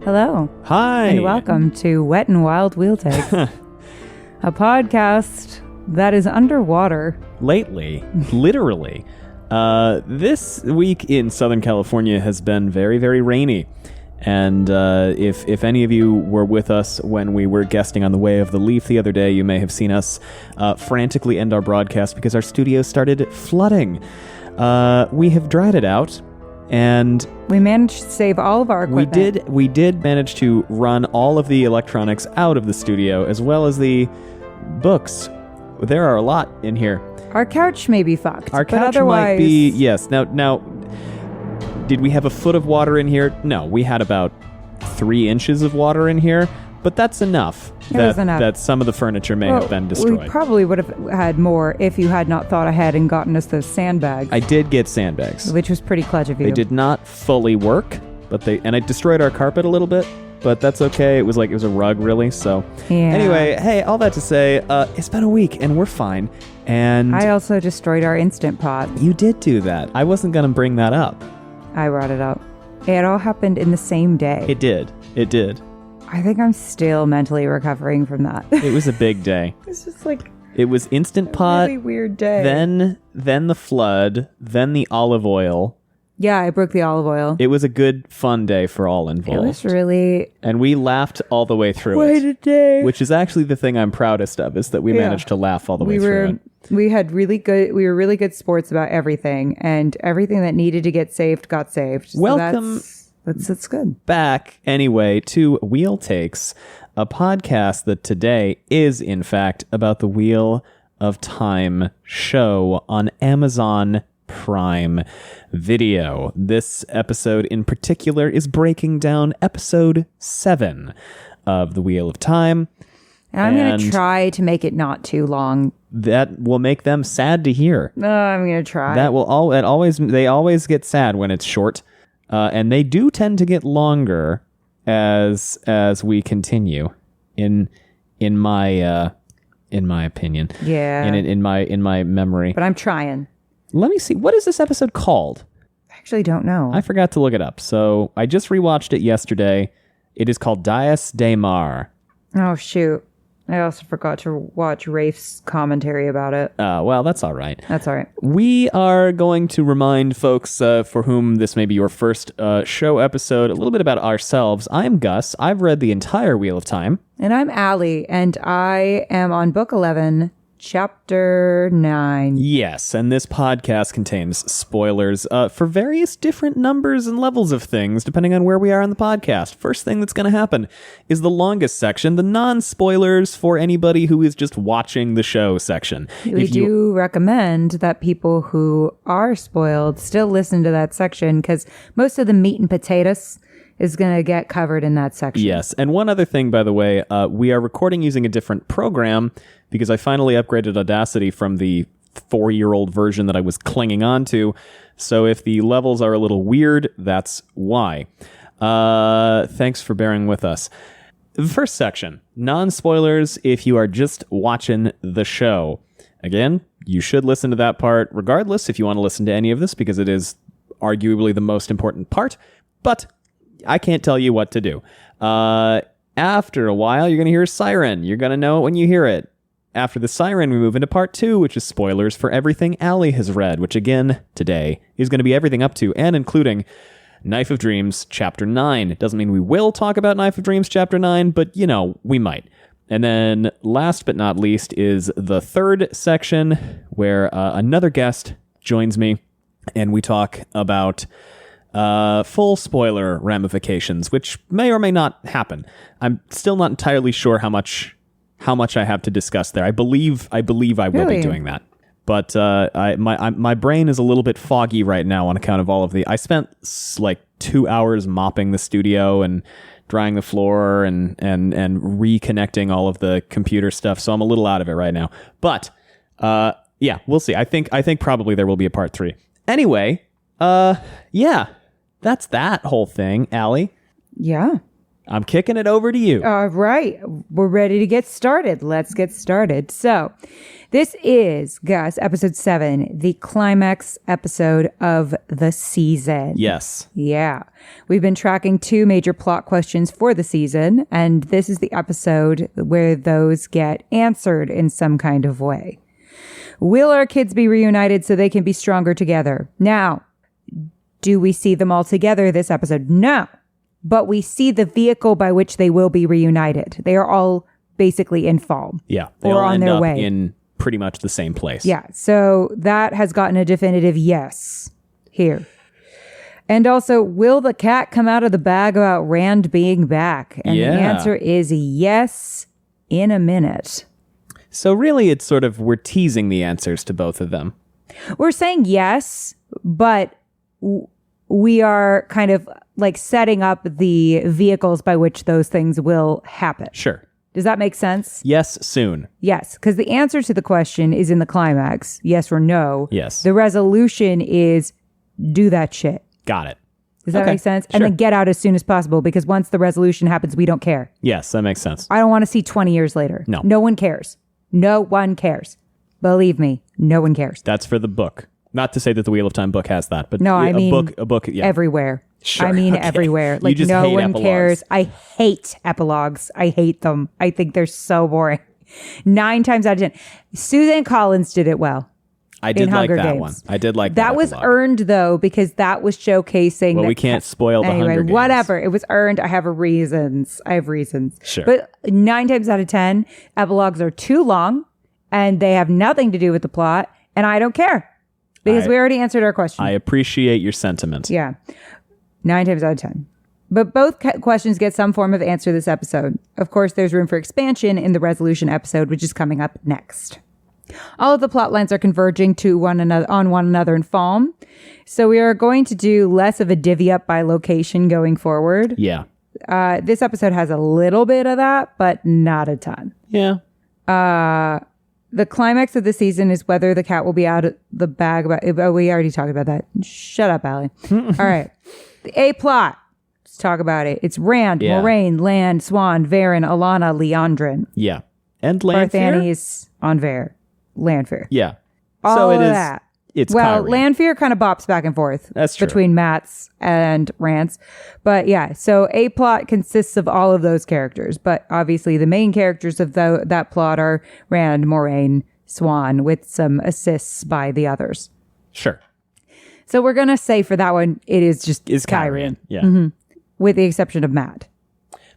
Hello. Hi. And welcome to Wet and Wild Wheel Takes, a podcast that is underwater. Lately, literally. This week in Southern California has been very, very rainy. And if any of you were with us when we were guesting on the Way of the Leaf the other day, you may have seen us frantically end our broadcast because our studio started flooding. We have dried it out, and we managed to save all of our equipment. We did manage to run all of the electronics out of the studio, as well as the books. There are a lot in here. Our couch may be fucked. Our couch might be, yes. Now, did we have a foot of water in here? No, we had about 3 inches of water in here, but that's enough. That some of the furniture may have been destroyed. We probably would have had more if you had not thought ahead and gotten us those sandbags. I did get sandbags, which was pretty clutch of you. They did not fully work, and I destroyed our carpet a little bit, but that's okay. It was a rug, really. So Anyway, hey, all that to say, it's been a week and we're fine. And I also destroyed our Instant Pot. You did do that. I wasn't gonna bring that up. I brought it up. It all happened in the same day. It did. I think I'm still mentally recovering from that. It was a big day. It's just like... It was Instant Pot. Really weird day. Then the flood. Then the olive oil. Yeah, I broke the olive oil. It was a good, fun day for all involved. It was really... And we laughed all the way through it. Quite a day. Which is actually the thing I'm proudest of, is that we managed to laugh all the way through it. We were really good sports about everything, and everything that needed to get saved got saved. So Welcome that's good. Back, anyway, to Wheel Takes, a podcast that today is, in fact, about the Wheel of Time show on Amazon Prime Video. This episode in particular is breaking down episode 7 of the Wheel of Time. And I'm going to try to make it not too long. That will make them sad to hear. No, I'm going to try. They always get sad when it's short. And they do tend to get longer as we continue in my opinion. Yeah. In my memory. But I'm trying. Let me see. What is this episode called? I actually don't know. I forgot to look it up. So I just rewatched it yesterday. It is called Dae'mar. Oh, shoot. I also forgot to watch Rafe's commentary about it. Well, that's all right. That's all right. We are going to remind folks for whom this may be your first show episode a little bit about ourselves. I'm Gus. I've read the entire Wheel of Time. And I'm Allie, and I am on book 11, chapter 9. Yes, and this podcast contains spoilers for various different numbers and levels of things, depending on where we are on the podcast. First thing that's going to happen is the longest section, the non-spoilers for anybody who is just watching the show section. We do recommend that people who are spoiled still listen to that section, because most of the meat and potatoes is going to get covered in that section. Yes, and one other thing, by the way, we are recording using a different program because I finally upgraded Audacity from the 4-year-old version that I was clinging on to. So if the levels are a little weird, that's why. Thanks for bearing with us. The first section, non-spoilers if you are just watching the show. Again, you should listen to that part regardless if you want to listen to any of this, because it is arguably the most important part. But I can't tell you what to do. After a while, you're going to hear a siren. You're going to know it when you hear it. After the siren, we move into part 2, which is spoilers for everything Allie has read, which again, today, is going to be everything up to and including Knife of Dreams, Chapter 9. It doesn't mean we will talk about Knife of Dreams, Chapter 9, but, we might. And then, last but not least, is the third section, where another guest joins me, and we talk about full spoiler ramifications, which may or may not happen. I'm still not entirely sure how much I have to discuss there. I believe I will be doing that. But my brain is a little bit foggy right now on account of all of I spent like 2 hours mopping the studio and drying the floor and reconnecting all of the computer stuff, so I'm a little out of it right now. But yeah, we'll see. I think probably there will be a part 3. Anyway, yeah, that's that whole thing, Allie. Yeah. I'm kicking it over to you. All right. We're ready to get started. Let's get started. So this is, Gus, episode 7, the climax episode of the season. Yes. Yeah. We've been tracking 2 major plot questions for the season, and this is the episode where those get answered in some kind of way. Will our kids be reunited so they can be stronger together? Now, do we see them all together this episode? No. But we see the vehicle by which they will be reunited. They are all basically in Falme. Yeah. They or all on end their up way. in pretty much the same place. Yeah. So that has gotten a definitive yes here. And also, will the cat come out of the bag about Rand being back? And the answer is yes in a minute. So really, it's sort of, we're teasing the answers to both of them. We're saying yes, but we are kind of like setting up the vehicles by which those things will happen. Sure. Does that make sense? Yes, soon. Yes, because the answer to the question is in the climax, yes or no. Yes. The resolution is do that shit. Got it. Does that Okay, make sense? sure. And then get out as soon as possible, because once the resolution happens, we don't care. Yes, that makes sense. I don't want to see 20 years later. No. No one cares. No one cares. Believe me, no one cares. That's for the book. Not to say that the Wheel of Time book has that, but No, I mean a book, yeah. everywhere. Sure, I mean okay. everywhere. You Like just no hate one epilogues. cares. I hate epilogues. I hate them. I think they're so boring. 9 times out of 10. Suzanne Collins did it well. I did in like Hunger that Games. one. I did like That was epilogue. earned though, because that was showcasing. Well, that we can't spoil the anyway, Hunger Games. whatever. It was earned. I have reasons. Sure. But 9 times out of 10, epilogues are too long and they have nothing to do with the plot. And I don't care because we already answered our question. I appreciate your sentiment. Yeah. 9 times out of 10. But both questions get some form of answer this episode. Of course, there's room for expansion in the resolution episode, which is coming up next. All of the plot lines are converging to one another in Falme. So we are going to do less of a divvy up by location going forward. Yeah. This episode has a little bit of that, but not a ton. Yeah. The climax of the season is whether the cat will be out of the bag. We already talked about that. Shut up, Allie. All right. The A plot. Let's talk about it. It's Rand, Yeah. Moiraine, Lan, Swan, Varen, Alana, Liandrin. Yeah. And Lanfear? Barthany's on Vare. Lanfear. Yeah. All so it of is. that. It's Well, Kyrie. Lanfear kind of bops back and forth. That's true. Between Matt's and Rand's. But yeah, so A plot consists of all of those characters. But obviously the main characters of that plot are Rand, Moiraine, Swan, with some assists by the others. Sure. So we're going to say for that one, it is just Kyrian. Yeah. With the exception of Matt.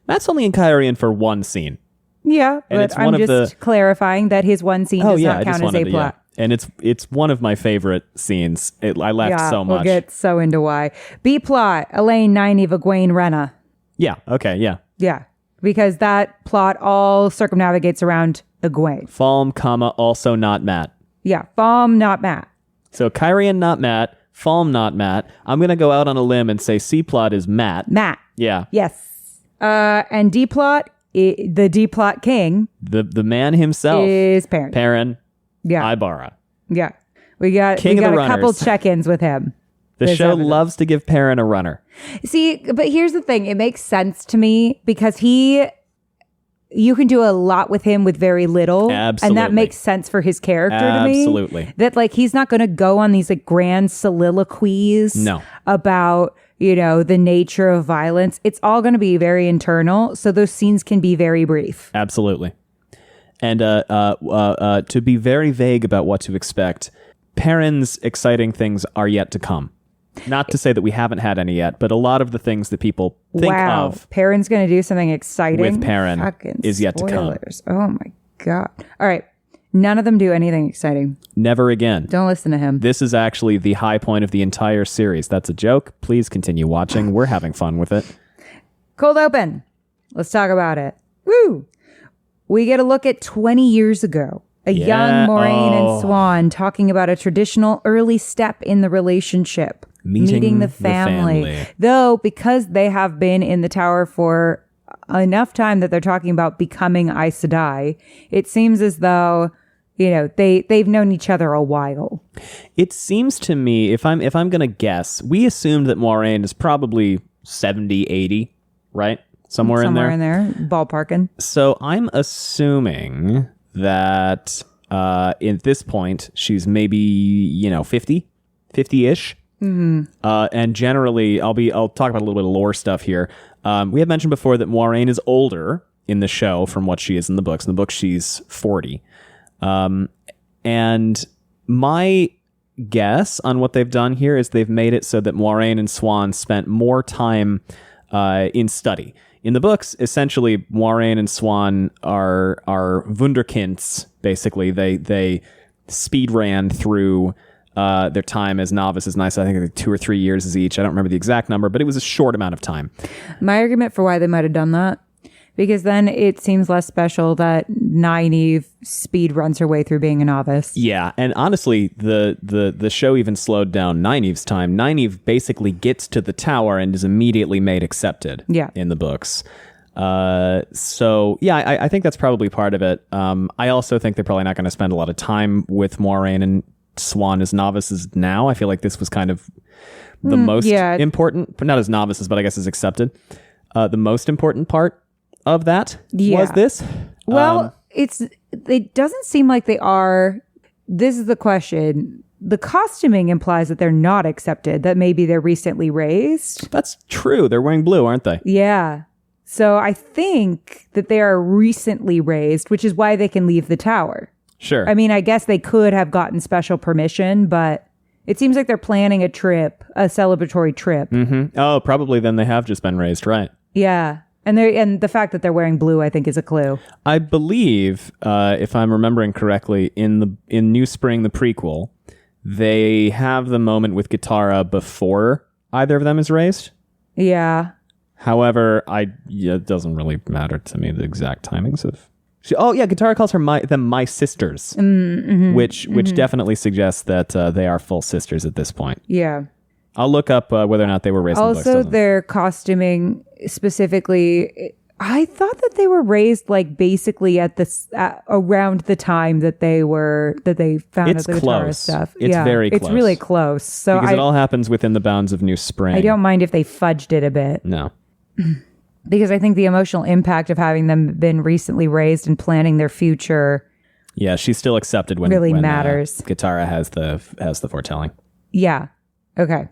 Matt's only in Kyrian for one scene. Yeah, And but it's one I'm of just clarifying that his one scene does not count as A plot. And it's one of my favorite scenes. I laughed so much. We'll get so into why. B plot, Elaine, Nynaeve, Egwene, Rhenna. Yeah. Okay. Yeah. Yeah, because that plot all circumnavigates around Egwene. Falme, also not Matt. Yeah, Falme, not Matt. So Kyrian, not Matt. Falme, not Matt. I'm going to go out on a limb and say C plot is Matt. Matt. Yeah. Yes. And D plot, the D plot king The man himself. is Perrin. Perrin. Yeah. Ibara. Yeah. We got King of a the couple runners. check-ins with him. The this show episode. loves to give Perrin a runner. See, but here's the thing. It makes sense to me because you can do a lot with him with very little. Absolutely. And that makes sense for his character to me. Absolutely. That like, he's not going to go on these like grand soliloquies No. about, the nature of violence. It's all going to be very internal. So those scenes can be very brief. Absolutely. And to be very vague about what to expect, Perrin's exciting things are yet to come. Not to say that we haven't had any yet, but a lot of the things that people think Wow. of Perrin's going to do something exciting. with Perrin Fucking is yet to come. spoilers. Oh my God. All right. None of them do anything exciting. Never again. Don't listen to him. This is actually the high point of the entire series. That's a joke. Please continue watching. We're having fun with it. Cold open. Let's talk about it. Woo! We get a look at 20 years ago. A young Moiraine and Swan talking about a traditional early step in the relationship. Meeting the family. Though, because they have been in the tower for enough time that they're talking about becoming Aes Sedai, it seems as though, they've known each other a while. It seems to me, if I'm going to guess, we assumed that Moiraine is probably 70, 80, right? somewhere in there. in there, ballparking. So I'm assuming that at this point she's maybe 50-ish. And generally, I'll talk about a little bit of lore stuff here. We have mentioned before that Moiraine is older in the show from what she is in the books. In the books, she's 40. And my guess on what they've done here is they've made it so that Moiraine and Siuan spent more time in study. In the books, essentially, Moiraine and Siuan are wunderkinds, basically. They speed ran through their time as novices. Nice, I think like 2 or 3 years as each. I don't remember the exact number, but it was a short amount of time. My argument for why they might have done that, because then it seems less special that Nynaeve speed runs her way through being a novice. Yeah, and honestly, the show even slowed down Nynaeve's time. Nynaeve basically gets to the tower and is immediately made accepted in the books. So, yeah, I think that's probably part of it. I also think they're probably not going to spend a lot of time with Moiraine and Siuan as novices now. I feel like this was kind of the most important, but not as novices, but I guess as accepted. The most important part of that was this. Well, it doesn't seem like they are. This is the question. The costuming implies that they're not accepted, that maybe they're recently raised. That's true. They're wearing blue, aren't they? Yeah. So I think that they are recently raised, which is why they can leave the tower. Sure. I mean, I guess they could have gotten special permission, but it seems like they're planning a trip, a celebratory trip. Mm-hmm. Oh, probably then they have just been raised, right? Yeah. And the fact that they're wearing blue, I think, is a clue. I believe, if I'm remembering correctly, in New Spring, the prequel, they have the moment with Guitarra before either of them is raised. Yeah. However, it doesn't really matter to me the exact timings of. Guitarra calls them my sisters, which definitely suggests that they are full sisters at this point. Yeah. I'll look up whether or not they were raised in the books. Also, their costuming specifically, I thought that they were raised like basically at this around the time that they found out the Guitarra stuff. It's very close. It's really close. So because it all happens within the bounds of New Spring. I don't mind if they fudged it a bit. No. Because I think the emotional impact of having them been recently raised and planning their future. Yeah, she's still accepted when matters. Guitarra has the foretelling. Yeah. Okay.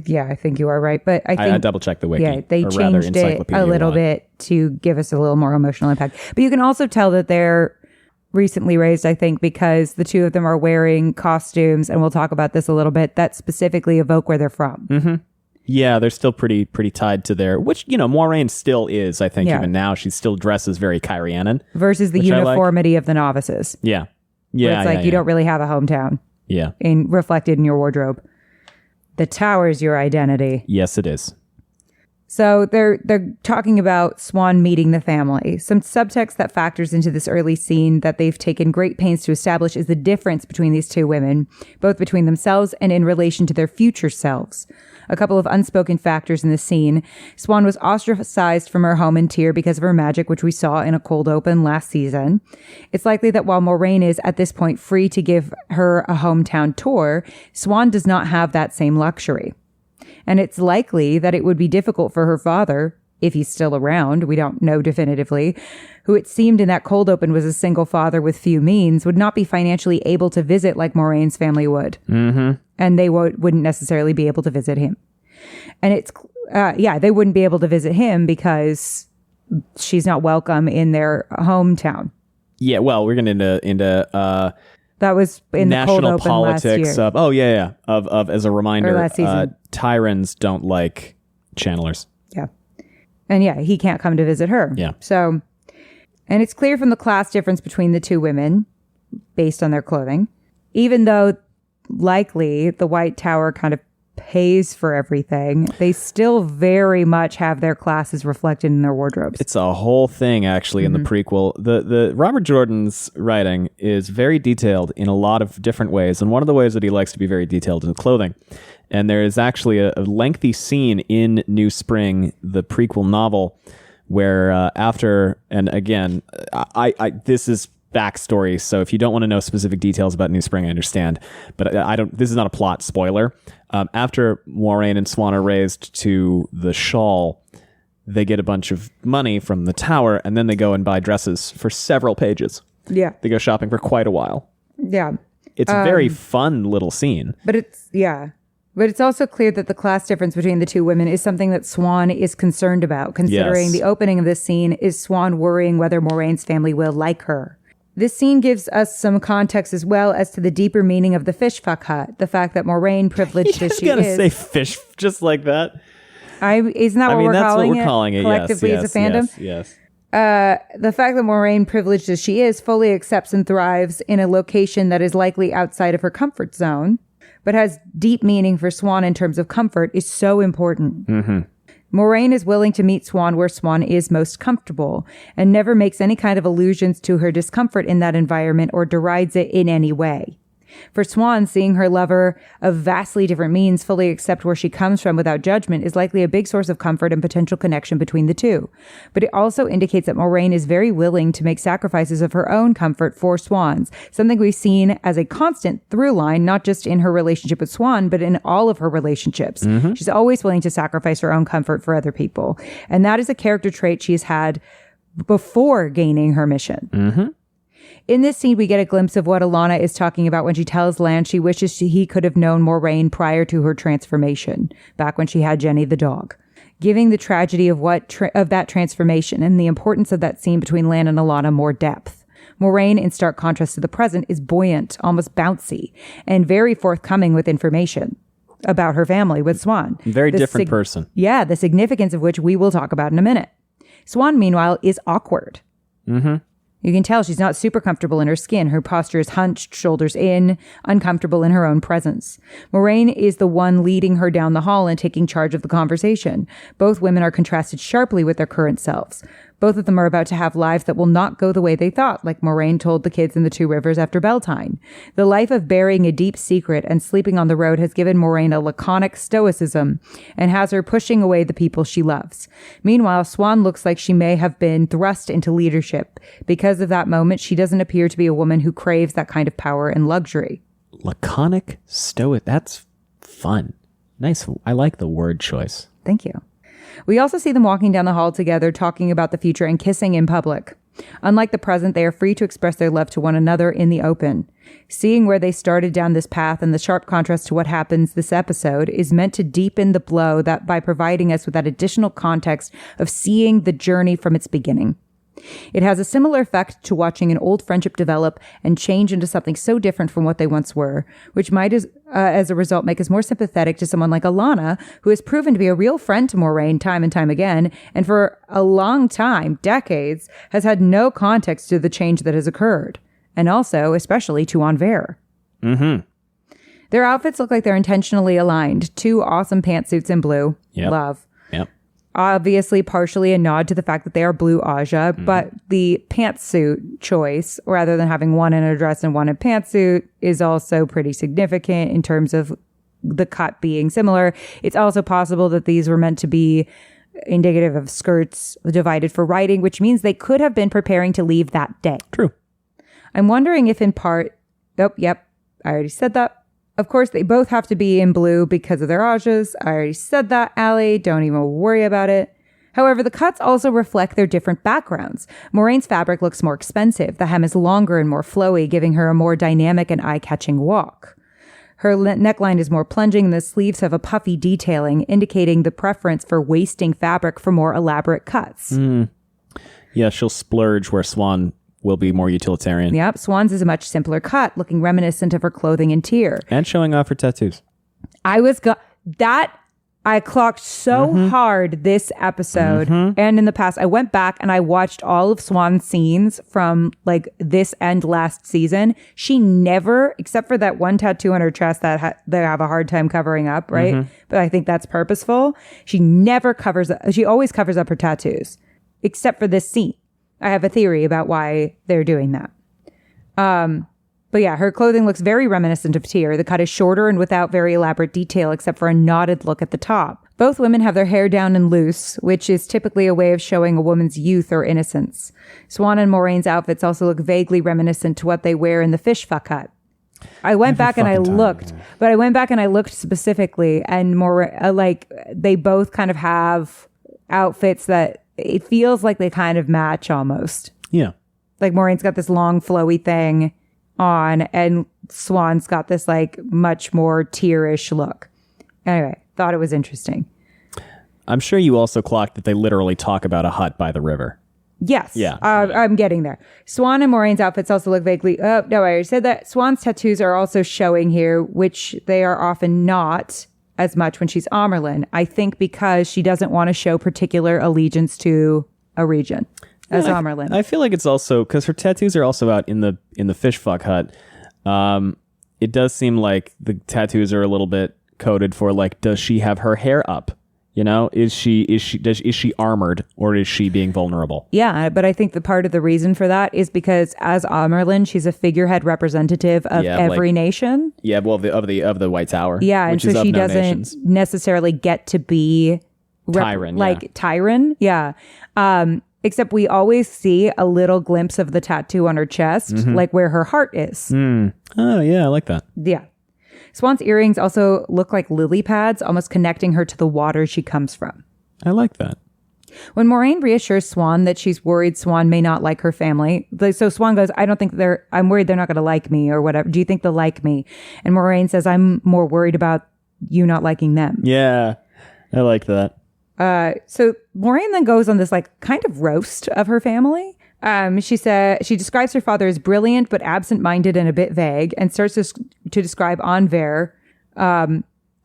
Yeah, I think you are right. But I think I double checked the wiki. Yeah, they changed it a little bit to give us a little more emotional impact. But you can also tell that they're recently raised, I think, because the two of them are wearing costumes, and we'll talk about this a little bit, that specifically evoke where they're from. Mm-hmm. Yeah, they're still pretty tied to their, which, Moiraine still is, I think, even now. She still dresses very Kyrianan. Versus the uniformity of the novices. Yeah. Yeah. Where it's you don't really have a hometown. Yeah. Reflected in your wardrobe. The tower's your identity. Yes, it is. So they're talking about Siuan meeting the family. Some subtext that factors into this early scene that they've taken great pains to establish is the difference between these two women, both between themselves and in relation to their future selves. A couple of unspoken factors in the scene. Siuan was ostracized from her home in Tyr because of her magic, which we saw in a cold open last season. It's likely that while Moiraine is at this point free to give her a hometown tour, Siuan does not have that same luxury. And it's likely that it would be difficult for her father, if he's still around, we don't know definitively, who it seemed in that cold open was a single father with few means, would not be financially able to visit like Moraine's family would. Mm-hmm. And they wouldn't necessarily be able to visit him. And it's, they wouldn't be able to visit him because she's not welcome in their hometown. Yeah, well, we're getting into that was in national the cold open politics last year. of as a reminder, last season. Tyrans don't like channelers. Yeah. And he can't come to visit her. Yeah. So, and it's clear from the class difference between the two women based on their clothing, even though likely the White Tower kind of pays for everything, they still very much have their classes reflected in their wardrobes. It's a whole thing actually in the prequel. The Robert Jordan's writing is very detailed in a lot of different ways, and one of the ways that he likes to be very detailed is clothing. And there is actually a lengthy scene in New Spring, the prequel novel, where after, and again, I this is backstory, so if you don't want to know specific details about New Spring, I understand, but I don't. This is not a plot spoiler. After Moiraine and Siuan are raised to the shawl, they get a bunch of money from the tower, and then they go and buy dresses for several pages. Yeah. They go shopping for quite a while. Yeah. It's a very fun little scene. But it's also clear that the class difference between the two women is something that Swan is concerned about, considering the opening of this scene is Swan worrying whether Moraine's family will like her. This scene gives us some context as well as to the deeper meaning of the fish fuck hut. The fact that Moiraine, privileged as she is... You gotta say fish just like that. Isn't that what we're calling it collectively yes, as a fandom? Yes. The fact that Moiraine, privileged as she is, fully accepts and thrives in a location that is likely outside of her comfort zone, but has deep meaning for Swan in terms of comfort, is so important. Mm-hmm. Moiraine is willing to meet Swan where Swan is most comfortable and never makes any kind of allusions to her discomfort in that environment or derides it in any way. For Swan, seeing her lover of vastly different means fully accept where she comes from without judgment is likely a big source of comfort and potential connection between the two. But it also indicates that Moiraine is very willing to make sacrifices of her own comfort for Swan's, something we've seen as a constant through line, not just in her relationship with Swan, but in all of her relationships. Mm-hmm. She's always willing to sacrifice her own comfort for other people. And that is a character trait she's had before gaining her mission. Mm-hmm. In this scene, we get a glimpse of what Alanna is talking about when she tells Lan she wishes he could have known Moiraine prior to her transformation, back when she had Jenny the dog. Giving the tragedy of that transformation and the importance of that scene between Lan and Alanna more depth. Moiraine, in stark contrast to the present, is buoyant, almost bouncy, and very forthcoming with information about her family with Swan. Very different person. Yeah, the significance of which we will talk about in a minute. Swan, meanwhile, is awkward. Mm-hmm. You can tell she's not super comfortable in her skin. Her posture is hunched, shoulders in, uncomfortable in her own presence. Moiraine is the one leading her down the hall and taking charge of the conversation. Both women are contrasted sharply with their current selves. Both of them are about to have lives that will not go the way they thought, like Moiraine told the kids in the Two Rivers after Beltane. The life of burying a deep secret and sleeping on the road has given Moiraine a laconic stoicism and has her pushing away the people she loves. Meanwhile, Swan looks like she may have been thrust into leadership. Because of that moment, she doesn't appear to be a woman who craves that kind of power and luxury. Laconic stoic. That's fun. Nice. I like the word choice. Thank you. We also see them walking down the hall together, talking about the future and kissing in public. Unlike the present, they are free to express their love to one another in the open. Seeing where they started down this path and the sharp contrast to what happens this episode is meant to deepen the blow that by providing us with that additional context of seeing the journey from its beginning. It has a similar effect to watching an old friendship develop and change into something so different from what they once were, which might, as a result, make us more sympathetic to someone like Alanna, who has proven to be a real friend to Moiraine time and time again, and for a long time, decades, has had no context to the change that has occurred, and also, especially to Anver. Mm-hmm. Their outfits look like they're intentionally aligned. 2 awesome pantsuits in blue. Yep. Love. Yep. Obviously, partially a nod to the fact that they are blue Aja, but the pantsuit choice, rather than having one in a dress and one in pantsuit, is also pretty significant in terms of the cut being similar. It's also possible that these were meant to be indicative of skirts divided for riding, which means they could have been preparing to leave that day. True. I'm wondering if in part... Oh, yep. I already said that. Of course, they both have to be in blue because of their Ajas. I already said that, Allie. Don't even worry about it. However, the cuts also reflect their different backgrounds. Moraine's fabric looks more expensive. The hem is longer and more flowy, giving her a more dynamic and eye-catching walk. Her neckline is more plunging, and the sleeves have a puffy detailing, indicating the preference for wasting fabric for more elaborate cuts. Yeah, she'll splurge where Swan will be more utilitarian. Yep, Swan's is a much simpler cut, looking reminiscent of her clothing and tier. And showing off her tattoos. I clocked so hard this episode and in the past. I went back and I watched all of Swan's scenes from like this end last season. She never, except for that one tattoo on her chest that they have a hard time covering up, right? But I think that's purposeful. She always covers up her tattoos, except for this scene. I have a theory about why they're doing that. But yeah, her clothing looks very reminiscent of Tyr. The cut is shorter and without very elaborate detail except for a knotted look at the top. Both women have their hair down and loose, which is typically a way of showing a woman's youth or innocence. Swan and Moraine's outfits also look vaguely reminiscent to what they wear in the fish fuck hut. I went back and I looked specifically, and more like they both kind of have outfits that it feels like they kind of match almost. Yeah. Like Moiraine's got this long flowy thing on and Swan's got this like much more tearish look. Anyway, thought it was interesting. I'm sure you also clocked that they literally talk about a hut by the river. Yes. Yeah. I'm getting there. Swan and Moiraine's outfits also look vaguely... Oh, no, I already said that. Swan's tattoos are also showing here, which they are often not as much when she's Amyrlin. I think because she doesn't want to show particular allegiance to a region as Amyrlin. I feel like it's also... Because her tattoos are also out in the fish fuck hut. It does seem like the tattoos are a little bit coded for, like, does she have her hair up? You know, is she armored or is she being vulnerable? Yeah, but I think the part of the reason for that is because as Amyrlin, she's a figurehead representative of every nation. Yeah, well, of the White Tower. Yeah, and so she doesn't necessarily get to be Tyran. Yeah. Except we always see a little glimpse of the tattoo on her chest, like where her heart is. Oh, yeah, I like that. Yeah. Swan's earrings also look like lily pads, almost connecting her to the water she comes from. I like that. When Moiraine reassures Swan that she's worried Swan may not like her family, so Swan goes, I'm worried they're not going to like me or whatever. Do you think they'll like me? And Moiraine says, I'm more worried about you not liking them. Yeah, I like that. So Moiraine then goes on this like kind of roast of her family. She describes her father as brilliant but absent-minded and a bit vague, and starts to describe Anver,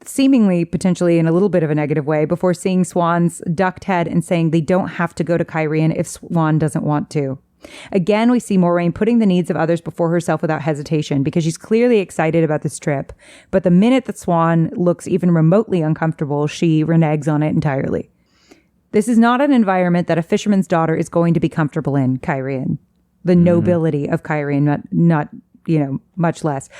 seemingly potentially in a little bit of a negative way, before seeing Swan's ducked head and saying they don't have to go to Cairhien if Swan doesn't want to. Again, we see Moiraine putting the needs of others before herself without hesitation, because she's clearly excited about this trip. But the minute that Swan looks even remotely uncomfortable, she reneges on it entirely. This is not an environment that a fisherman's daughter is going to be comfortable in, Cairhien. The nobility of Cairhien, not much less.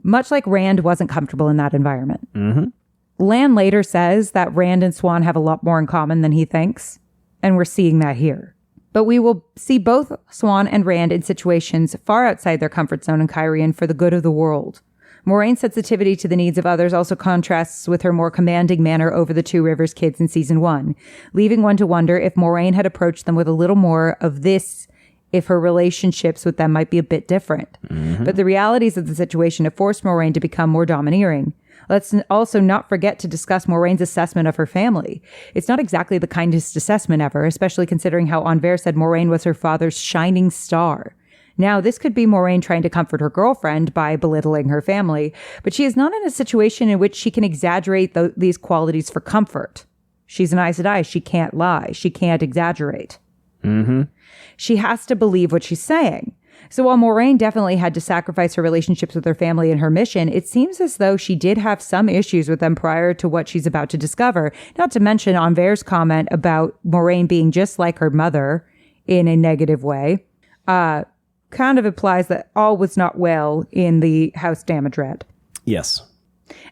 Much like Rand wasn't comfortable in that environment. Lan later says that Rand and Swan have a lot more in common than he thinks, and we're seeing that here. But we will see both Swan and Rand in situations far outside their comfort zone in Cairhien for the good of the world. Moraine's sensitivity to the needs of others also contrasts with her more commanding manner over the Two Rivers kids in season 1, leaving one to wonder if Moiraine had approached them with a little more of this, if her relationships with them might be a bit different. But the realities of the situation have forced Moiraine to become more domineering. Let's also not forget to discuss Moraine's assessment of her family. It's not exactly the kindest assessment ever, especially considering how Anver said Moiraine was her father's shining star. Now, this could be Moiraine trying to comfort her girlfriend by belittling her family, but she is not in a situation in which she can exaggerate these qualities for comfort. She's an Aes Sedai. She can't lie. She can't exaggerate. She has to believe what she's saying. So while Moiraine definitely had to sacrifice her relationships with her family and her mission, it seems as though she did have some issues with them prior to what she's about to discover, not to mention Anver's comment about Moiraine being just like her mother in a negative way. Kind of implies that all was not well in the House Damodred. Yes.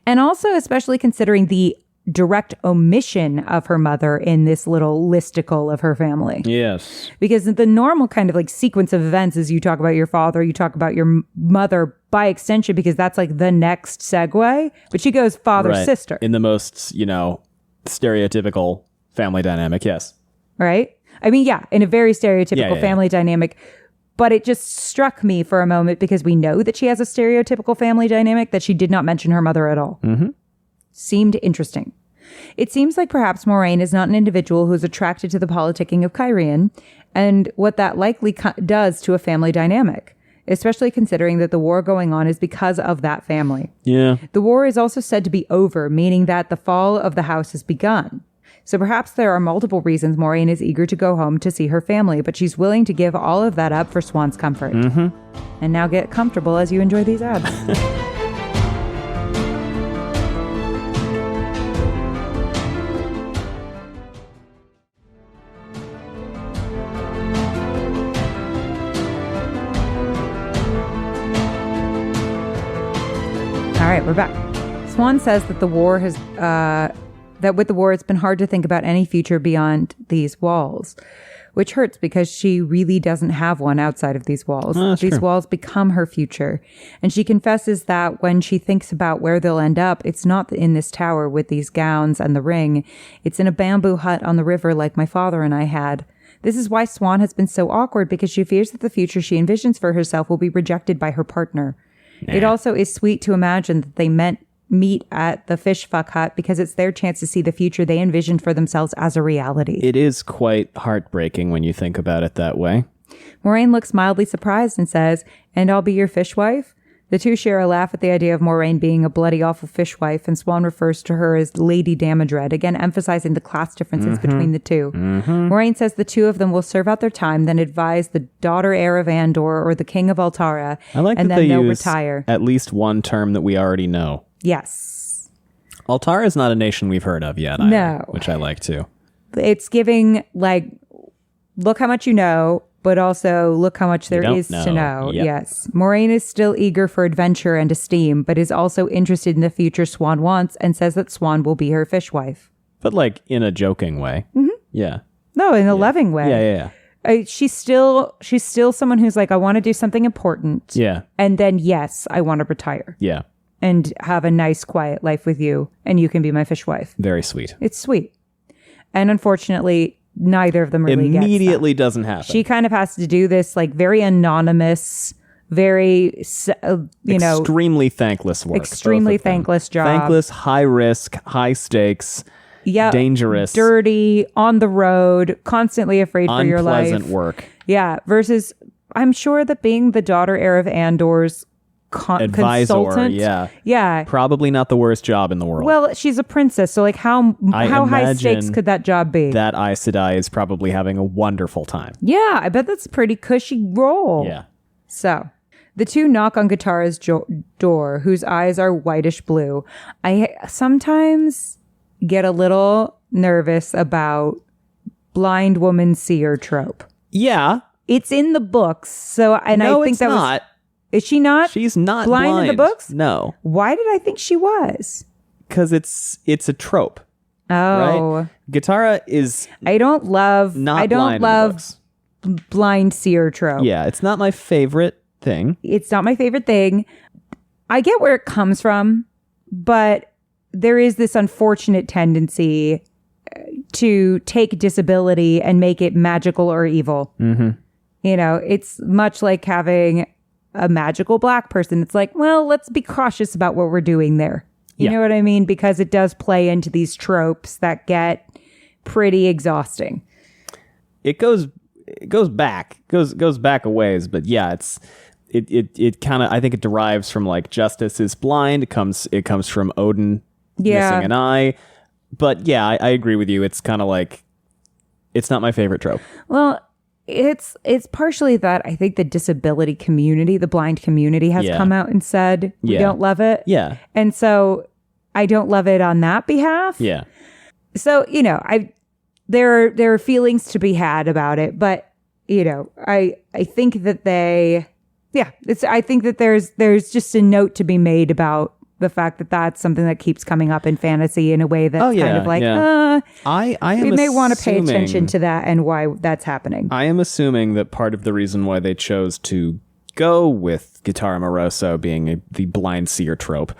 And also especially considering the direct omission of her mother in this little listicle of her family. Yes. Because the normal kind of like sequence of events is you talk about your father, you talk about your mother by extension, because that's like the next segue. But she goes father, sister. In the most, stereotypical family dynamic, yes. Right? I mean, yeah, in a very stereotypical family dynamic. But it just struck me for a moment because we know that she has a stereotypical family dynamic that she did not mention her mother at all. Seemed interesting. It seems like perhaps Moiraine is not an individual who is attracted to the politicking of Cairhien and what that likely does to a family dynamic, especially considering that the war going on is because of that family. Yeah. The war is also said to be over, meaning that the fall of the house has begun. So perhaps there are multiple reasons Moiraine is eager to go home to see her family, but she's willing to give all of that up for Swan's comfort. And now get comfortable as you enjoy these ads. All right, we're back. Swan says that the war has that with the war, it's been hard to think about any future beyond these walls, which hurts because she really doesn't have one outside of these walls. These walls become her future. And she confesses that when she thinks about where they'll end up, it's not in this tower with these gowns and the ring. It's in a bamboo hut on the river like my father and I had. This is why Swan has been so awkward, because she fears that the future she envisions for herself will be rejected by her partner. Nah. It also is sweet to imagine that they meet at the fish fuck hut because it's their chance to see the future they envisioned for themselves as a reality. It is quite heartbreaking when you think about it that way. Moiraine looks mildly surprised and says, "And I'll be your fishwife?" The two share a laugh at the idea of Moiraine being a bloody awful fishwife, and Swan refers to her as Lady Damodred, again emphasizing the class differences between the two. Moiraine says the two of them will serve out their time, then advise the daughter heir of Andor or the king of Altara, and then they'll retire. At least one term that we already know. Yes. Altara is not a nation we've heard of yet, either, which I like too. It's giving, like, look how much you know, but also look how much there is to know. Yep. Yes. Moiraine is still eager for adventure and esteem, but is also interested in the future Swan wants and says that Swan will be her fishwife. But like in a joking way. Mm-hmm. Yeah. No, in a loving way. Yeah. She's still someone who's like, I want to do something important. Yeah. And then, yes, I want to retire. Yeah. And have a nice, quiet life with you, and you can be my fishwife. Very sweet. It's sweet. And unfortunately, neither of them really immediately doesn't happen. She kind of has to do this like very anonymous, very extremely thankless work. Extremely thankless job. Thankless, high risk, high stakes. Yeah, dangerous, dirty, on the road, constantly afraid for your life. Unpleasant work. Yeah, versus I'm sure that being the daughter heir of Andor's advisor, consultant, yeah, probably not the worst job in the world. Well, she's a princess, so like how high stakes could that job be? That Aes Sedai is probably having a wonderful time. Yeah, I bet that's a pretty cushy role. Yeah. So the two knock on Guitara's door, whose eyes are whitish blue. I sometimes get a little nervous about blind woman seer trope. Yeah, it's in the books, so I think that not. Is she not? She's not blind in the books? No. Why did I think she was? Because it's a trope. Oh. Right? Guitara is I don't love blind seer trope. Yeah, it's not my favorite thing. It's not my favorite thing. I get where it comes from, but there is this unfortunate tendency to take disability and make it magical or evil. Mm-hmm. You know, it's much like having a magical black person. It's like, well, let's be cautious about what we're doing there. You know what I mean? Because it does play into these tropes that get pretty exhausting. It goes back a ways, but yeah, it kind of, I think it derives from like justice is blind. It comes from Odin missing an eye. But yeah, I agree with you. It's kind of like, it's not my favorite trope. Well, it's partially that I think the disability community, the blind community has come out and said, we don't love it. Yeah. And so I don't love it on that behalf. Yeah. So, you know, there are feelings to be had about it, but you know, I think that I think that there's just a note to be made about the fact that that's something that keeps coming up in fantasy in a way that's kind of like, we may want to pay attention to that and why that's happening. I am assuming that part of the reason why they chose to go with Guitarra Moroso being the blind seer trope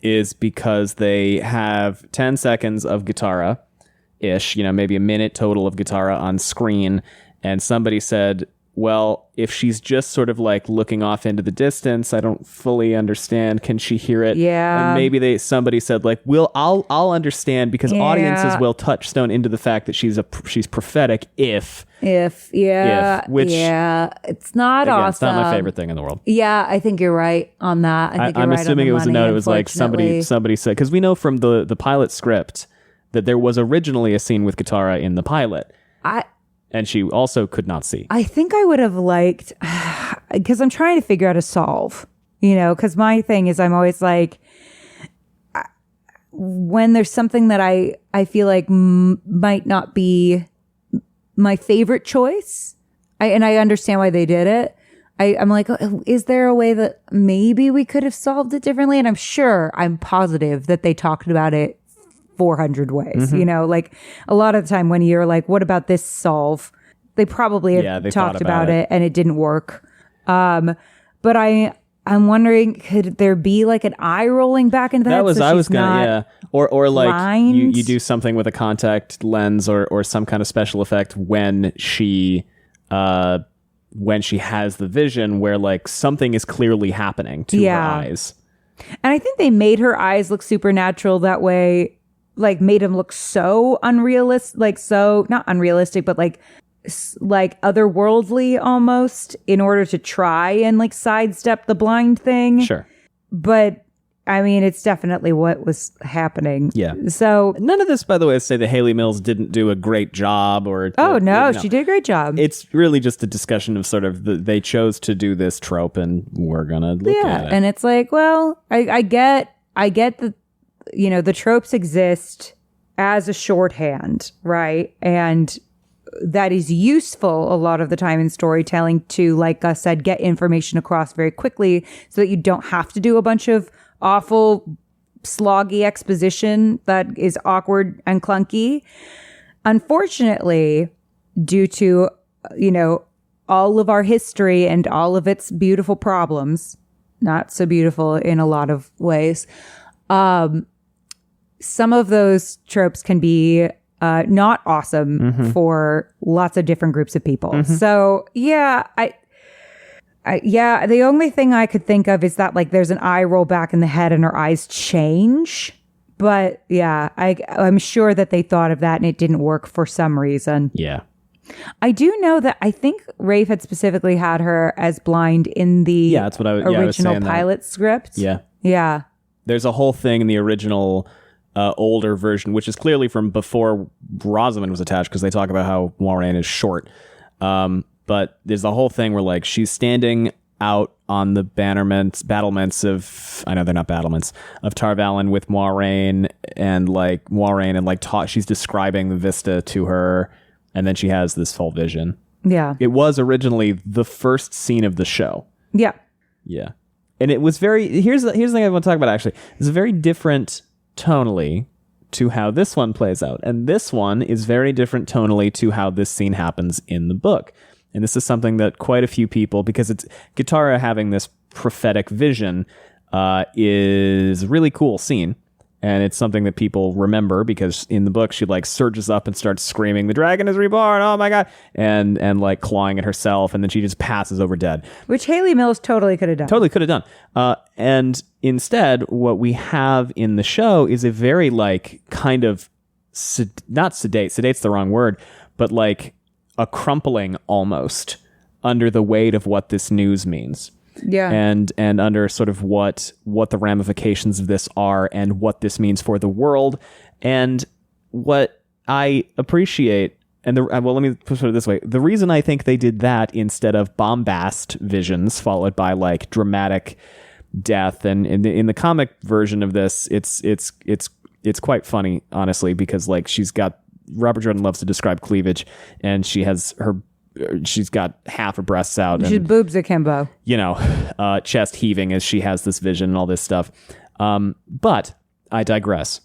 is because they have 10 seconds of Guitarra-ish, you know, maybe a minute total of Guitarra on screen, and somebody said, well, if she's just sort of like looking off into the distance, I don't fully understand. Can she hear it? Yeah. And maybe somebody said like, I'll understand because audiences will touchstone into the fact that she's prophetic if it's not awesome. It's not my favorite thing in the world. Yeah, I think you're right on that. I'm assuming it was a note. It was like somebody said, because we know from the pilot script that there was originally a scene with Guitarra in the pilot. And she also could not see. I think I would have liked, because I'm trying to figure out a solve, you know, because my thing is I'm always like, when there's something that I feel like might not be my favorite choice, and I understand why they did it, I'm like, is there a way that maybe we could have solved it differently? And I'm positive that they talked about it 400 ways. You know, like a lot of the time when you're like, what about this solve? They probably have talked about it and it didn't work. But I'm wondering, could there be like an eye rolling back into that? I was gonna, or like you do something with a contact lens or some kind of special effect when she has the vision where like something is clearly happening to her eyes. And I think they made her eyes look supernatural that way, like made them look so unrealistic, like so not unrealistic, but like otherworldly almost, in order to try and like sidestep the blind thing. Sure. But I mean, it's definitely what was happening. Yeah. So none of this, by the way, is say that Haley Mills didn't do a great job she did a great job. It's really just a discussion of sort of they chose to do this trope and we're going to look at it. And it's like, well, I get that, you know, the tropes exist as a shorthand, right? And that is useful a lot of the time in storytelling to, like Gus said, get information across very quickly so that you don't have to do a bunch of awful, sloggy exposition that is awkward and clunky. Unfortunately, due to, you know, all of our history and all of its beautiful problems, not so beautiful in a lot of ways, some of those tropes can be not awesome for lots of different groups of people. So yeah, the only thing I could think of is that like there's an eye roll back in the head and her eyes change. But yeah, I'm sure that they thought of that and it didn't work for some reason. Yeah. I do know that I think Rafe had specifically had her as blind in the original pilot script. Yeah. Yeah. There's a whole thing in the original older version, which is clearly from before Rosamund was attached, because they talk about how Moiraine is short. But there's the whole thing where like she's standing out on the battlements of, I know they're not battlements, of Tar Valon with Moiraine she's describing the vista to her, and then she has this full vision. Yeah. It was originally the first scene of the show. Yeah. Yeah. And it was here's the thing I want to talk about actually. It's very different tonally to how this one plays out, and this one is very different tonally to how this scene happens in the book. And this is something that quite a few people, because it's Katara having this prophetic vision, is a really cool scene, and it's something that people remember because in the book she like surges up and starts screaming, "The dragon is reborn! Oh my god!" and like clawing at herself, and then she just passes over dead, which Haley Mills totally could have done. And instead, what we have in the show is a very like kind of not sedate. Sedate's the wrong word, but like a crumpling almost under the weight of what this news means. Yeah. And under sort of what the ramifications of this are and what this means for the world. And what I appreciate, and let me put it this way. The reason I think they did that instead of bombast visions followed by like dramatic death, and in the comic version of this, it's quite funny, honestly, because like Robert Jordan loves to describe cleavage, and she's got half her breasts out. She's boobs akimbo. You know, chest heaving as she has this vision and all this stuff. But I digress.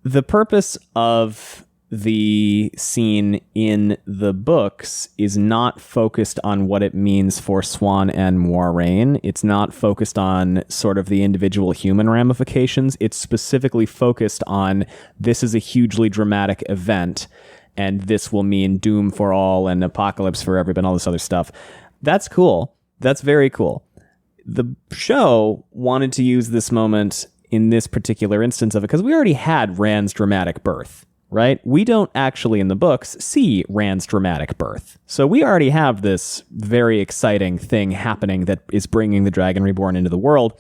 The purpose of the scene in the books is not focused on what it means for Swan and Moiraine. It's not focused on sort of the individual human ramifications. It's specifically focused on this is a hugely dramatic event, and this will mean doom for all and apocalypse for everybody and all this other stuff. That's cool. That's very cool. The show wanted to use this moment in this particular instance of it because we already had Rand's dramatic birth. Right? We don't actually in the books see Rand's dramatic birth. So we already have this very exciting thing happening that is bringing the Dragon Reborn into the world.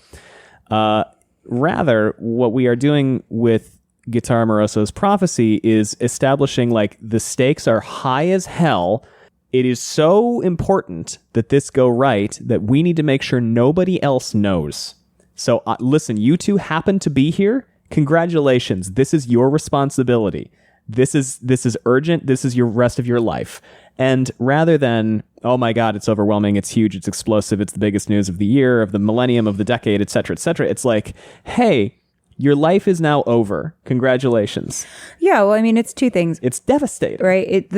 Rather, what we are doing with Guitar Moroso's prophecy is establishing like the stakes are high as hell. It is so important that this go right that we need to make sure nobody else knows. So listen, you two happen to be here. Congratulations. This is your responsibility. This is urgent. This is your rest of your life. And rather than, oh my God, it's overwhelming, it's huge, it's explosive, it's the biggest news of the year, of the millennium, of the decade, et cetera, it's like, hey, Your life is now over. Congratulations. Yeah, well, I mean, it's two things. It's devastating. Right?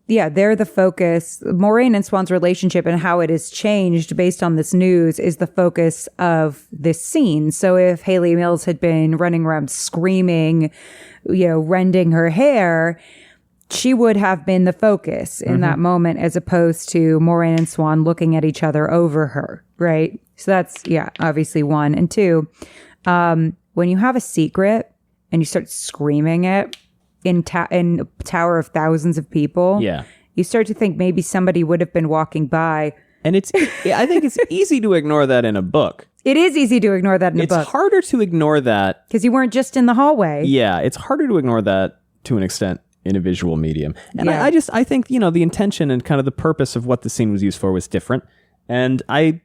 They're the focus. Moiraine and Swan's relationship and how it has changed based on this news is the focus of this scene. So if Hayley Mills had been running around screaming, rending her hair, she would have been the focus in that moment, as opposed to Moiraine and Swan looking at each other over her, right? So that's, obviously one. And two, when you have a secret and you start screaming it in a tower of thousands of people, you start to think maybe somebody would have been walking by. And I think it's easy to ignore that in a book. It is easy to ignore that in a book. It's harder to ignore that. Because you weren't just in the hallway. Yeah, it's harder to ignore that to an extent in a visual medium. And I think, the intention and kind of the purpose of what the scene was used for was different. And I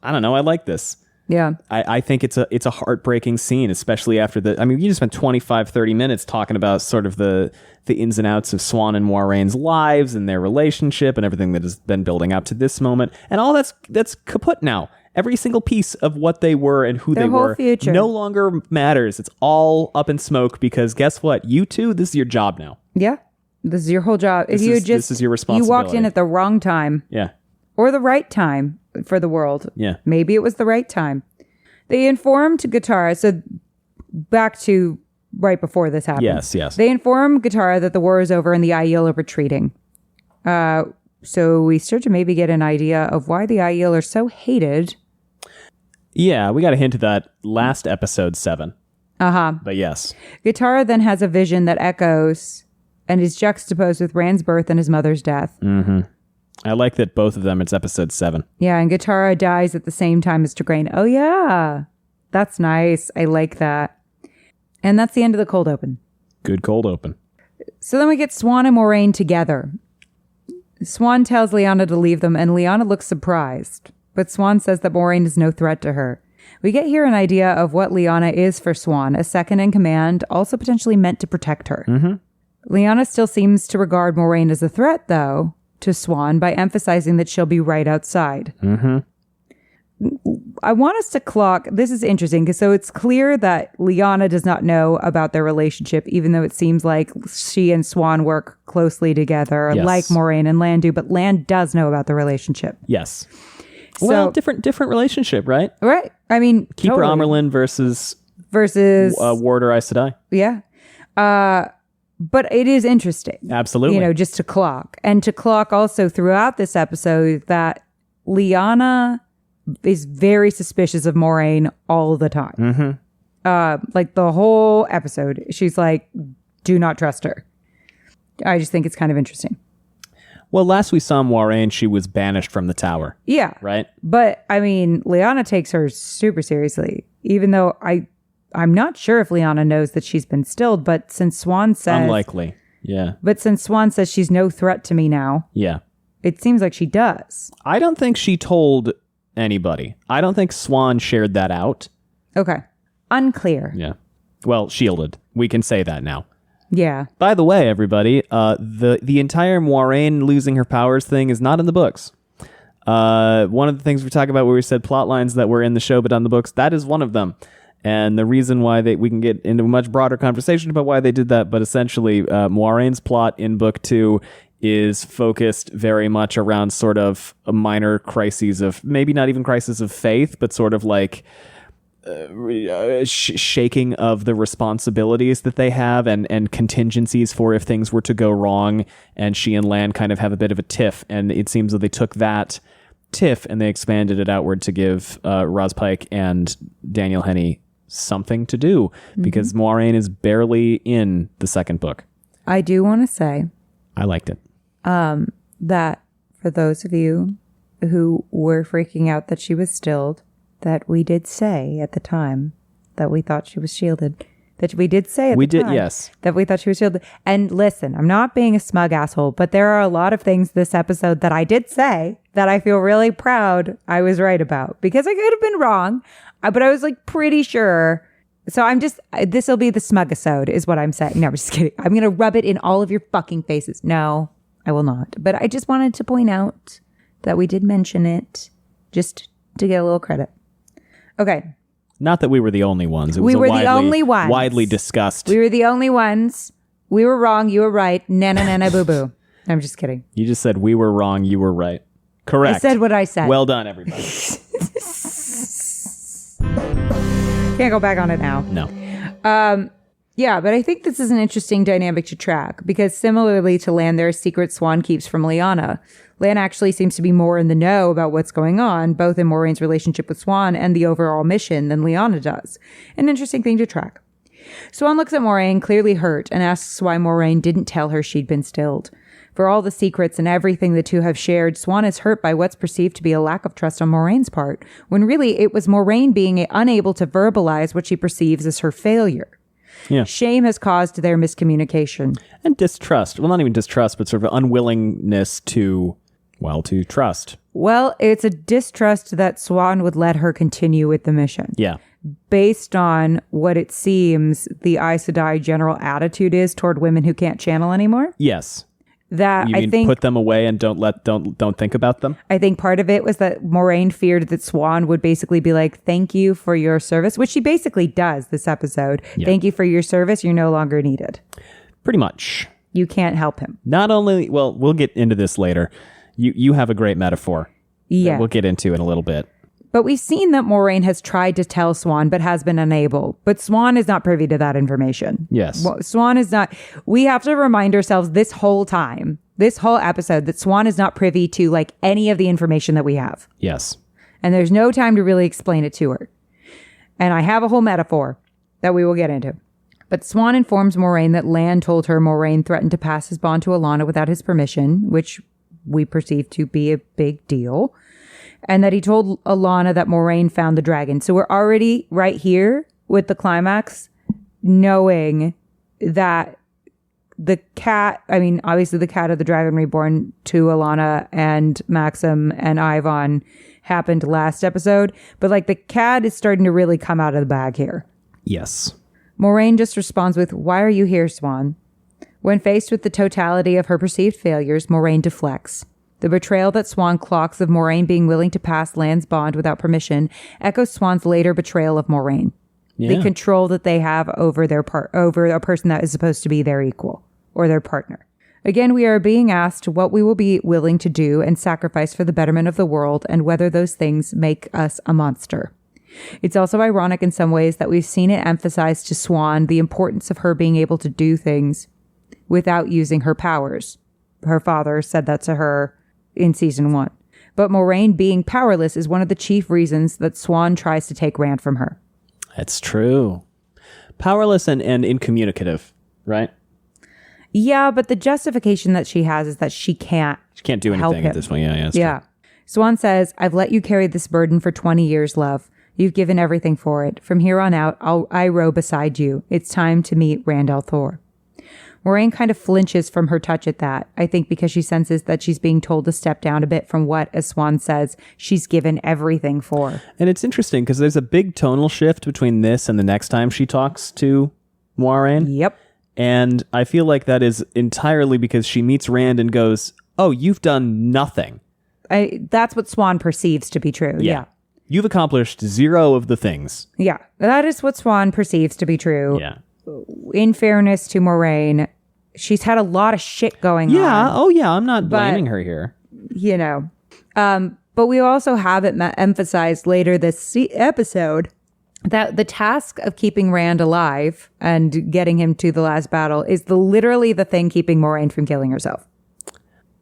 don't know, I like this. Yeah. I think it's a heartbreaking scene, especially after you just spent 25, 30 minutes talking about sort of the ins and outs of Swan and Moiraine's lives and their relationship and everything that has been building up to this moment. And all that's kaput now. Every single piece of what they were and who they were future no longer matters. It's all up in smoke because guess what? You two, this is your job now. Yeah. This is your whole job. This is your responsibility. You walked in at the wrong time. Yeah. Or the right time for the world. Yeah. Maybe it was the right time. They informed Guattara, so back to right before this happened. Yes. They informed Guattara that the war is over and the Aiel are retreating. So we start to maybe get an idea of why the Aiel are so hated. Yeah, we got a hint of that last episode 7. But yes. Guattara then has a vision that echoes and is juxtaposed with Rand's birth and his mother's death. Mm-hmm. I like that both of them, it's episode 7. Yeah, and Guattara dies at the same time as Tigraine. Oh, yeah. That's nice. I like that. And that's the end of the cold open. Good cold open. So then we get Swan and Moiraine together. Swan tells Lyanna to leave them, and Lyanna looks surprised. But Swan says that Moiraine is no threat to her. We get here an idea of what Lyanna is for Swan, a second in command, also potentially meant to protect her. Mm-hmm. Lyanna still seems to regard Moiraine as a threat, though, to Swan by emphasizing that she'll be right outside. Mm-hmm. I want us to clock, this is interesting, because so it's clear that Lyanna does not know about their relationship, even though it seems like she and Swan work closely together, like Moiraine and Lan do, but Lan does know about the relationship. Yes. So, well, different relationship, right? Right. I mean, Keeper Amyrlin versus Warder Aes Sedai. Yeah. But it is interesting. Absolutely. Just to clock. And to clock also throughout this episode that Lyanna is very suspicious of Moiraine all the time. Mm-hmm. Like the whole episode, she's like, do not trust her. I just think it's kind of interesting. Well, last we saw Moiraine, she was banished from the tower. Yeah. Right? But, I mean, Lyanna takes her super seriously, even though I'm not sure if Lyanna knows that she's been stilled, but since Swan says... Unlikely, yeah. But since Swan says she's no threat to me now... Yeah. It seems like she does. I don't think she told anybody. I don't think Swan shared that out. Okay. Unclear. Yeah. Well, shielded. We can say that now. Yeah. By the way, everybody, the entire Moiraine losing her powers thing is not in the books. One of the things we talk about where we said plot lines that were in the show but on the books, that is one of them. And the reason why we can get into a much broader conversation about why they did that, but essentially Moiraine's plot in book 2 is focused very much around sort of a minor crises of, maybe not even crisis of faith, but sort of like shaking of the responsibilities that they have and contingencies for if things were to go wrong. And she and Lan kind of have a bit of a tiff. And it seems that they took that tiff and they expanded it outward to give Roz Pike and Daniel Henney something to do, because Moiraine is barely in the second book. I do want to say I liked it. That for those of you who were freaking out that she was stilled, that we did say at the time that we thought she was shielded. That we did say at the time yes. that we thought she was shielded. And listen, I'm not being a smug asshole, but there are a lot of things this episode that I did say that I feel really proud I was right about, because I could have been wrong, but I was like pretty sure. So I'm just, this will be the smug-isode is what I'm saying. No, I'm just kidding. I'm going to rub it in all of your fucking faces. No, I will not. But I just wanted to point out that we did mention it just to get a little credit. Okay. Not that we were the only ones. It was We were the only ones. Widely discussed. We were the only ones. We were wrong. You were right. Nana, nana, boo, boo. I'm just kidding. You just said we were wrong. You were right. Correct. I said what I said. Well done, everybody. Can't go back on it now. No. Yeah, but I think this is an interesting dynamic to track because similarly to Lan, there are secrets Swan keeps from Lyanna. Lan actually seems to be more in the know about what's going on, both in Moraine's relationship with Swan and the overall mission than Lyanna does. An interesting thing to track. Swan looks at Moiraine, clearly hurt, and asks why Moiraine didn't tell her she'd been stilled. For all the secrets and everything the two have shared, Swan is hurt by what's perceived to be a lack of trust on Moraine's part, when really it was Moiraine being unable to verbalize what she perceives as her failure. Yeah. Shame has caused their miscommunication. And distrust. Well, not even distrust, but sort of unwillingness to trust. Well, it's a distrust that Swan would let her continue with the mission. Yeah. Based on what it seems the Aes Sedai general attitude is toward women who can't channel anymore. Yes. That You I mean think put them away and don't think about them? I think part of it was that Moiraine feared that Swan would basically be like, thank you for your service, which she basically does this episode. Yeah. Thank you for your service. You're no longer needed. Pretty much. You can't help him. Not only, well, we'll get into this later. You have a great metaphor. Yeah. That we'll get into in a little bit. But we've seen that Moiraine has tried to tell Swan, but has been unable. But Swan is not privy to that information. Yes. Swan is not. We have to remind ourselves this whole time, this whole episode, that Swan is not privy to like any of the information that we have. Yes. And there's no time to really explain it to her. And I have a whole metaphor that we will get into. But Swan informs Moiraine that Lan told her Moiraine threatened to pass his bond to Alanna without his permission, which we perceive to be a big deal. And that he told Alanna that Moiraine found the dragon. So we're already right here with the climax, knowing that the cat, I mean, obviously the cat of the dragon reborn to Alanna and Maxim and Ivan happened last episode. But like the cat is starting to really come out of the bag here. Yes. Moiraine just responds with, "Why are you here, Swan?" When faced with the totality of her perceived failures, Moiraine deflects. The betrayal that Swan clocks of Moiraine being willing to pass Lan's bond without permission echoes Swan's later betrayal of Moiraine. Yeah. The control that they have over over a person that is supposed to be their equal or their partner. Again, we are being asked what we will be willing to do and sacrifice for the betterment of the world and whether those things make us a monster. It's also ironic in some ways that we've seen it emphasized to Swan the importance of her being able to do things without using her powers. Her father said that to her in season 1. But Moiraine being powerless is one of the chief reasons that Swan tries to take Rand from her. That's true. Powerless and incommunicative, right? Yeah, but the justification that she has is that she can't do anything at this point. Yeah. Yeah. Swan says, "I've let you carry this burden for 20 years, love. You've given everything for it. From here on out, I row beside you. It's time to meet Rand al'Thor." Moiraine kind of flinches from her touch at that, I think because she senses that she's being told to step down a bit from what, as Swan says, she's given everything for. And it's interesting because there's a big tonal shift between this and the next time she talks to Moiraine. Yep. And I feel like that is entirely because she meets Rand and goes, "Oh, you've done nothing." That's what Swan perceives to be true. Yeah. You've accomplished 0 of the things. Yeah. That is what Swan perceives to be true. Yeah. In fairness to Moiraine, she's had a lot of shit going on. Yeah. Oh, yeah. I'm not blaming her here. You know. But we also have it emphasized later this episode that the task of keeping Rand alive and getting him to the last battle is literally the thing keeping Moiraine from killing herself.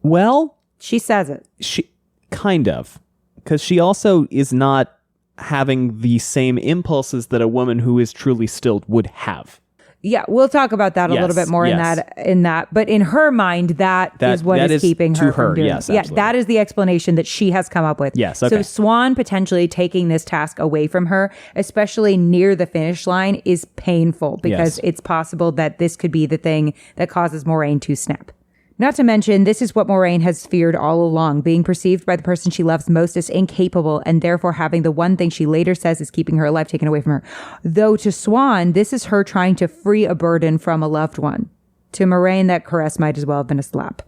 Well, she says it. She kind of, because she also is not having the same impulses that a woman who is truly stilled would have. Yeah, we'll talk about that a little bit more in that. But in her mind, that is what is keeping her from doing it. Yes, yeah, that is the explanation that she has come up with. Yes, okay. So Swan potentially taking this task away from her, especially near the finish line, is painful because it's possible that this could be the thing that causes Moiraine to snap. Not to mention, this is what Moiraine has feared all along, being perceived by the person she loves most as incapable and therefore having the one thing she later says is keeping her alive taken away from her. Though to Swan, this is her trying to free a burden from a loved one. To Moiraine, that caress might as well have been a slap.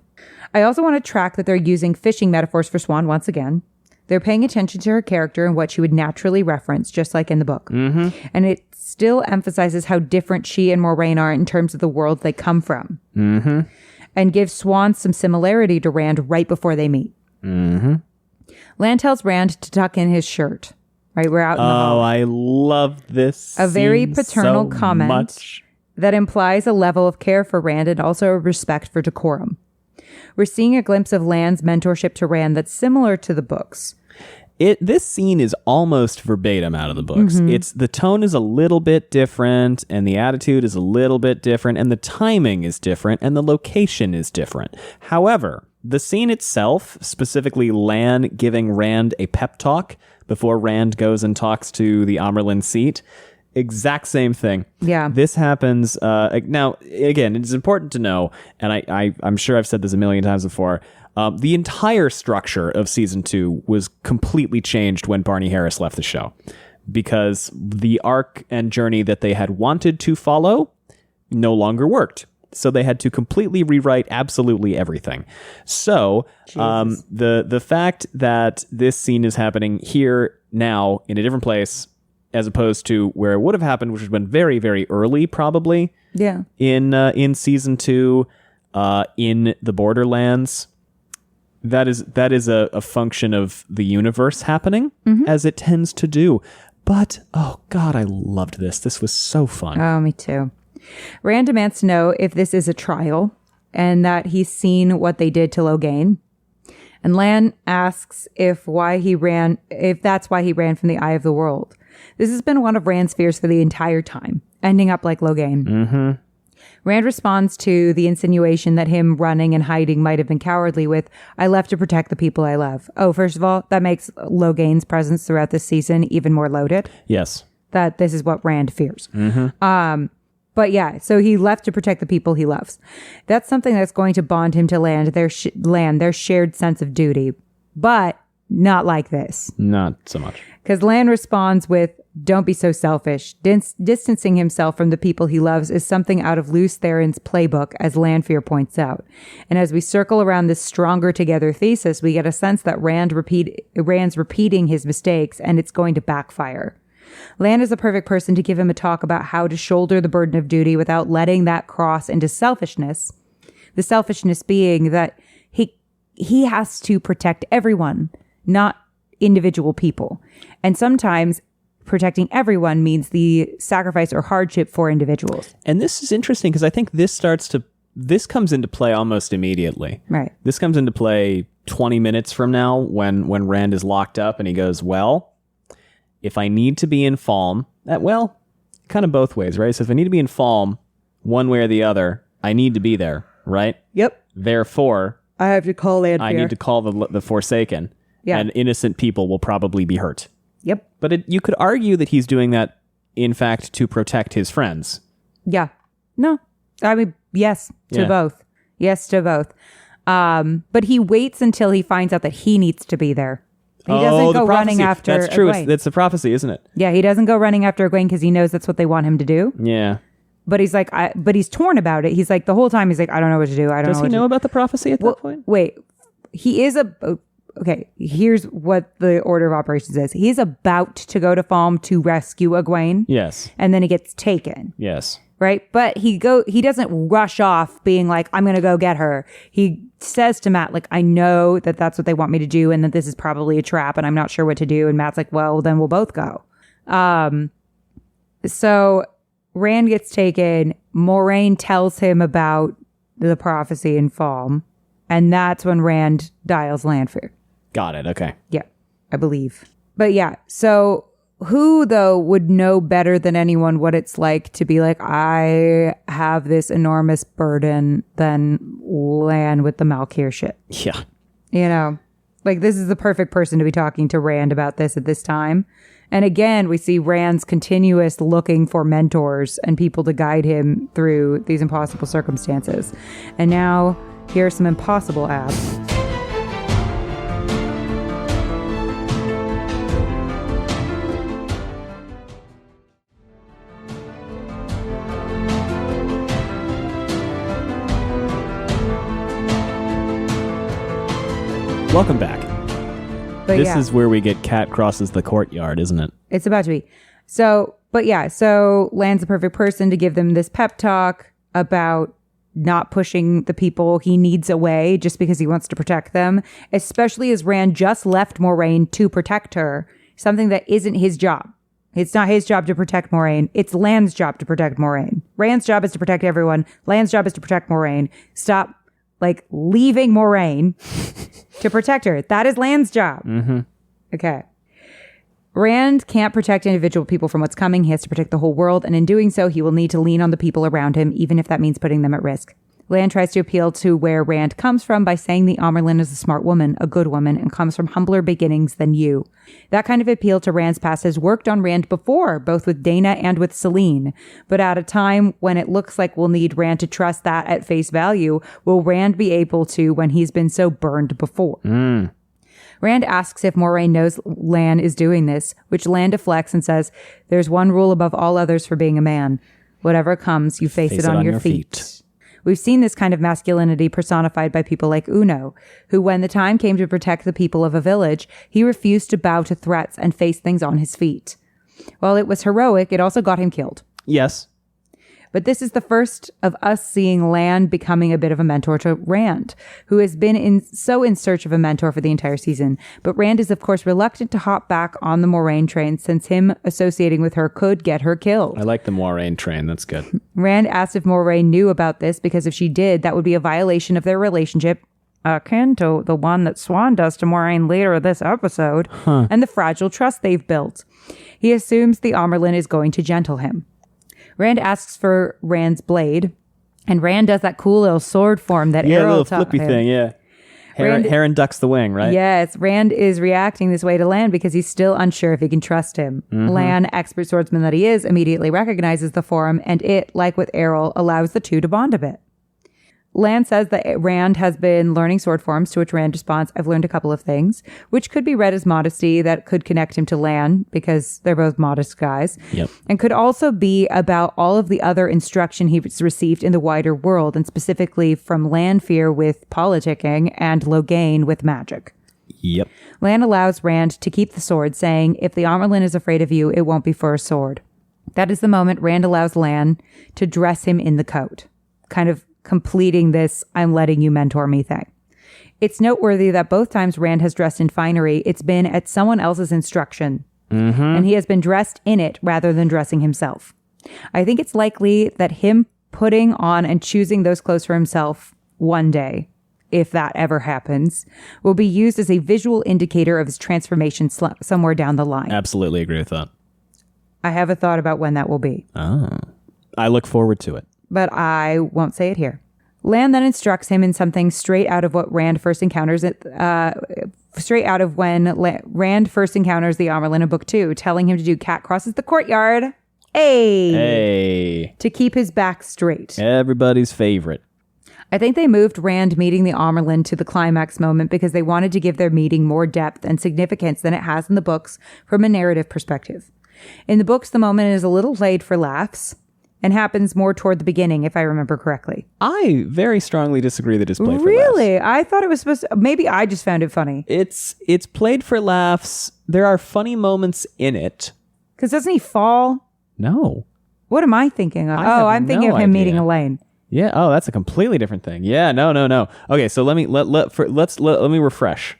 I also want to track that they're using fishing metaphors for Swan once again. They're paying attention to her character and what she would naturally reference, just like in the book. Mm-hmm. And it still emphasizes how different she and Moiraine are in terms of the world they come from. Mm-hmm. And gives Swan some similarity to Rand right before they meet. Mm-hmm. Lan tells Rand to tuck in his shirt. Right, we're out in the hall. Oh, I love this A very scene paternal so comment much. that implies a level of care for Rand and also a respect for decorum. We're seeing a glimpse of Lan's mentorship to Rand that's similar to the books. This scene is almost verbatim out of the books. Mm-hmm. The tone is a little bit different, and the attitude is a little bit different, and the timing is different, and the location is different. However, the scene itself, specifically Lan giving Rand a pep talk before Rand goes and talks to the Amyrlin seat, exact same thing. Yeah. This happens. Now, again, it's important to know, and I'm sure I've said this a million times before, the entire structure of season 2 was completely changed when Barney Harris left the show, because the arc and journey that they had wanted to follow no longer worked. So they had to completely rewrite absolutely everything. So the fact that this scene is happening here now in a different place, as opposed to where it would have happened, which has been very, very early, probably. Yeah. In season 2, in the Borderlands, that is a function of the universe happening, as it tends to do. But oh god, I loved this. This was so fun. Oh, me too. Rand demands to know if this is a trial and that he's seen what they did to Logain. And Lan asks if that's why he ran from the Eye of the World. This has been one of Rand's fears for the entire time, ending up like Logain. Mm-hmm. Rand responds to the insinuation that him running and hiding might have been cowardly with, "I left to protect the people I love." Oh, first of all, that makes Logain's presence throughout this season even more loaded. Yes. That this is what Rand fears. Mm-hmm. But yeah, so he left to protect the people he loves. That's something that's going to bond him to their shared sense of duty. But not like this. Not so much. Because Lan responds with, "Don't be so selfish." Distancing himself from the people he loves is something out of Luce Theron's playbook, as Lanfear points out. And as we circle around this stronger together thesis, we get a sense that Rand's repeating his mistakes, and it's going to backfire. Lan is the perfect person to give him a talk about how to shoulder the burden of duty without letting that cross into selfishness. The selfishness being that he has to protect everyone, not individual people. And sometimes protecting everyone means the sacrifice or hardship for individuals. And this is interesting because I think this comes into play almost immediately. Right. This comes into play 20 minutes from now when Rand is locked up and he goes, well, if I need to be in Falme, kind of both ways, right? So if I need to be in Falme, one way or the other, I need to be there, right? Yep. Therefore, I have to call Lanfear. I need to call the Forsaken. Yeah. And innocent people will probably be hurt. Yep. But you could argue that he's doing that, in fact, to protect his friends. Yeah. No. I mean, yes to both. Yes to both. But he waits until he finds out that he needs to be there. He doesn't go running after That's true. Egwene. It's a prophecy, isn't it? Yeah, he doesn't go running after Egwene because he knows that's what they want him to do. Yeah. But he's like, but he's torn about it. He's like, the whole time he's like, I don't know what to do. Does he know about the prophecy at that point? Wait, he is okay, here's what the order of operations is. He's about to go to Falme to rescue Egwene. Yes. And then he gets taken. Yes. Right? But he doesn't rush off being like, I'm going to go get her. He says to Matt, like, I know that that's what they want me to do and that this is probably a trap and I'm not sure what to do. And Matt's like, well, then we'll both go. So Rand gets taken. Moiraine tells him about the prophecy in Falme. And that's when Rand dials Lanfear. Got it. Okay. Yeah, I believe. But yeah, so who, though, would know better than anyone what it's like to be like, I have this enormous burden than Lan with the Malkir shit. Yeah. You know, like this is the perfect person to be talking to Rand about this at this time. And again, we see Rand's continuous looking for mentors and people to guide him through these impossible circumstances. And now, here are some impossible abs. Welcome back. But this is where we get cat crosses the courtyard, isn't it? It's about to be. So Lan's the perfect person to give them this pep talk about not pushing the people he needs away just because he wants to protect them, especially as Rand just left Moiraine to protect her, something that isn't his job. It's not his job to protect Moiraine. It's Lan's job to protect Moiraine. Rand's job is to protect everyone. Lan's job is to protect Moiraine. Stop, leaving Moiraine to protect her. That is Lan's job. Mm-hmm. Okay. Rand can't protect individual people from what's coming. He has to protect the whole world, and in doing so, he will need to lean on the people around him, even if that means putting them at risk. Lan tries to appeal to where Rand comes from by saying the Amyrlin is a smart woman, a good woman, and comes from humbler beginnings than you. That kind of appeal to Rand's past has worked on Rand before, both with Dana and with Selene. But at a time when it looks like we'll need Rand to trust that at face value, will Rand be able to when he's been so burned before? Rand asks if Moiraine knows Lan is doing this, which Lan deflects and says, "There's one rule above all others for being a man. Whatever comes, you face it on your feet." We've seen this kind of masculinity personified by people like Uno, who when the time came to protect the people of a village, he refused to bow to threats and face things on his feet. While it was heroic, it also got him killed. Yes. But this is the first of us seeing Lan becoming a bit of a mentor to Rand, who has been in search of a mentor for the entire season. But Rand is, of course, reluctant to hop back on the Moiraine train since him associating with her could get her killed. I like the Moiraine train. That's good. Rand asked if Moiraine knew about this because if she did, that would be a violation of their relationship, akin to the one that Swan does to Moiraine later this episode, and the fragile trust they've built. He assumes the Amyrlin is going to gentle him. Rand asks for Rand's blade, and Rand does that cool little sword form that Errol taught him. Flippy thing, yeah. Heron ducks the wing, right? Yes, Rand is reacting this way to Lan because he's still unsure if he can trust him. Lan, expert swordsman that he is, immediately recognizes the form, and it, like with Errol, allows the two to bond a bit. Lan says that Rand has been learning sword forms, to which Rand responds, "I've learned a couple of things," which could be read as modesty that could connect him to Lan because they're both modest guys. Yep. And could also be about all of the other instruction he's received in the wider world, and specifically from Lanfear with politicking and Loghain with magic. Yep. Lan allows Rand to keep the sword, saying, "If the Amyrlin is afraid of you, it won't be for a sword." That is the moment Rand allows Lan to dress him in the coat, kind of completing this "I'm letting you mentor me" thing. It's noteworthy that both times Rand has dressed in finery, it's been at someone else's instruction, and he has been dressed in it rather than dressing himself. I think it's likely that him putting on and choosing those clothes for himself one day, if that ever happens, will be used as a visual indicator of his transformation somewhere down the line. Absolutely agree with that. I have a thought about when that will be. Oh. I look forward to it. But I won't say it here. Lan then instructs him in something straight out of what Rand first encounters straight out of when Rand first encounters the Amyrlin in Book 2, telling him to do cat crosses the courtyard. Hey! To keep his back straight. Everybody's favorite. I think they moved Rand meeting the Amyrlin to the climax moment because they wanted to give their meeting more depth and significance than it has in the books from a narrative perspective. In the books, the moment is a little played for laughs and happens more toward the beginning, if I remember correctly. I very strongly disagree that it's played for laughs. Really? I thought it was supposed to... Maybe I just found it funny. It's played for laughs. There are funny moments in it. Because doesn't he fall? No. What am I thinking of? I'm thinking of him meeting Elaine. Yeah. Oh, that's a completely different thing. Yeah. No. Okay. So let me refresh.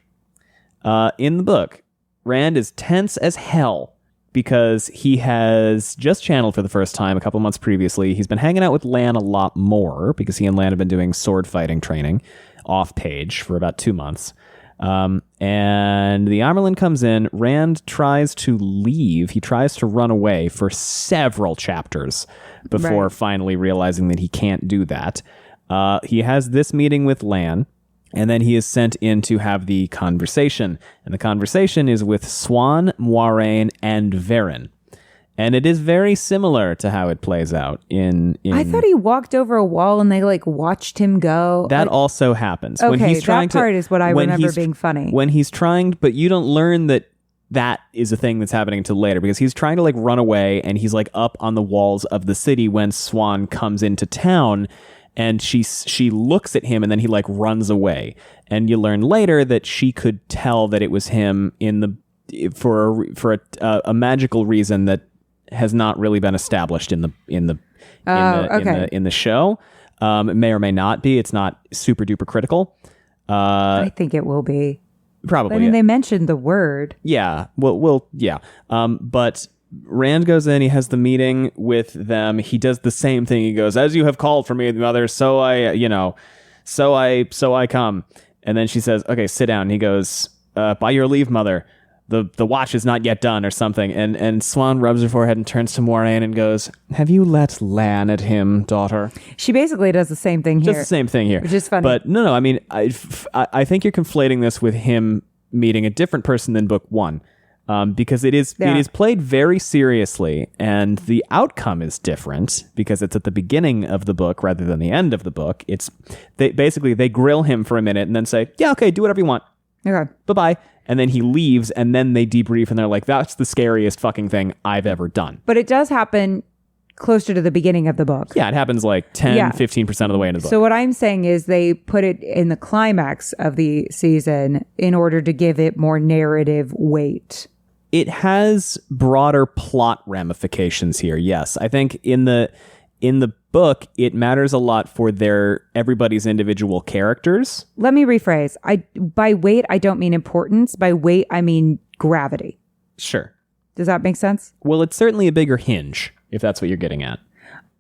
In the book, Rand is tense as hell because he has just channeled for the first time a couple months previously. He's been hanging out with Lan a lot more because he and Lan have been doing sword fighting training off page for about 2 months. And the Amyrlin comes in. Rand tries to leave. He tries to run away for several chapters before finally realizing that he can't do that. He has this meeting with Lan, and then he is sent in to have the conversation. And the conversation is with Swan, Moiraine, and Varen. And it is very similar to how it plays out in... I thought he walked over a wall and they watched him go. That also happens. Okay, when he's trying that part is what I remember being funny. When he's trying, but you don't learn that is a thing that's happening until later because he's trying to run away and he's up on the walls of the city when Swan comes into town and she looks at him, and then he like runs away. And you learn later that she could tell that it was him for a magical reason that has not really been established in the show. It may or may not be. It's not super duper critical. I think it will be. Probably. I mean, they mentioned the word. Yeah. Yeah. But Rand goes in, he has the meeting with them. He does the same thing. He goes, "As you have called for me, mother, so I come." And then she says, "Okay, sit down." And he goes, "By your leave, mother. The watch is not yet done," or something. And Swan rubs her forehead and turns to Moiraine and goes, "Have you let Lan at him, daughter?" She basically does the same thing here. Just the same thing here. Which is funny. But no, I mean, I think you're conflating this with him meeting a different person than book one. Because it is played very seriously, and the outcome is different because it's at the beginning of the book rather than the end of the book. They grill him for a minute and then say, "Yeah, okay, do whatever you want. Okay, bye-bye." And then he leaves, and then they debrief, and they're like, "That's the scariest fucking thing I've ever done." But it does happen closer to the beginning of the book. Yeah, it happens like 10-15% of the way into the book. So what I'm saying is they put it in the climax of the season in order to give it more narrative weight. It has broader plot ramifications here. Yes, I think in the book it matters a lot for everybody's individual characters. Let me rephrase. By weight I don't mean importance. By weight I mean gravity. Sure. Does that make sense? Well, it's certainly a bigger hinge, if that's what you're getting at.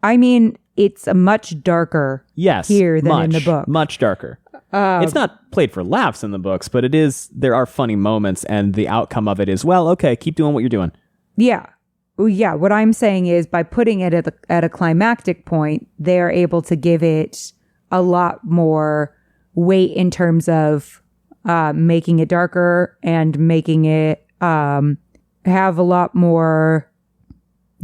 I mean, it's a much darker here than in the book. Much darker. It's not played for laughs in the books, but there are funny moments, and the outcome of it is, well, okay, keep doing what you're doing. Yeah. Well, yeah. What I'm saying is by putting it at a climactic point, they're able to give it a lot more weight in terms of making it darker and making it have a lot more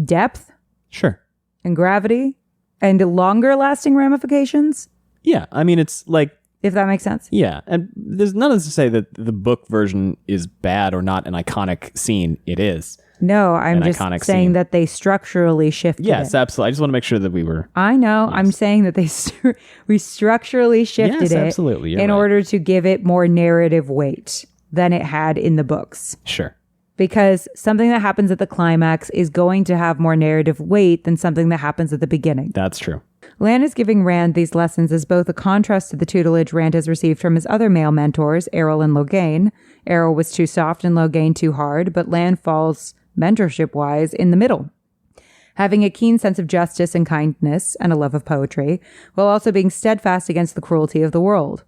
depth. Sure. And gravity and longer lasting ramifications. Yeah. I mean, it's like, if that makes sense. Yeah. And there's none of this to say that the book version is bad or not an iconic scene. It is. No, I'm just saying that they structurally shifted Yes, absolutely. I just want to make sure that we were... I know. Yes. I'm saying that we structurally shifted it absolutely. in order to give it more narrative weight than it had in the books. Sure. Because something that happens at the climax is going to have more narrative weight than something that happens at the beginning. That's true. Lan is giving Rand these lessons as both a contrast to the tutelage Rand has received from his other male mentors, Aiel and Logain. Aiel was too soft and Logain too hard, but Lan falls, mentorship-wise, in the middle. Having a keen sense of justice and kindness and a love of poetry, while also being steadfast against the cruelty of the world.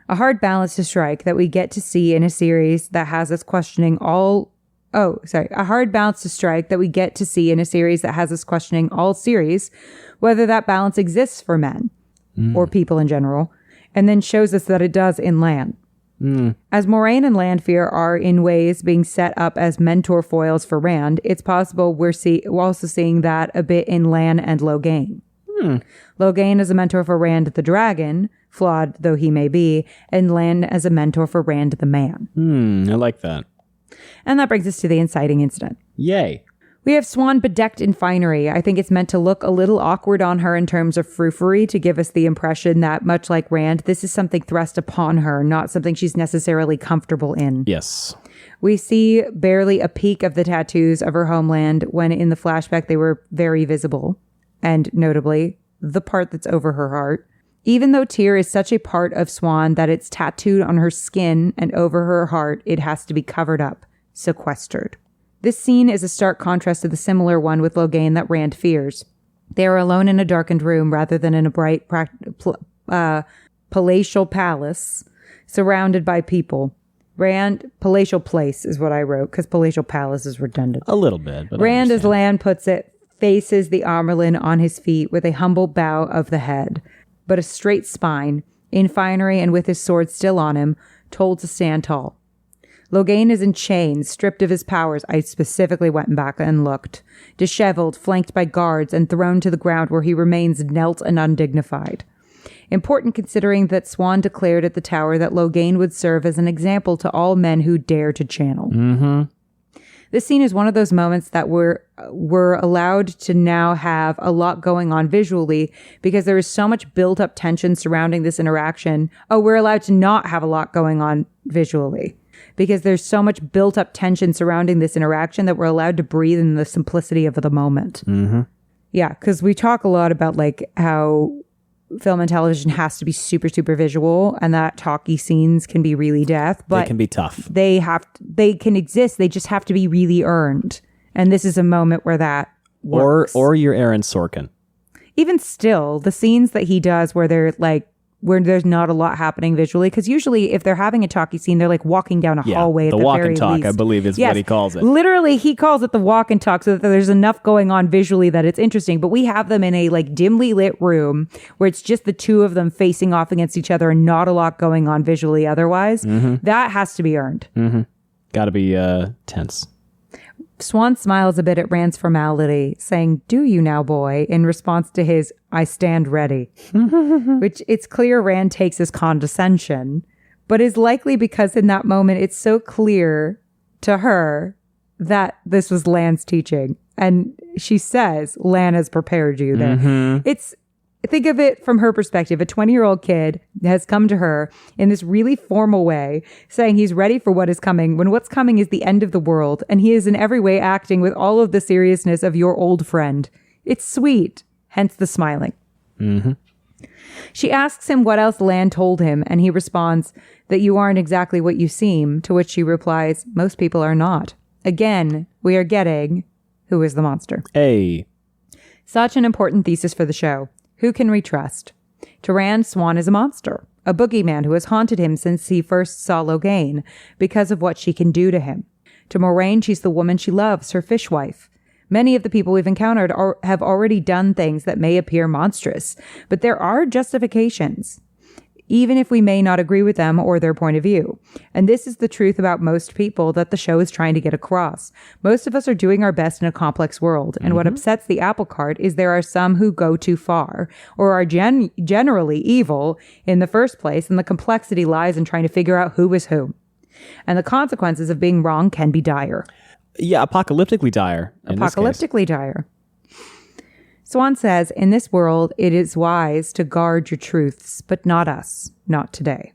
A hard balance to strike that we get to see in a series that has us questioning all... A hard balance to strike that we get to see in a series that has us questioning all series, whether that balance exists for men or people in general, and then shows us that it does in Lan. As Moiraine and Lanfear are in ways being set up as mentor foils for Rand, it's possible we're also seeing that a bit in Lan and Logain. Logain as a mentor for Rand the dragon, flawed though he may be, and Lan as a mentor for Rand the man. I like that. And that brings us to the inciting incident. Yay. We have Swan bedecked in finery. I think it's meant to look a little awkward on her in terms of frou-frou to give us the impression that, much like Rand, this is something thrust upon her, not something she's necessarily comfortable in. Yes. We see barely a peek of the tattoos of her homeland when in the flashback they were very visible, and notably, the part that's over her heart. Even though Tyr is such a part of Swan that it's tattooed on her skin and over her heart, it has to be covered up, sequestered. This scene is a stark contrast to the similar one with Logain that Rand fears. They are alone in a darkened room rather than in a bright palatial palace surrounded by people. Palatial place is what I wrote because palatial palace is redundant. A little bit. But Rand, as Lan puts it, faces the Amyrlin on his feet with a humble bow of the head, but a straight spine, in finery and with his sword still on him, told to stand tall. Logain is in chains, stripped of his powers. I specifically went back and looked. Disheveled, flanked by guards, and thrown to the ground where he remains knelt and undignified. Important considering that Swan declared at the tower that Logain would serve as an example to all men who dare to channel. This scene is one of those moments that we're allowed to now have a lot going on visually because there is so much built up tension surrounding this interaction. Oh, we're allowed to not have a lot going on visually because there's so much built up tension surrounding this interaction that we're allowed to breathe in the simplicity of the moment. Mm-hmm. Yeah, because we talk a lot about like how film and television has to be super, super visual and that talky scenes can be really death, but they can be tough. They can exist. They just have to be really earned. And this is a moment where that works. Or you're Aaron Sorkin. Even still, the scenes that he does where they're like, where there's not a lot happening visually, because usually if they're having a talky scene, they're like walking down a hallway at the walk very and talk, least. I believe is what he calls it. Literally, he calls it the walk and talk so that there's enough going on visually that it's interesting. But we have them in a like dimly lit room where it's just the two of them facing off against each other and not a lot going on visually otherwise. Mm-hmm. That has to be earned. Mm-hmm. Got to be tense. Swan smiles a bit at Rand's formality, saying, "Do you now, boy?" in response to his, "I stand ready," which it's clear Rand takes as condescension, but is likely because in that moment it's so clear to her that this was Lan's teaching. And she says, Lan has prepared you there. Mm-hmm. Think of it from her perspective. A 20-year-old kid has come to her in this really formal way, saying he's ready for what is coming, when what's coming is the end of the world, and he is in every way acting with all of the seriousness of your old friend. It's sweet, hence the smiling. Mm-hmm. She asks him what else Lan told him, and he responds that you aren't exactly what you seem, to which she replies, most people are not. Again, we are getting who is the monster. Hey. Such an important thesis for the show. Who can we trust? To Rand, Swan is a monster, a boogeyman who has haunted him since he first saw Logain because of what she can do to him. To Moiraine, she's the woman she loves, her fishwife. Many of the people we've encountered have already done things that may appear monstrous, but there are justifications, even if we may not agree with them or their point of view. And this is the truth about most people that the show is trying to get across. Most of us are doing our best in a complex world, and what upsets the apple cart is there are some who go too far, or are generally evil in the first place, and the complexity lies in trying to figure out who is who. And the consequences of being wrong can be dire. Yeah, apocalyptically dire. Apocalyptically dire. Swan says, in this world, it is wise to guard your truths, but not us, not today.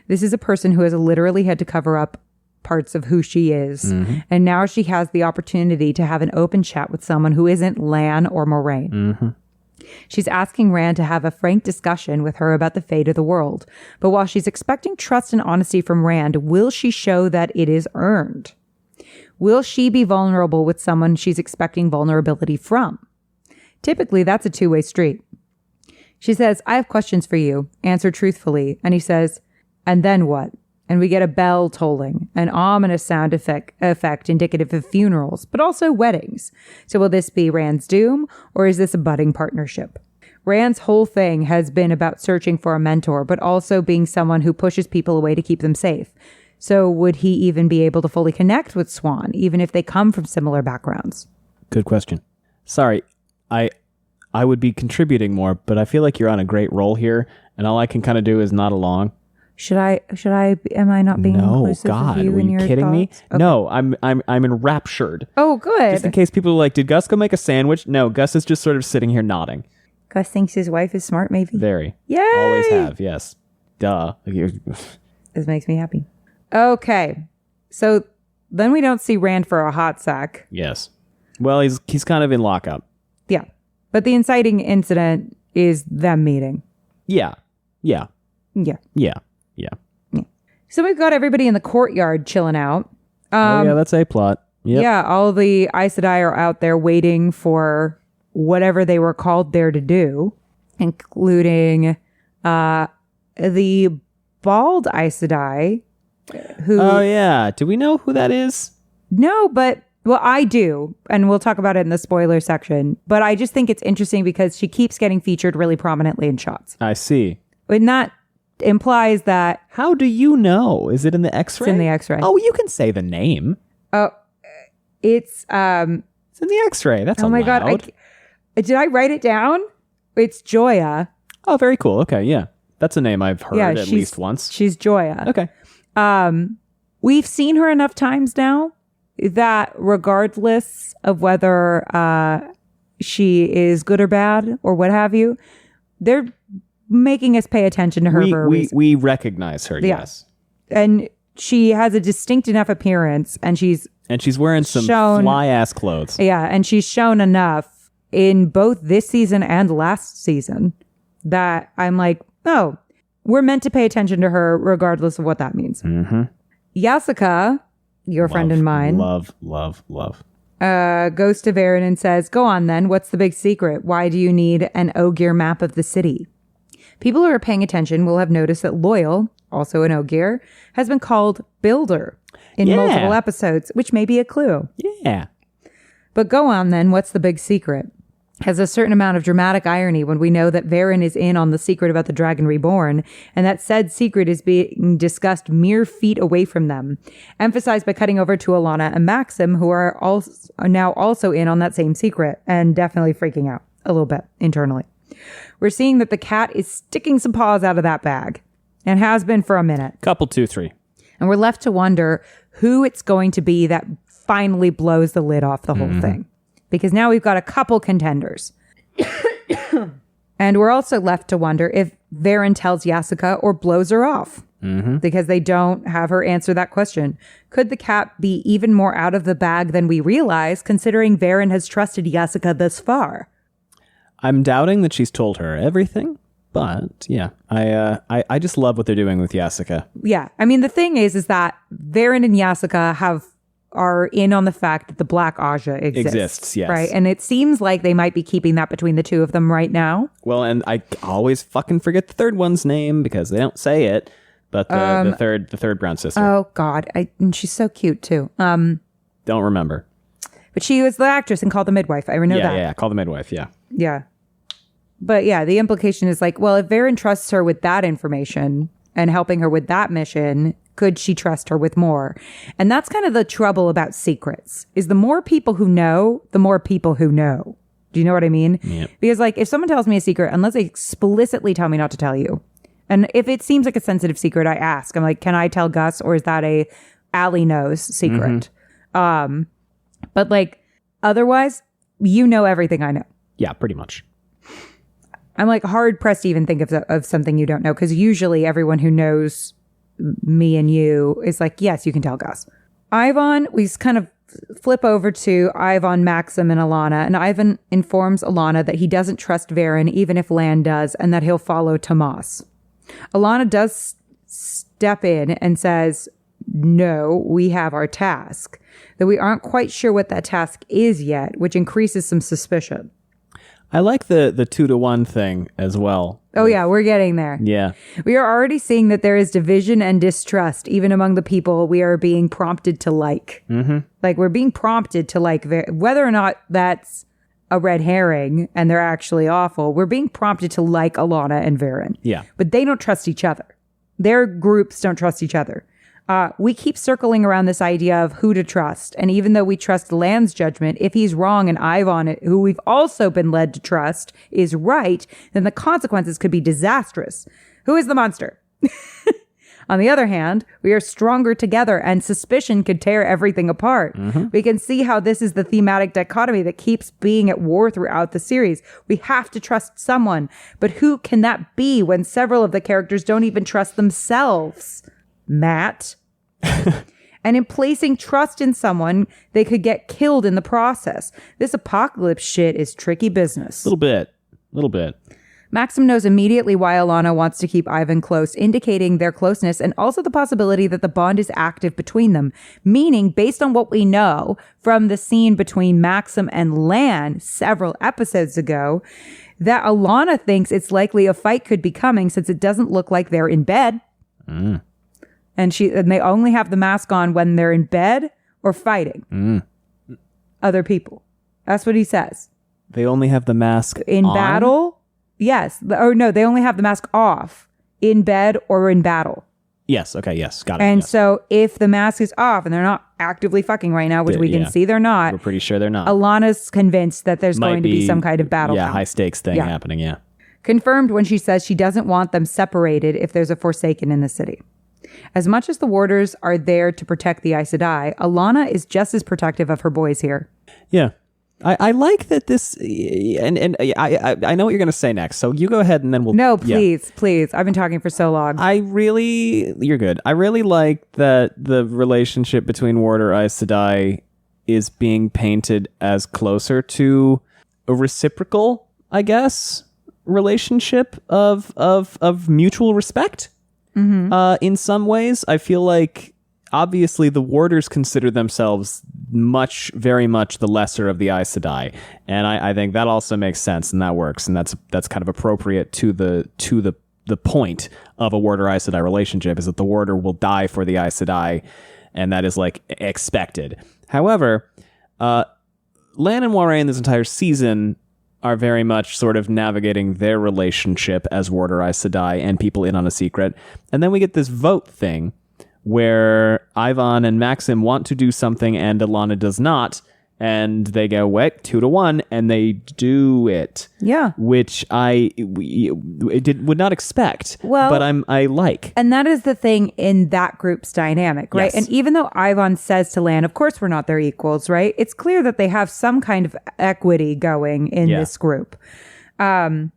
This is a person who has literally had to cover up parts of who she is. Mm-hmm. And now she has the opportunity to have an open chat with someone who isn't Lan or Moiraine. Mm-hmm. She's asking Rand to have a frank discussion with her about the fate of the world. But while she's expecting trust and honesty from Rand, will she show that it is earned? Will she be vulnerable with someone she's expecting vulnerability from? Typically, that's a two-way street. She says, I have questions for you. Answer truthfully. And he says, and then what? And we get a bell tolling, an ominous sound effect indicative of funerals, but also weddings. So will this be Rand's doom, or is this a budding partnership? Rand's whole thing has been about searching for a mentor, but also being someone who pushes people away to keep them safe. So would he even be able to fully connect with Swan, even if they come from similar backgrounds? Good question. Sorry. I would be contributing more, but I feel like you're on a great roll here, and all I can kind of do is nod along. Am I not being inclusive God, of you were in you your kidding me? thoughts? Okay. No, I'm enraptured. Oh, good. Just in case people are like, did Gus go make a sandwich? No, Gus is just sort of sitting here nodding. Gus thinks his wife is smart, maybe? Very. Yay! Always have, yes. Duh. This makes me happy. Okay. So then we don't see Rand for a hot sec. Yes. Well, he's kind of in lockup. Yeah. But the inciting incident is them meeting. Yeah. So we've got everybody in the courtyard chilling out. That's a plot. Yep. Yeah, all the Aes Sedai are out there waiting for whatever they were called there to do, including the bald Aes Sedai. Who? Oh, yeah. Do we know who that is? No, but... Well, I do, and we'll talk about it in the spoiler section, but I just think it's interesting because she keeps getting featured really prominently in shots. I see. And that implies that... How do you know? Is it in the X-ray? It's in the X-ray. Oh, you can say the name. Oh, it's... It's in the X-ray. That's allowed. Oh my God. Did I write it down? It's Joya. Oh, very cool. Okay, yeah. That's a name I've heard at least once. She's Joya. Okay. We've seen her enough times now that regardless of whether she is good or bad or what have you, they're making us pay attention to her for a reason. We recognize her, yes. And she has a distinct enough appearance, and she's wearing some fly-ass clothes. Yeah, and she's shown enough in both this season and last season that I'm like, oh, we're meant to pay attention to her regardless of what that means. Mm-hmm. Yasuka, your friend and mine. Love. Goes to Varen and says, go on then, what's the big secret? Why do you need an Ogier map of the city? People who are paying attention will have noticed that Loyal, also an Ogier, has been called Builder in multiple episodes, which may be a clue. Yeah. But go on then, what's the big secret? Has a certain amount of dramatic irony when we know that Varen is in on the secret about the Dragon Reborn, and that said secret is being discussed mere feet away from them, emphasized by cutting over to Alana and Maxim, who are now also in on that same secret, and definitely freaking out a little bit internally. We're seeing that the cat is sticking some paws out of that bag, and has been for a minute. Couple, 2, 3. And we're left to wonder who it's going to be that finally blows the lid off the whole thing. Because now we've got a couple contenders. And we're also left to wonder if Varen tells Yasuka or blows her off. Because they don't have her answer that question. Could the cat be even more out of the bag than we realize, considering Varen has trusted Yasuka thus far? I'm doubting that she's told her everything, but yeah, I just love what they're doing with Yasuka. Yeah, I mean, the thing is that Varen and Yasuka are in on the fact that the Black Aja exists. Yes. Right, and it seems like they might be keeping that between the two of them right now. Well, and I always fucking forget the third one's name because they don't say it, but the third brown sister. Oh God, and she's so cute too. Don't remember. But she was the actress in Call the Midwife. I know that. Yeah, Call the Midwife. Yeah. Yeah. But yeah, the implication is like, well, if Varen trusts her with that information and helping her with that mission, could she trust her with more? And that's kind of the trouble about secrets, is the more people who know, the more people who know. Do you know what I mean? Yep. Because like, if someone tells me a secret, unless they explicitly tell me not to tell you, and if it seems like a sensitive secret, I ask, I'm like, can I tell Gus, or is that a Allie knows secret? But like, otherwise, you know everything I know. Yeah, pretty much. I'm like hard pressed to even think of something you don't know, because usually everyone who knows me and you is like, yes, you can tell Gus. Ivan, we kind of flip over to Ivan, Maxim, and Alana, and Ivan informs Alana that he doesn't trust Varen even if Lan does, and that he'll follow Tomas. Alana does step in and says, no, we have our task, though we aren't quite sure what that task is yet, which increases some suspicion. I like the 2-to-1 thing as well. Oh yeah, we're getting there. Yeah. We are already seeing that there is division and distrust, even among the people we are being prompted to like. Like, we're being prompted to like, whether or not that's a red herring and they're actually awful, we're being prompted to like Alana and Varen. Yeah. But they don't trust each other. Their groups don't trust each other. We keep circling around this idea of who to trust. And even though we trust Lan's judgment, if he's wrong and Ivan, who we've also been led to trust, is right, then the consequences could be disastrous. Who is the monster? On the other hand, we are stronger together and suspicion could tear everything apart. We can see how this is the thematic dichotomy that keeps being at war throughout the series. We have to trust someone, but who can that be when several of the characters don't even trust themselves? Matt. And in placing trust in someone, they could get killed in the process. This apocalypse shit is tricky business. Little bit. Maxim knows immediately why Alana wants to keep Ivan close, indicating their closeness and also the possibility that the bond is active between them. Meaning, based on what we know from the scene between Maxim and Lan several episodes ago, that Alana thinks it's likely a fight could be coming since it doesn't look like they're in bed. And they only have the mask on when they're in bed or fighting other people. That's what he says. They only have the mask in on? battle. Yes. Or no, they only have the mask off in bed or in battle. Yes. Okay. Yes. Got it. And yes. so if the mask is off and they're not actively fucking right now, which we can see they're not. We're pretty sure they're not. Alana's convinced that there's going to be some kind of battle. Yeah. High stakes thing happening. Yeah. Confirmed when she says she doesn't want them separated if there's a Forsaken in the city. As much as the warders are there to protect the Aes Sedai, Alanna is just as protective of her boys here. Yeah. I like that this, and I know what you're going to say next, so you go ahead and then we'll... No, please. I've been talking for so long. You're good. I really like that the relationship between Warder Aes Sedai is being painted as closer to a reciprocal, I guess, relationship of mutual respect. In some ways, I feel like obviously the warders consider themselves very much the lesser of the Aes Sedai, and I think that also makes sense and that works, and that's kind of appropriate to the point of a warder Aes Sedai relationship, is that the warder will die for the Aes Sedai, and that is like expected. However, Lan and Moiraine this entire season are very much sort of navigating their relationship as warder Aes Sedai and people in on a secret, and then we get this vote thing where Ivan and Maxim want to do something and Alanna does not, and they go, wait, 2-1, and they do it. Yeah. Which would not expect, but I like. And that is the thing in that group's dynamic, right? Yes. And even though Ivan says to Lan, of course we're not their equals, right? It's clear that they have some kind of equity going in this group. And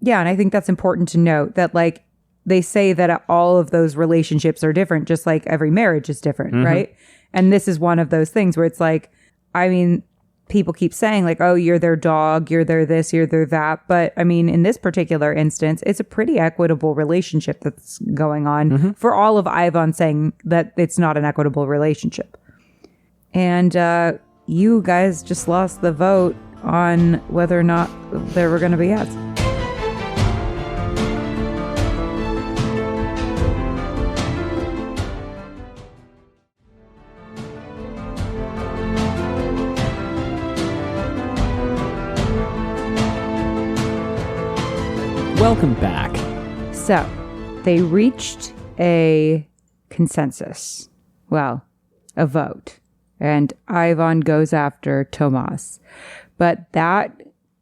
I think that's important to note that, like, they say that all of those relationships are different, just like every marriage is different, right? And this is one of those things where it's like, I mean, people keep saying like, oh, you're their dog, you're their this, you're their that. But I mean, in this particular instance, it's a pretty equitable relationship that's going on for all of Ivan saying that it's not an equitable relationship. And you guys just lost the vote on whether or not there were going to be ads. Welcome back. So, they reached a consensus. Well, a vote. And Ivan goes after Tomas. But that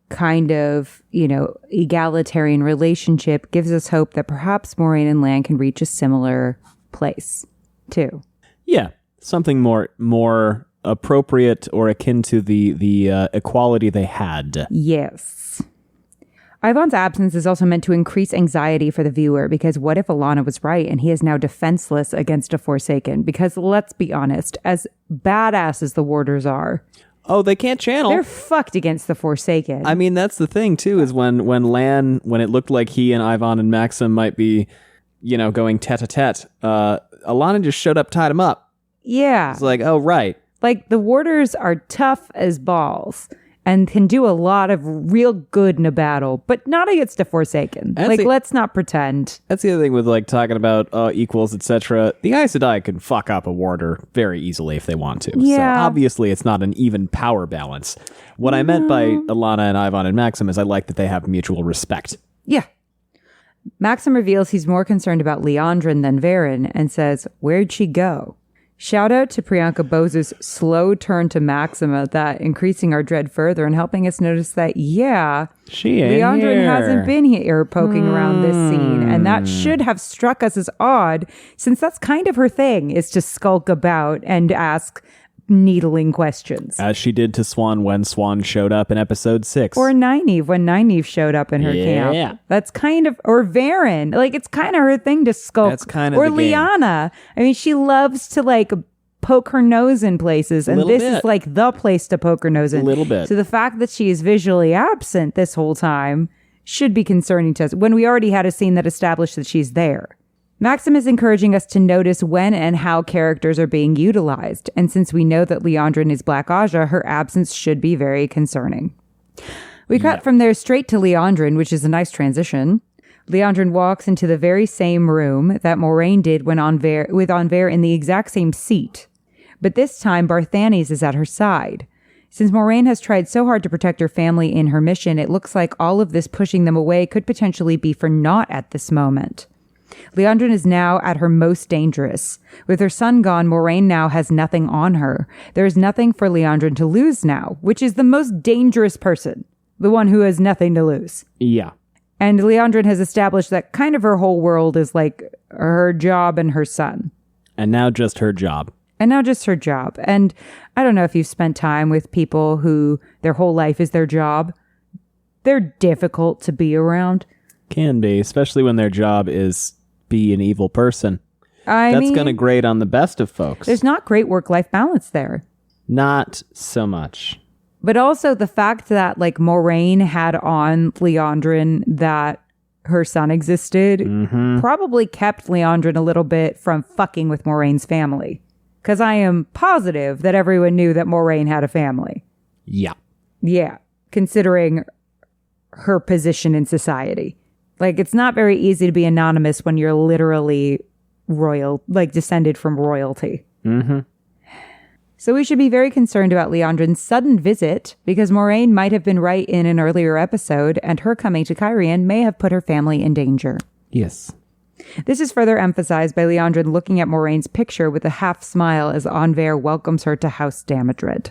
kind of, egalitarian relationship gives us hope that perhaps Moiraine and Lan can reach a similar place, too. Yeah, something more appropriate or akin to the equality they had. Yes. Ivan's absence is also meant to increase anxiety for the viewer, because what if Alanna was right and he is now defenseless against a Forsaken? Because let's be honest, as badass as the warders are, they can't channel. They're fucked against the Forsaken. I mean, that's the thing too, is when it looked like he and Ivan and Maxim might be, going tete-a-tete, Alanna just showed up, tied him up. Yeah. It's like, oh, right. Like, the warders are tough as balls and can do a lot of real good in a battle, but not against a Forsaken. Let's not pretend. That's the other thing with, talking about equals, etc. The Aes Sedai can fuck up a warder very easily if they want to. Yeah. So obviously it's not an even power balance. What I meant by Alanna and Ivan and Maxim is I like that they have mutual respect. Yeah. Maxim reveals he's more concerned about Liandrin than Varen and says, where'd she go? Shout out to Priyanka Bose's slow turn to Maxima, that increasing our dread further and helping us notice that, she ain't Liandrin here. Hasn't been here poking around this scene. And that should have struck us as odd, since that's kind of her thing, is to skulk about and ask needling questions. As she did to Swan when Swan showed up in episode 6. Or Nynaeve when Nynaeve showed up in her camp. That's kind of, or Varen. It's kind of her thing to skulk. That's kind of or the game. Lyanna. I mean, she loves to poke her nose in places. And this is the place to poke her nose in. A little bit. So the fact that she is visually absent this whole time should be concerning to us, when we already had a scene that established that she's there. Maxim is encouraging us to notice when and how characters are being utilized, and since we know that Liandrin is Black Aja, her absence should be very concerning. We cut from there straight to Liandrin, which is a nice transition. Liandrin walks into the very same room that Moiraine did when with Anver in the exact same seat. But this time, Barthanes is at her side. Since Moiraine has tried so hard to protect her family in her mission, it looks like all of this pushing them away could potentially be for naught at this moment. Liandrin is now at her most dangerous. With her son gone, Moiraine now has nothing on her. There is nothing for Liandrin to lose now, which is the most dangerous person, the one who has nothing to lose. Yeah. And Liandrin has established that kind of her whole world is like her job and her son. And now just her job. And I don't know if you've spent time with people who their whole life is their job. They're difficult to be around. Can be, especially when their job is be an evil person. That's going to grate on the best of folks. There's not great work-life balance there. Not so much. But also the fact that like Moiraine had on Liandrin that her son existed probably kept Liandrin a little bit from fucking with Moraine's family. Because I am positive that everyone knew that Moiraine had a family. Yeah. Yeah. Considering her position in society. Like, it's not very easy to be anonymous when you're literally royal, like descended from royalty. Mm-hmm. So we should be very concerned about Liandrin's sudden visit because Moiraine might have been right in an earlier episode and her coming to Cairhien may have put her family in danger. Yes. This is further emphasized by Liandrin looking at Moraine's picture with a half smile as Anver welcomes her to House Damodred.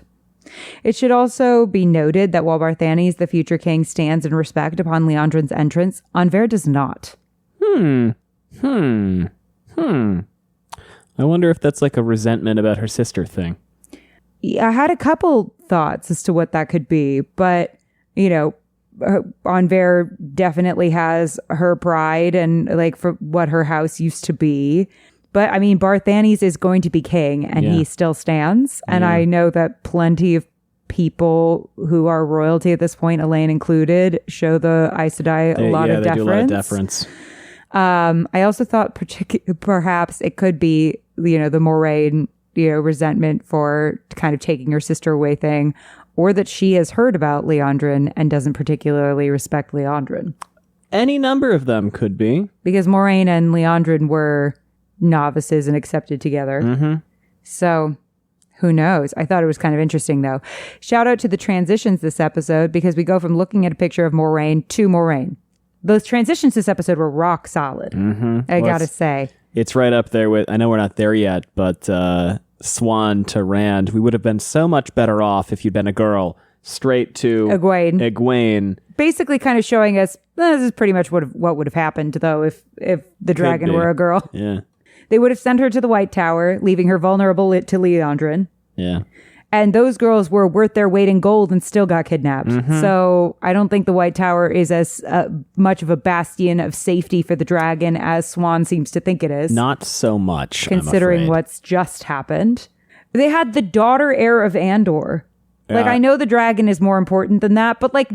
It should also be noted that while Barthanes, the future king, stands in respect upon Liandrin's entrance, Anver does not. I wonder if that's like a resentment about her sister thing. I had a couple thoughts as to what that could be, but, you know, Anver definitely has her pride and like for what her house used to be. But I mean, Barthanes is going to be king and he still stands. And I know that plenty of people who are royalty at this point, Elaine included, show the Aes Sedai a lot of deference. Do a lot of deference. I also thought perhaps it could be, you know, the Moiraine, you know, resentment for kind of taking her sister away thing, or that she has heard about Liandrin and doesn't particularly respect Liandrin. Any number of them could be. Because Moiraine and Liandrin were novices and accepted together. Mm-hmm. So who knows? I thought it was kind of interesting, though. Shout out to the transitions this episode because we go from looking at a picture of Moiraine to Moiraine. Those transitions this episode were rock solid. I gotta say. It's right up there with, I know we're not there yet, but Swan to Rand. We would have been so much better off if you'd been a girl. Straight to Egwene. Basically kind of showing us, this is pretty much what would have happened, though, if the dragon were a girl. Yeah. They would have sent her to the White Tower, leaving her vulnerable to Liandrin. Yeah. And those girls were worth their weight in gold and still got kidnapped. So I don't think the White Tower is as much of a bastion of safety for the dragon as Swan seems to think it is. Not so much, considering what's just happened. They had the daughter heir of Andor. Like, I know the dragon is more important than that, but like,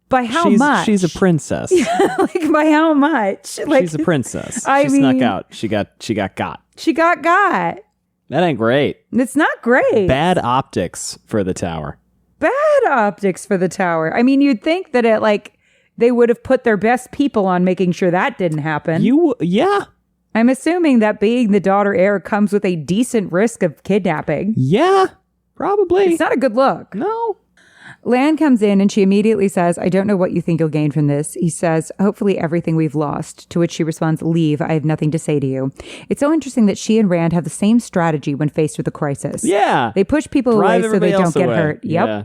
by how much? She's a princess. Like, by how much? Like, she's a princess. I she mean, snuck out. She got got. She got got. That ain't great. It's not great. Bad optics for the tower. Bad optics for the tower. I mean, you'd think that they would have put their best people on making sure that didn't happen. Yeah. I'm assuming that being the daughter heir comes with a decent risk of kidnapping. Yeah, probably. It's not a good look. No. Lan comes in and she immediately says, I don't know what you think you'll gain from this. He says, hopefully everything we've lost. To which she responds, leave. I have nothing to say to you. It's so interesting that she and Rand have the same strategy when faced with a crisis. Yeah. They push people away so they don't get hurt. Yep. Yeah.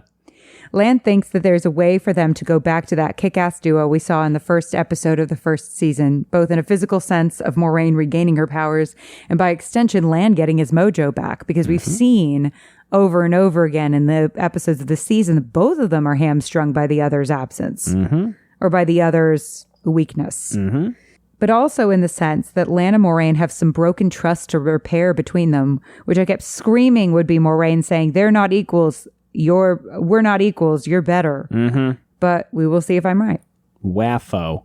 Lan thinks that there's a way for them to go back to that kick-ass duo we saw in the first episode of the first season, both in a physical sense of Moiraine regaining her powers and by extension Lan getting his mojo back, because we've seen over and over again in the episodes of the season, both of them are hamstrung by the other's absence or by the other's weakness. But also in the sense that Lan and Moiraine have some broken trust to repair between them, which I kept screaming would be Moiraine saying, they're not equals. We're not equals. You're better. But we will see if I'm right. Waffo.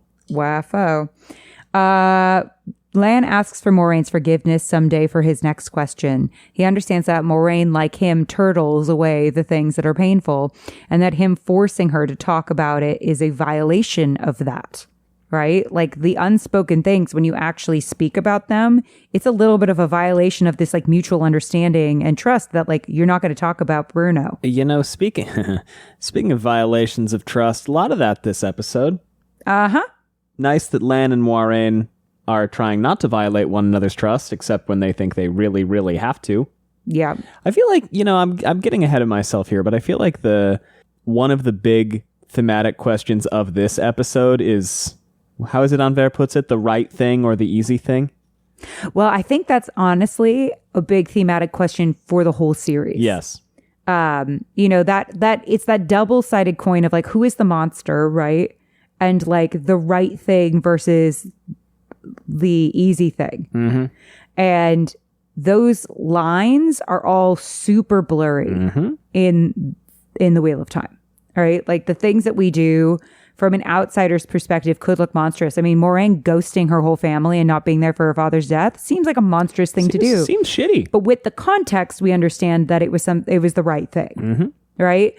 Lan asks for Moraine's forgiveness someday for his next question. He understands that Moiraine, like him, turtles away the things that are painful, and that him forcing her to talk about it is a violation of that, right? Like the unspoken things, when you actually speak about them, it's a little bit of a violation of this like mutual understanding and trust that like you're not going to talk about Bruno. You know, speaking of violations of trust, a lot of that this episode. Nice that Lan and Moiraine are trying not to violate one another's trust, except when they think they really, really have to. Yeah. I feel like, you know, I'm getting ahead of myself here, but I feel like one of the big thematic questions of this episode is how is it Anver puts it? The right thing or the easy thing? Well, I think that's honestly a big thematic question for the whole series. Yes. You know, that it's that double-sided coin of like, who is the monster, right? And like the right thing versus the easy thing. Mm-hmm. And those lines are all super blurry in the Wheel of Time. All right. Like the things that we do from an outsider's perspective could look monstrous. I mean, Moiraine ghosting her whole family and not being there for her father's death seems like a monstrous thing to do. Seems shitty. But with the context, we understand that it was the right thing. Right.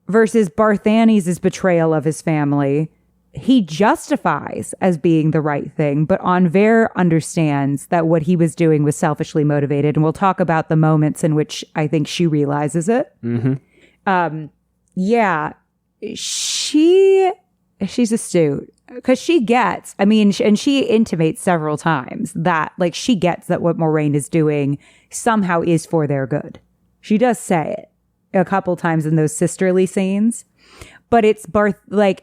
Versus Barthanes' betrayal of his family. He justifies as being the right thing, but Anver understands that what he was doing was selfishly motivated. And we'll talk about the moments in which I think she realizes it. Yeah, she's astute because she gets, I mean, and she intimates several times that like she gets that what Moiraine is doing somehow is for their good. She does say it a couple times in those sisterly scenes. But it's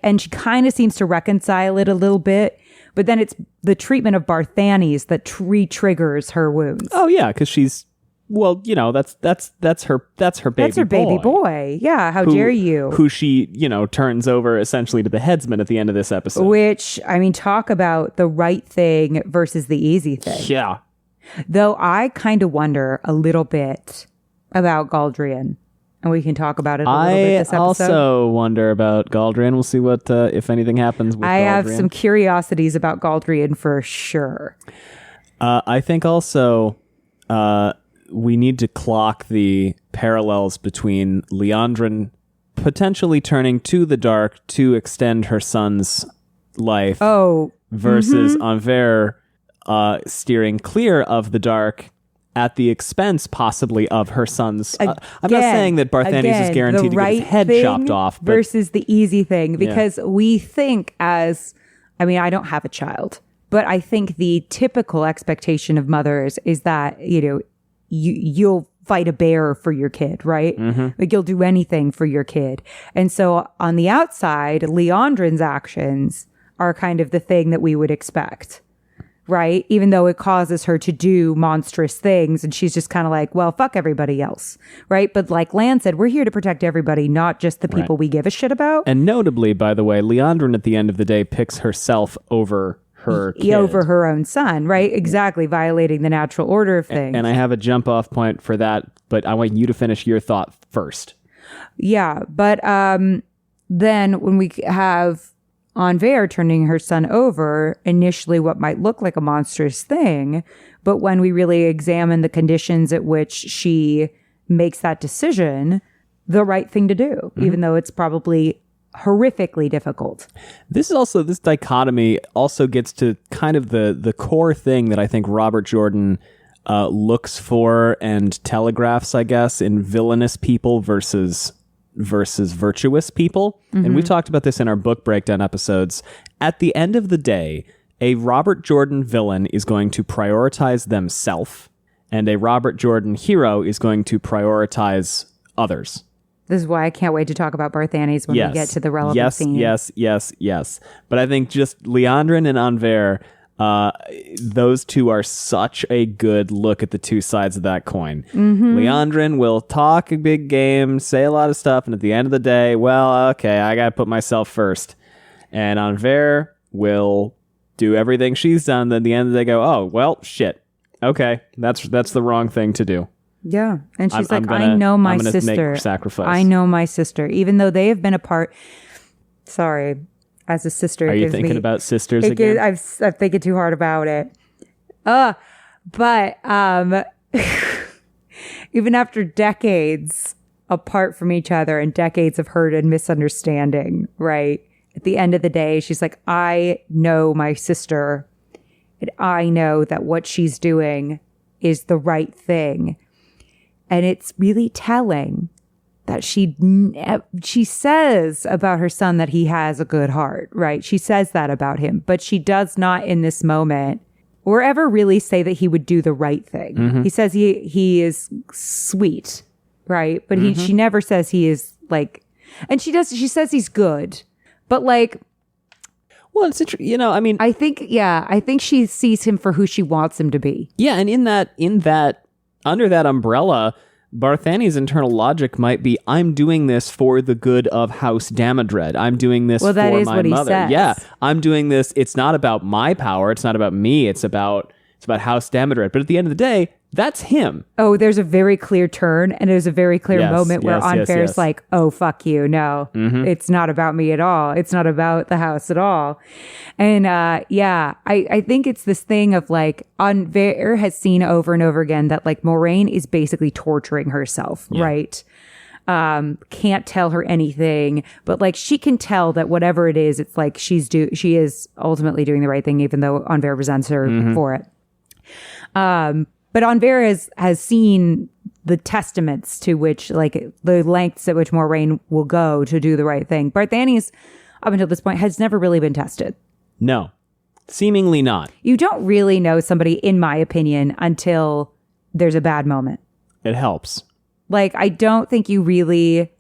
and she kind of seems to reconcile it a little bit. But then it's the treatment of Barthanes that re-triggers her wounds. Oh yeah, because she's that's her baby boy. Yeah, how dare you? Who she turns over essentially to the headsman at the end of this episode. Which I mean, talk about the right thing versus the easy thing. Yeah. Though I kind of wonder a little bit about Galdrian. And we can talk about it a little bit this episode. I also wonder about Galdrian. We'll see what, if anything, happens with Galdrian. I have some curiosities about Galdrian for sure. I think also we need to clock the parallels between Liandrin potentially turning to the dark to extend her son's life versus Anver steering clear of the dark at the expense, possibly, of her son's... I'm not saying that Barthanes is guaranteed to get his head chopped off. But versus the easy thing, because we think as... I mean, I don't have a child, but I think the typical expectation of mothers is that, you'll fight a bear for your kid, right? Like, you'll do anything for your kid. And so, on the outside, Liandrin's actions are kind of the thing that we would expect. Right? Even though it causes her to do monstrous things. And she's just kind of like, well, fuck everybody else. Right? But like Lan said, we're here to protect everybody, not just the people we give a shit about. And notably, by the way, Liandrin at the end of the day picks herself over her kid. Over her own son. Right? Exactly. Violating the natural order of things. And I have a jump off point for that, but I want you to finish your thought first. Yeah. But then when we have Anver turning her son over, initially what might look like a monstrous thing, but when we really examine the conditions at which she makes that decision, the right thing to do, even though it's probably horrifically difficult. This dichotomy also gets to kind of the core thing that I think Robert Jordan looks for and telegraphs, I guess, in villainous people versus virtuous people. And we talked about this in our book breakdown episodes. At the end of the day, a Robert Jordan villain is going to prioritize themselves, and a Robert Jordan hero is going to prioritize others. This is why I can't wait to talk about Barthanes when we get to the relevant scene. Yes. But I think just Liandrin and Anver, those two are such a good look at the two sides of that coin. Liandrin will talk a big game, say a lot of stuff, and at the end of the day, well, okay, I gotta put myself first. And Anver will do everything she's done, then at the end of the day go, oh, well, shit. Okay, that's the wrong thing to do. Yeah. And she's I know my sister. Make sacrifice. I know my sister, even though they have been apart. Sorry. As a sister, are you thinking about sisters again? I'm thinking too hard about it. But even after decades apart from each other and decades of hurt and misunderstanding, right? At the end of the day, she's like, I know my sister, and I know that what she's doing is the right thing. And it's really telling that she says about her son that he has a good heart, right? She says that about him, but she does not in this moment or ever really say that he would do the right thing. He says he is sweet, right? But she never says he is like, and she says he's good, but like, Well, it's interesting. You know, I mean, I think she sees him for who she wants him to be. yeah, and in that under that umbrella, Barthany's internal logic might be, I'm doing this for the good of House Damodred. I'm doing this for that is my what he mother. says. Yeah, I'm doing this. It's not about my power. It's not about me. It's about House Damodred. But at the end of the day, that's him. Oh, there's a very clear turn, and there's a very clear moment where Anver's like, oh, fuck you. No, it's not about me at all. It's not about the house at all. And I think it's this thing of like, Anver has seen over and over again that like Moiraine is basically torturing herself, right? Can't tell her anything, but like she can tell that whatever it is, it's like she is ultimately doing the right thing, even though Anver resents her for it. But Anver has seen the testaments to which, like, the lengths at which Moiraine will go to do the right thing. Barthany's, up until this point, has never really been tested. No, seemingly not. You don't really know somebody, in my opinion, until there's a bad moment. It helps. Like, I don't think you really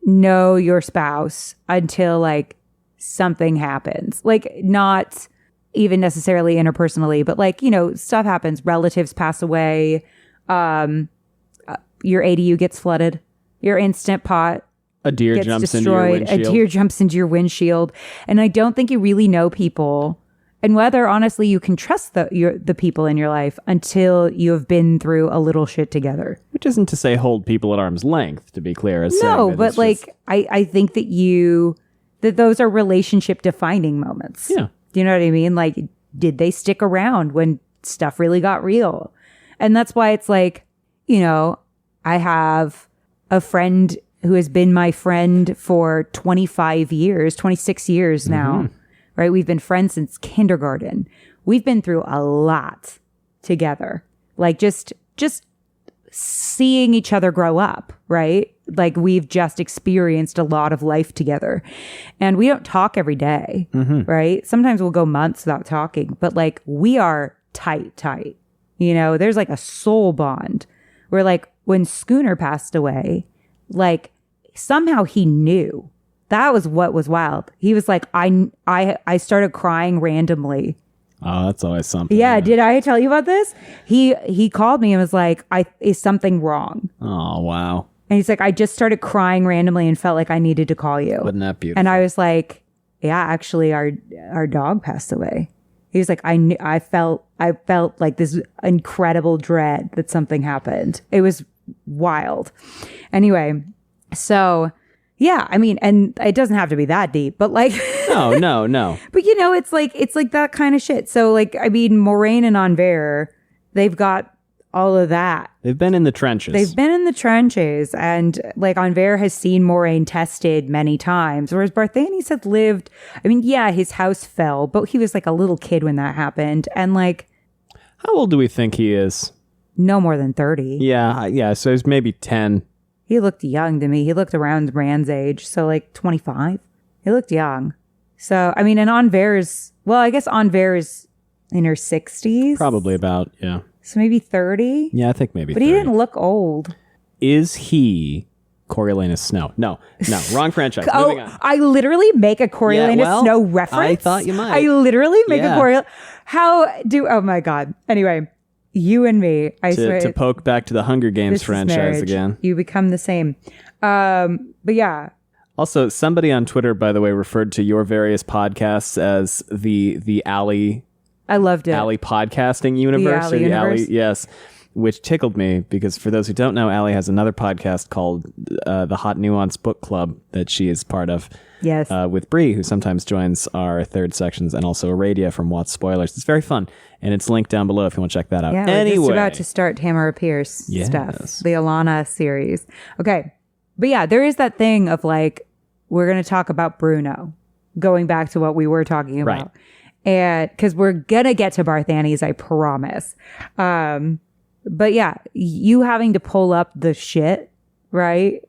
know your spouse until, like, something happens. Like, not even necessarily interpersonally, but like, you know, stuff happens. Relatives pass away. Your ADU gets flooded. Your Instant Pot A deer gets jumps destroyed. into your windshield. A deer jumps into your windshield. And I don't think you really know people, and whether honestly you can trust the people in your life until you have been through a little shit together. Which isn't to say hold people at arm's length, to be clear. No, but like, I think that those are relationship defining moments. Yeah. Do you know what I mean? Like, did they stick around when stuff really got real? And that's why it's like, you know, I have a friend who has been my friend for 25 years, 26 years now, right? We've been friends since kindergarten. We've been through a lot together. Like just seeing each other grow up, right? Like we've just experienced a lot of life together, and we don't talk every day, right? Sometimes we'll go months without talking, but like we are tight, you know, there's like a soul bond where like when Schooner passed away, like somehow he knew. That was what was wild. He was like, I started crying randomly. Oh, that's always something. Yeah, did I tell you about this? He called me and was like, is something wrong? Oh, wow. And he's like, I just started crying randomly and felt like I needed to call you. Wasn't that beautiful? And I was like, yeah, actually our dog passed away. He was like, I felt like this incredible dread that something happened. It was wild. Anyway, so yeah, I mean, and it doesn't have to be that deep, but like No. But you know, it's like that kind of shit. So like, I mean, Moiraine and Anver, they've got all of that. They've been in the trenches. And like Anver has seen Moiraine tested many times, whereas Barthany's had lived. I mean, yeah, his house fell, but he was like a little kid when that happened, and like, how old do we think he is? No more than 30. Yeah. So he's maybe 10. He looked young to me. He looked around Rand's age, so like 25. He looked young. So I mean, and Anver's, well, I guess Anver is in her 60s, Probably about, yeah. So maybe 30. Yeah, I think maybe. But 30. he didn't look old. Is he Coriolanus Snow? No, wrong franchise. Moving on. I literally make a Coriolanus Snow reference. I thought you might. I literally make a Coriolanus. Oh my God. Anyway, you and me, I swear. To poke back to the Hunger Games this franchise is marriage. again. You become the same. But yeah. Also, somebody on Twitter, by the way, referred to your various podcasts as the Alley. I loved it. Alley podcasting universe. The Alley universe? Yes. Which tickled me because for those who don't know, Allie has another podcast called the Hot Nuance Book Club that she is part of. Yes. With Bree, who sometimes joins our third sections, and also Aradia from WoT Spoilers. It's very fun, and it's linked down below if you want to check that out. Yeah, anyway, we're just about to start Tamara Pierce stuff, the Alana series. Okay, but yeah, there is that thing of like, we're going to talk about Bruno, going back to what we were talking about. Right. And because we're going to get to Barthany's, I promise. But yeah, you having to pull up the shit, right?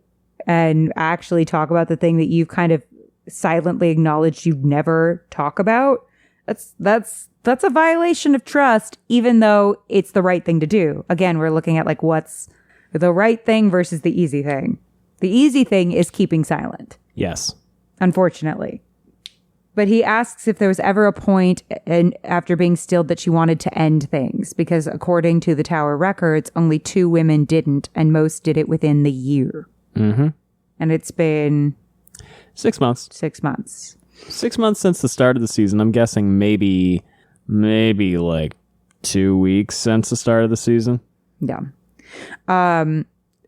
And actually talk about the thing that you've kind of silently acknowledged you'd never talk about. That's a violation of trust, even though it's the right thing to do. Again, we're looking at like what's the right thing versus the easy thing. The easy thing is keeping silent. yes. Unfortunately. But he asks if there was ever a point after being stilled that she wanted to end things, because according to the Tower records, only 2 women didn't, and most did it within the year. Mm-hmm. And it's been 6 months. 6 months. 6 months since the start of the season. I'm guessing maybe like 2 weeks since the start of the season. Yeah.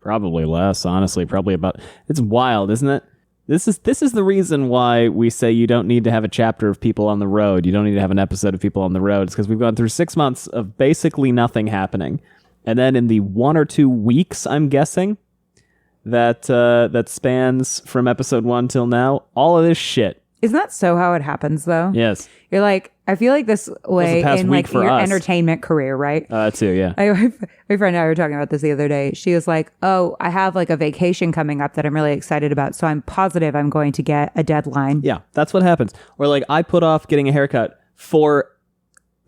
Probably less, honestly. Probably about... It's wild, isn't it? This is the reason why we say you don't need to have a chapter of people on the road. You don't need to have an episode of people on the road. It's because we've gone through 6 months of basically nothing happening. And then in the 1 or 2 weeks, I'm guessing, that spans from episode 1 till now, all of this shit. Isn't that so how it happens, though? Yes. You're like, I feel like this way in like your entertainment career, right? Too, yeah. My friend and I were talking about this the other day. She was like, oh, I have like a vacation coming up that I'm really excited about. So I'm positive I'm going to get a deadline. Yeah, that's what happens. Or like I put off getting a haircut for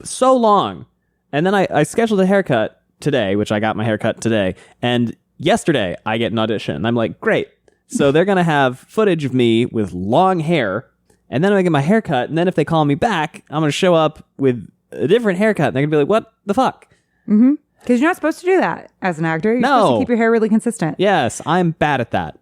so long. And then I scheduled a haircut today, which I got my haircut today. And yesterday I get an audition. And I'm like, great. So they're going to have footage of me with long hair. And then I get my haircut, and then if they call me back, I'm going to show up with a different haircut. And they're going to be like, what the fuck? Mm-hmm. Because you're not supposed to do that as an actor. You're supposed to keep your hair really consistent. Yes, I'm bad at that.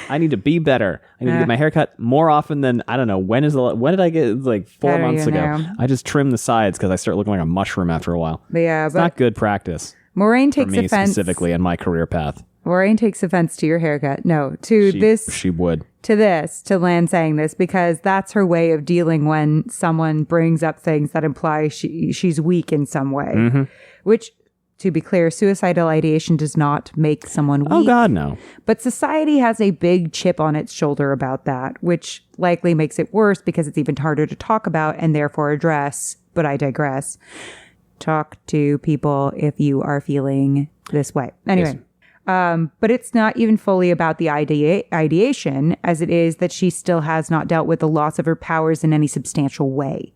I need to be better. I need to get my haircut more often than, I don't know, when did I get? It was like 4 months ago. I just trimmed the sides because I start looking like a mushroom after a while. But yeah, it's not good practice. Moiraine takes offense. Specifically in my career path. Moiraine takes offense to your haircut. No, she would. To Lan saying this, because that's her way of dealing when someone brings up things that imply she's weak in some way. Mm-hmm. Which, to be clear, suicidal ideation does not make someone weak. Oh, God, no. But society has a big chip on its shoulder about that, which likely makes it worse because it's even harder to talk about and therefore address. But I digress. Talk to people if you are feeling this way. Anyway. Yes. But it's not even fully about the ideation, as it is that she still has not dealt with the loss of her powers in any substantial way.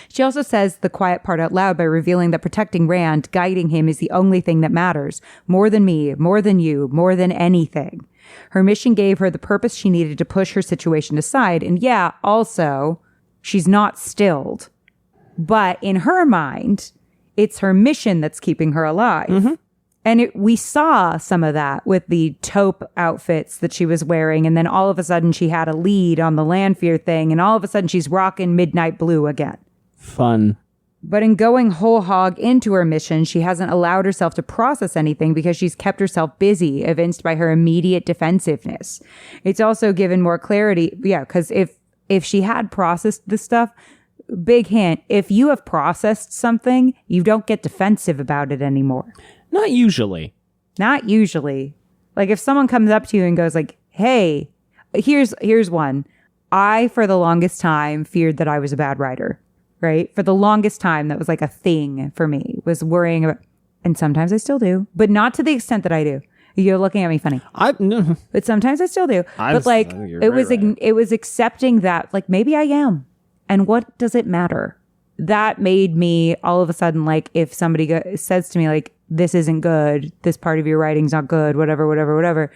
She also says the quiet part out loud by revealing that protecting Rand, guiding him, is the only thing that matters. More than me, more than you, more than anything. Her mission gave her the purpose she needed to push her situation aside. And yeah, also, she's not stilled. But in her mind, it's her mission that's keeping her alive. Mm-hmm. And we saw some of that with the taupe outfits that she was wearing. And then all of a sudden she had a lead on the Lanfear thing. And all of a sudden she's rocking midnight blue again. Fun. But in going whole hog into her mission, she hasn't allowed herself to process anything because she's kept herself busy, evinced by her immediate defensiveness. It's also given more clarity. Yeah, because if she had processed this stuff, big hint, if you have processed something, you don't get defensive about it anymore. Not usually. Not usually. Like if someone comes up to you and goes like, hey, here's one. I, for the longest time, feared that I was a bad writer, right? For the longest time, that was like a thing for me, was worrying about, and sometimes I still do, but not to the extent that I do. You're looking at me funny. No. But sometimes I still do. But like, it was accepting that, like, maybe I am. And what does it matter? That made me all of a sudden, like, if somebody says to me, like, this isn't good, this part of your writing's not good, whatever,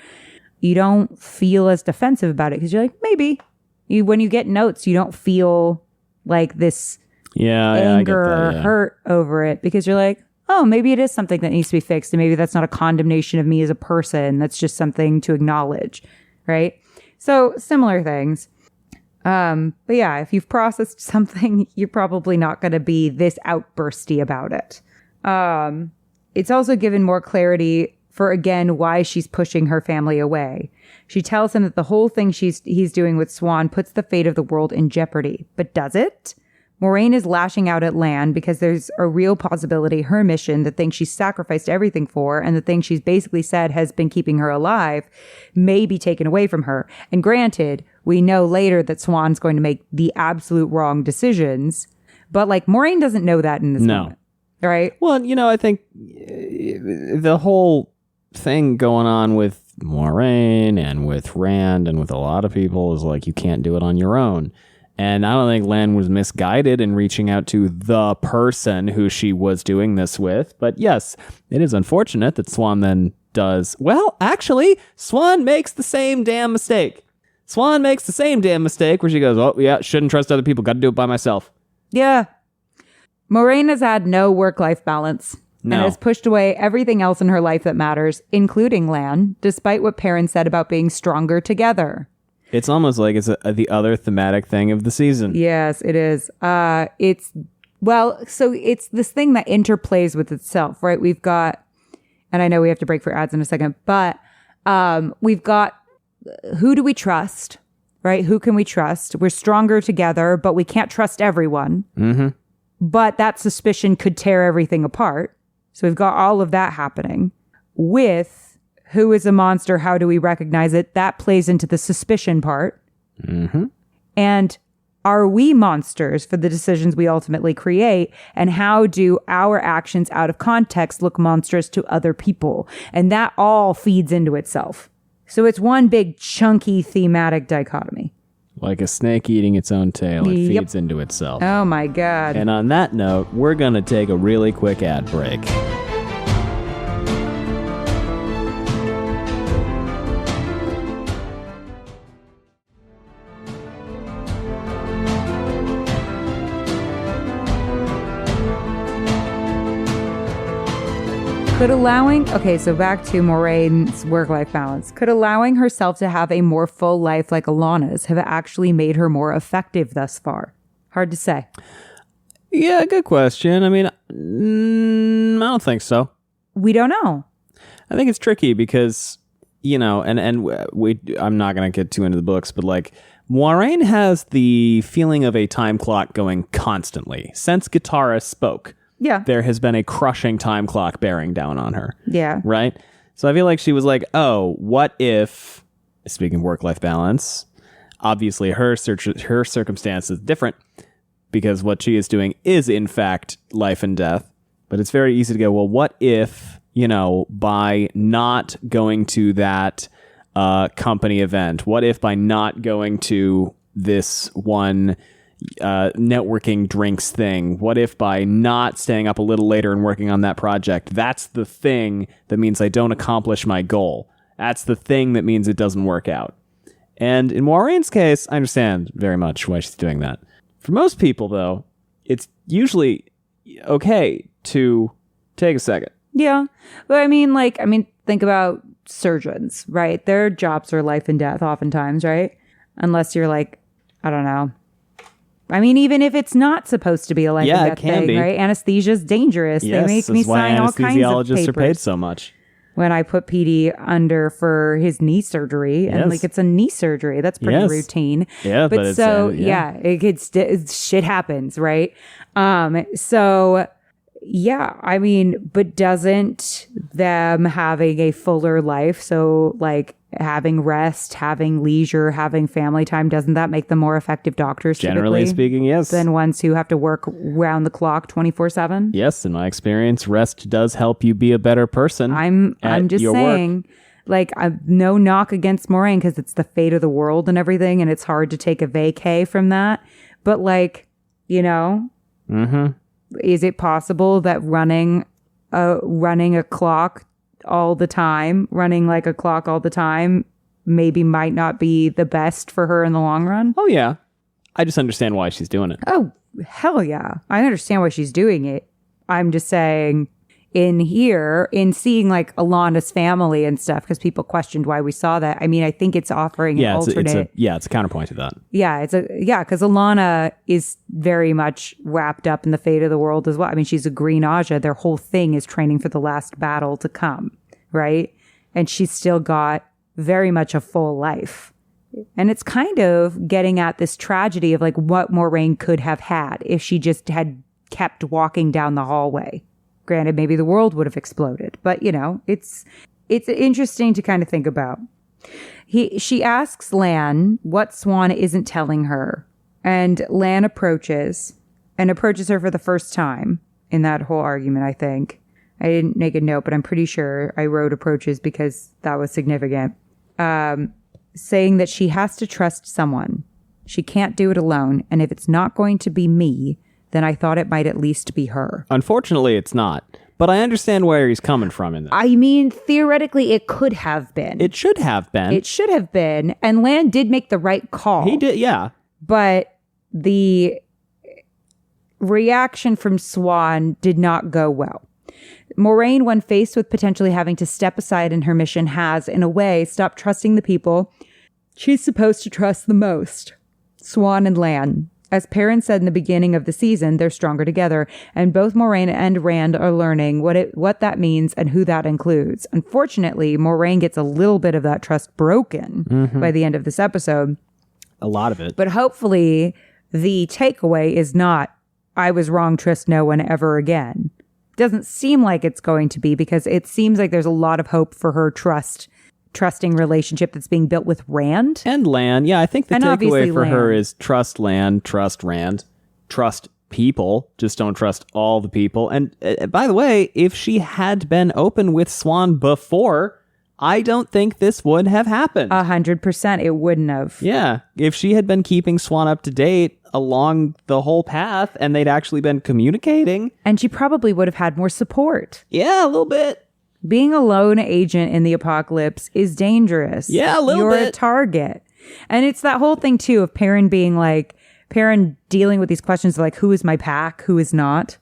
you don't feel as defensive about it because you're like, maybe. When you get notes, you don't feel like this anger or hurt over it because you're like, oh, maybe it is something that needs to be fixed. And maybe that's not a condemnation of me as a person. That's just something to acknowledge, right? So similar things. But yeah, if you've processed something, you're probably not going to be this outbursty about it. It's also given more clarity for, again, why she's pushing her family away. She tells him that the whole thing he's doing with Swan puts the fate of the world in jeopardy. But does it? Moiraine is lashing out at Lan because there's a real possibility her mission, the thing she's sacrificed everything for, and the thing she's basically said has been keeping her alive, may be taken away from her. And granted, we know later that Swan's going to make the absolute wrong decisions, but like Moiraine doesn't know that in this moment. Right? Well, I think the whole thing going on with Moiraine and with Rand and with a lot of people is like, you can't do it on your own. And I don't think Lan was misguided in reaching out to the person who she was doing this with. But yes, it is unfortunate that Swan then does. Well, actually, Swan makes the same damn mistake. Swan makes the same damn mistake where she goes, oh, yeah, shouldn't trust other people. Got to do it by myself. Yeah. Moiraine has had no work-life balance and has pushed away everything else in her life that matters, including Lan, despite what parents said about being stronger together. It's almost like it's the other thematic thing of the season. Yes, it is. So it's this thing that interplays with itself, right? We've got, and I know we have to break for ads in a second, but we've got who do we trust, right? Who can we trust? We're stronger together, but we can't trust everyone. Mm-hmm. But that suspicion could tear everything apart. So we've got all of that happening. With who is a monster, how do we recognize it? That plays into the suspicion part. Mm-hmm. And are we monsters for the decisions we ultimately create? And how do our actions out of context look monstrous to other people? And that all feeds into itself. So it's one big chunky thematic dichotomy. Like a snake eating its own tail, it feeds into itself. Oh my God. And on that note, we're going to take a really quick ad break. So back to Moraine's work-life balance. Could allowing herself to have a more full life like Alana's have actually made her more effective thus far? Hard to say. Yeah, good question. I mean, I don't think so. We don't know. I think it's tricky because, I'm not going to get too into the books, but like, Moiraine has the feeling of a time clock going constantly. Since Guaras spoke. Yeah. There has been a crushing time clock bearing down on her. Yeah. Right? So I feel like she was like, oh, what if, speaking of work-life balance, obviously her circumstance is different because what she is doing is, in fact, life and death. But it's very easy to go, well, what if, by not going to that company event, what if by not going to this one networking drinks thing, what if by not staying up a little later and working on that project, that's the thing that means I don't accomplish my goal. That's the thing that means it doesn't work out. And in Moiraine's case, I understand very much why she's doing that. For most people, though, it's usually okay to take a second. Yeah. But think about surgeons, right? Their jobs are life and death oftentimes, right? Unless you're like, I don't know. I mean, even if it's not supposed to be a life and death thing, right? Anesthesia's dangerous. Yes, they make me sign all kinds of anesthesiologists papers are paid so much. when I put PD under for his knee surgery. And it's a knee surgery. That's pretty routine. Yeah, but it's shit happens, right? But doesn't them having a fuller life, so like having rest, having leisure, having family time, doesn't that make them more effective doctors? Generally speaking, yes. Than ones who have to work round the clock 24/7? Yes, in my experience, rest does help you be a better person. I'm just saying, like, no knock against Moiraine because it's the fate of the world and everything, and it's hard to take a vacay from that. But like, is it possible that running a clock all the time, running like a clock all the time, maybe might not be the best for her in the long run? Oh, yeah. I just understand why she's doing it. Oh, hell yeah. I understand why she's doing it. I'm just saying in seeing like Alana's family and stuff, because people questioned why we saw that. I mean, I think it's offering an alternate. It's a counterpoint to that. Yeah, because Alana is very much wrapped up in the fate of the world as well. I mean, she's a Green Aja. Their whole thing is training for the last battle to come, right? And she's still got very much a full life. And it's kind of getting at this tragedy of like what Moiraine could have had if she just had kept walking down the hallway. Granted, maybe the world would have exploded, but it's interesting to kind of think about. She asks Lan what Swan isn't telling her, and Lan approaches her for the first time in that whole argument. I think I didn't make a note, but I'm pretty sure I wrote approaches because that was significant. Saying that she has to trust someone. She can't do it alone, and if it's not going to be me, then I thought it might at least be her. Unfortunately, it's not. But I understand where he's coming from in this. I mean, theoretically, it could have been. It should have been. It should have been. And Lan did make the right call. He did, yeah. But the reaction from Swan did not go well. Moiraine, when faced with potentially having to step aside in her mission, has, in a way, stopped trusting the people she's supposed to trust the most. Swan and Lan. As Perrin said in the beginning of the season, they're stronger together, and both Moiraine and Rand are learning what that means and who that includes. Unfortunately, Moiraine gets a little bit of that trust broken by the end of this episode. A lot of it. But hopefully, the takeaway is not, I was wrong, trust no one ever again. Doesn't seem like it's going to be, because it seems like there's a lot of hope for her trusting relationship that's being built with Rand. And Lan. Yeah, I think the takeaway for her is trust Lan, trust Rand, trust people. Just don't trust all the people. And by the way, if she had been open with Swan before, I don't think this would have happened. 100%. It wouldn't have. Yeah. If she had been keeping Swan up to date along the whole path and they'd actually been communicating. And she probably would have had more support. Yeah, a little bit. Being a lone agent in the apocalypse is dangerous. Yeah, a little bit. You're a target. And it's that whole thing, too, of Perrin dealing with these questions of, like, who is my pack, who is not.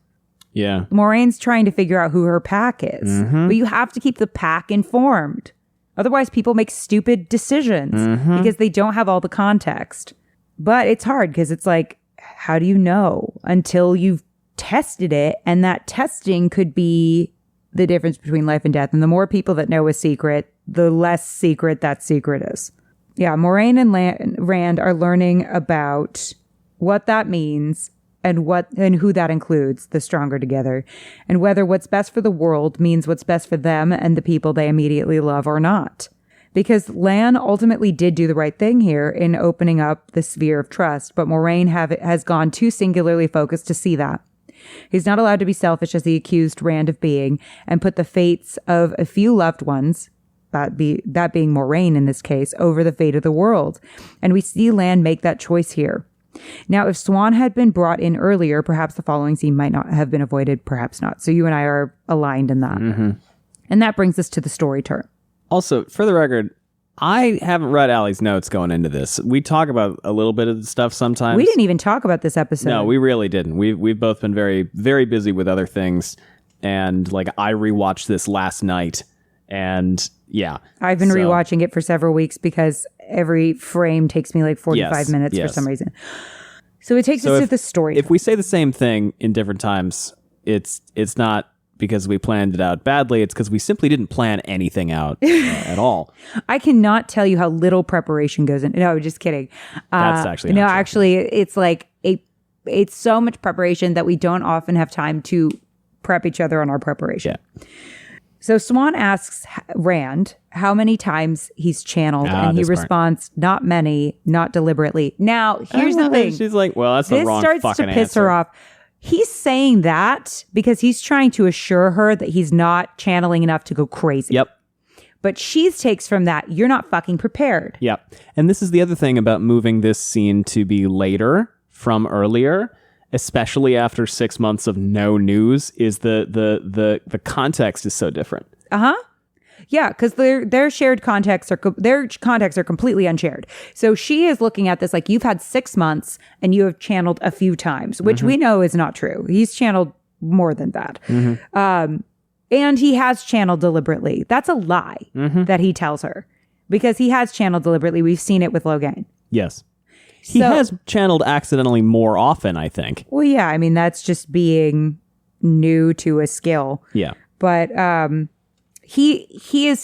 Yeah. Moraine's trying to figure out who her pack is. But you have to keep the pack informed. Otherwise, people make stupid decisions because they don't have all the context. But it's hard because it's like, how do you know until you've tested it? And that testing could be the difference between life and death. And the more people that know a secret, the less secret that secret is. Yeah, Moiraine and Rand are learning about what that means and who that includes, the stronger together, and whether what's best for the world means what's best for them and the people they immediately love or not. Because Lan ultimately did do the right thing here in opening up the sphere of trust, but Moiraine has gone too singularly focused to see that. He's not allowed to be selfish as he accused Rand of being, and put the fates of a few loved ones, that being Moiraine in this case, over the fate of the world. And we see Lan make that choice here. Now, if Swan had been brought in earlier, perhaps the following scene might not have been avoided, perhaps not. So you and I are aligned in that. And that brings us to the story turn. Also, for the record, I haven't read Allie's notes going into this. We talk about a little bit of the stuff sometimes. We didn't even talk about this episode. No, we really didn't. We've both been very, very busy with other things. And like, I rewatched this last night. And yeah. I've been rewatching it for several weeks because every frame takes me like 45 minutes for some reason. So it takes us to the story. If we say the same thing in different times, it's not because we planned it out badly. It's because we simply didn't plan anything out at all. I cannot tell you how little preparation goes in. No, just kidding. That's actually no. Not true. Actually, it's like it's so much preparation that we don't often have time to prep each other on our preparation. Yeah. So Swan asks Rand how many times he's channeled, and he responds, "Not many, not deliberately." Now, here's the thing. She's like, "Well, that's the wrong fucking answer." This starts to piss her off. He's saying that because he's trying to assure her that he's not channeling enough to go crazy. Yep. But she takes from that, you're not fucking prepared. Yep. And this is the other thing about moving this scene to be later from earlier, especially after 6 months of no news, is the context is so different. Yeah, because their shared contexts are completely unshared. So she is looking at this like, you've had 6 months and you have channeled a few times, which we know is not true. He's channeled more than that. And he has channeled deliberately. That's a lie that he tells her, because he has channeled deliberately. We've seen it with Logain. Yes. He has channeled accidentally more often, I think. Well, yeah. I mean, that's just being new to a skill. Yeah. But he is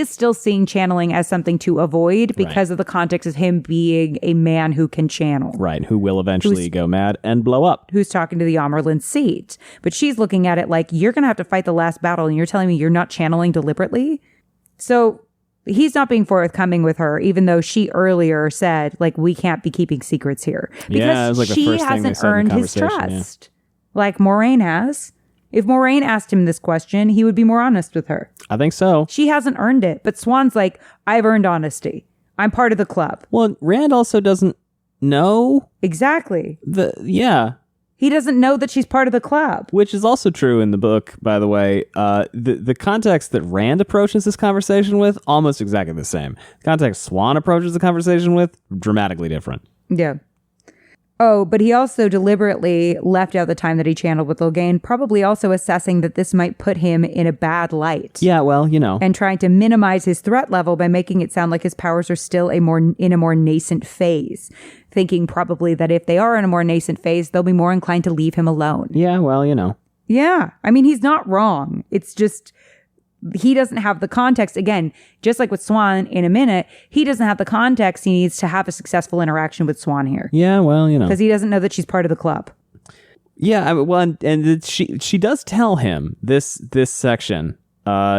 still seeing channeling as something to avoid because of the context of him being a man who can channel. Right, who will eventually go mad and blow up. Who's talking to the Amyrlin seat. But she's looking at it like, you're going to have to fight the last battle and you're telling me you're not channeling deliberately? So he's not being forthcoming with her, even though she earlier said, like, we can't be keeping secrets here. Because it was like the she first thing they hasn't said in the earned his conversation, trust. Like Moiraine has. If Moiraine asked him this question, he would be more honest with her. I think so. She hasn't earned it. But Swan's like, I've earned honesty. I'm part of the club. Well, Rand also doesn't know. Exactly. Yeah. He doesn't know that she's part of the club. Which is also true in the book, by the way. The context that Rand approaches this conversation with, almost exactly the same. The context Swan approaches the conversation with, dramatically different. Yeah. Oh, but he also deliberately left out the time that he channeled with Loghain, probably also assessing that this might put him in a bad light. Yeah, well, you know. And trying to minimize his threat level by making it sound like his powers are still in a more nascent phase. Thinking probably that if they are in a more nascent phase, they'll be more inclined to leave him alone. Yeah, well, you know. Yeah. I mean, he's not wrong. It's just he doesn't have the context. Again, just like with Swan in a minute, he doesn't have the context he needs to have a successful interaction with Swan here. Yeah, well, you know. Because he doesn't know that she's part of the club. Yeah, well, and she does tell him this section.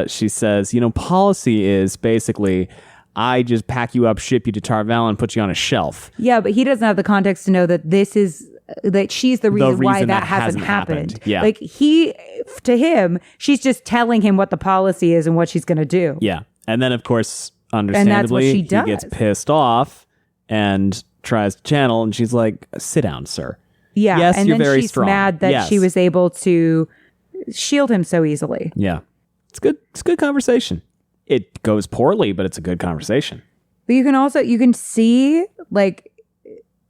She says, policy is basically, I just pack you up, ship you to Tarval, and put you on a shelf. Yeah, but he doesn't have the context to know that that she's the reason why that hasn't happened. Yeah. Like to him, she's just telling him what the policy is and what she's going to do. Yeah. And then, of course, understandably, he gets pissed off and tries to channel, and she's like, sit down, sir. Yeah. Yes, and you're then very she's strong. mad that she was able to shield him so easily. Yeah. It's good. It's a good conversation. It goes poorly, but it's a good conversation. But you can see like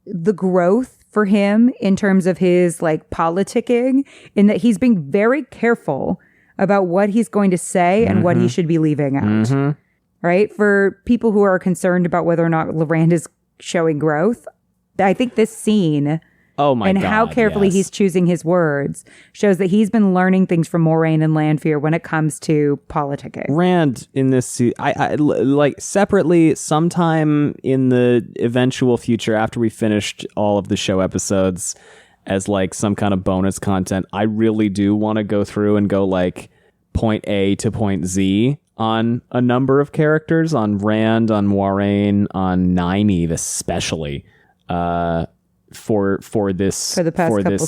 the growth for him in terms of his like politicking, in that he's being very careful about what he's going to say and what he should be leaving out. Right? For people who are concerned about whether or not Rand is showing growth, I think this scene and how carefully he's choosing his words shows that he's been learning things from Moiraine and Lanfear when it comes to politicking. Rand in this, I like separately sometime in the eventual future after we finished all of the show episodes as like some kind of bonus content, I really do want to go through and go like point A to point Z on a number of characters, on Rand, on Moiraine, on Nynaeve especially. For this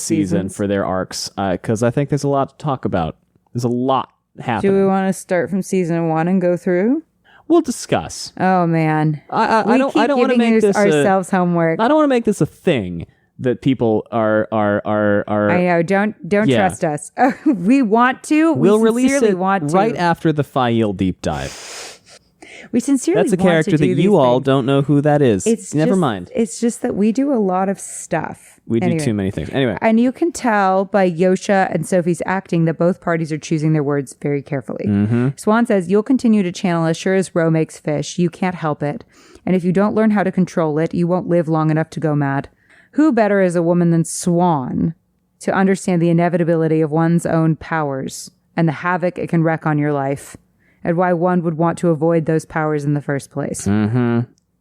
season, for their arcs, because I think there's a lot to talk about. There's a lot happening. Do we want to start from season 1 and go through? We'll discuss. Oh man, I don't want to make this ourselves homework. I don't want to make this a thing that people are. I know. Don't trust us. We want to. We'll release it want to. right after the Aiel deep dive. We sincerely That's a character that you all don't know who that is. Never mind. It's just that we do a lot of stuff. We do too many things. Anyway. And you can tell by Yosha and Sophie's acting that both parties are choosing their words very carefully. Swan says, you'll continue to channel as sure as Ro makes fish. You can't help it. And if you don't learn how to control it, you won't live long enough to go mad. Who better is a woman than Swan to understand the inevitability of one's own powers and the havoc it can wreak on your life? And why one would want to avoid those powers in the first place.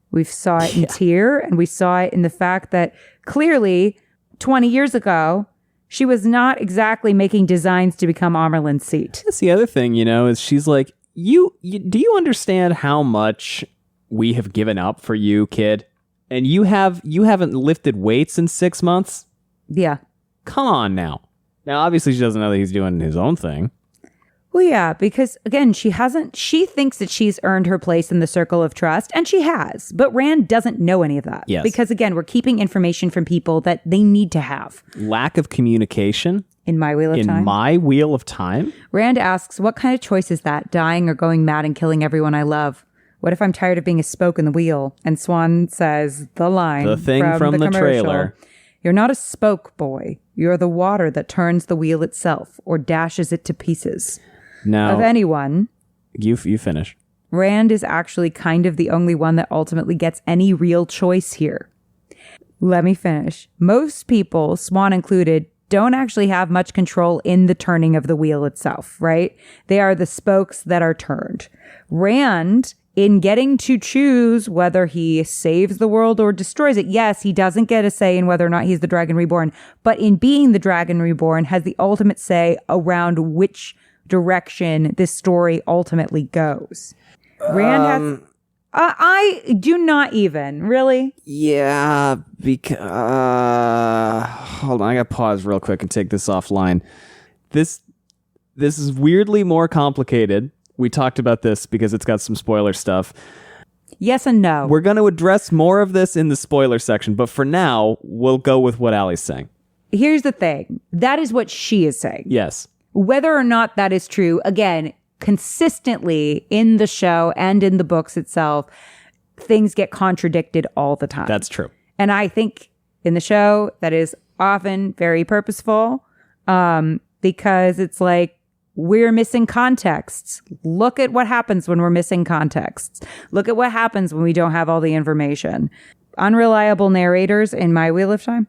We saw it in Tyr, and we saw it in the fact that clearly 20 years ago, she was not exactly making designs to become Amyrlin's seat. That's the other thing, is she's like, do you understand how much we have given up for you, kid? And you haven't lifted weights in 6 months? Yeah. Come on now. Now, obviously, she doesn't know that he's doing his own thing. Well, yeah, because again, she thinks that she's earned her place in the circle of trust, and she has, but Rand doesn't know any of that. Yes. Because again, we're keeping information from people that they need to have. Lack of communication. In my Wheel of Time. In my Wheel of Time? Rand asks, what kind of choice is that? Dying or going mad and killing everyone I love? What if I'm tired of being a spoke in the wheel? And Swan says the line. The thing from the trailer. You're not a spoke, boy. You're the water that turns the wheel itself or dashes it to pieces. Now, of anyone, you finish. Rand is actually kind of the only one that ultimately gets any real choice here. Let me finish. Most people, Swan included, don't actually have much control in the turning of the wheel itself, right? They are the spokes that are turned. Rand, in getting to choose whether he saves the world or destroys it, yes, he doesn't get a say in whether or not he's the Dragon Reborn, but in being the Dragon Reborn has the ultimate say around which direction this story ultimately goes. Rand has... I do not even, really? Yeah, because... hold on, I gotta pause real quick and take this offline. This is weirdly more complicated. We talked about this because it's got some spoiler stuff. Yes and no. We're going to address more of this in the spoiler section, but for now, we'll go with what Allie's saying. here's the thing. That is what she is saying. Yes. Whether or not that is true, again, consistently in the show and in the books itself, things get contradicted all the time. That's true. And I think in the show that is often very purposeful, because it's like, we're missing contexts. Look at what happens when we're missing contexts. Look at what happens when we don't have all the information. Unreliable narrators in my Wheel of Time.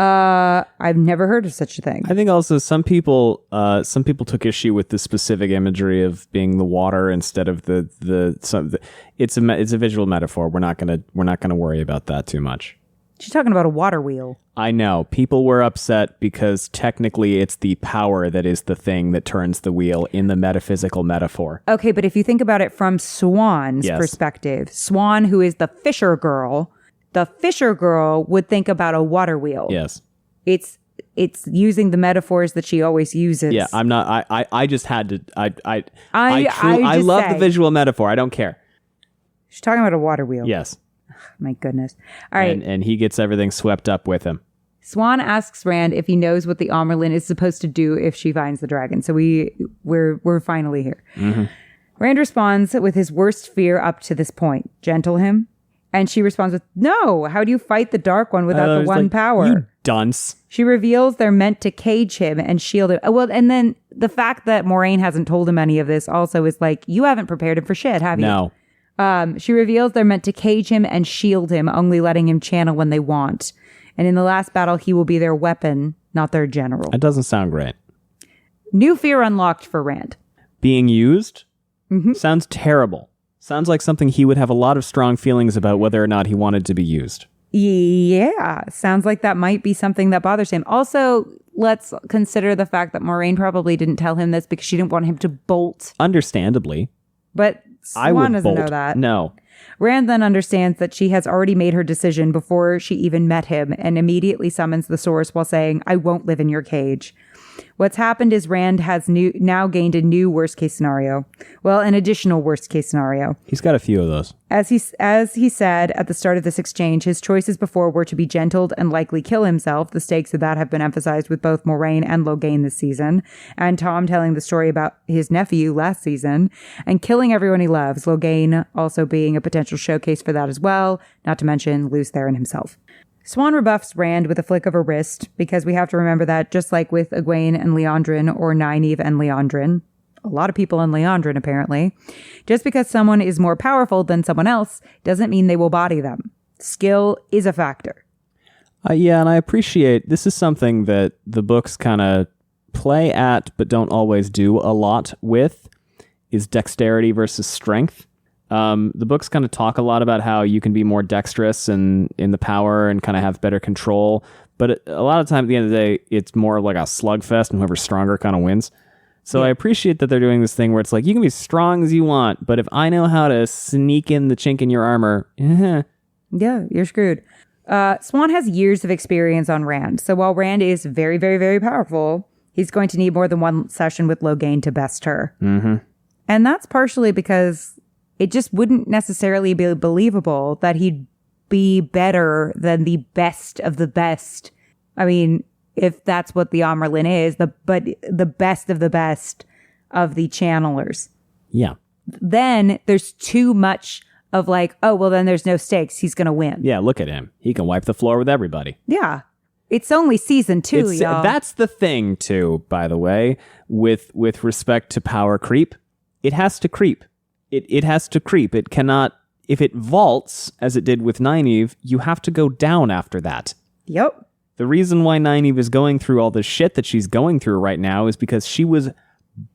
I've never heard of such a thing. I think also some people took issue with the specific imagery of being the water instead of it's a visual metaphor. We're not gonna worry about that too much. She's talking about a water wheel. I know. People were upset because technically it's the power that is the thing that turns the wheel in the metaphysical metaphor. Okay, but if you think about it from Swan's perspective, Swan, who is the fisher girl would think about a water wheel. Yes. It's using the metaphors that she always uses. Yeah, I'm not. I just had to. I love the visual metaphor. I don't care. She's talking about a water wheel. Yes. My goodness. All right. And he gets everything swept up with him. Swan asks Rand if he knows what the Amyrlin is supposed to do if she finds the dragon. So we're finally here. Mm-hmm. Rand responds with his worst fear up to this point. Gentle him. And she responds with, no, how do you fight the Dark One without the one power? You dunce. She reveals they're meant to cage him and shield him. Well, and then the fact that Moiraine hasn't told him any of this also is like, you haven't prepared him for shit, have you? No. She reveals they're meant to cage him and shield him, only letting him channel when they want. And in the last battle, he will be their weapon, not their general. That doesn't sound great. New fear unlocked for Rand. Being used? Mm-hmm. Sounds terrible. Sounds like something he would have a lot of strong feelings about whether or not he wanted to be used. Yeah, sounds like that might be something that bothers him. Also, let's consider the fact that Moiraine probably didn't tell him this because she didn't want him to bolt. Understandably. But Swan doesn't know that. No. Rand then understands that she has already made her decision before she even met him and immediately summons the source while saying, I won't live in your cage. What's happened is Rand has now gained a new worst-case scenario. Well, an additional worst-case scenario. He's got a few of those. As he said at the start of this exchange, his choices before were to be gentled and likely kill himself. The stakes of that have been emphasized with both Moiraine and Logain this season, and Tom telling the story about his nephew last season, and killing everyone he loves, Logain also being a potential showcase for that as well, not to mention Lews Therin himself. Swan rebuffs Rand with a flick of her wrist, because we have to remember that, just like with Egwene and Liandrin, or Nynaeve and Liandrin, a lot of people in Liandrin apparently, just because someone is more powerful than someone else doesn't mean they will body them. Skill is a factor. Yeah, and I appreciate, this is something that the books kind of play at, but don't always do a lot with, is dexterity versus strength. The books kind of talk a lot about how you can be more dexterous and in the power and kind of have better control. But a lot of time at the end of the day, it's more like a slugfest and whoever's stronger kind of wins. So I appreciate that they're doing this thing where it's like, you can be as strong as you want, but if I know how to sneak in the chink in your armor, yeah, you're screwed. Swan has years of experience on Rand. So while Rand is very, very, very powerful, he's going to need more than one session with Logain to best her. Mm-hmm. And that's partially because it just wouldn't necessarily be believable that he'd be better than the best of the best. I mean, if that's what the Amyrlin is, but the best of the best of the channelers. Yeah. Then there's too much of like, oh, well, then there's no stakes. He's going to win. Yeah, look at him. He can wipe the floor with everybody. Yeah. It's only season 2, y'all. That's the thing, too, by the way, with respect to power creep. It has to creep. It has to creep. It cannot, if it vaults, as it did with Nynaeve, you have to go down after that. Yep. The reason why Nynaeve is going through all the shit that she's going through right now is because she was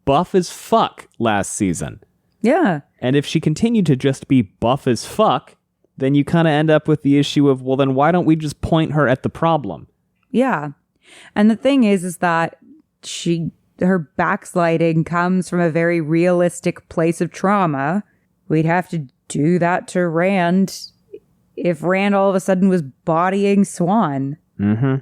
buff as fuck last season. Yeah. And if she continued to just be buff as fuck, then you kind of end up with the issue of, well, then why don't we just point her at the problem? Yeah. And the thing is that her backsliding comes from a very realistic place of trauma. We'd have to do that to Rand if Rand all of a sudden was bodying Swan. Mm-hmm.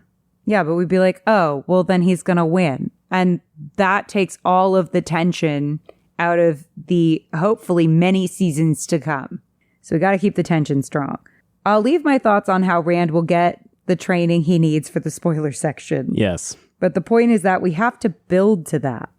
Yeah, but we'd be like, oh, well, then he's going to win. And that takes all of the tension out of the hopefully many seasons to come. So we got to keep the tension strong. I'll leave my thoughts on how Rand will get the training he needs for the spoiler section. Yes. But the point is that we have to build to that.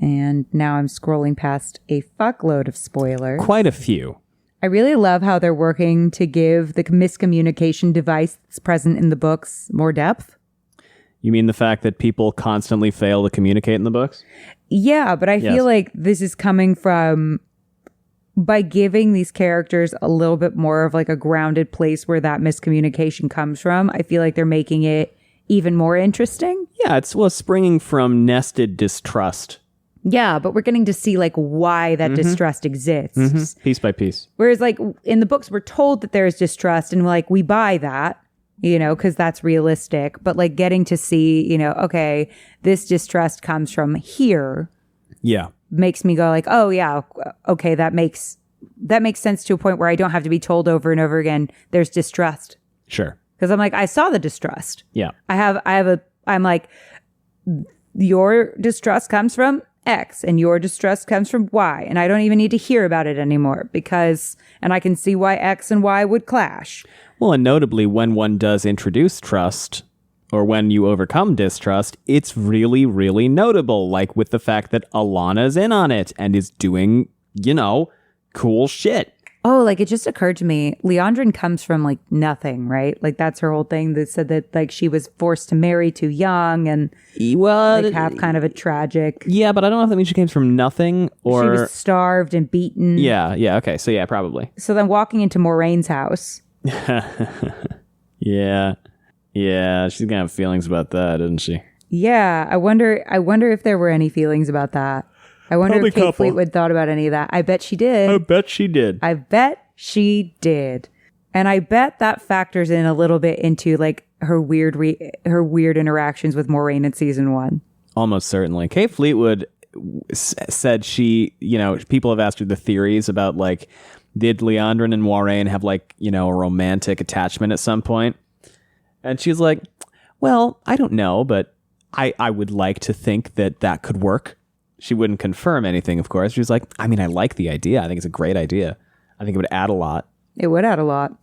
And now I'm scrolling past a fuckload of spoilers. Quite a few. I really love how they're working to give the miscommunication device that's present in the books more depth. You mean the fact that people constantly fail to communicate in the books? Yeah, but I feel like this is coming from by giving these characters a little bit more of like a grounded place where that miscommunication comes from. I feel like they're making it even more interesting. Yeah, it's springing from nested distrust. Yeah, but we're getting to see like why that distrust exists. Piece by piece. Whereas like in the books, we're told that there's distrust and like we buy that, you know, because that's realistic. But like getting to see, you know, okay, this distrust comes from here. Yeah. Makes me go like, oh yeah, okay, that makes sense to a point where I don't have to be told over and over again, there's distrust. Sure. Because I'm like, I saw the distrust. Yeah. I'm like, your distrust comes from X and your distrust comes from Y. And I don't even need to hear about it anymore and I can see why X and Y would clash. Well, and notably, when one does introduce trust or when you overcome distrust, it's really, really notable. Like with the fact that Alana's in on it and is doing, you know, cool shit. Oh, like it just occurred to me, Liandrin comes from like nothing, right? Like that's her whole thing that said that like she was forced to marry too young and like have kind of a tragic. Yeah, but I don't know if that means she came from nothing or she was starved and beaten. Yeah, okay. So yeah, probably. So then walking into Moraine's house. Yeah, she's gonna have feelings about that, isn't she? Yeah, I wonder if there were any feelings about that. I wonder Probably if Kate Fleetwood thought about any of that. I bet she did. I bet she did. And I bet that factors in a little bit into like her weird interactions with Moiraine in season 1. Almost certainly. Kate Fleetwood said she, you know, people have asked her the theories about like, did Liandrin and Moiraine have like, you know, a romantic attachment at some point? And she's like, well, I don't know, but I would like to think that could work. She wouldn't confirm anything, of course. She was like, I mean, I like the idea. I think it's a great idea. I think it would add a lot. It would add a lot.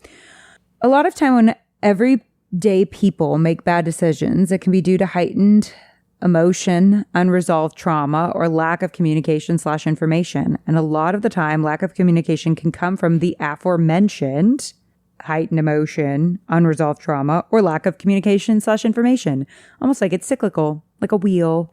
A lot of time when everyday people make bad decisions, it can be due to heightened emotion, unresolved trauma, or lack of communication/information. And a lot of the time, lack of communication can come from the aforementioned heightened emotion, unresolved trauma, or lack of communication/information. Almost like it's cyclical, like a wheel.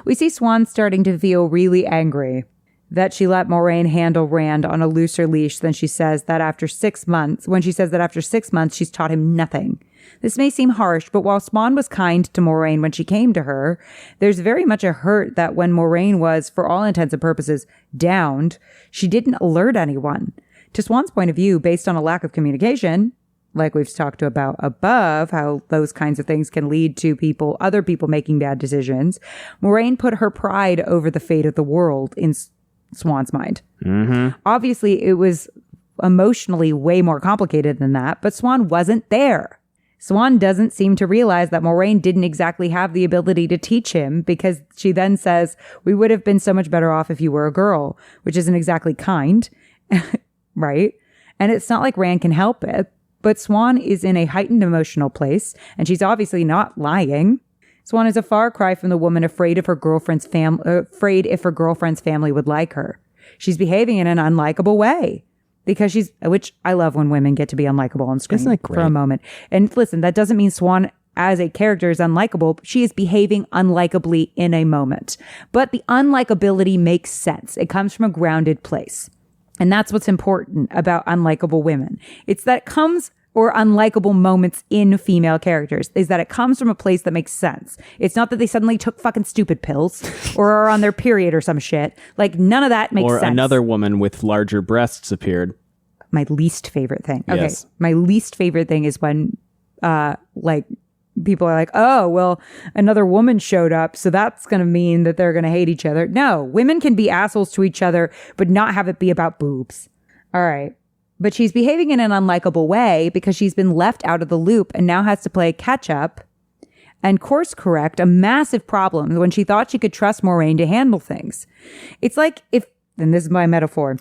We see Swan starting to feel really angry that she let Moiraine handle Rand on a looser leash than she says that after 6 months, when she says that after 6 months, she's taught him nothing. This may seem harsh, but while Swan was kind to Moiraine when she came to her, there's very much a hurt that when Moiraine was, for all intents and purposes, downed, she didn't alert anyone. To Swan's point of view, based on a lack of communication, like we've talked about above, how those kinds of things can lead to other people making bad decisions, Moiraine put her pride over the fate of the world in Swan's mind. Obviously, it was emotionally way more complicated than that, but Swan wasn't there. Swan doesn't seem to realize that Moiraine didn't exactly have the ability to teach him, because she then says, we would have been so much better off if you were a girl, which isn't exactly kind, right? And it's not like Rand can help it. But Swan is in a heightened emotional place, and she's obviously not lying. Swan is a far cry from the woman afraid if her girlfriend's family would like her. She's behaving in an unlikable way because which I love when women get to be unlikable on screen. Isn't that great? For a moment. And listen, that doesn't mean Swan as a character is unlikable. She is behaving unlikably in a moment. But the unlikability makes sense. It comes from a grounded place. And that's what's important about unlikable women. It's that it comes, or unlikable moments in female characters, is that it comes from a place that makes sense. It's not that they suddenly took fucking stupid pills or are on their period or some shit. Like, none of that makes sense. Or another woman with larger breasts appeared. My least favorite thing. Okay. Yes. My least favorite thing is when, like, people are like, oh, well, another woman showed up, so that's going to mean that they're going to hate each other. No, women can be assholes to each other, but not have it be about boobs. All right. But she's behaving in an unlikable way because she's been left out of the loop and now has to play catch up and course correct a massive problem when she thought she could trust Moiraine to handle things. It's like and this is my metaphor,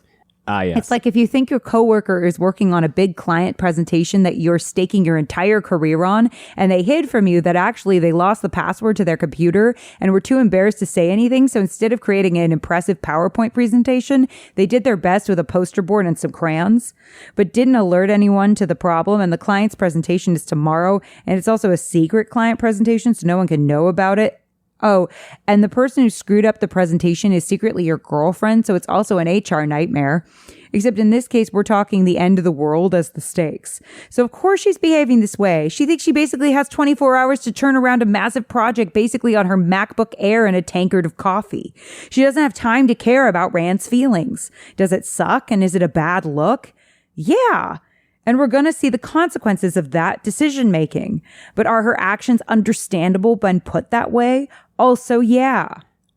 Ah, yes. It's like if you think your coworker is working on a big client presentation that you're staking your entire career on, and they hid from you that actually they lost the password to their computer and were too embarrassed to say anything. So instead of creating an impressive PowerPoint presentation, they did their best with a poster board and some crayons, but didn't alert anyone to the problem. And the client's presentation is tomorrow, and it's also a secret client presentation, so no one can know about it. Oh, and the person who screwed up the presentation is secretly your girlfriend, so it's also an HR nightmare. Except in this case, we're talking the end of the world as the stakes. So of course she's behaving this way. She thinks she basically has 24 hours to turn around a massive project basically on her MacBook Air and a tankard of coffee. She doesn't have time to care about Rand's feelings. Does it suck, and is it a bad look? Yeah. And we're going to see the consequences of that decision making. But are her actions understandable when put that way? Also, yeah.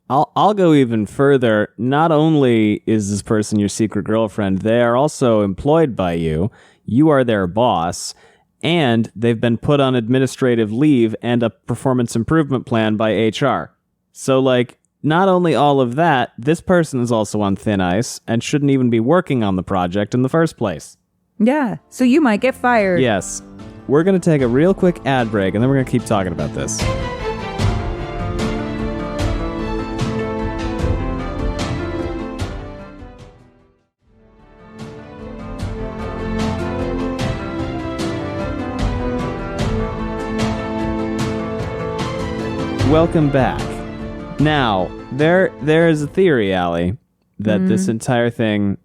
I'll go even further. Not only is this person your secret girlfriend, they are also employed by you. You are their boss, and they've been put on administrative leave and a performance improvement plan by HR. So, like, not only all of that, this person is also on thin ice and shouldn't even be working on the project in the first place. Yeah, so you might get fired. Yes. We're going to take a real quick ad break, and then we're going to keep talking about this. Welcome back. Now, there is a theory, Allie, that this entire thing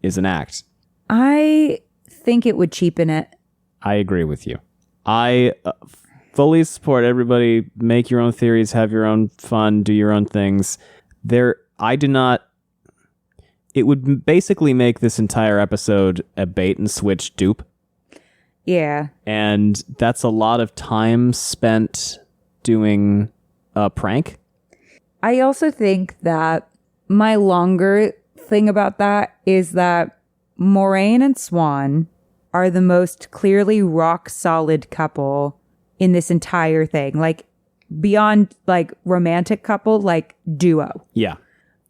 is an act. I think it would cheapen it. I agree with you. I fully support everybody. Make your own theories, have your own fun, do your own things. I do not. It would basically make this entire episode a bait and switch dupe. Yeah. And that's a lot of time spent doing a prank. I also think that my longer thing about that is that Moiraine and Swan are the most clearly rock solid couple in this entire thing. Like beyond like romantic couple, like duo. Yeah.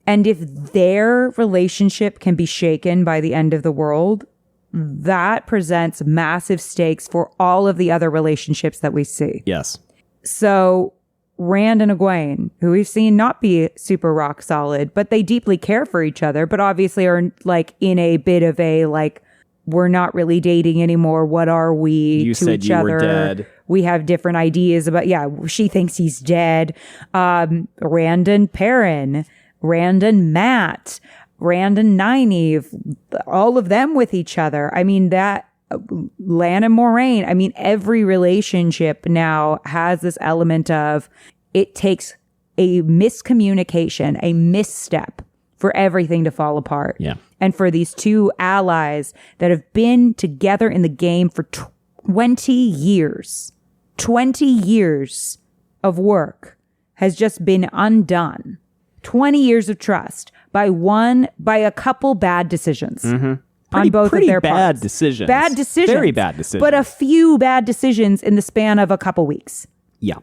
And if their relationship can be shaken by the end of the world, that presents massive stakes for all of the other relationships that we see. Yes. So Rand and Egwene, who we've seen not be super rock solid, but they deeply care for each other, but obviously are like in a bit of a like, we're not really dating anymore. What are we You to said each you other? were dead. We have different ideas about, yeah, she thinks he's dead. Rand and Perrin, Rand and Matt, Rand and Nynaeve, all of them with each other. I mean, that Lan and Moiraine, I mean, every relationship now has this element of it takes a miscommunication, a misstep for everything to fall apart. Yeah. And for these two allies that have been together in the game for 20 years of work has just been undone. 20 years of trust by a couple bad decisions. Mm-hmm. On both of their bad parts. decisions. Bad decisions. Very bad decisions. But a few bad decisions in the span of a couple weeks. Yeah.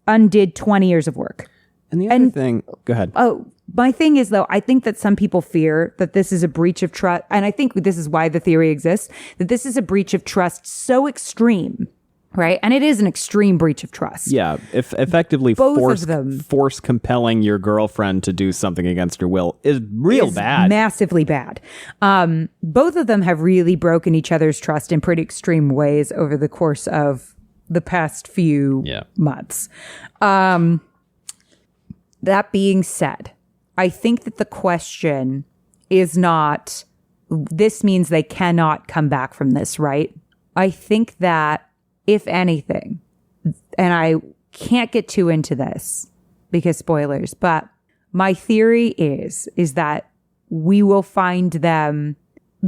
Undid 20 years of work. And the other thing, go ahead. Oh, my thing is, though, I think that some people fear that this is a breach of trust. And I think this is why the theory exists, that this is a breach of trust so extreme, right? And it is an extreme breach of trust. Yeah, effectively Both of them. force compelling your girlfriend to do something against her will is real bad. Massively bad. Both of them have really broken each other's trust in pretty extreme ways over the course of the past few months. That being said, I think that the question is not, this means they cannot come back from this, right? I think that if anything, and I can't get too into this because spoilers, but my theory is that we will find them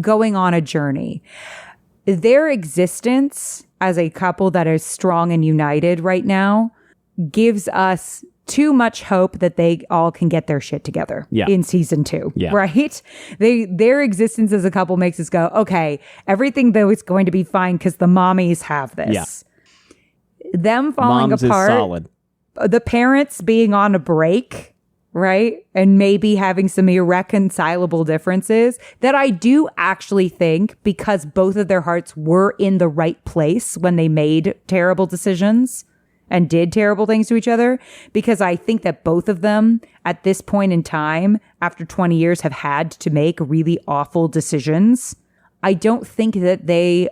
going on a journey. Their existence as a couple that is strong and united right now gives us too much hope that they all can get their shit together in season 2, right? Their existence as a couple makes us go, okay, everything though is going to be fine because the mommies have this. Yeah. Them falling Moms apart, is solid. The parents being on a break, right? And maybe having some irreconcilable differences that I do actually think, because both of their hearts were in the right place when they made terrible decisions and did terrible things to each other, because I think that both of them at this point in time, after 20 years, have had to make really awful decisions. I don't think that they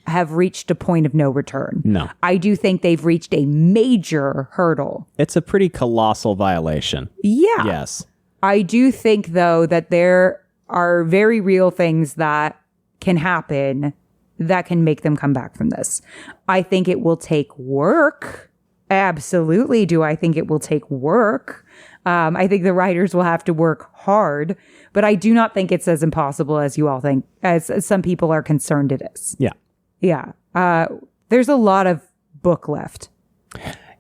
have reached a point of no return. No. I do think they've reached a major hurdle. It's a pretty colossal violation. Yeah. Yes. I do think, though, that there are very real things that can happen that can make them come back from this. I think it will take work. Absolutely do I think it will take work. I think the writers will have to work hard, but I do not think it's as impossible as you all think, as some people are concerned it is. Yeah. Yeah. There's a lot of book left.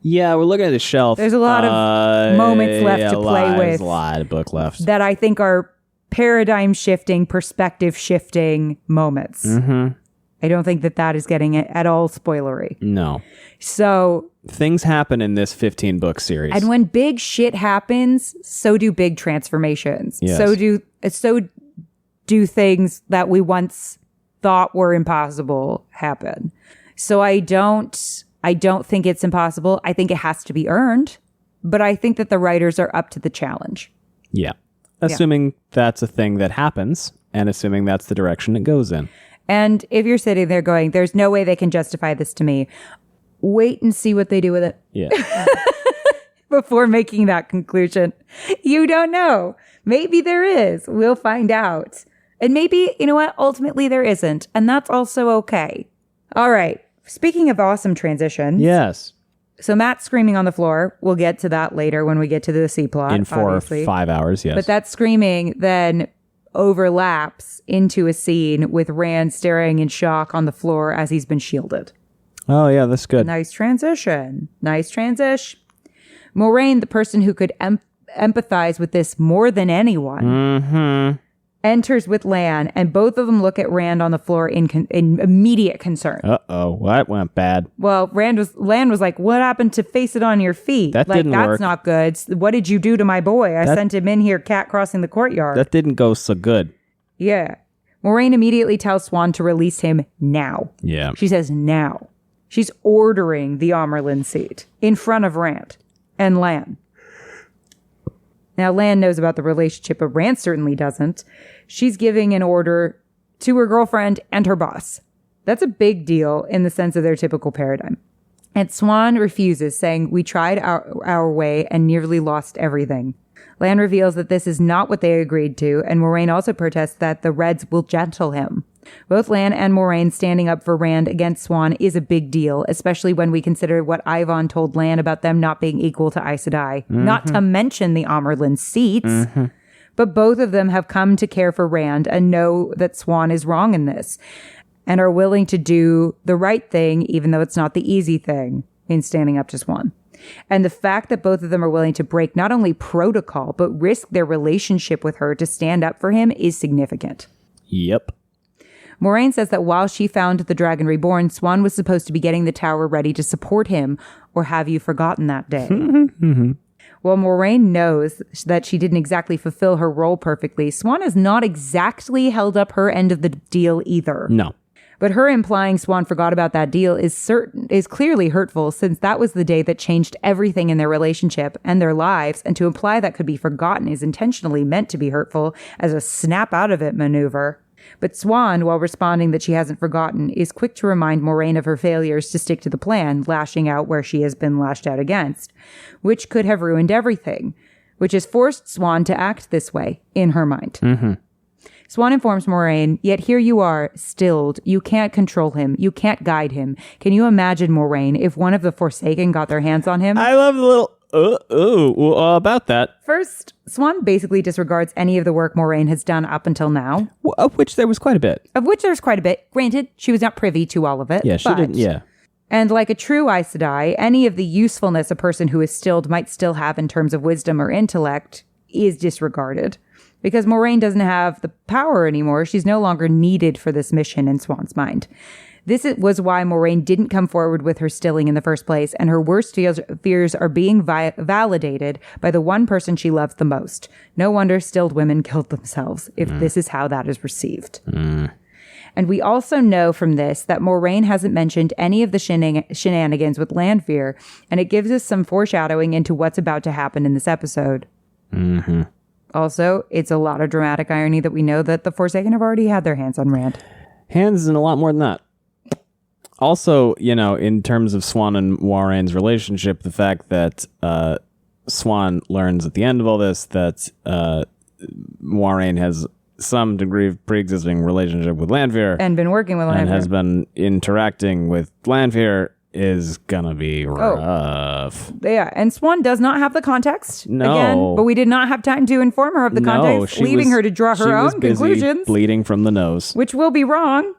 Yeah, we're looking at the shelf. There's a lot of moments left to play with. There's a lot of book left. That I think are paradigm shifting, perspective shifting moments. Mm-hmm. I don't think that is getting it at all spoilery. No. So things happen in this 15 book series. And when big shit happens, so do big transformations. Yes. So do things that we once thought were impossible happen. So I don't think it's impossible. I think it has to be earned, but I think that the writers are up to the challenge. Yeah. Assuming that's a thing that happens, and assuming that's the direction it goes in. And if you're sitting there going, there's no way they can justify this to me, wait and see what they do with it. Yeah. Before making that conclusion. You don't know. Maybe there is. We'll find out. And maybe, you know what? Ultimately, there isn't. And that's also okay. All right. Speaking of awesome transitions. Yes. So Matt's screaming on the floor. We'll get to that later when we get to the C plot. In 4 obviously. or 5 hours, yes. But that screaming then overlaps into a scene with Rand staring in shock on the floor as he's been shielded. Oh, yeah, that's good. Nice transition. Nice transition. Moiraine, the person who could empathize with this more than anyone, enters with Lan, and both of them look at Rand on the floor in immediate concern. Uh-oh, that went bad. Well, Lan was like, what happened to face it on your feet? That didn't that's work. Not good. What did you do to my boy? I sent him in here cat crossing the courtyard. That didn't go so good. Yeah. Moiraine immediately tells Swan to release him now. Yeah. She says now. She's ordering the Amyrlin seat in front of Rand and Lan. Now, Lan knows about the relationship, but Rand certainly doesn't. She's giving an order to her girlfriend and her boss. That's a big deal in the sense of their typical paradigm. And Swan refuses, saying, we tried our way and nearly lost everything. Lan reveals that this is not what they agreed to, and Moiraine also protests that the Reds will gentle him. Both Lan and Moiraine standing up for Rand against Swan is a big deal, especially when we consider what Yvonne told Lan about them not being equal to Aes Sedai, not to mention the Amyrlin seats. But both of them have come to care for Rand and know that Swan is wrong in this, and are willing to do the right thing, even though it's not the easy thing, in standing up to Swan. And the fact that both of them are willing to break not only protocol, but risk their relationship with her to stand up for him is significant. Yep. Moiraine says that while she found the Dragon Reborn, Swan was supposed to be getting the tower ready to support him, or have you forgotten that day? While Moiraine knows that she didn't exactly fulfill her role perfectly, Swan has not exactly held up her end of the deal either. No. But her implying Swan forgot about that deal is clearly hurtful, since that was the day that changed everything in their relationship and their lives, and to imply that could be forgotten is intentionally meant to be hurtful as a snap out of it maneuver. But Swan, while responding that she hasn't forgotten, is quick to remind Moiraine of her failures to stick to the plan, lashing out where she has been lashed out against, which could have ruined everything, which has forced Swan to act this way, in her mind. Swan informs Moiraine, yet here you are, stilled. You can't control him. You can't guide him. Can you imagine, Moiraine, if one of the Forsaken got their hands on him? I love the little about that. First, Swan basically disregards any of the work Moiraine has done up until now. Of which there was quite a bit. Of which there's quite a bit. Granted, she was not privy to all of it. Yeah, she didn't, yeah. And like a true Aes Sedai, any of the usefulness a person who is stilled might still have in terms of wisdom or intellect is disregarded. Because Moiraine doesn't have the power anymore. She's no longer needed for this mission in Swan's mind. Was why Moiraine didn't come forward with her stilling in the first place, and her worst fears are being validated by the one person she loves the most. No wonder stilled women killed themselves, if this is how that is received. And we also know from this that Moiraine hasn't mentioned any of the shenanigans with Lanfear, and it gives us some foreshadowing into what's about to happen in this episode. Also, it's a lot of dramatic irony that we know that the Forsaken have already had their hands on Rand. Hands and a lot more than that. Also, in terms of Swan and Moiraine's relationship, the fact that Swan learns at the end of all this that Moiraine has some degree of pre-existing relationship with Lanfear. And been working with Lanfear. And has been interacting with Lanfear is gonna be rough. Yeah, and Swan does not have the context. No. Again, but we did not have time to inform her of the context, leaving her to draw her own conclusions. Bleeding from the nose. Which will be wrong.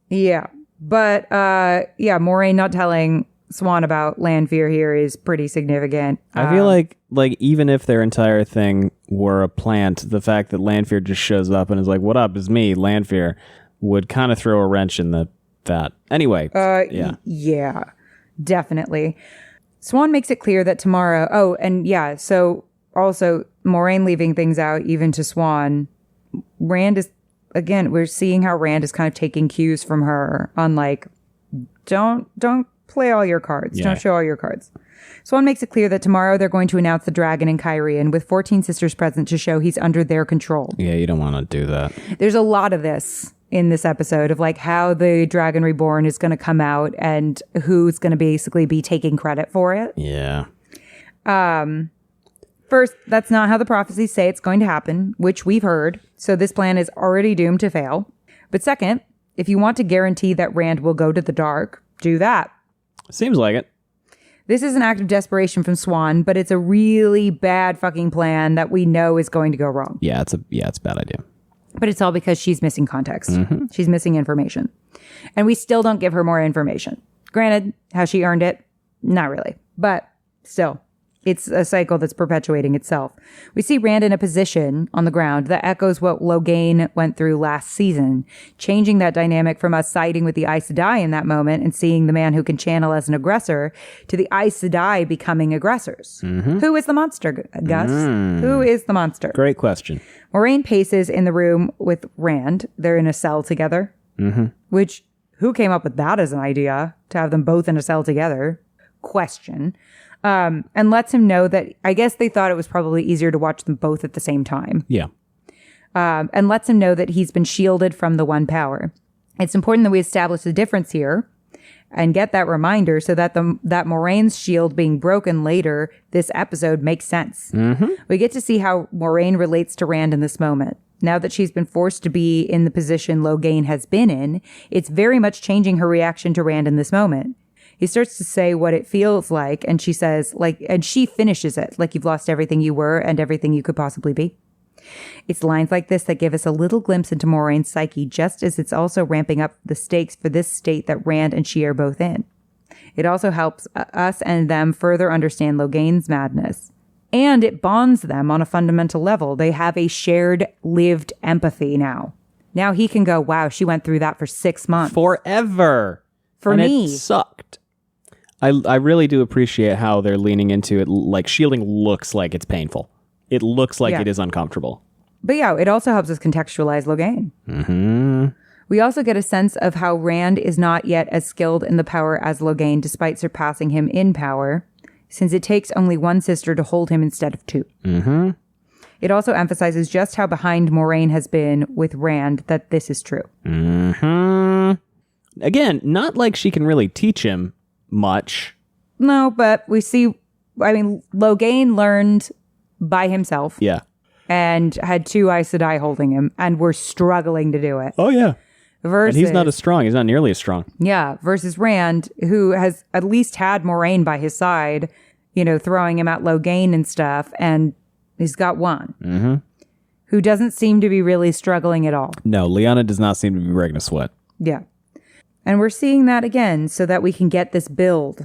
Yeah. But, Moiraine not telling Swan about Lanfear here is pretty significant. I feel like even if their entire thing were a plant, the fact that Lanfear just shows up and is like, what up, it's me, Lanfear, would kind of throw a wrench in that. Anyway. Yeah, definitely. Swan makes it clear that tomorrow... so also Moiraine leaving things out even to Swan. Rand is... Again, we're seeing how Rand is kind of taking cues from her on don't play all your cards. Yeah. Don't show all your cards. Swan makes it clear that tomorrow they're going to announce the dragon in Kyrian with 14 sisters present to show he's under their control. Yeah, you don't want to do that. There's a lot of this in this episode of how the dragon reborn is going to come out and who's going to basically be taking credit for it. Yeah. First, that's not how the prophecies say it's going to happen, which we've heard. So this plan is already doomed to fail. But second, if you want to guarantee that Rand will go to the dark, do that. Seems like it. This is an act of desperation from Swan, but it's a really bad fucking plan that we know is going to go wrong. Yeah, it's a bad idea. But it's all because she's missing context. She's missing information. And we still don't give her more information. Granted, how she earned it, not really. But still, it's a cycle that's perpetuating itself. We see Rand in a position on the ground that echoes what Logain went through last season, changing that dynamic from us siding with the Aes Sedai in that moment and seeing the man who can channel as an aggressor to the Aes Sedai becoming aggressors. Who is the monster, Gus? Who is the monster? Great question. Moiraine paces in the room with Rand. They're in a cell together. Which, who came up with that as an idea, to have them both in a cell together? Question. And lets him know that I guess they thought it was probably easier to watch them both at the same time. Yeah. And lets him know that he's been shielded from the one power. It's important that we establish the difference here and get that reminder so that that Moraine's shield being broken later this episode makes sense. We get to see how Moiraine relates to Rand in this moment. Now that she's been forced to be in the position Logain has been in, it's very much changing her reaction to Rand in this moment. He starts to say what it feels like, and she says, and she finishes it, you've lost everything you were and everything you could possibly be. It's lines like this that give us a little glimpse into Moraine's psyche, just as it's also ramping up the stakes for this state that Rand and she are both in. It also helps us and them further understand Logain's madness. And it bonds them on a fundamental level. They have a shared, lived empathy now. Now he can go, wow, she went through that for 6 months. Forever. For me. It sucked. I really do appreciate how they're leaning into it. Shielding looks like it's painful. It looks like it is uncomfortable. But yeah, it also helps us contextualize Logain. We also get a sense of how Rand is not yet as skilled in the power as Logain, despite surpassing him in power, since it takes only one sister to hold him instead of two. It also emphasizes just how behind Moiraine has been with Rand that this is true. Again, not like she can really teach him much. No, but we see, Logain learned by himself. Yeah. And had two Aes Sedai holding him, and were struggling to do it. Oh, yeah. Versus, and he's not as strong. He's not nearly as strong. Yeah. Versus Rand, who has at least had Moiraine by his side, throwing him at Logain and stuff, and he's got one. Who doesn't seem to be really struggling at all. No, Lyanna does not seem to be breaking a sweat. Yeah. And we're seeing that again so that we can get this build.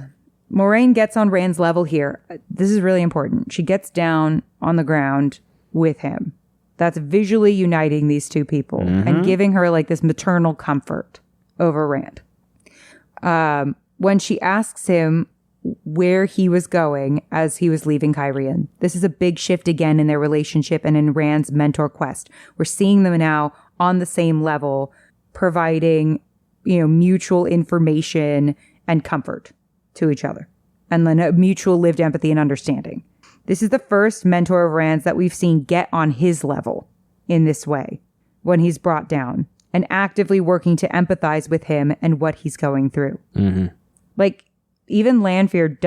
Moiraine gets on Rand's level here. This is really important. She gets down on the ground with him. That's visually uniting these two people and giving her this maternal comfort over Rand. when she asks him where he was going as he was leaving Cairhien. This is a big shift again in their relationship and in Rand's mentor quest. We're seeing them now on the same level, providing, mutual information and comfort to each other, and then a mutual lived empathy and understanding. This is the first mentor of Rand's that we've seen get on his level in this way when he's brought down and actively working to empathize with him and what he's going through. Mm-hmm. Like, even Lanfear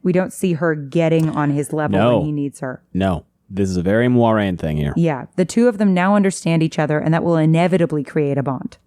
we don't see her getting on his level when he needs her. No. This is a very Moiraine thing here. Yeah. The two of them now understand each other, and that will inevitably create a bond.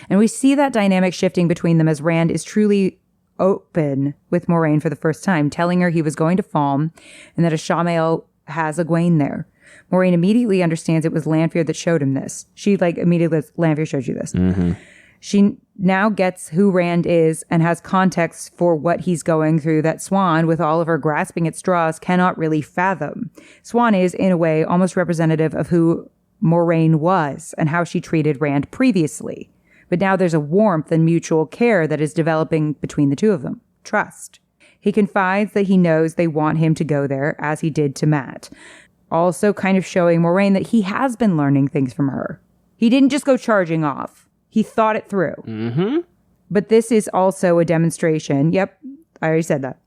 And we see that dynamic shifting between them as Rand is truly open with Moiraine for the first time, telling her he was going to Falme and that Ashamael has Egwene there. Moiraine immediately understands it was Lanfear that showed him this. She immediately goes, Lanfear showed you this. Mm-hmm. She now gets who Rand is and has context for what he's going through that Siuan, with all of her grasping at straws, cannot really fathom. Siuan is, in a way, almost representative of who Moiraine was and how she treated Rand previously. But now there's a warmth and mutual care that is developing between the two of them. Trust. He confides that he knows they want him to go there, as he did to Mat. Also kind of showing Moiraine that he has been learning things from her. He didn't just go charging off. He thought it through. Mm-hmm. But this is also a demonstration. Yep, I already said that.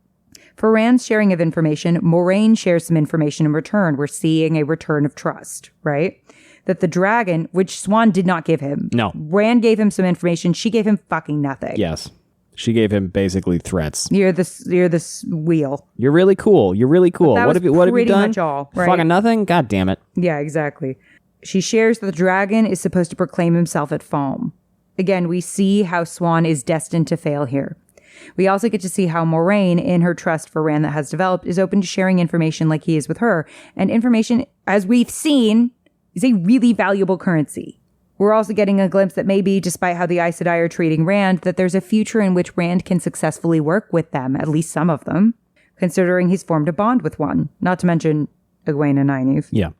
For Rand's sharing of information, Moiraine shares some information in return. We're seeing a return of trust, right? That the dragon, which Siuan did not give him. No. Rand gave him some information. She gave him fucking nothing. Yes. She gave him basically threats. You're this wheel. You're really cool. You're really cool. What have you done? Pretty much all, right? Fucking nothing? God damn it. Yeah, exactly. She shares that the dragon is supposed to proclaim himself at Falme. Again, we see how Siuan is destined to fail here. We also get to see how Moiraine, in her trust for Rand that has developed, is open to sharing information like he is with her. And information, as we've seen, is a really valuable currency. We're also getting a glimpse that maybe, despite how the Aes Sedai are treating Rand, that there's a future in which Rand can successfully work with them, at least some of them, considering he's formed a bond with one, not to mention Egwene and Nynaeve. Yeah.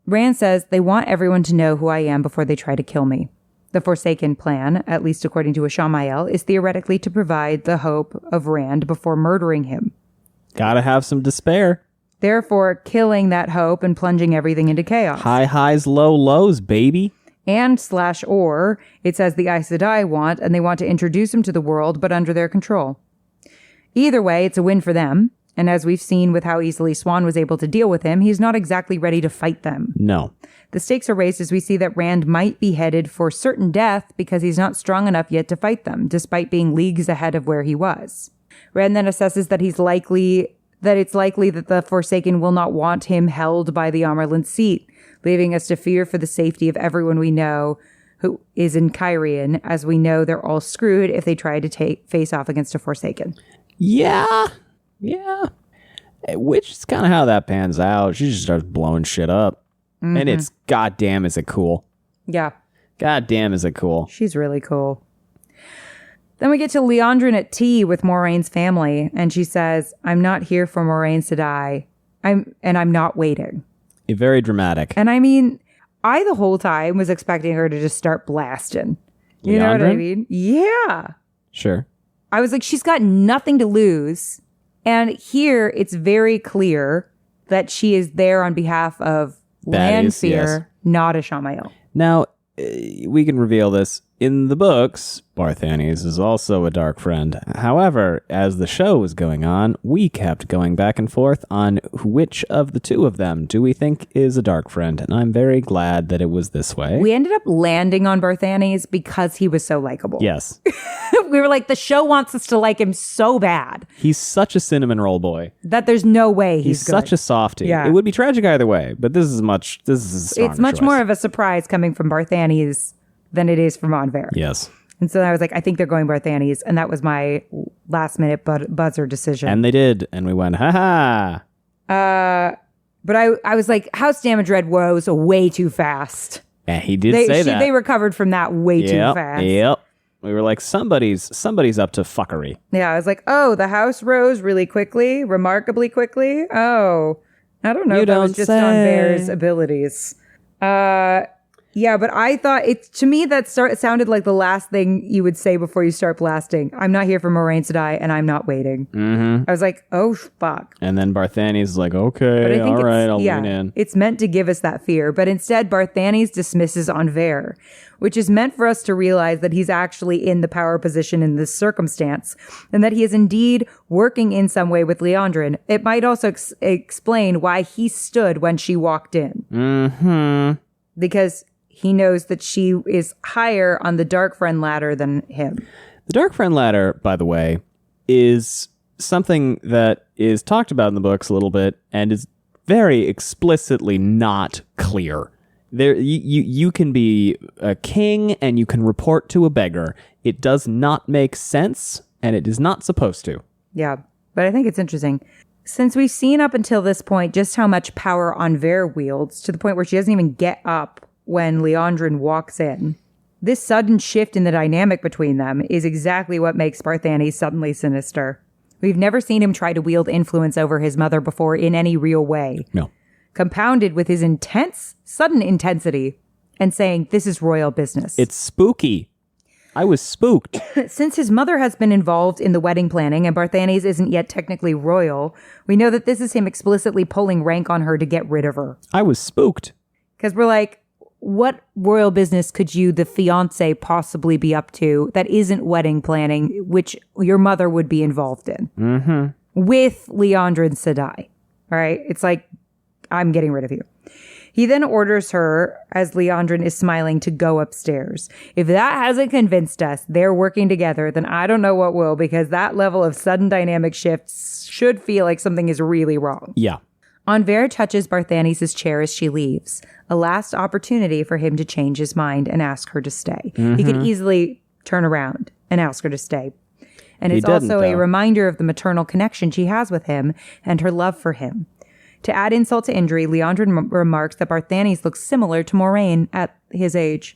Rand says they want everyone to know who I am before they try to kill me. The Forsaken plan, at least according to Ashamael, is theoretically to provide the hope of Rand before murdering him. Gotta have some despair. Therefore, killing that hope and plunging everything into chaos. High highs, low lows, baby. And /or, it says the Aes Sedai want, and they want to introduce him to the world, but under their control. Either way, it's a win for them. And as we've seen with how easily Siuan was able to deal with him, he's not exactly ready to fight them. No. The stakes are raised as we see that Rand might be headed for certain death because he's not strong enough yet to fight them, despite being leagues ahead of where he was. Rand then assesses that it's likely that the Forsaken will not want him held by the Amyrlin seat, leaving us to fear for the safety of everyone we know who is in Cairhien, as we know they're all screwed if they try to face off against a Forsaken. Yeah. Which is kind of how that pans out. She just starts blowing shit up. Mm-hmm. And it's goddamn is it cool. Yeah. Goddamn is it cool. She's really cool. Then we get to Liandrin at tea with Moraine's family, and she says, I'm not here for Moiraine to die. I'm not waiting. Very dramatic. And I mean, I the whole time was expecting her to just start blasting. You know what I mean? Yeah. Sure. I was like, she's got nothing to lose. And here it's very clear that she is there on behalf of Lanfear, yes. Not Ashamael. Now, we can reveal this. In the books, Barthanes is also a dark friend. However, as the show was going on, we kept going back and forth on which of the two of them do we think is a dark friend, and I'm very glad that it was this way. We ended up landing on Barthanes because he was so likable. Yes. We were like, the show wants us to like him so bad. He's such a cinnamon roll boy. That there's no way he's good. Such a softie. Yeah. It would be tragic either way, but this is a strong It's much choice. more of a surprise coming from Barthanes than it is from Anver. Yes. And so I was like, I think they're going Barthanes, and that was my last minute buzzer decision. And they did, and we went, ha. But I was like, House Damodred was way too fast. And he did say that. They recovered from that way too fast. Yep. We were like, somebody's up to fuckery. Yeah, I was like, oh, the house rose really quickly, remarkably quickly. Oh, I don't know if that was just on Bear's abilities. Yeah, but I thought to me that sounded like the last thing you would say before you start blasting. I'm not here for Moiraine to die, and I'm not waiting. Mm-hmm. I was like, oh, fuck. And then Barthany's is like, okay, all right, I'll lean in. It's meant to give us that fear, but instead Barthany's dismisses Anver, which is meant for us to realize that he's actually in the power position in this circumstance, and that he is indeed working in some way with Liandrin. It might also explain why he stood when she walked in. Mm-hmm. Because he knows that she is higher on the Dark Friend ladder than him. The Dark Friend ladder, by the way, is something that is talked about in the books a little bit and is very explicitly not clear. There, you can be a king and you can report to a beggar. It does not make sense, and it is not supposed to. Yeah, but I think it's interesting. Since we've seen up until this point just how much power Anver wields, to the point where she doesn't even get up when Liandrin walks in, this sudden shift in the dynamic between them is exactly what makes Barthany suddenly sinister. We've never seen him try to wield influence over his mother before in any real way. No. Compounded with his sudden intensity, and saying, this is royal business. It's spooky. I was spooked. Since his mother has been involved in the wedding planning and Barthany's isn't yet technically royal, we know that this is him explicitly pulling rank on her to get rid of her. I was spooked. Because we're like, what royal business could you, the fiancé, possibly be up to that isn't wedding planning, which your mother would be involved in? Mm-hmm. With Liandrin Sedai. All right? It's like, I'm getting rid of you. He then orders her, as Liandrin is smiling, to go upstairs. If that hasn't convinced us they're working together, then I don't know what will, because that level of sudden dynamic shifts should feel like something is really wrong. Yeah. Anver touches Barthany's chair as she leaves, a last opportunity for him to change his mind and ask her to stay. Mm-hmm. He could easily turn around and ask her to stay. And it's also a reminder of the maternal connection she has with him and her love for him. To add insult to injury, Liandrin remarks that Barthany's looks similar to Moiraine at his age.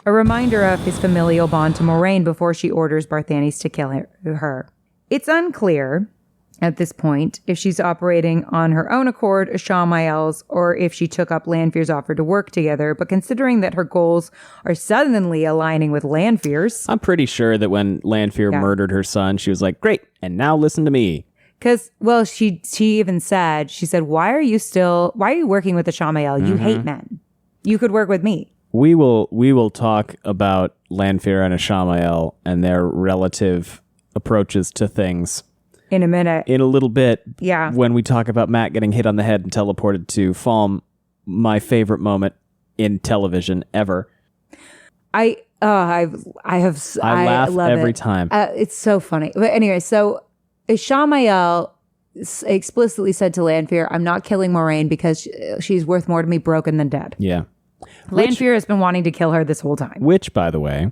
A reminder of his familial bond to Moiraine before she orders Barthany's to kill her. It's unclear at this point if she's operating on her own accord as Aiel's, or if she took up Lanfear's offer to work together, but considering that her goals are suddenly aligning with Lanfear's... I'm pretty sure that when Lanfear murdered her son, she was like, great, and now listen to me. Because, well, she even said, why are you working with the Aiel? You hate men. You could work with me. We will talk about Lanfear and Aiel and their relative approaches to things in a minute. In a little bit. Yeah. When we talk about Matt getting hit on the head and teleported to Falme, my favorite moment in television ever. I laugh every time. It's so funny. But anyway, so Aiel explicitly said to Lanfear, I'm not killing Moiraine because she's worth more to me broken than dead. Yeah. Lanfear has been wanting to kill her this whole time. Which, by the way,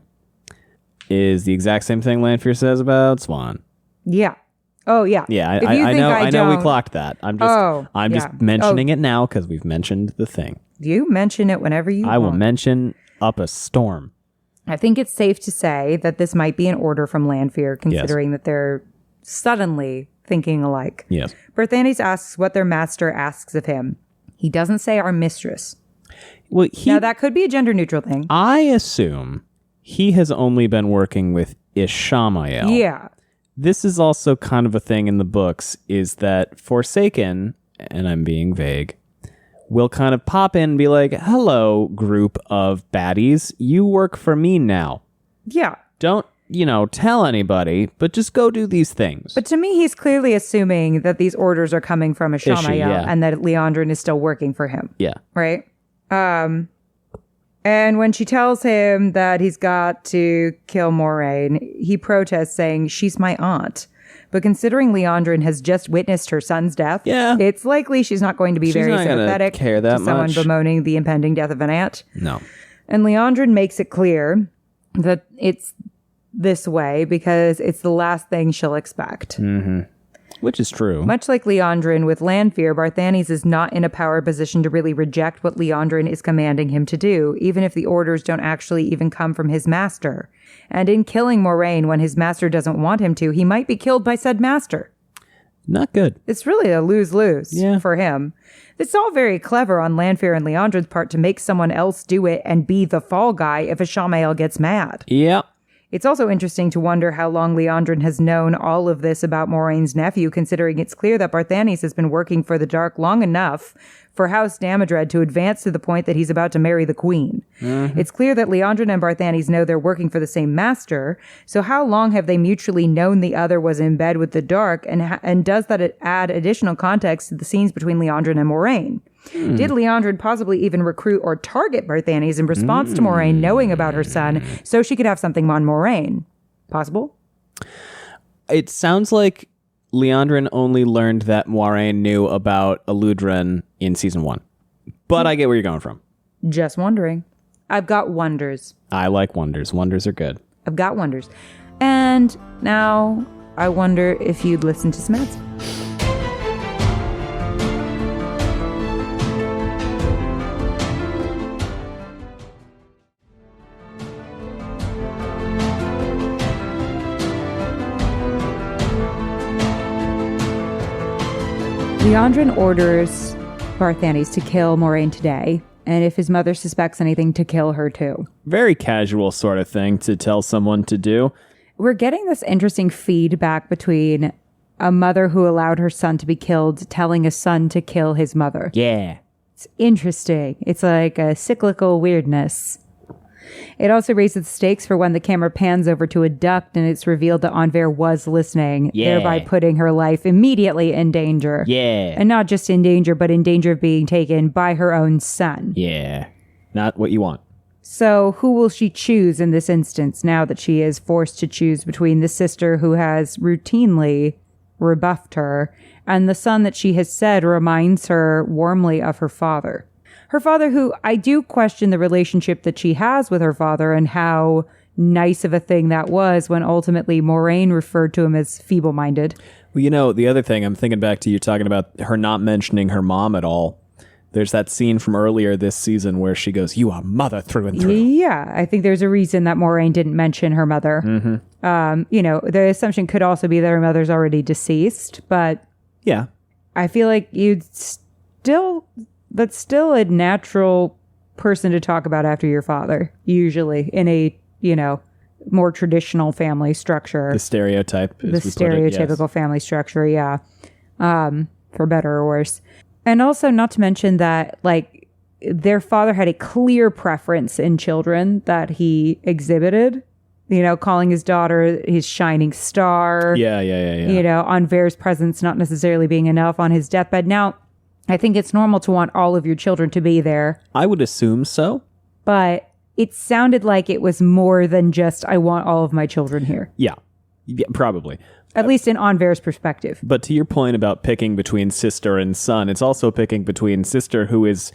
is the exact same thing Lanfear says about Swan. Yeah. Oh, yeah. Yeah, I know we clocked that. I'm just mentioning it now because we've mentioned the thing. You mention it whenever you want. I will mention up a storm. I think it's safe to say that this might be an order from Lanfear, considering that they're suddenly thinking alike. Yes. Barthany's asks what their master asks of him. He doesn't say our mistress. Well, now, that could be a gender-neutral thing. I assume he has only been working with Aiel. Yeah. This is also kind of a thing in the books, is that Forsaken, and I'm being vague, will kind of pop in and be like, hello, group of baddies, you work for me now. Yeah. Don't, tell anybody, but just go do these things. But to me, he's clearly assuming that these orders are coming from Aiel and that Liandrin is still working for him. Yeah. Right? And when she tells him that he's got to kill Moiraine, he protests, saying, she's my aunt. But considering Liandrin has just witnessed her son's death, it's likely she's not going to be very sympathetic to someone bemoaning the impending death of an aunt. No. And Liandrin makes it clear that it's this way because it's the last thing she'll expect. Mm-hmm. Which is true. Much like Liandrin with Lanfear, Barthany's is not in a power position to really reject what Liandrin is commanding him to do, even if the orders don't actually even come from his master. And in killing Moiraine when his master doesn't want him to, he might be killed by said master. Not good. It's really a lose-lose Yeah. for him. It's all very clever on Lanfear and Liandrin's part to make someone else do it and be the fall guy if a Shamael gets mad. Yeah. It's also interesting to wonder how long Liandrin has known all of this about Moraine's nephew, considering it's clear that Barthanes has been working for the Dark long enough for House Damodred to advance to the point that he's about to marry the queen. It's clear that Liandrin and Barthanes know they're working for the same master, so how long have they mutually known the other was in bed with the Dark, and does that add additional context to the scenes between Liandrin and Moiraine? Did Liandrin possibly even recruit or target Barthanes in response to Moiraine knowing about her son so she could have something on Moiraine? Possible? It sounds like Liandrin only learned that Moiraine knew about Liandrin in season 1. But I get where you're going from. Just wondering. I've got wonders. I like wonders. Wonders are good. I've got wonders. And now I wonder if you'd listen to some ads. Liandrin orders Barthanes to kill Moiraine today, and if his mother suspects anything, to kill her too. Very casual sort of thing to tell someone to do. We're getting this interesting feedback between a mother who allowed her son to be killed telling a son to kill his mother. Yeah. It's interesting. It's like a cyclical weirdness. It also raises the stakes for when the camera pans over to a duct and it's revealed that Anver was listening, thereby putting her life immediately in danger. Yeah. And not just in danger, but in danger of being taken by her own son. Yeah. Not what you want. So who will she choose in this instance now that she is forced to choose between the sister who has routinely rebuffed her and the son that she has said reminds her warmly of her father? Her father, who I do question the relationship that she has with her father and how nice of a thing that was when ultimately Moiraine referred to him as feeble-minded. Well, you know, the other thing, I'm thinking back to you talking about her not mentioning her mom at all. There's that scene from earlier this season where she goes, "You are mother through and through." Yeah, I think there's a reason that Moiraine didn't mention her mother. The assumption could also be that her mother's already deceased, but Yeah. I feel like that's still a natural person to talk about after your father, usually in a, more traditional family structure. The stereotype. The stereotypical family structure, yeah. For better or worse. And also not to mention that, like, their father had a clear preference in children that he exhibited, calling his daughter his shining star. Yeah. Anver's presence not necessarily being enough on his deathbed. Now, I think it's normal to want all of your children to be there. I would assume so. But it sounded like it was more than just, I want all of my children here. Yeah, probably. At least in Anver's perspective. But to your point about picking between sister and son, it's also picking between sister, who is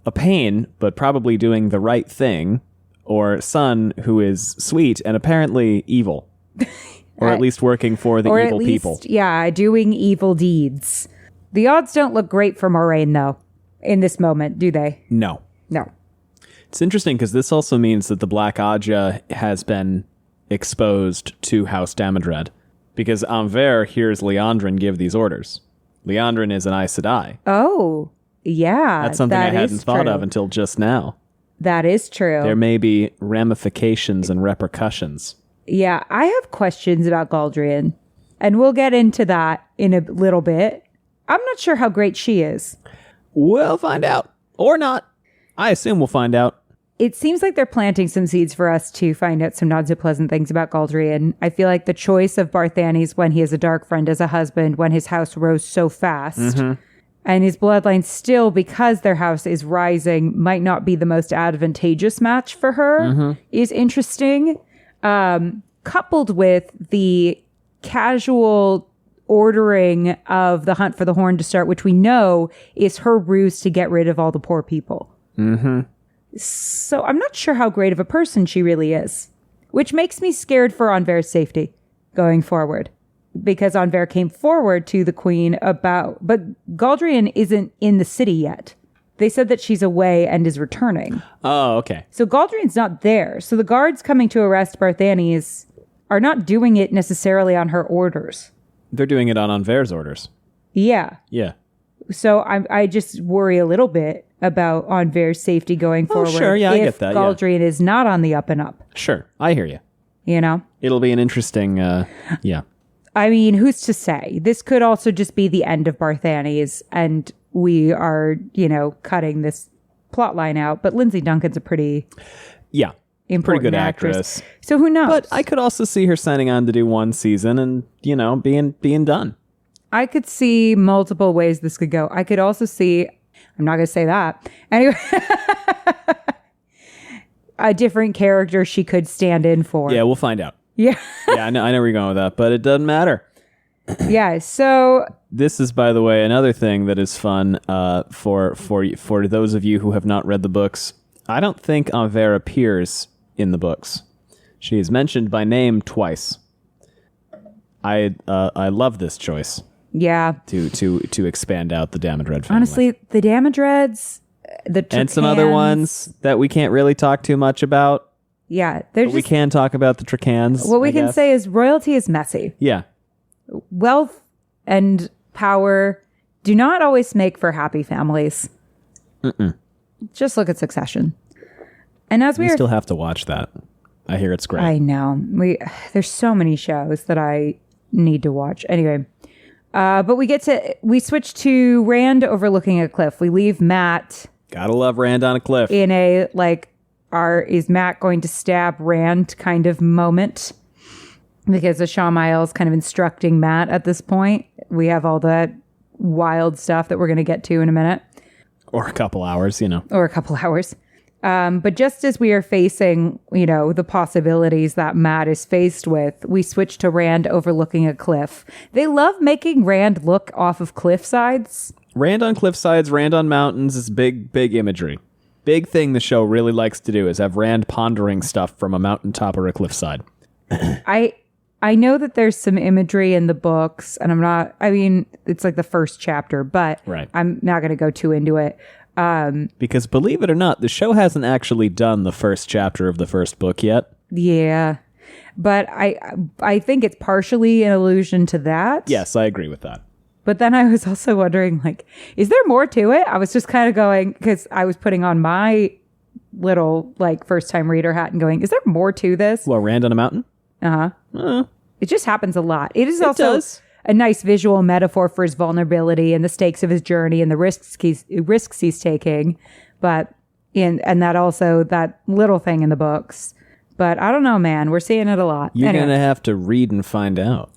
a pain, but probably doing the right thing, or son, who is sweet and apparently evil. Or at least working for the evil people. Yeah, doing evil deeds. The odds don't look great for Moiraine, though, in this moment, do they? No. No. It's interesting because this also means that the Black Aja has been exposed to House Damodred, because Anver hears Liandrin give these orders. Liandrin is an Aes Sedai. Oh, yeah. That's something I hadn't thought of until just now. That is true. There may be ramifications and repercussions. Yeah, I have questions about Galdrian, and we'll get into that in a little bit. I'm not sure how great she is. We'll find out. Or not. I assume we'll find out. It seems like they're planting some seeds for us to find out some not so pleasant things about Galdrian. I feel like the choice of Barthanes when he has a dark friend as a husband, when his house rose so fast, and his bloodline still, because their house is rising, might not be the most advantageous match for her, is interesting. Coupled with the casual ordering of the hunt for the horn to start, which we know is her ruse to get rid of all the poor people. So I'm not sure how great of a person she really is, which makes me scared for Anver's safety going forward, because Anver came forward to the queen but Galdrian isn't in the city yet. They said that she's away and is returning. Oh, okay. So Galdrian's not there. So the guards coming to arrest Barthanes are not doing it necessarily on her orders. They're doing it on Anver's orders. Yeah. Yeah. So I just worry a little bit about Anver's safety going forward. Sure, yeah, I get that. Yeah. Galdrian is not on the up and up. Sure, I hear you. You know? It'll be an interesting, yeah. I mean, who's to say? This could also just be the end of Barthanes, and we are, cutting this plot line out. But Lindsay Duncan's a pretty important pretty good actress. So who knows? But I could also see her signing on to do one season and, being done. I could see multiple ways this could go. I could also see, I'm not going to say that. Anyway, a different character she could stand in for. Yeah, we'll find out. Yeah. Yeah, I know where you're going with that, but it doesn't matter. Yeah, so... This is, by the way, another thing that is fun for those of you who have not read the books. I don't think Anver appears in the books. She is mentioned by name twice. I love this choice. Yeah. To expand out the Damodred family. Honestly, the Damodreds, the Tracans, and some other ones that we can't really talk too much about. Yeah. We can talk about the Tracans. What we can say is royalty is messy. Yeah. Wealth and power do not always make for happy families. Just look at Succession. And as we still have to watch that. I hear it's great. I know. There's so many shows that I need to watch. Anyway, but we switch to Rand overlooking a cliff. We leave Matt. Gotta love Rand on a cliff. In a is Matt going to stab Rand kind of moment? Because Ashamael is kind of instructing Matt at this point. We have all that wild stuff that we're going to get to in a minute. Or a couple hours, Or a couple hours. But just as we are facing, the possibilities that Matt is faced with, we switch to Rand overlooking a cliff. They love making Rand look off of cliff sides. Rand on cliff sides, Rand on mountains is big, big imagery. Big thing the show really likes to do is have Rand pondering stuff from a mountaintop or a cliffside. I know that there's some imagery in the books, and it's like the first chapter, but right. I'm not going to go too into it. Because believe it or not, the show hasn't actually done the first chapter of the first book yet. Yeah. But I think it's partially an allusion to that. Yes, I agree with that. But then I was also wondering, is there more to it? I was just kind of going, because I was putting on my little, first-time reader hat and going, is there more to this? Well, Rand on a mountain? Uh-huh. It just happens a lot. It is also a nice visual metaphor for his vulnerability and the stakes of his journey and the risks he's taking. But and that also, that little thing in the books. But I don't know, man. We're seeing it a lot. You're going to have to read and find out.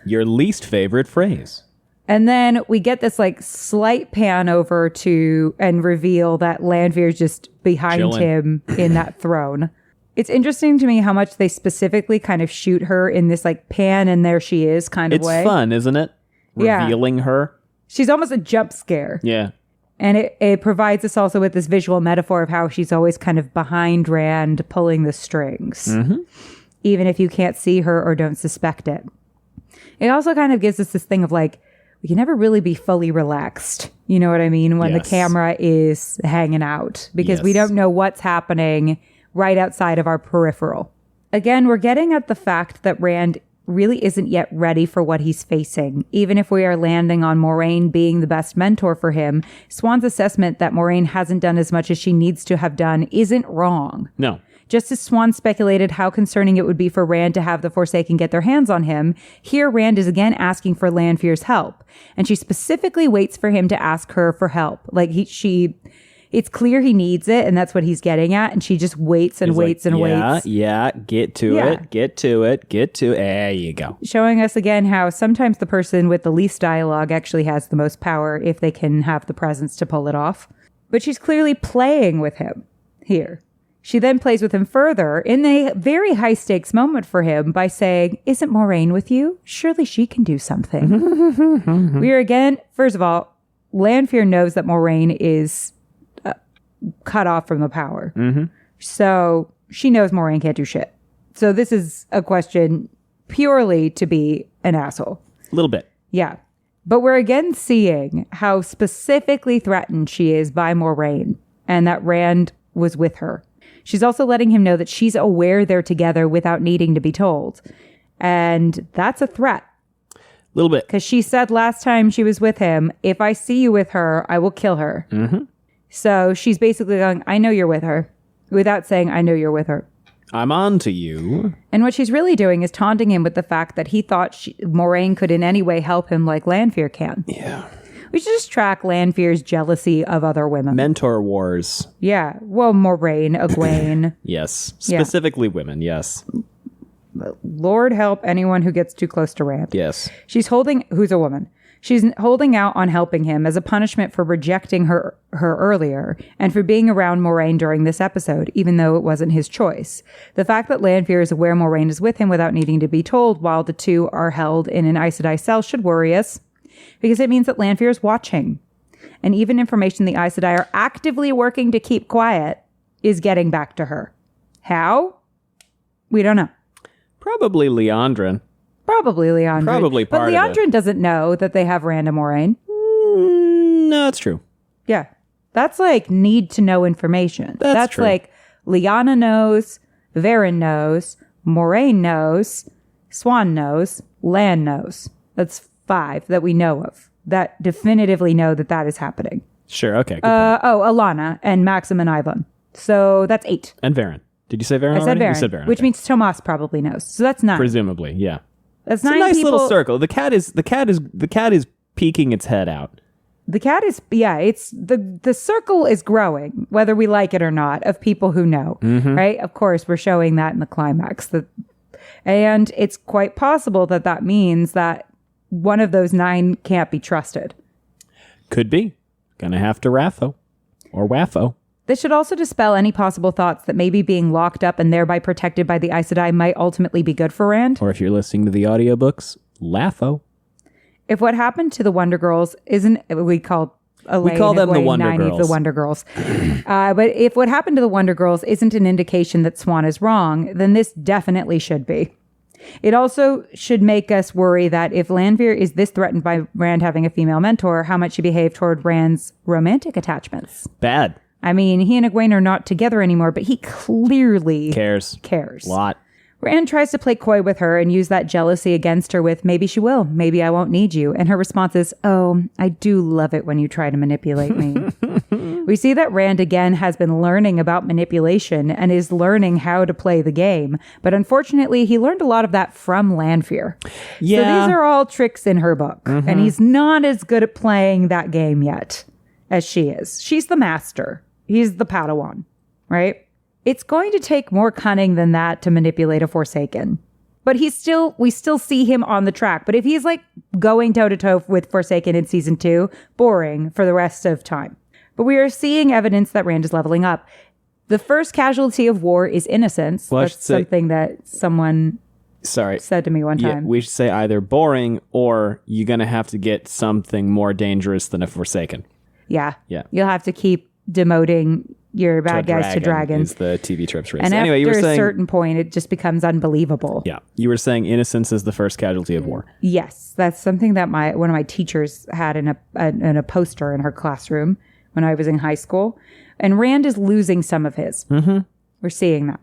Your least favorite phrase. And then we get this slight pan over to and reveal that Lanfear's just behind him in that throne. It's interesting to me how much they specifically kind of shoot her in this pan and there she is kind of way. It's fun, isn't it? Revealing her. She's almost a jump scare. Yeah. And it provides us also with this visual metaphor of how she's always kind of behind Rand pulling the strings. Mm-hmm. Even if you can't see her or don't suspect it. It also kind of gives us this thing of we can never really be fully relaxed. You know what I mean? When the camera is hanging out. Because we don't know what's happening right outside of our peripheral. Again, we're getting at the fact that Rand really isn't yet ready for what he's facing. Even if we are landing on Moiraine being the best mentor for him, Swan's assessment that Moiraine hasn't done as much as she needs to have done isn't wrong. No. Just as Swan speculated how concerning it would be for Rand to have the Forsaken get their hands on him, here Rand is again asking for Lanfear's help. And she specifically waits for him to ask her for help. It's clear he needs it, and that's what he's getting at. And she just waits and waits and waits. Yeah, get to it. There you go. Showing us again how sometimes the person with the least dialogue actually has the most power if they can have the presence to pull it off. But she's clearly playing with him here. She then plays with him further in a very high-stakes moment for him by saying, "Isn't Moiraine with you? Surely she can do something." We are again, first of all, Lanfear knows that Moiraine is cut off from the power. Mm-hmm. So she knows Moiraine can't do shit. So this is a question purely to be an asshole. A little bit. Yeah. But we're again seeing how specifically threatened she is by Moiraine and that Rand was with her. She's also letting him know that she's aware they're together without needing to be told. And that's a threat. little bit. Because she said last time she was with him, if I see you with her, I will kill her. Mm-hmm. So she's basically going, I know you're with her, without saying, I know you're with her. I'm on to you. And what she's really doing is taunting him with the fact that he thought Moiraine could in any way help him like Lanfear can. Yeah. We should just track Lanfear's jealousy of other women. Mentor wars. Yeah. Well, Moiraine, Egwene. Yes. Specifically women, yes. Lord help anyone who gets too close to Rand. Yes. Who's a woman. She's holding out on helping him as a punishment for rejecting her earlier and for being around Moiraine during this episode, even though it wasn't his choice. The fact that Lanfear is aware Moiraine is with him without needing to be told while the two are held in an Aes Sedai cell should worry us, because it means that Lanfear is watching. And even information the Aes Sedai are actively working to keep quiet is getting back to her. How? We don't know. Probably Liandrin. Probably Liandrin. Probably part But of it. Liandrin doesn't know that they have Rand and Moiraine. No, it's true. Yeah. That's like need to know information. That's true. Like Lyanna knows, Varen knows, Moiraine knows, Swan knows, Lan knows. That's 5 that we know of that definitively know that that is happening. Sure, okay. Good point. Alana and Maxim and Ivan. So that's 8. And Varen. Did you say Varen I said already? Varen, You said Varen. which okay. means Tomas probably knows. So that's 9. Presumably, yeah. That's It's 9 a nice people. little circle. The cat is peeking its head out. The cat is, it's the circle is growing, whether we like it or not, of people who know, right? Of course, we're showing that in the climax. And it's quite possible that that means that one of those 9 can't be trusted. Could be. Gonna have to Raffo. Or Waffo. This should also dispel any possible thoughts that maybe being locked up and thereby protected by the Aes Sedai might ultimately be good for Rand. Or if you're listening to the audiobooks, Laffo. If what happened to the Wonder Girls isn't, we call them the Wonder Ninety Girls. the Wonder Girls. But if what happened to the Wonder Girls isn't an indication that Swan is wrong, then this definitely should be. It also should make us worry that if Lanfear is this threatened by Rand having a female mentor, how might she behave toward Rand's romantic attachments? Bad. I mean, he and Egwene are not together anymore, but he clearly Cares. Lot. Rand tries to play coy with her and use that jealousy against her with, maybe she will, maybe I won't need you. And her response is, oh, I do love it when you try to manipulate me. We see that Rand again has been learning about manipulation and is learning how to play the game. But unfortunately, he learned a lot of that from Lanfear. Yeah. So these are all tricks in her book. And he's not as good at playing that game yet as she is. She's the master. He's the Padawan, right? It's going to take more cunning than that to manipulate a Forsaken. But we still see him on the track. But if he's like going toe to toe with Forsaken in season 2, boring for the rest of time. But we are seeing evidence that Rand is leveling up. The first casualty of war is innocence. Well, that's something that someone said to me one time. Yeah, we should say either boring or you're going to have to get something more dangerous than a Forsaken. Yeah. Yeah. You'll have to keep demoting your bad guys to dragons. Is the TV trips race. And anyway, after you were saying, a certain point, it just becomes unbelievable. Yeah. You were saying innocence is the first casualty of war. Yes. That's something that one of my teachers had in a poster in her classroom when I was in high school. And Rand is losing some of his. Mm-hmm. We're seeing that.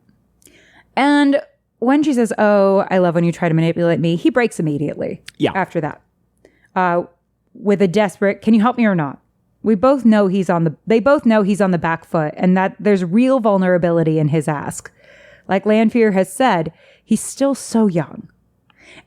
And when she says, oh, I love when you try to manipulate me, he breaks immediately. Yeah. After that. With a desperate, can you help me or not? They both know he's on the back foot and that there's real vulnerability in his ask. Like Lanfear has said, he's still so young.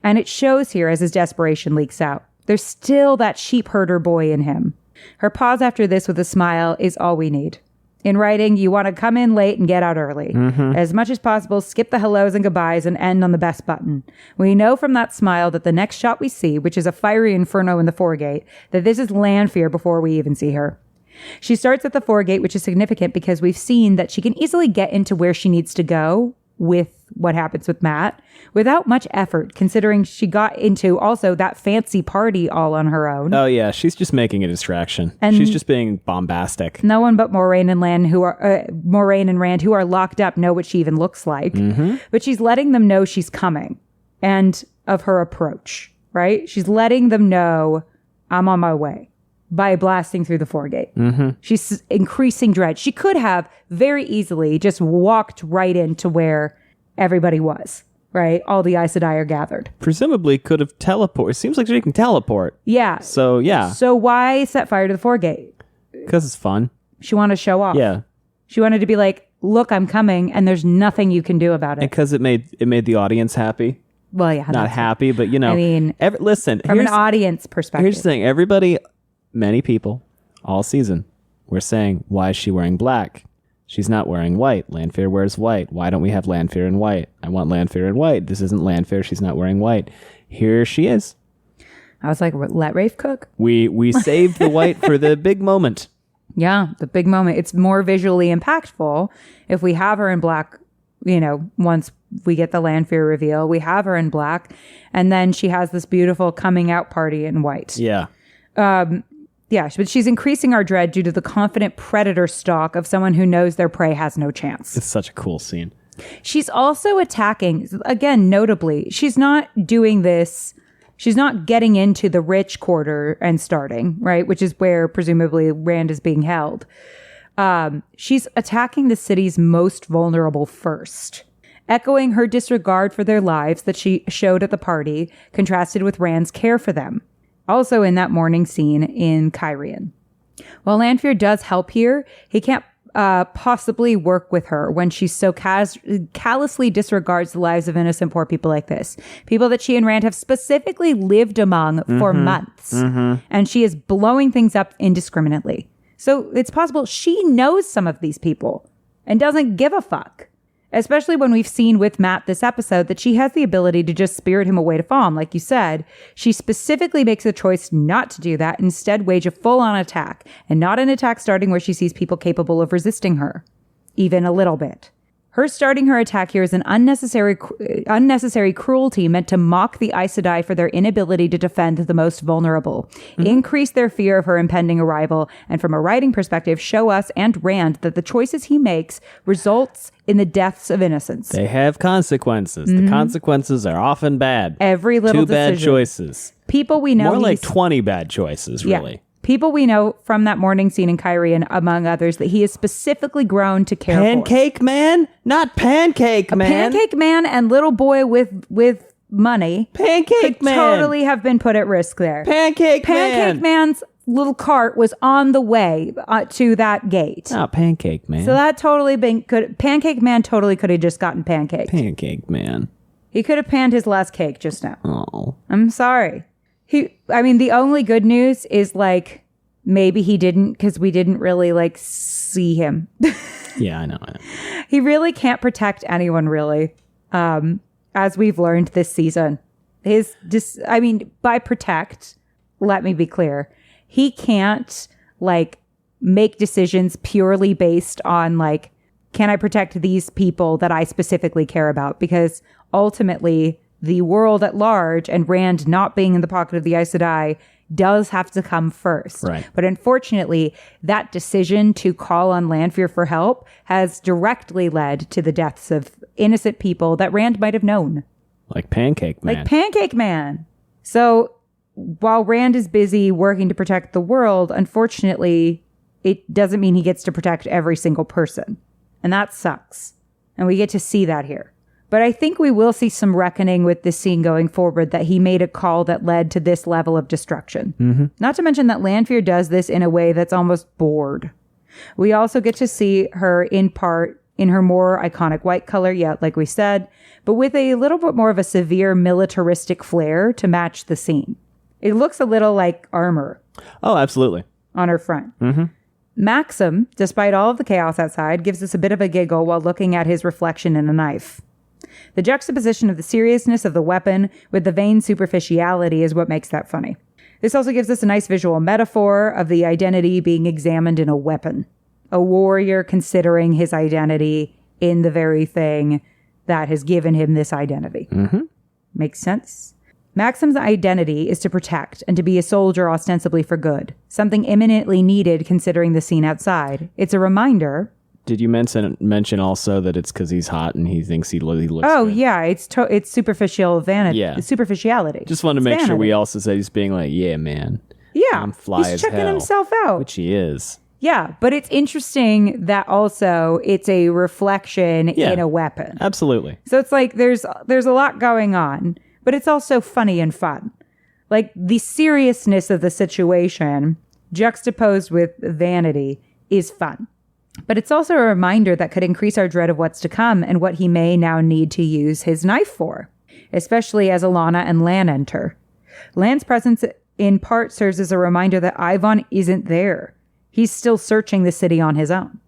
And it shows here as his desperation leaks out. There's still that sheep herder boy in him. Her pause after this with a smile is all we need. In writing, you want to come in late and get out early. Mm-hmm. As much as possible, skip the hellos and goodbyes and end on the best button. We know from that smile that the next shot we see, which is a fiery inferno in the foregate, that this is Lanfear before we even see her. She starts at the foregate, which is significant because we've seen that she can easily get into where she needs to go with what happens with Matt without much effort, considering she got into also that fancy party all on her own. Oh, yeah. She's just making a distraction. And she's just being bombastic. No one but Moiraine and Rand, who are locked up, know what she even looks like. Mm-hmm. But she's letting them know she's coming and of her approach, right? She's letting them know I'm on my way by blasting through the foregate. Mm-hmm. She's increasing dread. She could have very easily just walked right into where everybody was, right, all the Aes Sedai are gathered. Presumably could have teleported. It seems like she can teleport. Yeah. So, yeah. So why set fire to the Foregate? Because it's fun. She wanted to show off. Yeah. She wanted to be like, look, I'm coming, and there's nothing you can do about it. And because it made the audience happy. Well, yeah. Not happy, but, you know. I mean, listen. from an audience perspective. Here's the thing. Everybody, many people, all season, were saying, why is she wearing black? She's not wearing white. Lanfear wears white. Why don't we have Lanfear in white? I want Lanfear in white. This isn't Lanfear. She's not wearing white. Here she is. I was like, let Rafe cook. We saved the white for the big moment. Yeah, the big moment. It's more visually impactful if we have her in black, you know, once we get the Lanfear reveal. We have her in black, and then she has this beautiful coming out party in white. Yeah. Yeah, but she's increasing our dread due to the confident predator stalk of someone who knows their prey has no chance. It's such a cool scene. She's also attacking, again, notably, she's not doing this, she's not getting into the rich quarter and starting, right? Which is where presumably Rand is being held. She's attacking the city's most vulnerable first, echoing her disregard for their lives that she showed at the party, contrasted with Rand's care for them. Also in that morning scene in Cairhien. While Lanfear does help here, he can't possibly work with her when she so callously disregards the lives of innocent poor people like this. People that she and Rand have specifically lived among for months. And she is blowing things up indiscriminately. So it's possible she knows some of these people and doesn't give a fuck. Especially when we've seen with Matt this episode that she has the ability to just spirit him away to Falme, like you said. She specifically makes the choice not to do that, instead wage a full-on attack, and not an attack starting where she sees people capable of resisting her, even a little bit. Her starting her attack here is an unnecessary cruelty meant to mock the Aes Sedai for their inability to defend the most vulnerable, increase their fear of her impending arrival, and from a writing perspective, show us and Rand that the choices he makes results in the deaths of innocents. They have consequences. The consequences are often bad. Every little decision. 2 bad choices. People we know. More like 20 bad choices, really. Yeah. People we know from that morning scene in Cairhien, among others, that he is specifically grown to care Pancake Man? Not Pancake Man. Pancake Man and little boy with money. Pancake Man. Totally have been put at risk there. Pancake Man. Pancake Man's little cart was on the way to that gate. Not Pancake Man. So that totally Pancake Man totally could have just gotten pancake. Pancake Man. He could have panned his last cake just now. Oh. I'm sorry. The only good news is like maybe he didn't, because we didn't really like see him. Yeah, I know. He really can't protect anyone, really, as we've learned this season. By protect, let me be clear, he can't like make decisions purely based on like, can I protect these people that I specifically care about? Because ultimately, the world at large and Rand not being in the pocket of the Aes Sedai does have to come first. Right. But unfortunately, that decision to call on Lanfear for help has directly led to the deaths of innocent people that Rand might have known. Like Pancake Man. So while Rand is busy working to protect the world, unfortunately, it doesn't mean he gets to protect every single person. And that sucks. And we get to see that here. But I think we will see some reckoning with this scene going forward, that he made a call that led to this level of destruction. Not to mention that Lanfear does this in a way that's almost bored. We also get to see her in part in her more iconic white color, like we said, but with a little bit more of a severe militaristic flair to match the scene. It looks a little like armor. Oh, absolutely. On her front. Maxim, despite all of the chaos outside, gives us a bit of a giggle while looking at his reflection in a knife. The juxtaposition of the seriousness of the weapon with the vain superficiality is what makes that funny. This also gives us a nice visual metaphor of the identity being examined in a weapon. A warrior considering his identity in the very thing that has given him this identity. Makes sense? Maxim's identity is to protect and to be a soldier ostensibly for good. Something imminently needed considering the scene outside. It's a reminder. Did you mention also that it's because he's hot and he thinks he looks Oh, good? yeah. It's superficial vanity. Yeah. Superficiality. Just wanted to make sure we also said he's being like, yeah, man. Yeah. I'm fly he's as checking hell, himself out. which he is. Yeah, but it's interesting that also it's a reflection in a weapon. Absolutely. So it's like there's a lot going on, but it's also funny and fun. Like the seriousness of the situation juxtaposed with vanity is fun. But it's also a reminder that could increase our dread of what's to come and what he may now need to use his knife for, especially as Alanna and Lan enter. Lan's presence in part serves as a reminder that Ivan isn't there. He's still searching the city on his own.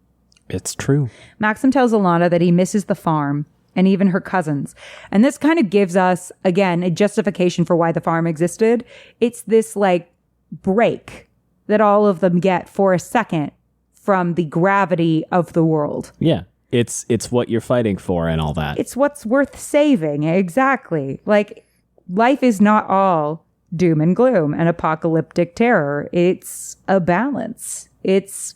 It's true. Maxim tells Alanna that he misses the farm and even her cousins. And this kind of gives us, again, a justification for why the farm existed. It's this like break that all of them get for a second from the gravity of the world. Yeah. It's what you're fighting for and all that. It's what's worth saving. Exactly. Like life is not all doom and gloom and apocalyptic terror. It's a balance. It's,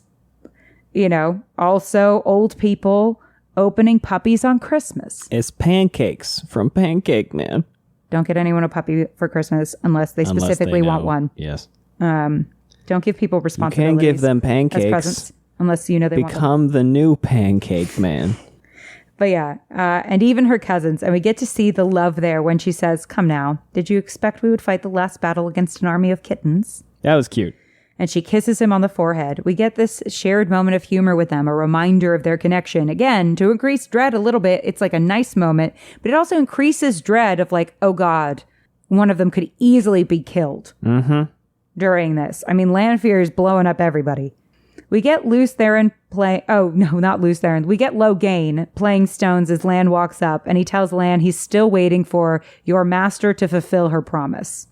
also old people opening puppies on Christmas. It's pancakes from Pancake, man. Don't get anyone a puppy for Christmas unless they specifically want one. Yes. Don't give people responsibilities. You can't give them pancakes. As presents, unless they want them. Become the new pancake man. But yeah, and even her cousins. And we get to see the love there when she says, "Come now, did you expect we would fight the last battle against an army of kittens?" That was cute. And she kisses him on the forehead. We get this shared moment of humor with them, a reminder of their connection. Again, to increase dread a little bit, it's like a nice moment, but it also increases dread of like, oh God, one of them could easily be killed during this. I mean, Lanfear is blowing up everybody. We get Luce Theron play. Oh, no, not Luce Theron. We get Logain playing stones as Lan walks up, and he tells Lan he's still waiting for your master to fulfill her promise.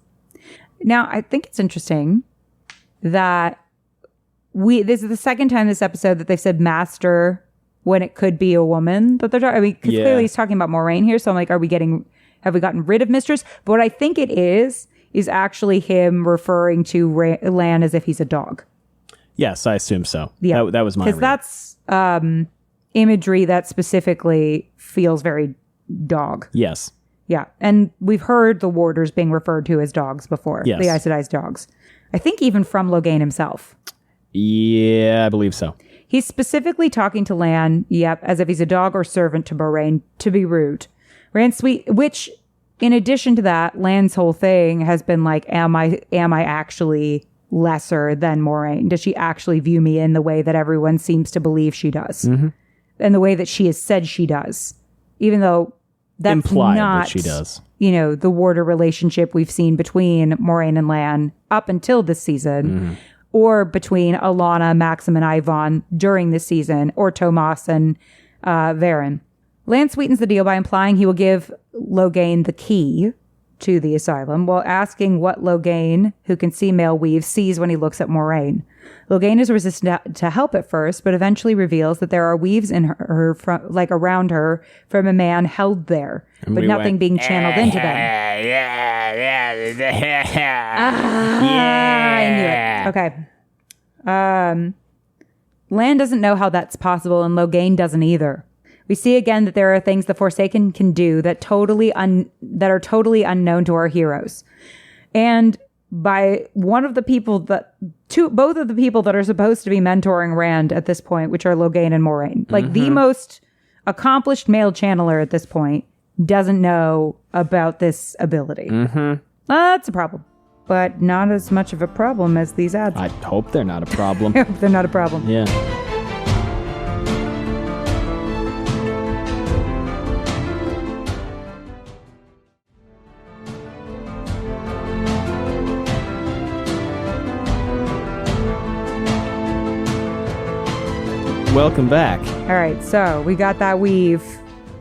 Now, I think it's interesting that this is the second time this episode that they've said master when it could be a woman that they're talking. I mean, because clearly he's talking about Moiraine here. So I'm like, have we gotten rid of mistress? But what I think it is actually him referring to Lan as if he's a dog. Yes, I assume so. Yeah, that was my read. Because that's imagery that specifically feels very dog. Yes. Yeah, and we've heard the warders being referred to as dogs before. Yes. The Aes Sedai's dogs. I think even from Logain himself. Yeah, I believe so. He's specifically talking to Lan, as if he's a dog or servant to Moiraine, to be rude. Which, in addition to that, Lan's whole thing has been like, am I actually lesser than Moiraine? Does she actually view me in the way that everyone seems to believe she does? Mm-hmm. And the way that she has said she does. Even though that's implied not, that she does. The warder relationship we've seen between Moiraine and Lan up until this season, or between Alanna, Maxim, and Ivan during this season, or Tomas and Varen. Lan sweetens the deal by implying he will give Logain the key to the asylum, while asking what Logain, who can see male weave, sees when he looks at Moiraine. Logain is resistant to help at first, but eventually reveals that there are weaves in her around her from a man held there, but nothing being channeled into them. I knew it. Okay. Lan doesn't know how that's possible, and Logain doesn't either. We see again that there are things the Forsaken can do that are totally unknown to our heroes. And by both of the people that are supposed to be mentoring Rand at this point, which are Logain and Moiraine, like the most accomplished male channeler at this point, doesn't know about this ability. That's a problem, but not as much of a problem as these ads. I hope they're not a problem. I hope they're not a problem. Yeah. Welcome back. All right, so we got that weave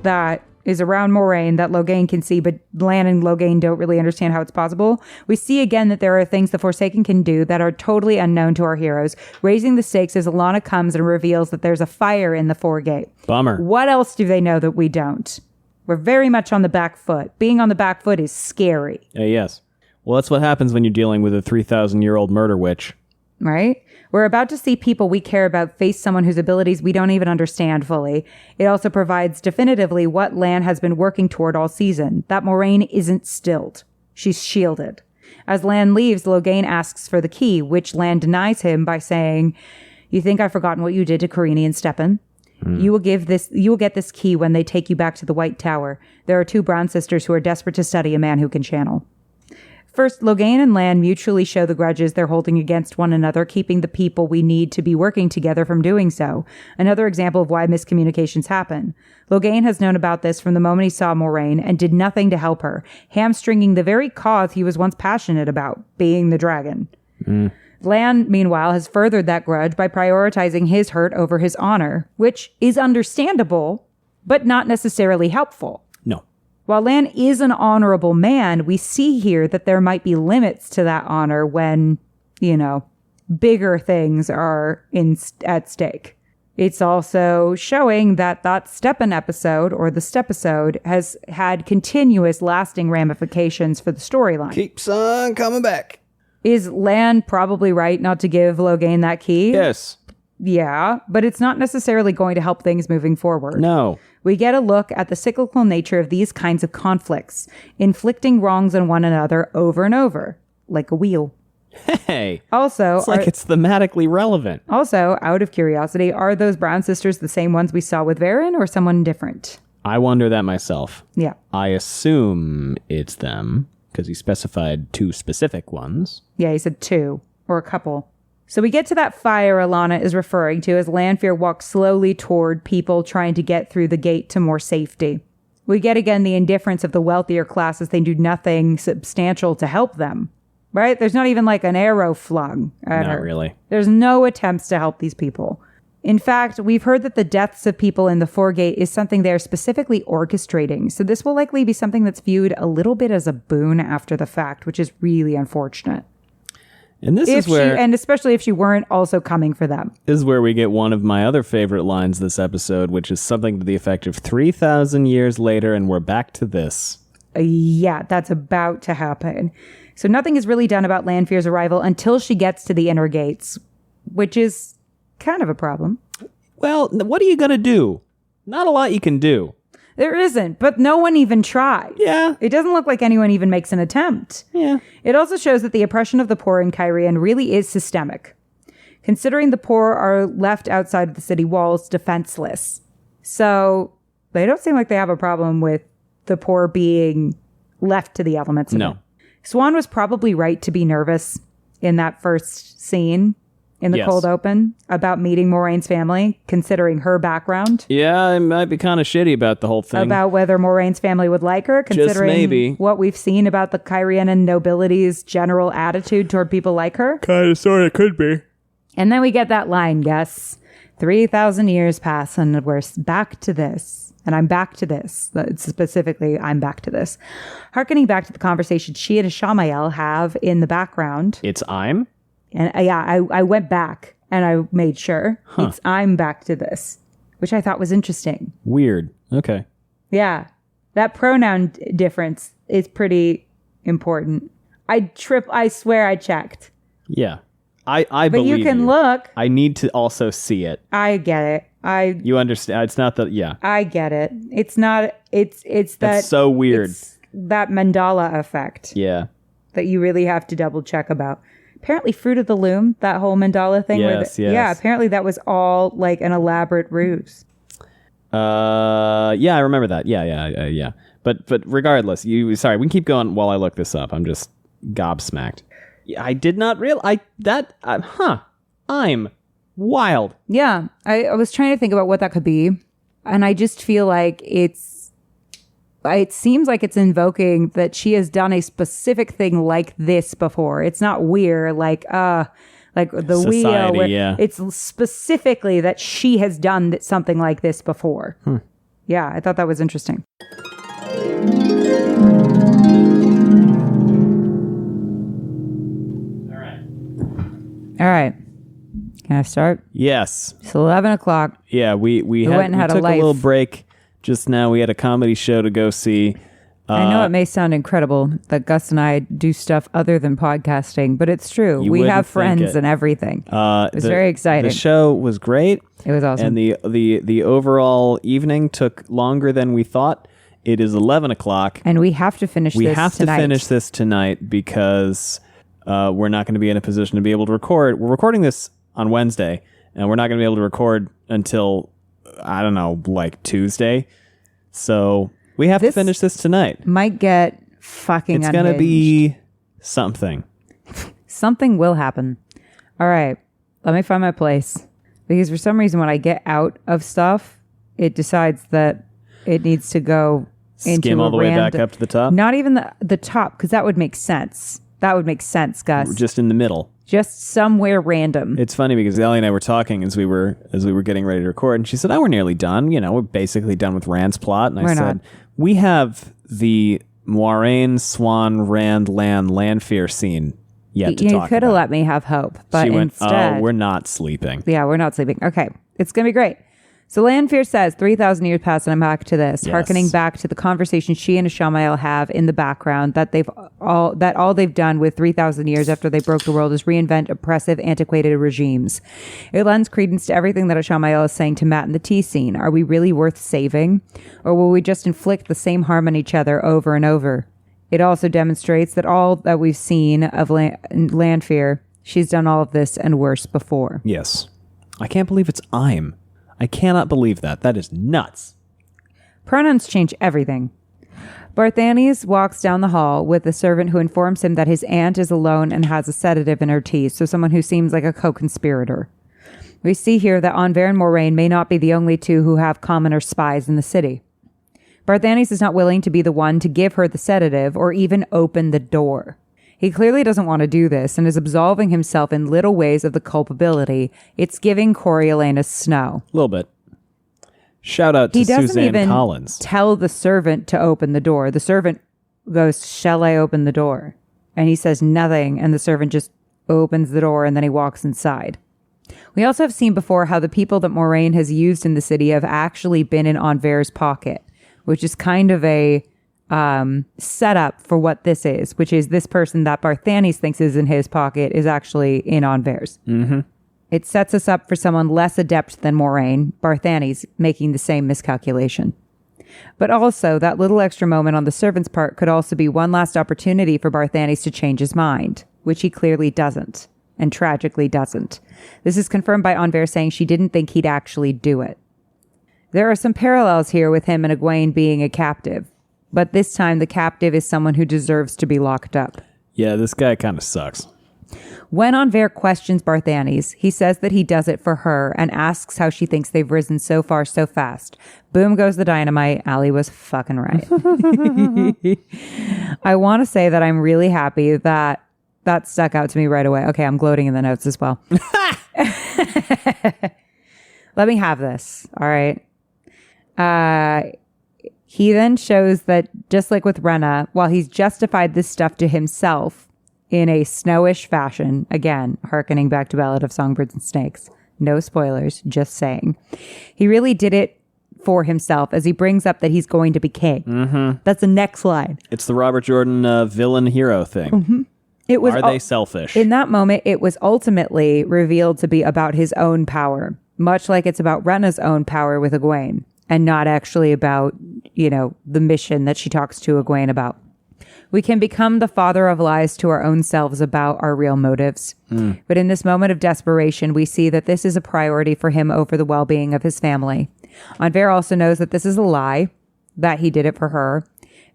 that is around Moiraine that Logain can see, but Lan and Logain don't really understand how it's possible. We see again that there are things the Forsaken can do that are totally unknown to our heroes, raising the stakes as Alanna comes and reveals that there's a fire in the foregate. Bummer. What else do they know that we don't? We're very much on the back foot. Being on the back foot is scary. Yes. Well, that's what happens when you're dealing with a 3,000-year-old murder witch. Right? We're about to see people we care about face someone whose abilities we don't even understand fully. It also provides definitively what Lan has been working toward all season, that Moiraine isn't stilled. She's shielded. As Lan leaves, Logain asks for the key, which Lan denies him by saying You think I've forgotten what you did to Karini and Stepan? You will get this key when they take you back to the White Tower. There are 2 brown sisters who are desperate to study a man who can channel. First, Logain and Lan mutually show the grudges they're holding against one another, keeping the people we need to be working together from doing so. Another example of why miscommunications happen. Logain has known about this from the moment he saw Moiraine and did nothing to help her, hamstringing the very cause he was once passionate about, being the dragon. Lan, meanwhile, has furthered that grudge by prioritizing his hurt over his honor, which is understandable, but not necessarily helpful. No. While Lan is an honorable man, we see here that there might be limits to that honor when, bigger things are at stake. It's also showing that Stepan episode, or the Stepisode, has had continuous lasting ramifications for the storyline. Keeps on coming back. Is Lan probably right not to give Logain that key? Yes. Yeah, but it's not necessarily going to help things moving forward. No. We get a look at the cyclical nature of these kinds of conflicts, inflicting wrongs on one another over and over, like a wheel. Hey. Also, it's like it's thematically relevant. Also, out of curiosity, are those brown sisters the same ones we saw with Varen or someone different? I wonder that myself. Yeah. I assume it's them, because he specified 2 specific ones. Yeah, he said 2, or a couple. So we get to that fire Alana is referring to as Lanfear walks slowly toward people trying to get through the gate to more safety. We get again the indifference of the wealthier class as they do nothing substantial to help them. Right? There's not even like an arrow flung at her. Not really. There's no attempts to help these people. In fact, we've heard that the deaths of people in the Foregate is something they're specifically orchestrating. So this will likely be something that's viewed a little bit as a boon after the fact, which is really unfortunate. And this is where... and especially if she weren't also coming for them. This is where we get one of my other favorite lines this episode, which is something to the effect of 3,000 years later, and we're back to this. Yeah, that's about to happen. So nothing is really done about Lanfear's arrival until she gets to the inner gates, which is kind of a problem. Well, what are you going to do? Not a lot you can do. There isn't, but no one even tries. Yeah. It doesn't look like anyone even makes an attempt. Yeah. It also shows that the oppression of the poor in Cairhien really is systemic, considering the poor are left outside of the city walls defenseless. So they don't seem like they have a problem with the poor being left to the elements. No. Swan was probably right to be nervous in that first scene in the cold open about meeting Moraine's family, considering her background. Yeah, I might be kind of shitty about the whole thing. About whether Moraine's family would like her, considering maybe. What we've seen about the Cairhien nobility's general attitude toward people like her. Kind of, sort of, could be. And then we get that line, Gus. 3,000 years pass and we're back to this. And I'm back to this. Specifically, I'm back to this. Harkening back to the conversation she and Ishamael have in the background. It's I'm? And I went back and I made sure. It's I'm back to this, which I thought was interesting. Weird. Okay. Yeah. That pronoun difference is pretty important. I swear I checked. Yeah. I but believe you can look. I need to also see it. I get it. You understand? It's not that. Yeah. I get it. It's not. It's that. That's so weird. It's that mandala effect. Yeah. That you really have to double check about. Apparently, Fruit of the Loom, that whole mandala thing. Yes, yes. Yeah. Apparently, that was all like an elaborate ruse. Yeah, I remember that. Yeah. But regardless, sorry, we can keep going while I look this up. I'm just gobsmacked. I did not realize I'm wild. Yeah. I was trying to think about what that could be. And I just feel like it seems like it's invoking that she has done a specific thing like this before. It's not weird, like the Society, wheel. Where yeah. It's specifically that she has done something like this before. Yeah, I thought that was interesting. All right. Can I start? Yes. It's 11 o'clock. Yeah, we went and had took a life. little break just now. We had a comedy show to go see. I know it may sound incredible that Gus and I do stuff other than podcasting, but it's true. We have friends and everything. It was very exciting. The show was great. It was awesome. And the overall evening took longer than we thought. It is 11 o'clock. And we have to finish this tonight. We have to finish this tonight because we're not going to be in a position to be able to record. We're recording this on Wednesday, and we're not going to be able to record until, I don't know, like Tuesday. So we have to finish this tonight. Might get fucking It's unhinged. going to be something. Something will happen. All right. Let me find my place. Because for some reason, when I get out of stuff, it decides that it needs to go into Skim all the way back up to the top? Not even the top, because that would make sense. That would make sense, Gus. Just in the middle. Just somewhere random. It's funny because Ellie and I were talking as we were getting ready to record, and she said, "Oh, we're nearly done. You know, we're basically done with Rand's plot." And I said, "We have the Moiraine, Swan, Rand, Lanfear scene yet to talk about." You could have let me have hope, but she went, instead, "Oh, we're not sleeping." Yeah, we're not sleeping. Okay, it's gonna be great. So Lanfear says 3,000 years passed, and I'm back to this, hearkening back to the conversation she and Ishamael have in the background that all they've done with 3,000 years after they broke the world is reinvent oppressive, antiquated regimes. It lends credence to everything that Ishamael is saying to Matt in the tea scene. Are we really worth saving, or will we just inflict the same harm on each other over and over? It also demonstrates that all that we've seen of Lanfear, she's done all of this and worse before. Yes, I can't believe it's I'm. I cannot believe that. That is nuts. Pronouns change everything. Barthanes walks down the hall with a servant who informs him that his aunt is alone and has a sedative in her tea, so someone who seems like a co-conspirator. We see here that Anver and Moiraine may not be the only two who have commoner spies in the city. Barthanes is not willing to be the one to give her the sedative or even open the door. He clearly doesn't want to do this and is absolving himself in little ways of the culpability. It's giving Coriolanus Snow. A little bit. Shout out to Suzanne Suzanne Collins. Tell the servant to open the door. The servant goes, "Shall I open the door?" And he says nothing, and the servant just opens the door, and then he walks inside. We also have seen before how the people that Moiraine has used in the city have actually been in Anver's pocket, which is kind of a setup for what this is, which is this person that Barthanes thinks is in his pocket is actually in Anver's. Mm-hmm. It sets us up for someone less adept than Moiraine, Barthanes, making the same miscalculation. But also, that little extra moment on the servant's part could also be one last opportunity for Barthanes to change his mind, which he clearly doesn't, and tragically doesn't. This is confirmed by Anver saying she didn't think he'd actually do it. There are some parallels here with him and Egwene being a captive. But this time, the captive is someone who deserves to be locked up. Yeah, this guy kind of sucks. When Anver questions Barthanes, he says that he does it for her and asks how she thinks they've risen so far so fast. Boom goes the dynamite. Allie was fucking right. I want to say that I'm really happy that stuck out to me right away. Okay, I'm gloating in the notes as well. Let me have this. All right. He then shows that, just like with Rena, while he's justified this stuff to himself in a snowish fashion, again, hearkening back to Ballad of Songbirds and Snakes, no spoilers, just saying, he really did it for himself as he brings up that he's going to be king. Mm-hmm. That's the next line. It's the Robert Jordan villain hero thing. Mm-hmm. Are they selfish? In that moment, it was ultimately revealed to be about his own power, much like it's about Rena's own power with Egwene. And not actually about, the mission that she talks to Egwene about. We can become the father of lies to our own selves about our real motives. But in this moment of desperation, we see that this is a priority for him over the well-being of his family. Anver also knows that this is a lie, that he did it for her,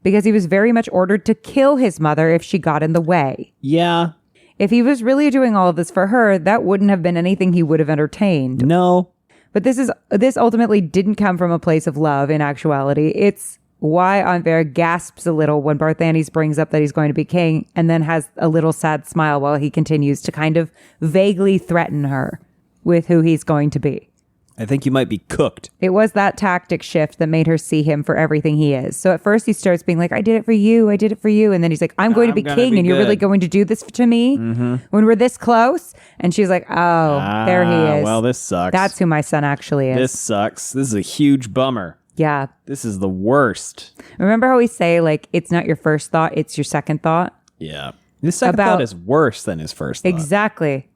because he was very much ordered to kill his mother if she got in the way. Yeah. If he was really doing all of this for her, that wouldn't have been anything he would have entertained. No. But this ultimately didn't come from a place of love in actuality. It's why Anver gasps a little when Barthanes brings up that he's going to be king and then has a little sad smile while he continues to kind of vaguely threaten her with who he's going to be. I think you might be cooked. It was that tactic shift that made her see him for everything he is. So at first he starts being like, I did it for you. I did it for you. And then he's like, I'm going to be king and you're really going to do this to me when we're this close. And she's like, oh, there he is. Well, this sucks. That's who my son actually is. This sucks. This is a huge bummer. Yeah. This is the worst. Remember how we say, like, it's not your first thought, it's your second thought? Yeah. His second thought is worse than his first thought. Exactly.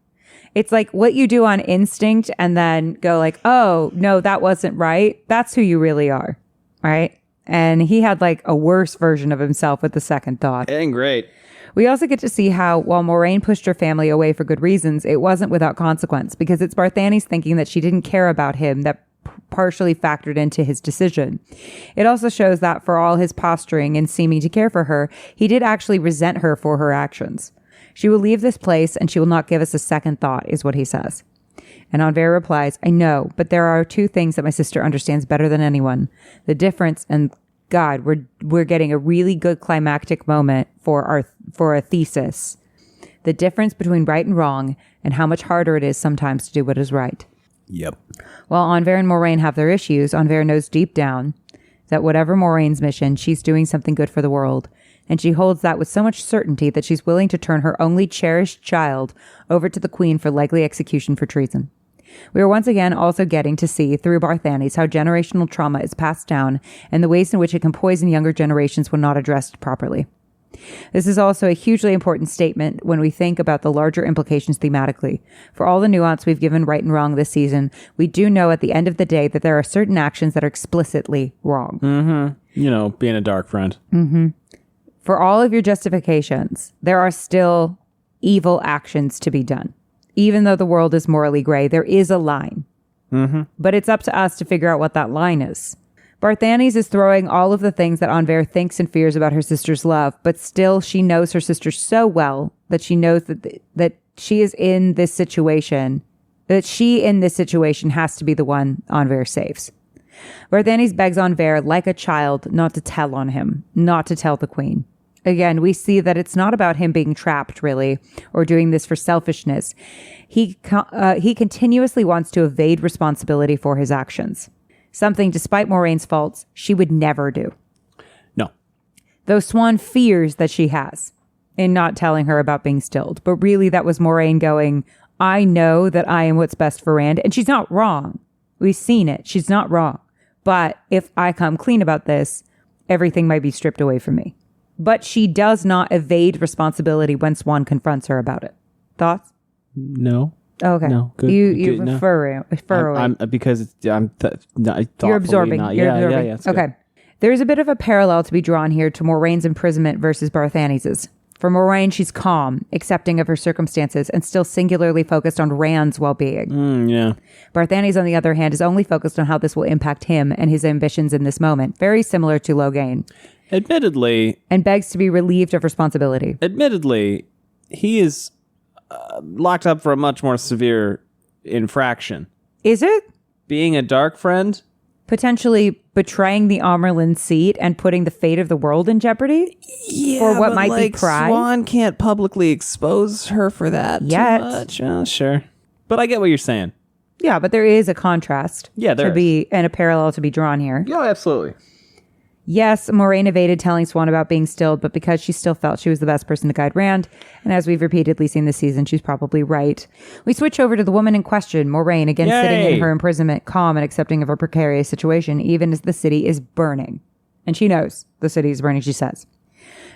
It's like what you do on instinct and then go like, oh, no, that wasn't right. That's who you really are. Right? And he had like a worse version of himself with the second thought. And great. We also get to see how, while Moiraine pushed her family away for good reasons, it wasn't without consequence, because it's Barthany's thinking that she didn't care about him that partially factored into his decision. It also shows that for all his posturing and seeming to care for her, he did actually resent her for her actions. She will leave this place and she will not give us a second thought, is what he says. And Anver replies, I know, but there are two things that my sister understands better than anyone. The difference, and God, we're getting a really good climactic moment for a thesis. The difference between right and wrong, and how much harder it is sometimes to do what is right. Yep. While Anver and Moiraine have their issues, Anver knows deep down that whatever Moraine's mission, she's doing something good for the world. And she holds that with so much certainty that she's willing to turn her only cherished child over to the Queen for likely execution for treason. We are once again also getting to see through Barthany's how generational trauma is passed down and the ways in which it can poison younger generations when not addressed properly. This is also a hugely important statement when we think about the larger implications thematically. For all the nuance we've given right and wrong this season, we do know at the end of the day that there are certain actions that are explicitly wrong. Mm-hmm. You know, being a dark friend. Mm-hmm. For all of your justifications, there are still evil actions to be done. Even though the world is morally gray, there is a line. Mm-hmm. But it's up to us to figure out what that line is. Barthany's is throwing all of the things that Anver thinks and fears about her sister's love, but still she knows her sister so well that she knows that she is in this situation, that she in this situation has to be the one Anver saves. Barthany's begs Anver like a child not to tell on him, not to tell the Queen. Again, we see that it's not about him being trapped, really, or doing this for selfishness. He continuously wants to evade responsibility for his actions. Something, despite Moraine's faults, she would never do. No. Though Swan fears that she has in not telling her about being stilled. But really, that was Moiraine going, I know that I am what's best for Rand. And she's not wrong. We've seen it. She's not wrong. But if I come clean about this, everything might be stripped away from me. But she does not evade responsibility when Swan confronts her about it. Thoughts? No. Okay. No. Good. You good, refer I'm because I'm you're absorbing. Not, You're yeah, absorbing. Yeah, yeah, okay. There's a bit of a parallel to be drawn here to Moraine's imprisonment versus Barthany's. For Moiraine, she's calm, accepting of her circumstances, and still singularly focused on Rand's well-being. Yeah. Barthany's, on the other hand, is only focused on how this will impact him and his ambitions in this moment, very similar to Logain. Admittedly. And begs to be relieved of responsibility. Admittedly, he is locked up for a much more severe infraction. Is it? Being a dark friend? Potentially betraying the Amyrlin seat and putting the fate of the world in jeopardy? Yeah, for what might be pride? Swan can't publicly expose her for that yet. Too much. Oh, sure. But I get what you're saying. Yeah, but there is a contrast. Yeah, there is. And a parallel to be drawn here. Yeah, absolutely. Yes, Moiraine evaded telling Swan about being stilled, but because she still felt she was the best person to guide Rand, and as we've repeatedly seen this season, she's probably right. We switch over to the woman in question, Moiraine, again sitting in her imprisonment, calm and accepting of her precarious situation, even as the city is burning. And she knows the city is burning, she says.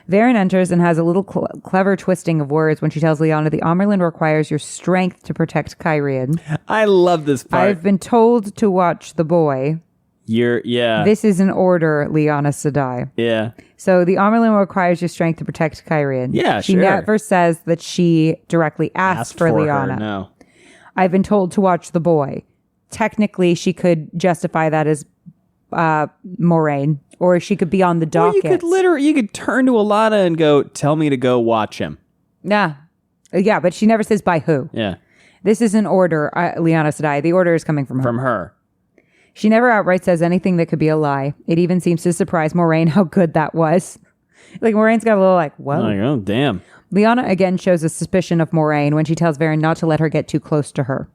Varen enters and has a little clever twisting of words when she tells Lyanna the Amyrlin requires your strength to protect Cairhien. I love this part. I've been told to watch the boy. Yeah. This is an order, Lyanna Sedai. Yeah. So the Amyrlin requires your strength to protect Cairhien. Yeah, she sure. never says that she directly asked for Lyanna. Her, no. I've been told to watch the boy. Technically, she could justify that as Moiraine, or she could be on the docket. You could turn to Alana and go, tell me to go watch him. Yeah, but she never says by who. Yeah. This is an order, Lyanna Sedai. The order is coming from her. From her. She never outright says anything that could be a lie. It even seems to surprise Moiraine how good that was. Like, Moraine's got a little like, whoa. Oh, damn. Lyanna again shows a suspicion of Moiraine when she tells Varen not to let her get too close to her.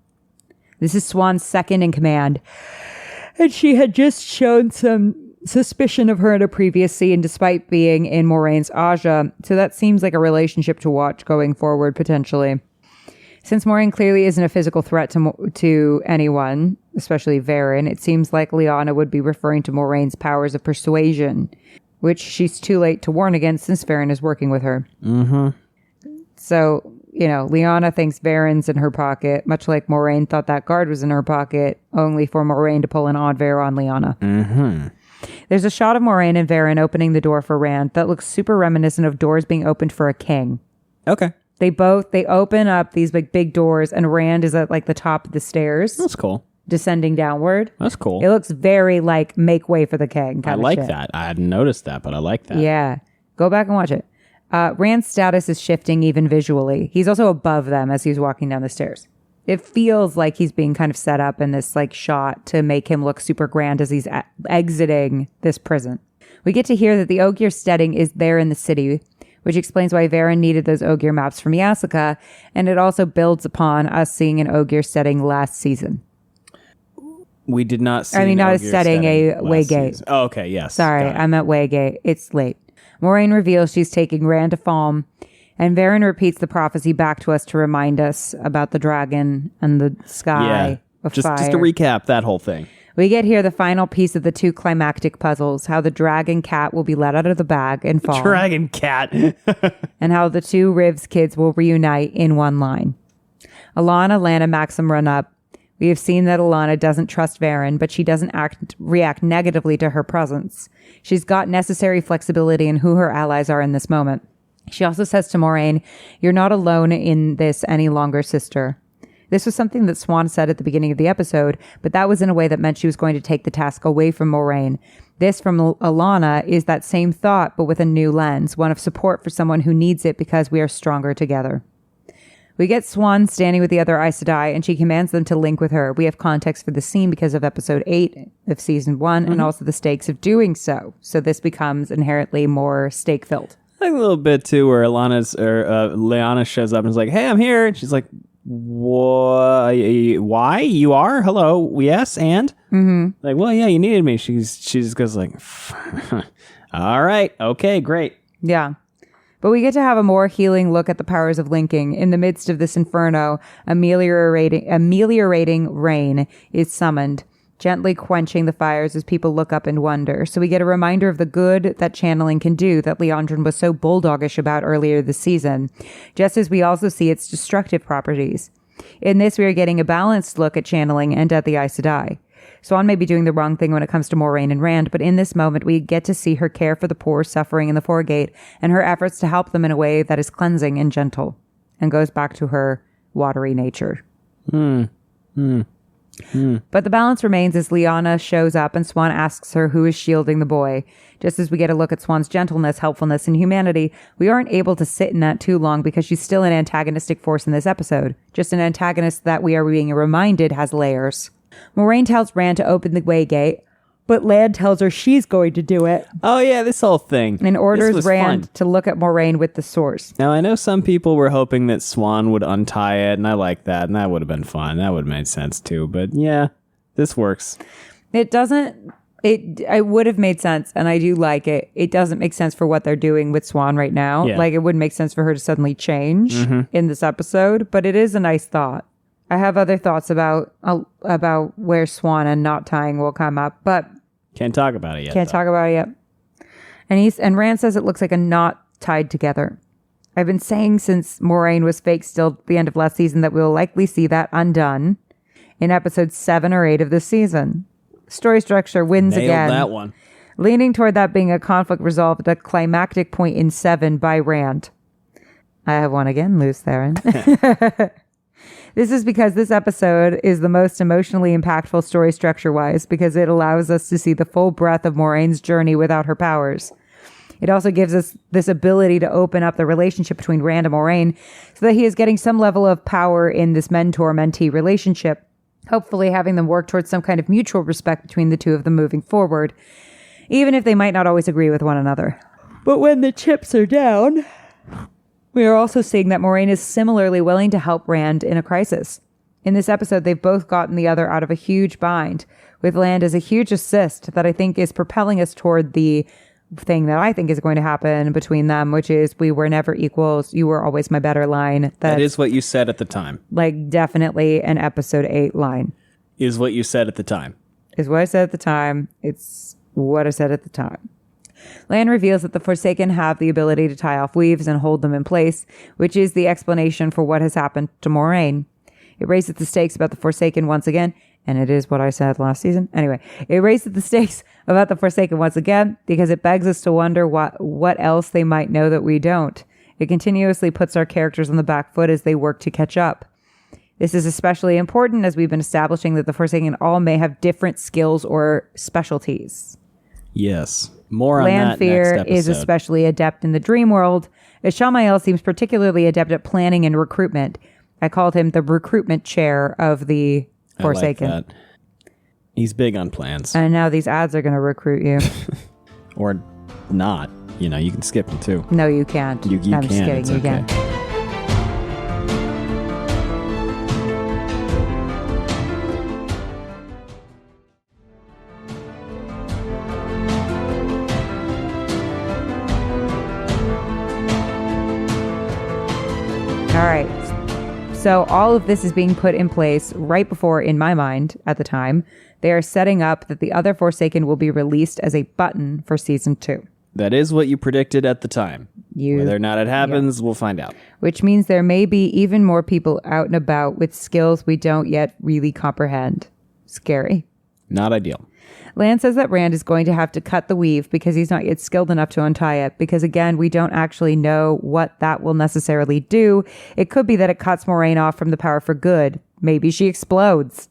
This is Swan's second in command. And she had just shown some suspicion of her in a previous scene, despite being in Moraine's Aja. So that seems like a relationship to watch going forward, potentially. Since Moiraine clearly isn't a physical threat to anyone, especially Varen, it seems like Lyanna would be referring to Moraine's powers of persuasion, which she's too late to warn against since Varen is working with her. Mm-hmm. So, Lyanna thinks Varen's in her pocket, much like Moiraine thought that guard was in her pocket, only for Moiraine to pull an odd Vare on Lyanna. Mm-hmm. There's a shot of Moiraine and Varen opening the door for Rand that looks super reminiscent of doors being opened for a king. Okay. They open up these big doors, and Rand is at like the top of the stairs. That's cool. Descending downward. That's cool. It looks very like make way for the king kind I of like shit. that. I hadn't noticed that, but I like that. Yeah. Go back and watch it. Rand's status is shifting even visually. He's also above them as he's walking down the stairs. It feels like he's being kind of set up in this like shot to make him look super grand as he's exiting this prison. We get to hear that the Ogier steading is there in the city, which explains why Varen needed those Ogier maps from Yasika, and it also builds upon us seeing an Ogier steading last season. We did not see not a Ogier steading, a waygate. season. Oh, okay, yes. Sorry, I meant waygate. It's late. Moiraine reveals she's taking Rand to Falme, and Varen repeats the prophecy back to us to remind us about the dragon and the sky of fire. Just to recap that whole thing. We get here the final piece of the 2 climactic puzzles, how the dragon cat will be let out of the bag and fall. Dragon cat. And how the 2 Rivs kids will reunite in one line. Alana, Lan, and Maxim run up. We have seen that Alana doesn't trust Varen, but she doesn't react negatively to her presence. She's got necessary flexibility in who her allies are in this moment. She also says to Moiraine, "You're not alone in this any longer, sister." This was something that Swan said at the beginning of the episode, but that was in a way that meant she was going to take the task away from Moiraine. This from Alana is that same thought, but with a new lens, one of support for someone who needs it because we are stronger together. We get Swan standing with the other Aes Sedai, and she commands them to link with her. We have context for the scene because of episode 8 of season 1, and also the stakes of doing so. So this becomes inherently more stake-filled. Like a little bit too, where Lyanna shows up and is like, "Hey, I'm here," and she's like, "Why? You are? Hello? Yes, and?" Like, "Well, yeah, you needed me." She just goes like, "All right, okay, great." Yeah. But we get to have a more healing look at the powers of linking. In the midst of this inferno, ameliorating rain is summoned, gently quenching the fires as people look up in wonder. So we get a reminder of the good that channeling can do that Liandrin was so bulldogish about earlier this season, just as we also see its destructive properties. In this, we are getting a balanced look at channeling and at the Aes Sedai. Swan may be doing the wrong thing when it comes to Moiraine and Rand, but in this moment, we get to see her care for the poor suffering in the Foregate and her efforts to help them in a way that is cleansing and gentle and goes back to her watery nature. But the balance remains as Lyanna shows up and Swan asks her who is shielding the boy. Just as we get a look at Swan's gentleness, helpfulness, and humanity, we aren't able to sit in that too long because she's still an antagonistic force in this episode. Just an antagonist that we are being reminded has layers. Moiraine tells Rand to open the waygate, but Lan tells her she's going to do it. Oh yeah, this whole thing. And orders Rand to look at Moiraine with the source. Now, I know some people were hoping that Swan would untie it, and I like that, and that would have been fun. That would have made sense too, but yeah, this works. It doesn't... It would have made sense, and I do like it. It doesn't make sense for what they're doing with Swan right now. Yeah. Like, it wouldn't make sense for her to suddenly change in this episode, but it is a nice thought. I have other thoughts about where Swan and not tying will come up, but can't talk about it yet. Can't talk about it yet. And Rand says it looks like a knot tied together. I've been saying since Moiraine was fake still at the end of last season that we'll likely see that undone in episodes 7 or 8 of this season. Story structure wins again. Nailed that one. Leaning toward that being a conflict resolved at a climactic point in 7 by Rand. I have one again, loose Theron. This is because this episode is the most emotionally impactful story structure-wise because it allows us to see the full breadth of Moraine's journey without her powers. It also gives us this ability to open up the relationship between Rand and Moiraine so that he is getting some level of power in this mentor-mentee relationship, hopefully having them work towards some kind of mutual respect between the two of them moving forward, even if they might not always agree with one another. But when the chips are down... we are also seeing that Moiraine is similarly willing to help Rand in a crisis. In this episode, they've both gotten the other out of a huge bind, with Rand as a huge assist that I think is propelling us toward the thing that I think is going to happen between them, which is we were never equals, you were always my better line. That is what you said at the time. Like, definitely an episode 8 line. Is what you said at the time. Is what I said at the time. It's what I said at the time. Lan reveals that the Forsaken have the ability to tie off weaves and hold them in place, which is the explanation for what has happened to Moiraine. It raises the stakes about the Forsaken once again, And it is what I said last season. Anyway, it raises the stakes about the Forsaken once again because it begs us to wonder what else they might know that we don't. It continuously puts our characters on the back foot as they work to catch up. This is especially important as we've been establishing that the Forsaken all may have different skills or specialties. Yes. More on that next Lanfear episode. is especially adept in the dream world, as Shamael seems particularly adept at planning and recruitment. I called him the recruitment chair of the Forsaken. I like that. He's big on plans. And now these ads are going to recruit you. Or not. You know, you can skip them too. No, you can't. You I'm just can. kidding. It's You okay. can. All right. So all of this is being put in place right before, in my mind, at the time, they are setting up that the other Forsaken will be released as a button for season 2. That is what you predicted at the time. Whether or not it happens, we'll find out. Which means there may be even more people out and about with skills we don't yet really comprehend. Scary. Not ideal. Lan says that Rand is going to have to cut the weave because he's not yet skilled enough to untie it. Because again, we don't actually know what that will necessarily do. It could be that it cuts Moiraine off from the power for good. Maybe she explodes.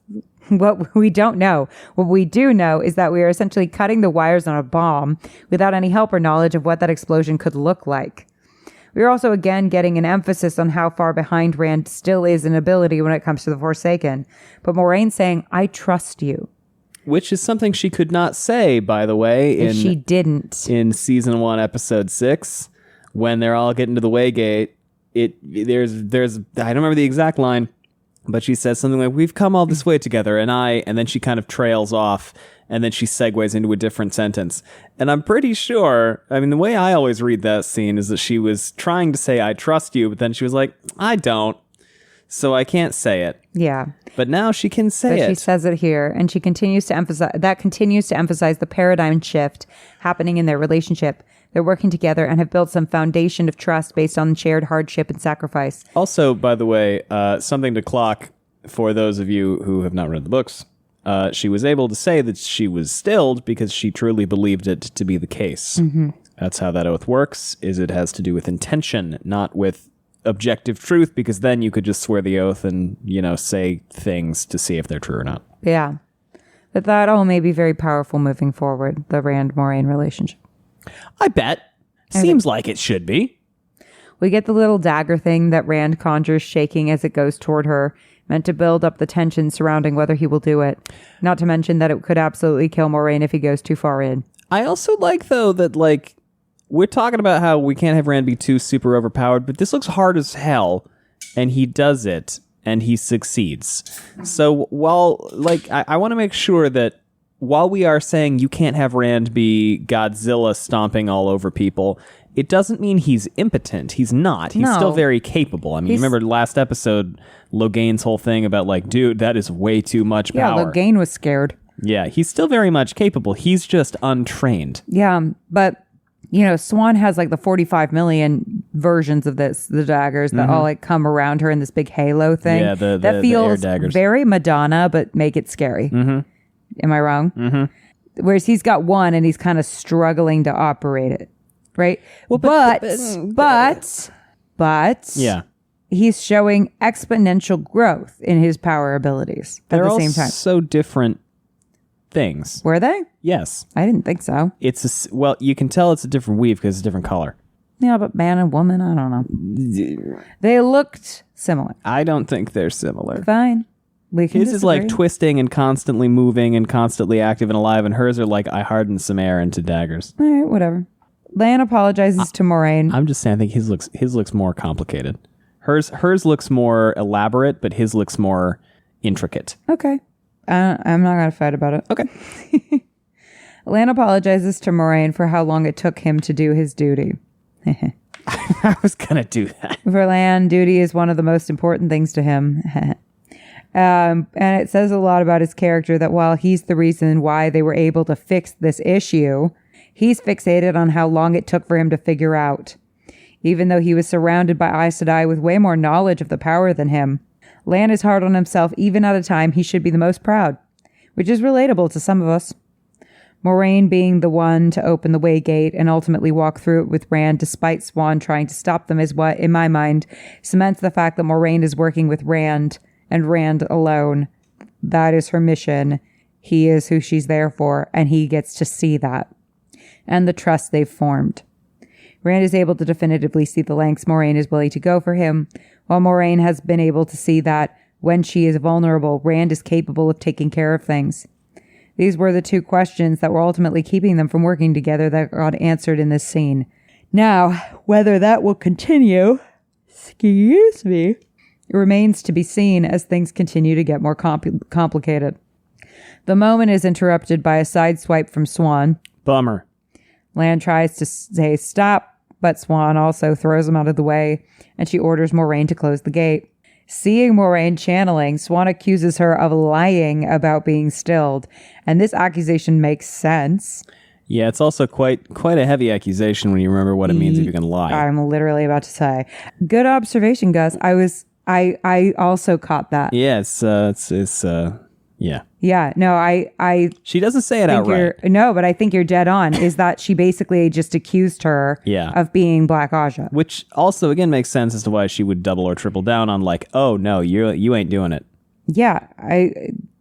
What we don't know. What we do know is that we are essentially cutting the wires on a bomb without any help or knowledge of what that explosion could look like. We're also again getting an emphasis on how far behind Rand still is in ability when it comes to the Forsaken. But Moiraine saying, I trust you. Which is something she could not say, by the way, She didn't. in season 1, episode 6, when they're all getting to the Waygate. There's I don't remember the exact line, but she says something like, "We've come all this way together," and then she kind of trails off, and then she segues into a different sentence. And I'm pretty sure, I mean, the way I always read that scene is that she was trying to say, "I trust you," but then she was like, "I don't, so I can't say it." Yeah. But now she can say But it. she says it here, and she continues to emphasize the paradigm shift happening in their relationship. They're working together and have built some foundation of trust based on shared hardship and sacrifice. Also, by the way, something to clock for those of you who have not read the books. She was able to say that she was stilled because she truly believed it to be the case. Mm-hmm. That's how that oath works, is it has to do with intention, not with objective truth, because then you could just swear the oath and, say things to see if they're true or not. Yeah. But that all may be very powerful moving forward, the Rand-Moiraine relationship. I bet. Seems like it should be. We get the little dagger thing that Rand conjures shaking as it goes toward her, meant to build up the tension surrounding whether he will do it. Not to mention that it could absolutely kill Moiraine if he goes too far in. I also like, though, that, we're talking about how we can't have Rand be too super overpowered, but this looks hard as hell, and he does it, and he succeeds. So while, I want to make sure that while we are saying you can't have Rand be Godzilla stomping all over people, it doesn't mean he's impotent. He's not. He's still very capable. I mean, remember last episode, Loghain's whole thing about, dude, that is way too much power. Yeah, Loghain was scared. Yeah, he's still very much capable. He's just untrained. Yeah, but... Swan has the 45 million versions of this, the daggers that all come around her in this big halo thing. Yeah, that feels air daggers. very Madonna, but make it scary. Mm-hmm. Am I wrong? Mm-hmm. Whereas he's got one and he's kind of struggling to operate it, right? Well, but Yeah. he's showing exponential growth in his power abilities at the same time. So different things. Were they? Yes. I didn't think so. You can tell it's a different weave because it's a different color. Yeah, but man and woman, I don't know. They looked similar. I don't think they're similar. Fine. We can His is twisting and constantly moving and constantly active and alive, and hers are I hardened some air into daggers. All right, whatever. Lan apologizes to Moiraine. I'm just saying, I think his looks more complicated. Hers looks more elaborate, but his looks more intricate. Okay. I'm not going to fight about it. Okay. Lan apologizes to Moiraine for how long it took him to do his duty. I was going to do that. For Lan, duty is one of the most important things to him. And it says a lot about his character that while he's the reason why they were able to fix this issue, he's fixated on how long it took for him to figure out. Even though he was surrounded by Aes Sedai with way more knowledge of the power than him, Lan is hard on himself even at a time he should be the most proud. which is relatable to some of us. Moiraine being the one to open the way gate and ultimately walk through it with Rand despite Siuan trying to stop them is what, in my mind, cements the fact that Moiraine is working with Rand and Rand alone. That is her mission. He is who she's there for, and he gets to see that. And the trust they've formed. Rand is able to definitively see the lengths Moiraine is willing to go for him, while Moiraine has been able to see that when she is vulnerable, Rand is capable of taking care of things. These were the two questions that were ultimately keeping them from working together that got answered in this scene. Now, whether that will continue, it remains to be seen as things continue to get more complicated. The moment is interrupted by a side swipe from Siuan. Bummer. Lan tries to say stop, but Siuan also throws him out of the way, and she orders Moiraine to close the gate. Seeing Moiraine channeling, Siuan accuses her of lying about being stilled, and this accusation makes sense. Yeah, it's also quite a heavy accusation when you remember what it means if you can lie. I'm literally about to say. Good observation, Gus. I also caught that. Yeah, it's yeah. Yeah, no, I She doesn't say it outright. No, but I think you're dead on, is that she basically just accused her of being Black Aja. Which also, again, makes sense as to why she would double or triple down on like, oh, no, you ain't doing it. Yeah,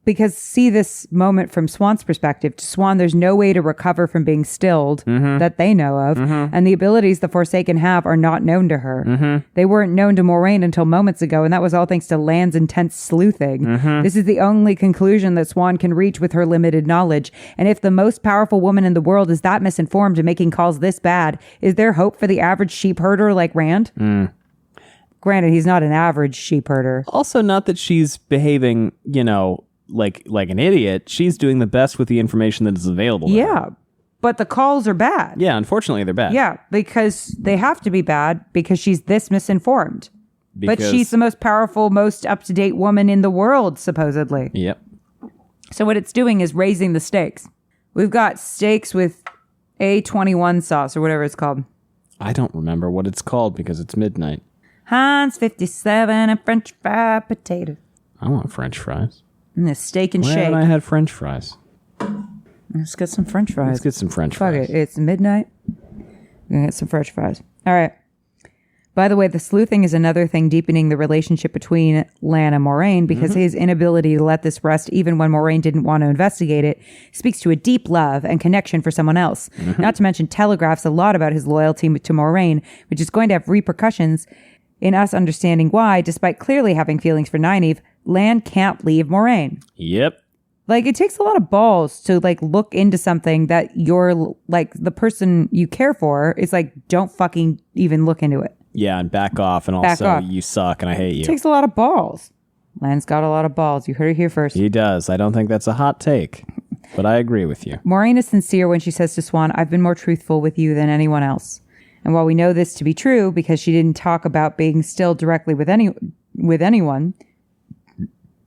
because see this moment from Siuan's perspective. To Siuan, there's no way to recover from being stilled that they know of, and the abilities the Forsaken have are not known to her. They weren't known to Moiraine until moments ago, and that was all thanks to Lan's intense sleuthing. This is the only conclusion that Siuan can reach with her limited knowledge, and if the most powerful woman in the world is that misinformed and making calls this bad, is there hope for the average sheep herder like Rand? Granted, he's not an average sheep herder. Also, not that she's behaving, like an idiot. She's doing the best with the information that is available to her. But the calls are bad. Yeah, unfortunately, they're bad. Yeah, because they have to be bad because she's this misinformed. But she's the most powerful, most up-to-date woman in the world, supposedly. Yep. So what it's doing is raising the stakes. We've got steaks with A21 sauce or whatever it's called. I don't remember what it's called because it's midnight. Heinz 57 and French fried potato. I want French fries. And a steak and Why shake. haven't I had French fries? Let's get some French fries. Let's get some French Fuck fries. it. It's midnight. We're gonna get some French fries. All right. By the way, the sleuthing is another thing deepening the relationship between Lan and Moiraine because his inability to let this rest even when Moiraine didn't want to investigate it speaks to a deep love and connection for someone else. Not to mention telegraphs a lot about his loyalty to Moiraine, which is going to have repercussions in us understanding why, despite clearly having feelings for Nynaeve, Lan can't leave Moiraine. Yep. Like, it takes a lot of balls to, like, look into something that you're, like, the person you care for is like, don't fucking even look into it. Yeah, and back off, and also, you suck, and I hate you. It takes a lot of balls. Lan's got a lot of balls. You heard it here first. He does. I don't think that's a hot take, but I agree with you. Moiraine is sincere when she says to Siuan, I've been more truthful with you than anyone else. And while we know this to be true, because she didn't talk about being still directly with anyone,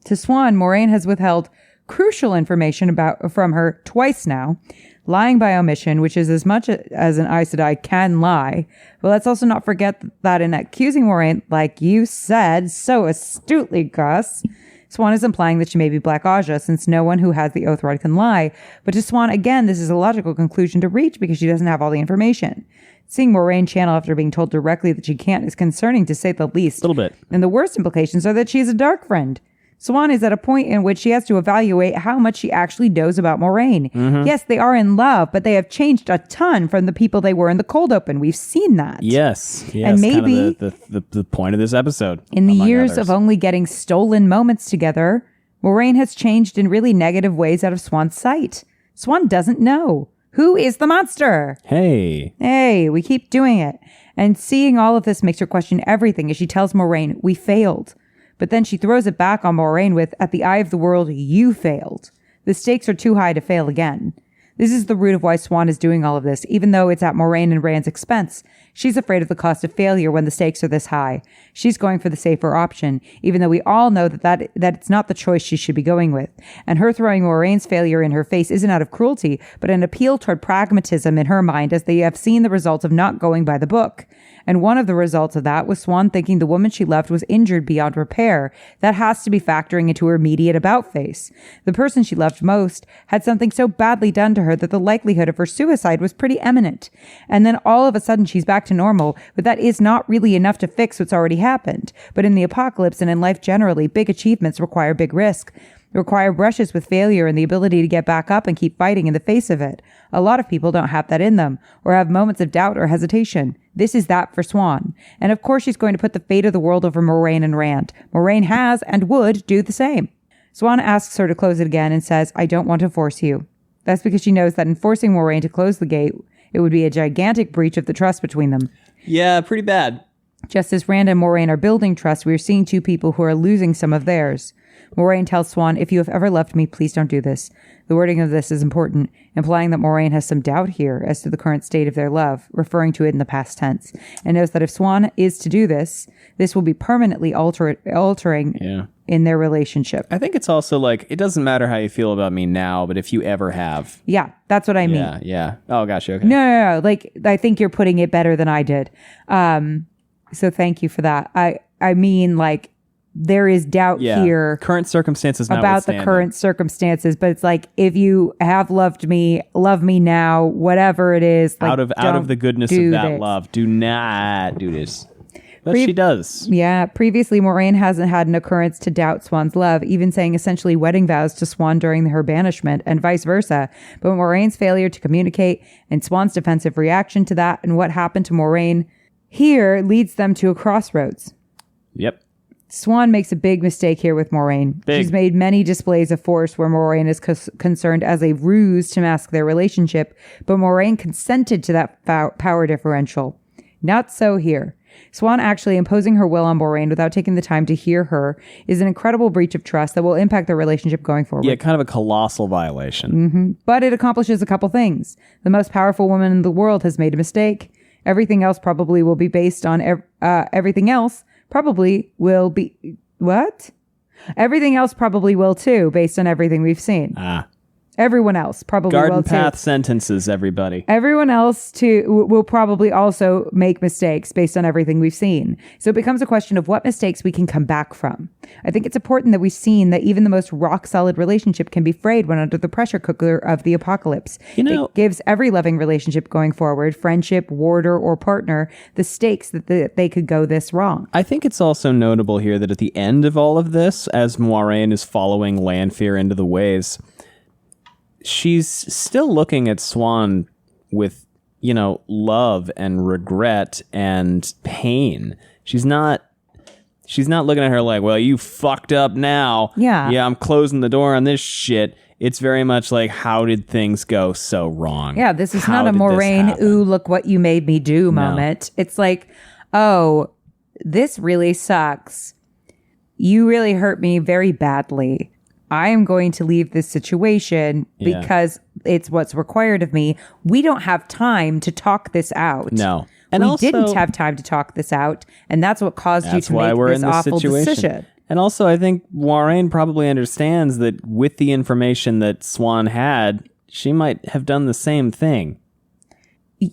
to Siuan, Moiraine has withheld crucial information from her twice now, lying by omission, which is as much as an Aes Sedai can lie. But let's also not forget that in accusing Moiraine, like you said so astutely, Gus, Siuan is implying that she may be Black Aja, since no one who has the Oathright can lie. But to Siuan, again, this is a logical conclusion to reach because she doesn't have all the information. Seeing Moiraine channel after being told directly that she can't is concerning, to say the least. A little bit. And the worst implications are that she is a dark friend. Siuan is at a point in which she has to evaluate how much she actually knows about Moiraine. Yes, they are in love, but they have changed a ton from the people they were in the cold open. We've seen that. Yes. And maybe kind of the point of this episode. In the years of only getting stolen moments together, Moiraine has changed in really negative ways out of Siuan's sight. Siuan doesn't know. Who is the monster? Hey, we keep doing it. And seeing all of this makes her question everything as she tells Moiraine, we failed. But then she throws it back on Moiraine with, at the eye of the world, you failed. The stakes are too high to fail again. This is the root of why Siuan is doing all of this, even though it's at Moiraine and Rand's expense. She's afraid of the cost of failure when the stakes are this high. She's going for the safer option, even though we all know that it's not the choice she should be going with. And her throwing Moraine's failure in her face isn't out of cruelty, but an appeal toward pragmatism in her mind as they have seen the results of not going by the book. And one of the results of that was Siuan thinking the woman she loved was injured beyond repair. That has to be factoring into her immediate about face. The person she loved most had something so badly done to her that the likelihood of her suicide was pretty imminent. And then all of a sudden she's back to normal, but that is not really enough to fix what's already happened. But in the apocalypse and in life generally, big achievements require big risk. Require brushes with failure and the ability to get back up and keep fighting in the face of it. A lot of people don't have that in them, or have moments of doubt or hesitation. This is that for Siuan. And of course she's going to put the fate of the world over Moiraine and Rand. Moiraine has and would do the same. Siuan asks her to close it again and says, I don't want to force you. That's because she knows that in forcing Moiraine to close the gate, it would be a gigantic breach of the trust between them. Yeah, pretty bad. Just as Rand and Moiraine are building trust, we are seeing two people who are losing some of theirs. Moiraine tells Siuan, if you have ever loved me, please don't do this. The wording of this is important, implying that Moiraine has some doubt here as to the current state of their love, referring to it in the past tense, and knows that if Siuan is to do this, this will be permanently altering in their relationship. I think it's also like, it doesn't matter how you feel about me now, but if you ever have. Yeah, that's what I mean. Yeah. Oh, gotcha. Okay. No. Like, I think you're putting it better than I did. So thank you for that. I mean, like, there is doubt here. Current circumstances about the current circumstances, but it's like, if you have loved me, love me now, whatever it is. Like, out of the goodness of that love, do not do this. But she does. Yeah. Previously, Moiraine hasn't had an occurrence to doubt Siuan's love, even saying essentially wedding vows to Siuan during her banishment and vice versa. But Moraine's failure to communicate and Siuan's defensive reaction to that and what happened to Moiraine here leads them to a crossroads. Yep. Siuan makes a big mistake here with Moiraine. She's made many displays of force where Moiraine is concerned as a ruse to mask their relationship, but Moiraine consented to that power differential. Not so here. Siuan actually imposing her will on Moiraine without taking the time to hear her is an incredible breach of trust that will impact their relationship going forward. Yeah, kind of a colossal violation. Mm-hmm. But it accomplishes a couple things. The most powerful woman in the world has made a mistake. Everything else probably will be based on everything else. Probably will be... What? Everything else probably will too, based on everything we've seen. Everyone else probably will too. Garden path sentences, everybody. Everyone else too will probably also make mistakes based on everything we've seen. So it becomes a question of what mistakes we can come back from. I think it's important that we've seen that even the most rock-solid relationship can be frayed when under the pressure cooker of the apocalypse. It gives every loving relationship going forward, friendship, warder, or partner, the stakes that they could go this wrong. I think it's also notable here that at the end of all of this, as Moiraine is following Lanfear into the ways, she's still looking at Siuan with, love and regret and pain. She's not looking at her like, well, you fucked up now. Yeah, I'm closing the door on this shit. It's very much like, how did things go so wrong? Yeah, this is not a Moiraine, ooh, look what you made me do moment. It's like, oh, this really sucks. You really hurt me very badly. I am going to leave this situation because it's what's required of me. We don't have time to talk this out. No. And we didn't have time to talk this out, and that's what caused you to make this awful decision. And also, I think Moiraine probably understands that with the information that Siuan had, she might have done the same thing.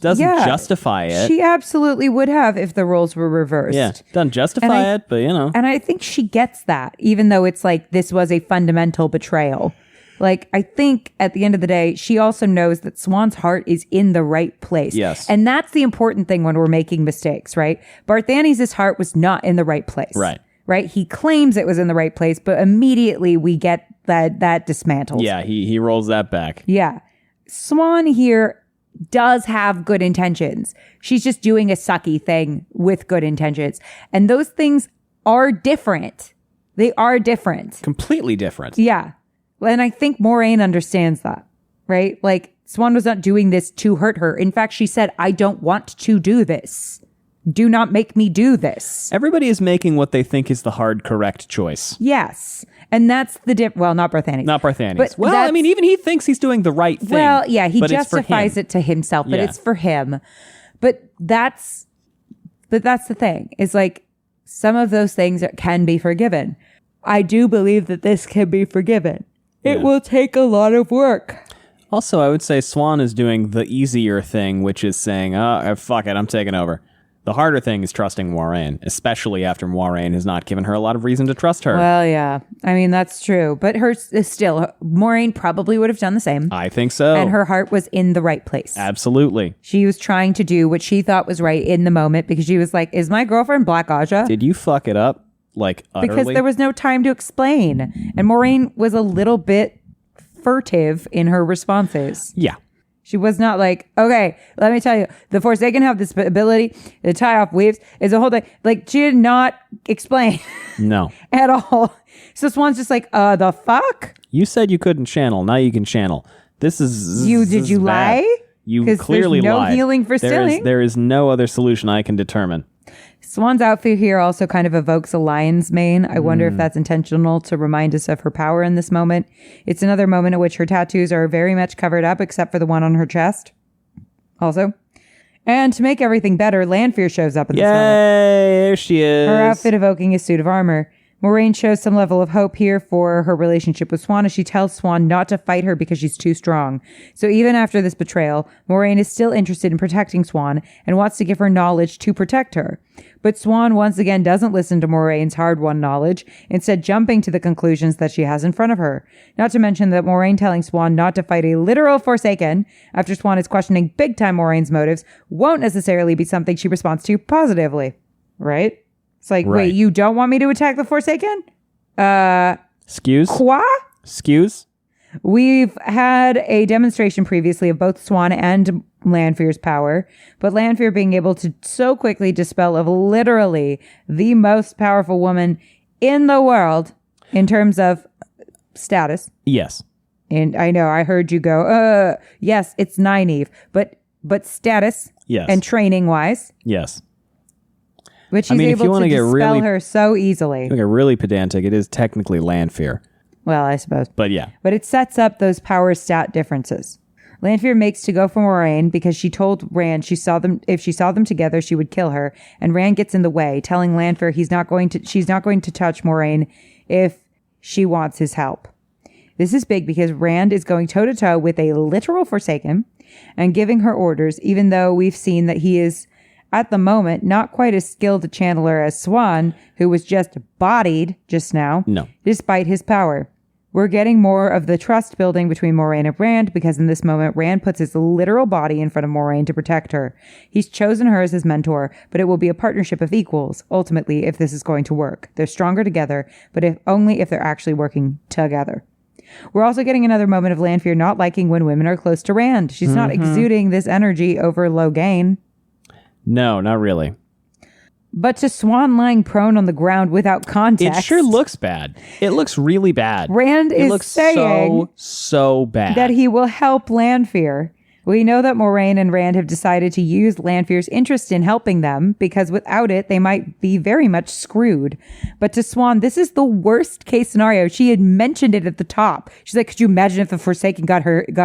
Doesn't justify it. She absolutely would have if the roles were reversed. Yeah, doesn't justify it, but And I think she gets that, even though it's like this was a fundamental betrayal. Like, I think at the end of the day, she also knows that Siuan's heart is in the right place. Yes. And that's the important thing when we're making mistakes, right? Barthany's heart was not in the right place. Right? He claims it was in the right place, but immediately we get that dismantled. Yeah, he rolls that back. Yeah. Siuan here does have good intentions. She's just doing a sucky thing with good intentions. And those things are different. They are different. Completely different. Yeah. And I think Moiraine understands that, right? Like, Siuan was not doing this to hurt her. In fact, she said, I don't want to do this. Do not make me do this. Everybody is making what they think is the hard, correct choice. Yes. And that's the well, not Barthany. Not Barthany. Well, I mean, even he thinks he's doing the right thing. Well, yeah, he justifies it to himself, but it's for him. But that's the thing. It's like some of those things can be forgiven. I do believe that this can be forgiven. It will take a lot of work. Also, I would say Siuan is doing the easier thing, which is saying, oh, fuck it, I'm taking over. The harder thing is trusting Moiraine, especially after Moiraine has not given her a lot of reason to trust her. Well, yeah. I mean, that's true. But Moiraine probably would have done the same. I think so. And her heart was in the right place. Absolutely. She was trying to do what she thought was right in the moment because she was like, is my girlfriend Black Aja? Did you fuck it up? Like, utterly? Because there was no time to explain. And Moiraine was a little bit furtive in her responses. Yeah. She was not like, okay, let me tell you, the Forsaken have this ability to tie off weaves. It's a whole thing. Like, she did not explain. No. At all. So Swan's just like, the fuck? You said you couldn't channel. Now you can channel. Did you lie? You clearly there's no lied. healing for stilling. There is no other solution I can determine. Swan's outfit here also kind of evokes a lion's mane. I wonder if that's intentional to remind us of her power in this moment. It's another moment in which her tattoos are very much covered up, except for the one on her chest. Also. And to make everything better, Lanfear shows up in this moment. Yay, there she is. Her outfit evoking a suit of armor. Moiraine shows some level of hope here for her relationship with Swan as she tells Swan not to fight her because she's too strong. So even after this betrayal, Moiraine is still interested in protecting Swan and wants to give her knowledge to protect her. But Swan once again doesn't listen to Moraine's hard-won knowledge, instead jumping to the conclusions that she has in front of her. Not to mention that Moiraine telling Swan not to fight a literal Forsaken, after Swan is questioning big-time Moraine's motives, won't necessarily be something she responds to positively. Right? It's like, right. Wait, you don't want me to attack the Forsaken? Excuse? Quoi? Excuse? We've had a demonstration previously of both Swan and Lanfear's power, but Lanfear being able to so quickly dispel of literally the most powerful woman in the world in terms of status. Yes. And I know, I heard you go, yes, it's Nynaeve, but status yes. and training-wise. Yes. Which he's able to dispel her so easily. To get really pedantic, it is technically Lanfear. Well, I suppose. But yeah. But it sets up those power stat differences. Lanfear makes to go for Moiraine because she told Rand if she saw them together, she would kill her. And Rand gets in the way, telling Lanfear she's not going to touch Moiraine if she wants his help. This is big because Rand is going toe-to-toe with a literal Forsaken and giving her orders, even though we've seen that he is, at the moment, not quite as skilled a channeler as Swan, who was just bodied just now, no, despite his power. We're getting more of the trust building between Moiraine and Rand because in this moment, Rand puts his literal body in front of Moiraine to protect her. He's chosen her as his mentor, but it will be a partnership of equals, ultimately, if this is going to work. They're stronger together, but only if they're actually working together. We're also getting another moment of Lanfear not liking when women are close to Rand. She's not exuding this energy over Logain. No, not really. But to Swan lying prone on the ground without context. It sure looks bad. It looks really bad. Rand is saying so bad that he will help Lanfear. We know that Moiraine and Rand have decided to use Lanfear's interest in helping them because without it, they might be very much screwed. But to Swan, this is the worst case scenario. She had mentioned it at the top. She's like, could you imagine if the Forsaken got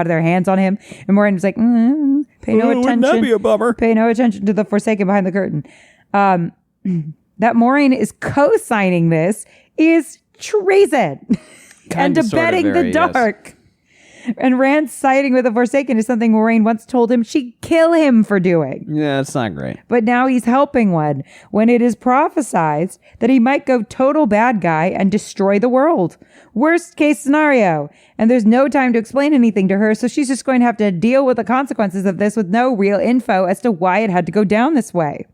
their hands on him? And Moiraine was like, pay no attention. Wouldn't that be a bummer? Pay no attention to the Forsaken behind the curtain. That Moiraine is co-signing this is treason and abetting the dark. Yes. And Rand siding with the Forsaken is something Moiraine once told him she'd kill him for doing. Yeah, it's not great. But now he's helping one when it is prophesized that he might go total bad guy and destroy the world. Worst case scenario. And there's no time to explain anything to her, so she's just going to have to deal with the consequences of this with no real info as to why it had to go down this way.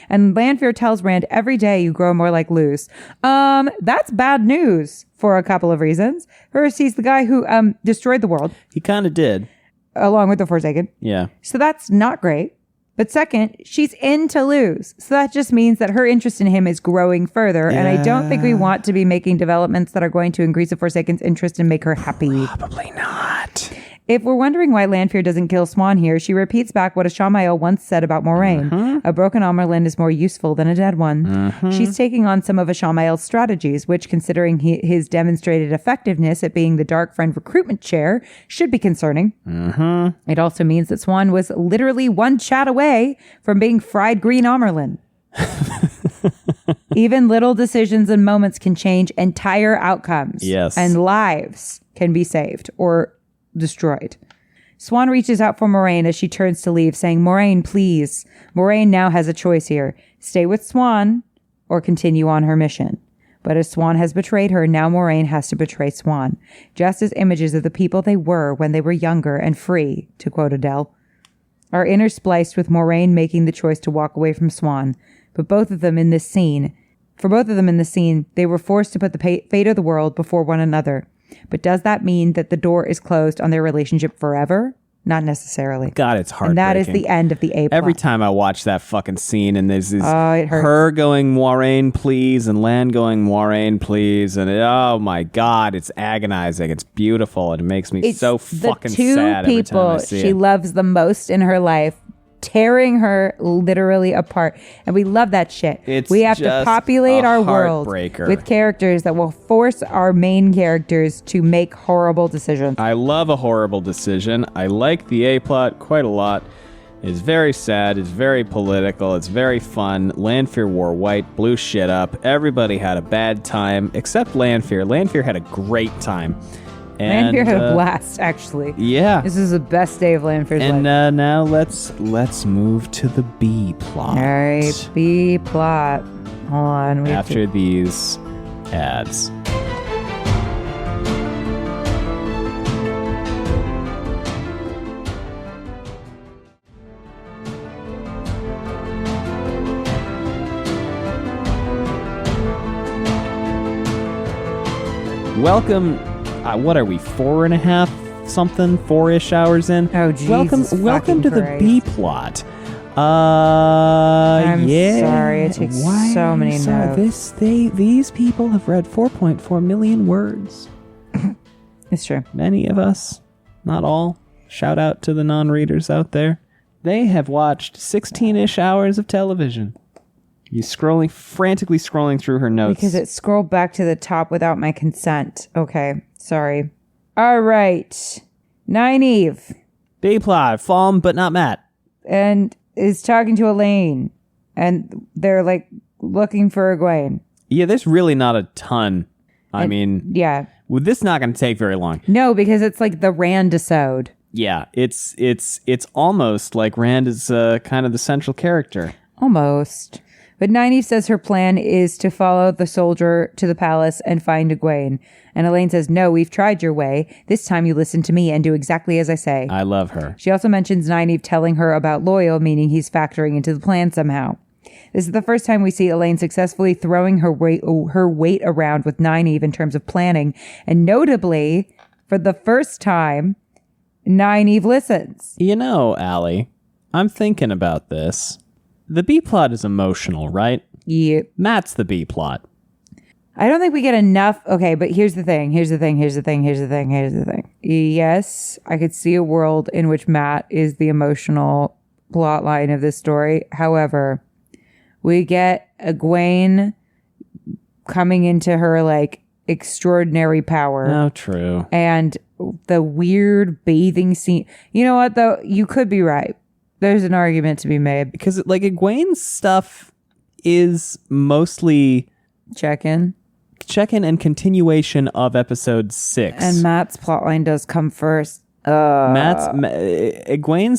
And Lanfear tells Rand, every day you grow more like Luce. That's bad news for a couple of reasons. First, he's the guy who destroyed the world. He kind of did. Along with the Forsaken. Yeah. So that's not great. But second, she's into Luce. So that just means that her interest in him is growing further. Yeah. And I don't think we want to be making developments that are going to increase the Forsaken's interest and make her happy. Probably not. If we're wondering why Lanfear doesn't kill Swan here, she repeats back what Aiel once said about Moiraine. A broken Amyrlin is more useful than a dead one. She's taking on some of Aiel's strategies, which, considering his demonstrated effectiveness at being the Dark Friend recruitment chair, should be concerning. It also means that Swan was literally one chat away from being fried green Amyrlin. Even little decisions and moments can change entire outcomes. Yes. And lives can be saved or destroyed. Swan reaches out for Moiraine as she turns to leave, saying, Moiraine, please. Moiraine now has a choice here. Stay with Swan or continue on her mission. But as Swan has betrayed her, now Moiraine has to betray Swan. Just as images of the people they were when they were younger and free, to quote Adele, are interspliced with Moiraine making the choice to walk away from Swan. But both of them in this scene, they were forced to put the fate of the world before one another. But does that mean that the door is closed on their relationship forever? Not necessarily. God, it's heartbreaking. And that is the end of the A plot. Every time I watch that fucking scene and there's this it hurts. her going Moiraine, please, and Lan going Moiraine, please, and oh my God, it's agonizing. It's beautiful, and it makes me so fucking sad every time I see she it. loves the most in her life, tearing her literally apart. And we love that shit. We have to populate our world with characters that will force our main characters to make horrible decisions. I love a horrible decision. I like the A-plot quite a lot. It's very sad. It's very political. It's very fun. Lanfear wore white, blew shit up. Everybody had a bad time, except Lanfear. Lanfear had a great time. Lanfear had a blast, actually. Yeah. This is the best day of Lanfear's life. And now let's move to the B plot. All right, B plot. Hold on. After these ads. Welcome. What are we, 4.5 something, 4-ish hours in? Oh, Jesus. Welcome to the B plot. I'm sorry, it takes so many notes. These people have read 4.4 million words. It's true. Many of us, not all. Shout out to the non-readers out there. They have watched 16-ish hours of television. He's frantically scrolling through her notes. Because it scrolled back to the top without my consent. Okay, sorry. All right. Nynaeve. B-plot, Falme, but not Matt. And is talking to Elaine. And they're like looking for Egwene. Yeah, there's really not a ton. I mean, yeah. Well, this is not going to take very long. No, because it's like the Rand-isode. Yeah, it's almost like Rand is kind of the central character. Almost. But Nynaeve says her plan is to follow the soldier to the palace and find Egwene. And Elaine says, no, we've tried your way. This time you listen to me and do exactly as I say. I love her. She also mentions Nynaeve telling her about Loyal, meaning he's factoring into the plan somehow. This is the first time we see Elaine successfully throwing her weight around with Nynaeve in terms of planning. And notably, for the first time, Nynaeve listens. You know, Allie, I'm thinking about this. The B-plot is emotional, right? Yeah. Matt's the B-plot. I don't think we get enough. Okay, but here's the thing. Yes, I could see a world in which Matt is the emotional plot line of this story. However, we get Egwene coming into her, like, extraordinary power. Oh, true. And the weird bathing scene. You know what, though? You could be right. There's an argument to be made. Because, like, Egwene's stuff is mostly check-in and continuation of episode 6. And Matt's plotline does come first. Egwene's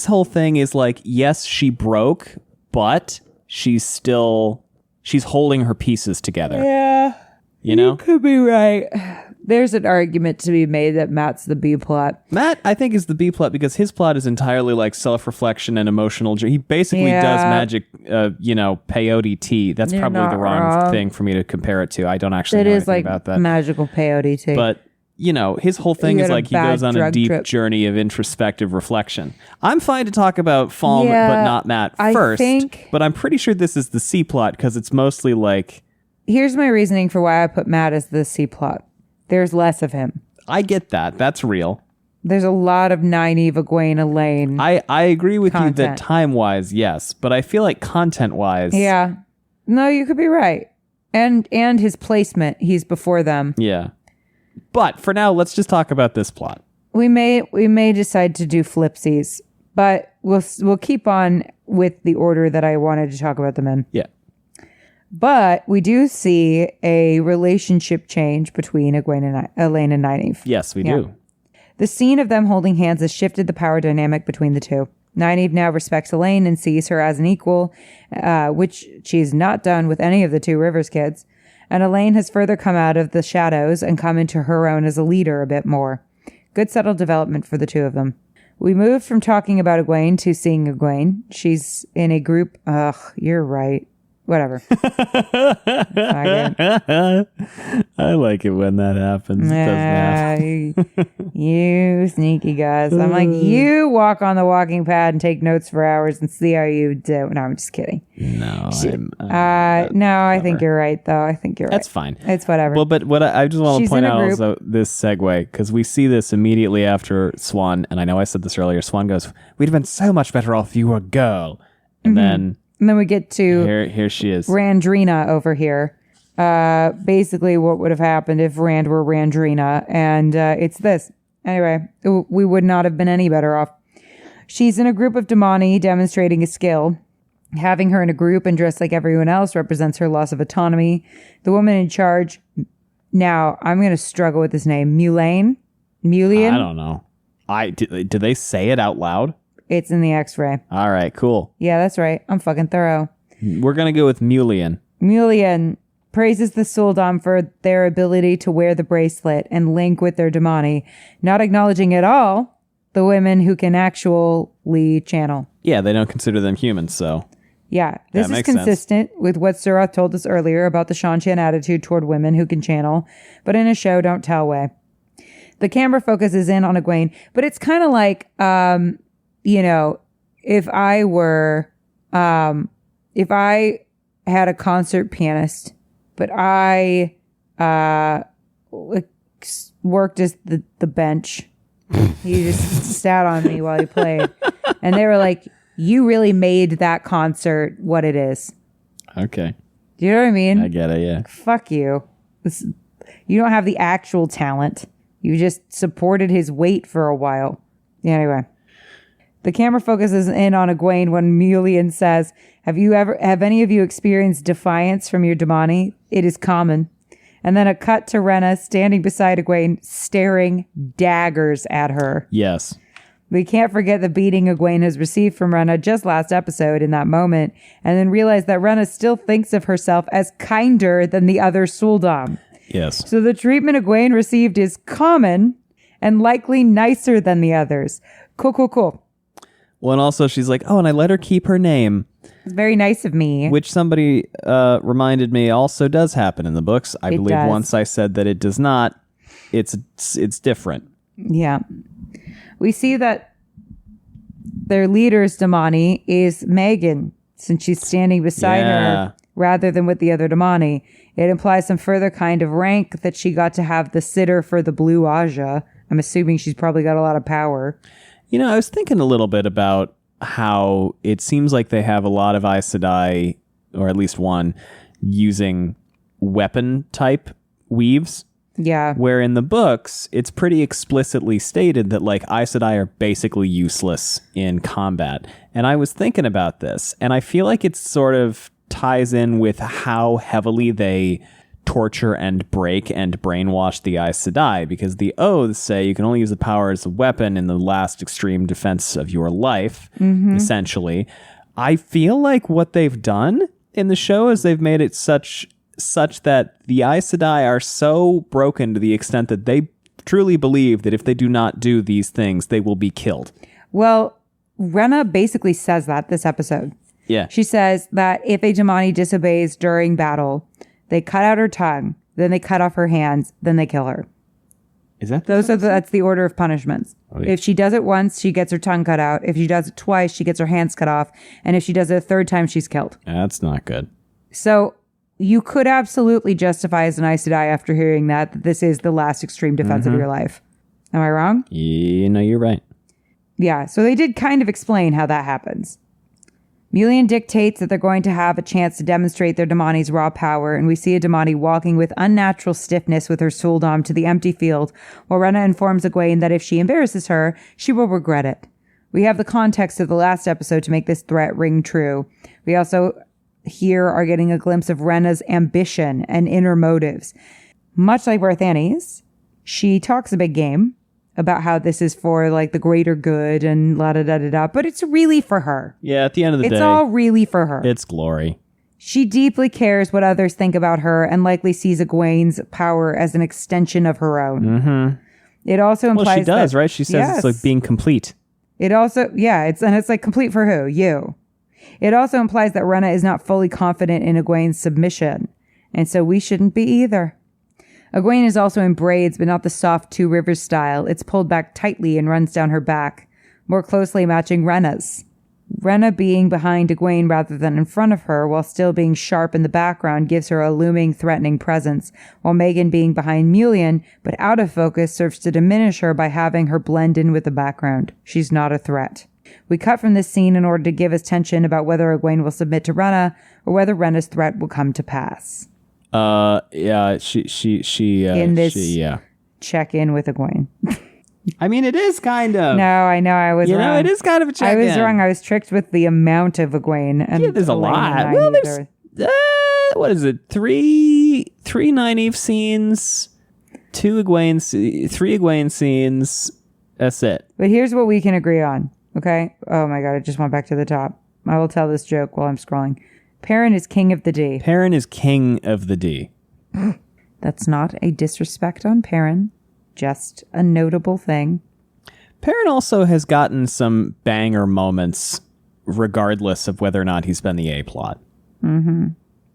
whole thing is like, yes, she broke, but she's holding her pieces together. Yeah. You know? You could be right. There's an argument to be made that Matt's the B plot. Matt, I think, is the B plot because his plot is entirely like self-reflection and emotional. He basically does magic, peyote tea. That's probably the wrong thing for me to compare it to. I don't actually know anything about that. It is like magical peyote tea. But, his whole thing is like he goes on a deep journey of introspective reflection. I'm fine to talk about Falme, but not Matt first. But I'm pretty sure this is the C plot because it's mostly like... Here's my reasoning for why I put Matt as the C plot. There's less of him. I get that. That's real. There's a lot of Nynaeve, Egwene, Elaine. I agree with you that time-wise, yes. But I feel like content-wise... Yeah. No, you could be right. And his placement, he's before them. Yeah. But for now, let's just talk about this plot. We may decide to do flipsies, but we'll keep on with the order that I wanted to talk about them in. Yeah. But we do see a relationship change between Egwene and Elaine and Nynaeve. Yes, we do. The scene of them holding hands has shifted the power dynamic between the two. Nynaeve now respects Elaine and sees her as an equal, which she's not done with any of the Two Rivers kids. And Elaine has further come out of the shadows and come into her own as a leader a bit more. Good subtle development for the two of them. We moved from talking about Egwene to seeing Egwene. She's in a group. Ugh, you're right. Whatever. I like it when that happens. It doesn't happen. You sneaky guys. I'm like, you walk on the walking pad and take notes for hours and see how you do. No, I'm just kidding. No, I think you're right, though. I think you're right. That's fine. It's whatever. Well, but what I just want to She's point in a out group. also this segue, because we see this immediately after Swan, and I know I said this earlier. Swan goes, "We'd have been so much better off if you were a girl," and then. And then we get to here she is. Randrina over here. Basically what would have happened if Rand were Randrina. And it's this. Anyway, we would not have been any better off. She's in a group of Damani demonstrating a skill. Having her in a group and dressed like everyone else represents her loss of autonomy. The woman in charge. Now, I'm going to struggle with this name. Mulian? I don't know. Did they say it out loud? It's in the X-ray. All right, cool. Yeah, that's right. I'm fucking thorough. We're going to go with Mulian. Mulian praises the Suldam for their ability to wear the bracelet and link with their Damani, not acknowledging at all the women who can actually channel. Yeah, they don't consider them humans, so... Yeah, this is consistent with what Suroth told us earlier about the Seanchan attitude toward women who can channel, but in a show don't tell way. The camera focuses in on Egwene, but it's kind of like... you know, if I had a concert pianist, but I worked as the bench, he just sat on me while he played, and they were like, "You really made that concert what it is." Okay. Do you know what I mean? I get it. Yeah. Fuck you. You don't have the actual talent. You just supported his weight for a while. Anyway. The camera focuses in on Egwene when Mulian says, have any of you experienced defiance from your Damani? It is common. And then a cut to Rena standing beside Egwene, staring daggers at her. Yes. We can't forget the beating Egwene has received from Rena just last episode in that moment, and then realize that Rena still thinks of herself as kinder than the other Suldam. Yes. So the treatment Egwene received is common and likely nicer than the others. Cool. Well, and also she's like, oh, and I let her keep her name. It's very nice of me. Which somebody reminded me also does happen in the books. I believe does. once I said that it does not. It's different. Yeah. We see that their leader's Damani is Megan, since she's standing beside her rather than with the other Damani. It implies some further kind of rank that she got to have the sitter for the Blue Aja. I'm assuming she's probably got a lot of power. You know, I was thinking a little bit about how it seems like they have a lot of Aes Sedai, or at least one, using weapon type weaves. Yeah. Where in the books, it's pretty explicitly stated that like Aes Sedai are basically useless in combat. And I was thinking about this, and I feel like it sort of ties in with how heavily they torture and break and brainwash the Aes Sedai, because the oaths say you can only use the power as a weapon in the last extreme defense of your life, essentially. I feel like what they've done in the show is they've made it such that the Aes Sedai are so broken to the extent that they truly believe that if they do not do these things, they will be killed. Well, Rena basically says that this episode. Yeah. She says that if a Damani disobeys during battle, they cut out her tongue, then they cut off her hands, then they kill her. Is that that's the order of punishments. Oh, yeah. If she does it once, she gets her tongue cut out. If she does it twice, she gets her hands cut off. And if she does it a third time, she's killed. That's not good. So you could absolutely justify as an Aes Sedai after hearing that this is the last extreme defense of your life. Am I wrong? Yeah, no, you're right. Yeah, so they did kind of explain how that happens. Mulian dictates that they're going to have a chance to demonstrate their Damani's raw power, and we see a Damani walking with unnatural stiffness with her Suldam to the empty field, while Rena informs Egwene that if she embarrasses her, she will regret it. We have the context of the last episode to make this threat ring true. We also here are getting a glimpse of Rena's ambition and inner motives. Much like Barthany's, she talks a big game, about how this is for like the greater good and la da da da da, but it's really for her. Yeah, at the end of the day, it's all really for her. It's glory. She deeply cares what others think about her and likely sees Egwene's power as an extension of her own. Mm-hmm. It also implies she does, that, right? She says it's like being complete. It also, it's like complete for who? You. It also implies that Rhaena is not fully confident in Egwene's submission, and so we shouldn't be either. Egwene is also in braids, but not the soft Two Rivers style. It's pulled back tightly and runs down her back, more closely matching Rhaena's. Rhaena being behind Egwene rather than in front of her, while still being sharp in the background, gives her a looming, threatening presence, while Megan being behind Mulian, but out of focus, serves to diminish her by having her blend in with the background. She's not a threat. We cut from this scene in order to give us tension about whether Egwene will submit to Rhaena, or whether Rhaena's threat will come to pass. Check in with Egwene. I mean, it is kind of. No, I know I was wrong. It is kind of a check-in. I was wrong. I was tricked with the amount of Egwene. And yeah, there's a lot. Well, there's, what is it? Three Nynaeve scenes, three Egwene scenes. That's it. But here's what we can agree on, okay? Oh my God, it just went back to the top. I will tell this joke while I'm scrolling. Perrin is king of the D. Perrin is king of the D. That's not a disrespect on Perrin. Just a notable thing. Perrin also has gotten some banger moments, regardless of whether or not he's been the A-plot. Mm-hmm.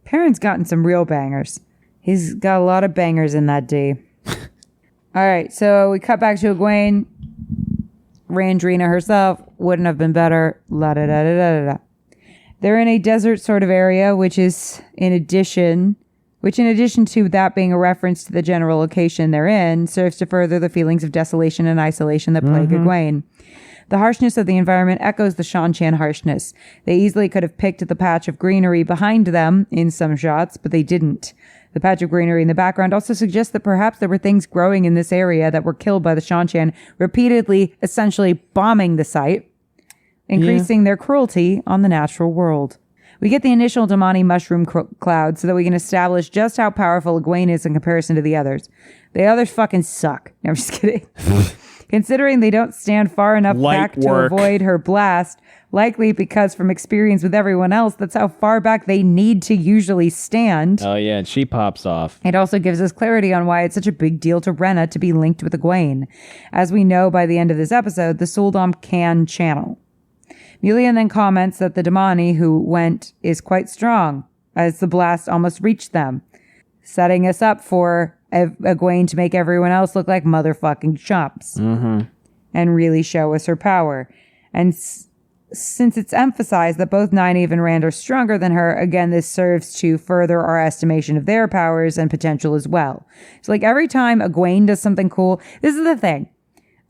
Perrin's gotten some real bangers. He's got a lot of bangers in that D. All right, so we cut back to Egwene. Randrina herself wouldn't have been better. La da da da da da. They're in a desert sort of area, which in addition to that being a reference to the general location they're in, serves to further the feelings of desolation and isolation that plague Egwene. The harshness of the environment echoes the Seanchan harshness. They easily could have picked the patch of greenery behind them in some shots, but they didn't. The patch of greenery in the background also suggests that perhaps there were things growing in this area that were killed by the Seanchan, repeatedly, essentially bombing the site, increasing their cruelty on the natural world. We get the initial Damani mushroom cloud so that we can establish just how powerful Egwene is in comparison to the others. The others fucking suck. No, I'm just kidding. Considering they don't stand far enough back to avoid her blast, likely because from experience with everyone else, that's how far back they need to usually stand. Oh yeah, and she pops off. It also gives us clarity on why it's such a big deal to Rhaena to be linked with Egwene. As we know by the end of this episode, the Sul'dam can channel. Mulian then comments that the Damani who went is quite strong, as the blast almost reached them, setting us up for Egwene to make everyone else look like motherfucking chumps and really show us her power. And since it's emphasized that both Nynaeve and Rand are stronger than her, again, this serves to further our estimation of their powers and potential as well. So like every time Egwene does something cool, this is the thing.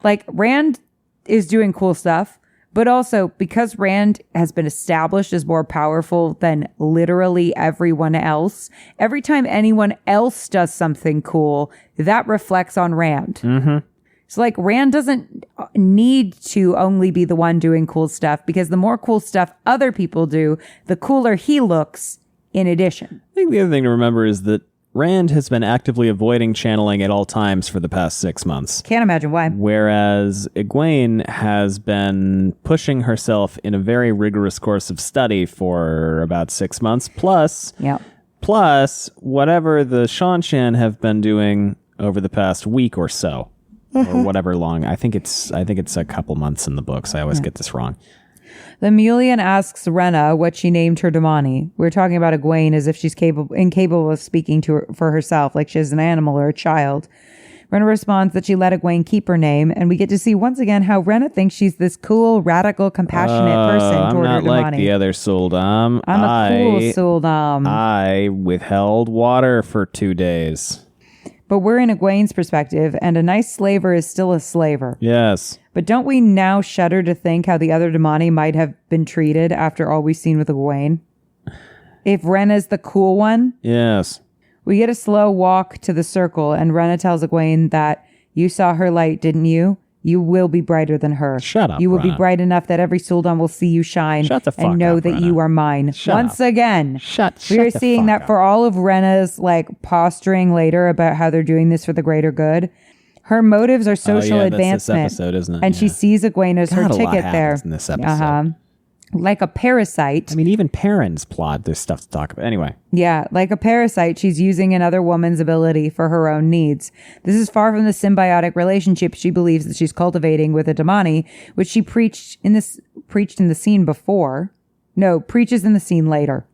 Like Rand is doing cool stuff, but also, because Rand has been established as more powerful than literally everyone else, every time anyone else does something cool, that reflects on Rand. So, like, Rand doesn't need to only be the one doing cool stuff, because the more cool stuff other people do, the cooler he looks in addition. I think the other thing to remember is that Rand has been actively avoiding channeling at all times for the past 6 months. Can't imagine why. Whereas Egwene has been pushing herself in a very rigorous course of study for about 6 months. Plus whatever the Seanchan have been doing over the past week or so. Or whatever long. I think it's a couple months in the books. I always get this wrong. Then Mulian asks Rhaena what she named her Damani. We're talking about Egwene as if she's incapable of speaking for herself, like she's an animal or a child. Rhaena responds that she let Egwene keep her name, and we get to see once again how Rhaena thinks she's this cool, radical, compassionate person toward her Damani. I'm not like the other Sul'dam. I'm a cool Sul'dam. I withheld water for 2 days. But we're in Egwene's perspective, and a nice slaver is still a slaver. Yes. But don't we now shudder to think how the other Damani might have been treated after all we've seen with Egwene? If Rhaena's the cool one? Yes. We get a slow walk to the circle, and Rhaena tells Egwene that you saw her light, didn't you? You will be brighter than her. Shut up, You will Rhaena. be bright enough that every Sul'dam will see you shine and know that Rhaena. you are mine. Once again, we are seeing that for all of Rhaena's like posturing later about how they're doing this for the greater good. Her motives are social advancement. That's this episode, isn't it? And she sees Egwene as her God, a lot ticket there. happens in this episode. Like a parasite. I mean, even Perrin's plot, there's stuff to talk about. Anyway. Yeah, like a parasite, she's using another woman's ability for her own needs. This is far from the symbiotic relationship she believes that she's cultivating with a Damani, which she preached in the scene before. No, preaches in the scene later.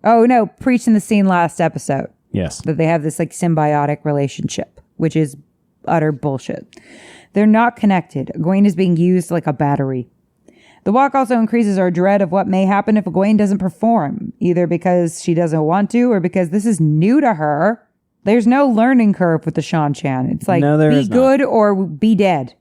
Oh, no, preached in the scene last episode. Yes. That they have this like symbiotic relationship, which is utter bullshit. They're not connected. Egwene is being used like a battery. The walk also increases our dread of what may happen if Egwene doesn't perform, either because she doesn't want to or because this is new to her. There's no learning curve with the Seanchan. It's like, be good or be dead.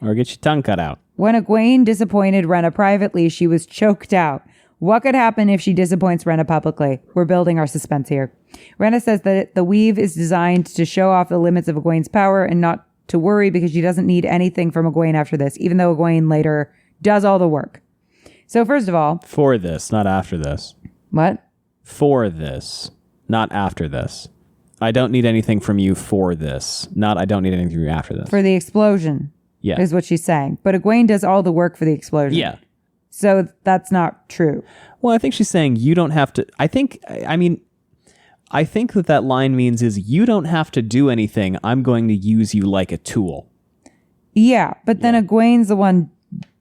Or get your tongue cut out. When Egwene disappointed Rhaena privately, she was choked out. What could happen if she disappoints Rhaena publicly? We're building our suspense here. Rhaena says that the weave is designed to show off the limits of Egwene's power and not to worry because she doesn't need anything from Egwene after this, even though Egwene later does all the work. So first of all... For this, not after this. What? For this, not after this. I don't need anything from you for this. Not I don't need anything from you after this. For the explosion. Yeah. Is what she's saying. But Egwene does all the work for the explosion. Yeah. So that's not true. Well, I think she's saying you don't have to... I think that line means is you don't have to do anything. I'm going to use you like a tool. Yeah, but then Egwene's the one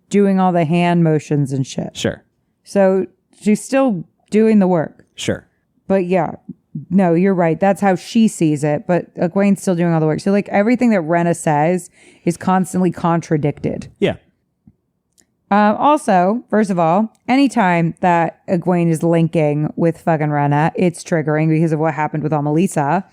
doing all the hand motions and shit. Sure. So she's still doing the work. Sure. But yeah, no, you're right. That's how she sees it. But Egwene's still doing all the work. So like everything that Rhaena says is constantly contradicted. Yeah. Also, first of all, anytime that Egwene is linking with fucking Rhaena, it's triggering because of what happened with Amalisa.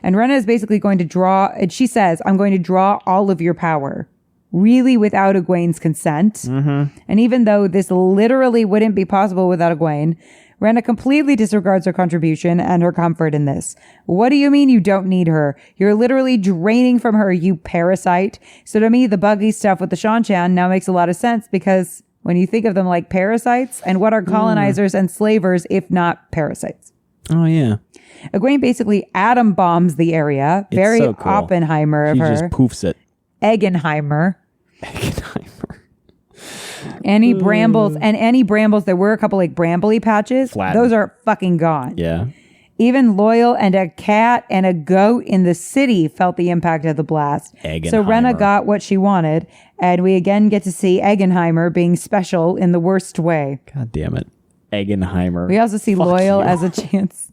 And Rhaena is basically going to draw, and she says, I'm going to draw all of your power. Really without Egwene's consent. Mm-hmm. And even though this literally wouldn't be possible without Egwene, Rhaena completely disregards her contribution and her comfort in this. What do you mean you don't need her? You're literally draining from her, you parasite. So to me, the buggy stuff with the Seanchan now makes a lot of sense because when you think of them like parasites, and what are colonizers and slavers if not parasites? Oh, yeah. Egwene basically atom bombs the area. It's very so cool. Oppenheimer of she her. She just poofs it. Eggenheimer. Any brambles, there were a couple like brambly patches. Flattened. Those are fucking gone. Yeah. Even Loyal and a cat and a goat in the city felt the impact of the blast. So Rhaena got what she wanted, and we again get to see Eggenheimer being special in the worst way. God damn it. Eggenheimer. We also see Loyal as a chance.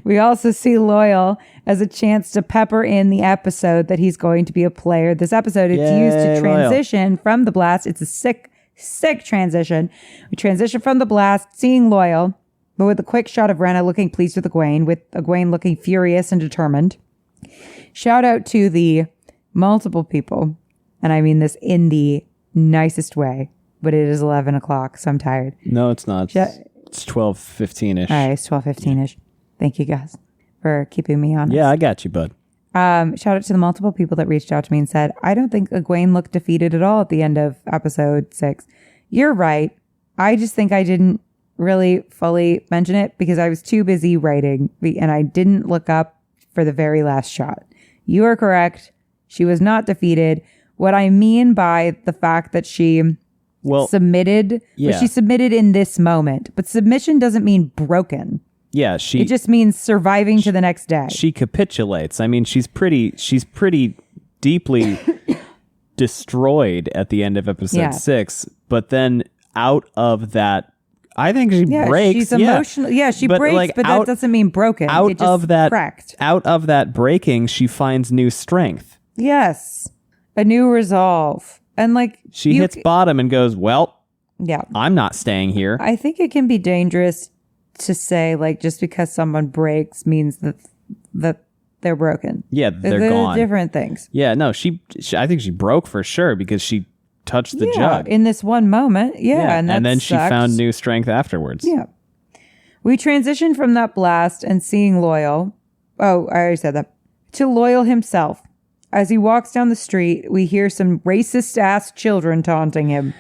We also see Loyal as a chance to pepper in the episode that he's going to be a player. This episode, it's used to transition from the blast. It's a sick transition. We transition from the blast, seeing Loyal, but with a quick shot of Rhaena looking pleased with Egwene looking furious and determined. Shout out to the multiple people, and I mean this in the nicest way, but it is 11 o'clock, so I'm tired. No, it's not. It's 12:15-ish. All right, it's 12:15-ish. Thank you guys for keeping me honest. Yeah, I got you, bud. Shout out to the multiple people that reached out to me and said, I don't think Egwene looked defeated at all at the end of episode 6. You're right. I just think I didn't really fully mention it because I was too busy writing and I didn't look up for the very last shot. You are correct. She was not defeated. What I mean by the fact that she submitted, she submitted in this moment, but submission doesn't mean broken. Yeah, it just means surviving to the next day. She capitulates. I mean, she's pretty deeply destroyed at the end of episode 6, but then out of that, I think she breaks. She's emotional. Yeah, she breaks, but that doesn't mean broken. Out of that, cracked. Out of that breaking, she finds new strength. Yes, a new resolve, and like she hits bottom and goes, "Well, yeah, I'm not staying here." I think it can be dangerous to say like just because someone breaks means that they're broken. Yeah, they're gone. Different things. Yeah, no, she I think she broke for sure because she touched the jug in this one moment. Yeah, and then she found new strength afterwards. Yeah, we transitioned from that blast and seeing Loyal. Oh, I already said that. To Loyal himself. As he walks down the street, we hear some racist ass children taunting him.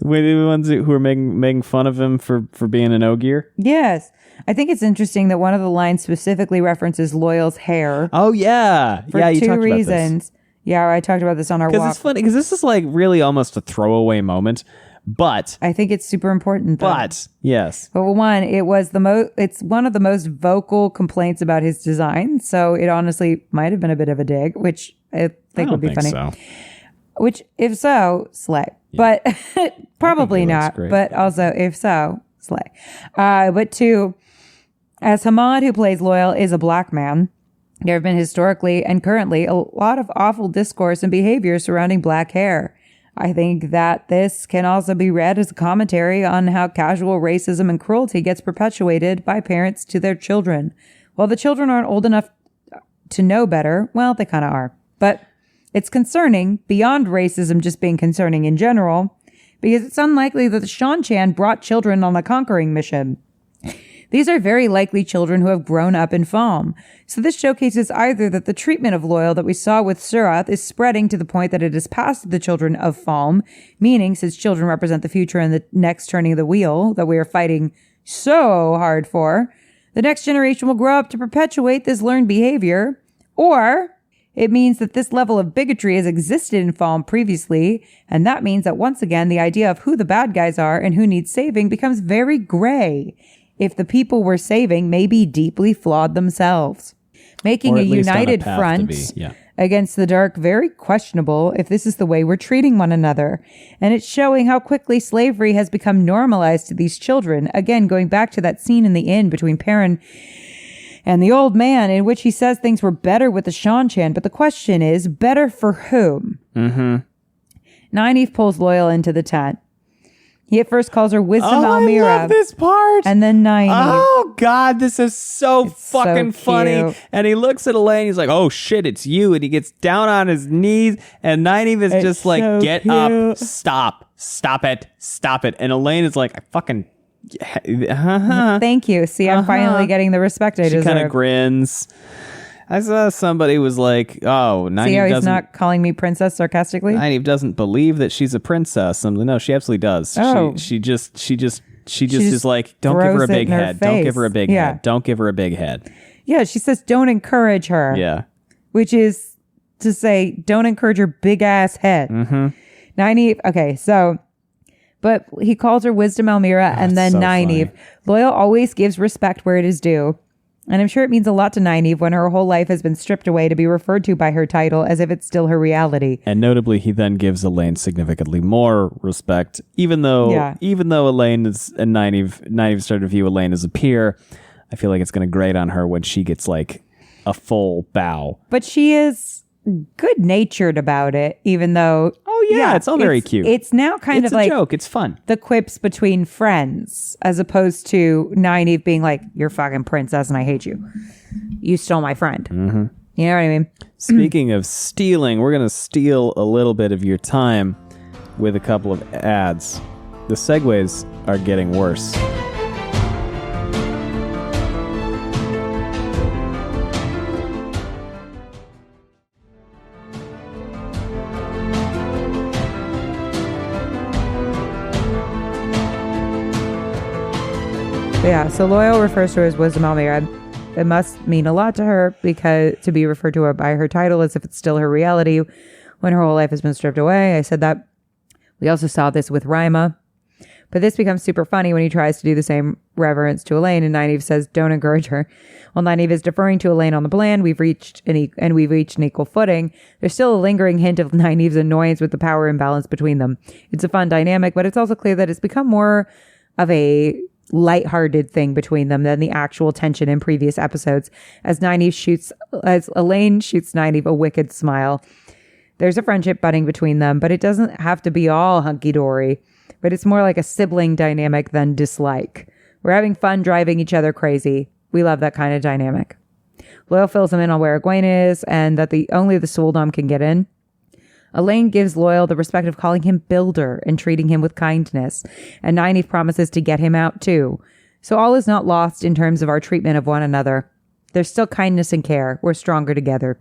Were the ones who were making fun of him for being an Ogier? Yes. I think it's interesting that one of the lines specifically references Loyal's hair. Oh, yeah. For yeah, you two talked reasons. about this. Yeah, I talked about this on our walk. Because it's funny, because this is like really almost a throwaway moment. But I think it's super important, though. But yes. But one, it's one of the most vocal complaints about his design. So it honestly might have been a bit of a dig, which I think would be funny. So. Which, if so, slay. Yeah. But probably not. But also, if so, slay. But two, as Hamad, who plays Loyal, is a black man, there have been historically and currently a lot of awful discourse and behavior surrounding black hair. I think that this can also be read as a commentary on how casual racism and cruelty gets perpetuated by parents to their children. While the children aren't old enough to know better, well, they kind of are. But it's concerning, beyond racism just being concerning in general, because it's unlikely that the Seanchan brought children on a conquering mission. These are very likely children who have grown up in Falme. So this showcases either that the treatment of Loyal that we saw with Surath is spreading to the point that it is passed to the children of Falme, meaning since children represent the future and the next turning of the wheel that we are fighting so hard for, the next generation will grow up to perpetuate this learned behavior, or it means that this level of bigotry has existed in Falme previously, and that means that once again the idea of who the bad guys are and who needs saving becomes very gray. If the people we're saving may be deeply flawed themselves. Making a united front against the dark very questionable if this is the way we're treating one another. And it's showing how quickly slavery has become normalized to these children. Again, going back to that scene in the inn between Perrin and the old man in which he says things were better with the Seanchan. But the question is, better for whom? Mm-hmm. Nynaeve pulls Loyal into the tent. He at first calls her Wisdom Almira. I love this part. And then Nynaeve. Oh, God, this is so fucking funny. And he looks at Elaine. He's like, oh, shit, it's you. And he gets down on his knees. And Nynaeve is just like, so get cute. Up. Stop it. And Elaine is like, I fucking... Thank you. See, I'm finally getting the respect I deserve. She kind of grins. I saw somebody was like, "Oh, Nynaeve see how he's doesn't, not calling me princess sarcastically. Nynaeve doesn't believe that she's a princess." No, she absolutely does. Oh. She just is like, "Don't give her a big head. Don't give her a big head. Don't give her a big head." Yeah, she says, "Don't encourage her." Yeah, which is to say, don't encourage her big ass head. Mm-hmm. Nynaeve. Okay, so, but he calls her Wisdom Almira, and then so Nynaeve. Funny. Loyal always gives respect where it is due. And I'm sure it means a lot to Nynaeve when her whole life has been stripped away to be referred to by her title as if it's still her reality. And notably, he then gives Elaine significantly more respect, even though Elaine is and Nynaeve started to view Elaine as a peer. I feel like it's going to grate on her when she gets like a full bow. But she is good-natured about it, even though... Oh, yeah, it's all very cute. It's now kind of like... It's a joke. It's fun. The quips between friends, as opposed to Nynaeve being like, you're fucking princess and I hate you. You stole my friend. Mm-hmm. You know what I mean? Speaking of stealing, we're going to steal a little bit of your time with a couple of ads. The segues are getting worse. Yeah, so Loyal refers to her as Wisdom Almira. It must mean a lot to her because to be referred to her by her title as if it's still her reality when her whole life has been stripped away. I said that. We also saw this with Rima. But this becomes super funny when he tries to do the same reverence to Elaine, and Nynaeve says, don't encourage her. While Nynaeve is deferring to Elaine on the plan, we've reached an equal footing. There's still a lingering hint of Nynaeve's annoyance with the power imbalance between them. It's a fun dynamic, but it's also clear that it's become more of a lighthearted thing between them than the actual tension in previous episodes as Elaine shoots Nynaeve a wicked smile. There's a friendship budding between them, but it doesn't have to be all hunky-dory, but it's more like a sibling dynamic than dislike. We're having fun driving each other crazy. We love that kind of dynamic. Loyal fills him in on where Egwene is and that only the Suldam can get in. Elaine gives Loyal the respect of calling him Builder and treating him with kindness, and Nynaeve promises to get him out too. So all is not lost in terms of our treatment of one another. There's still kindness and care. We're stronger together.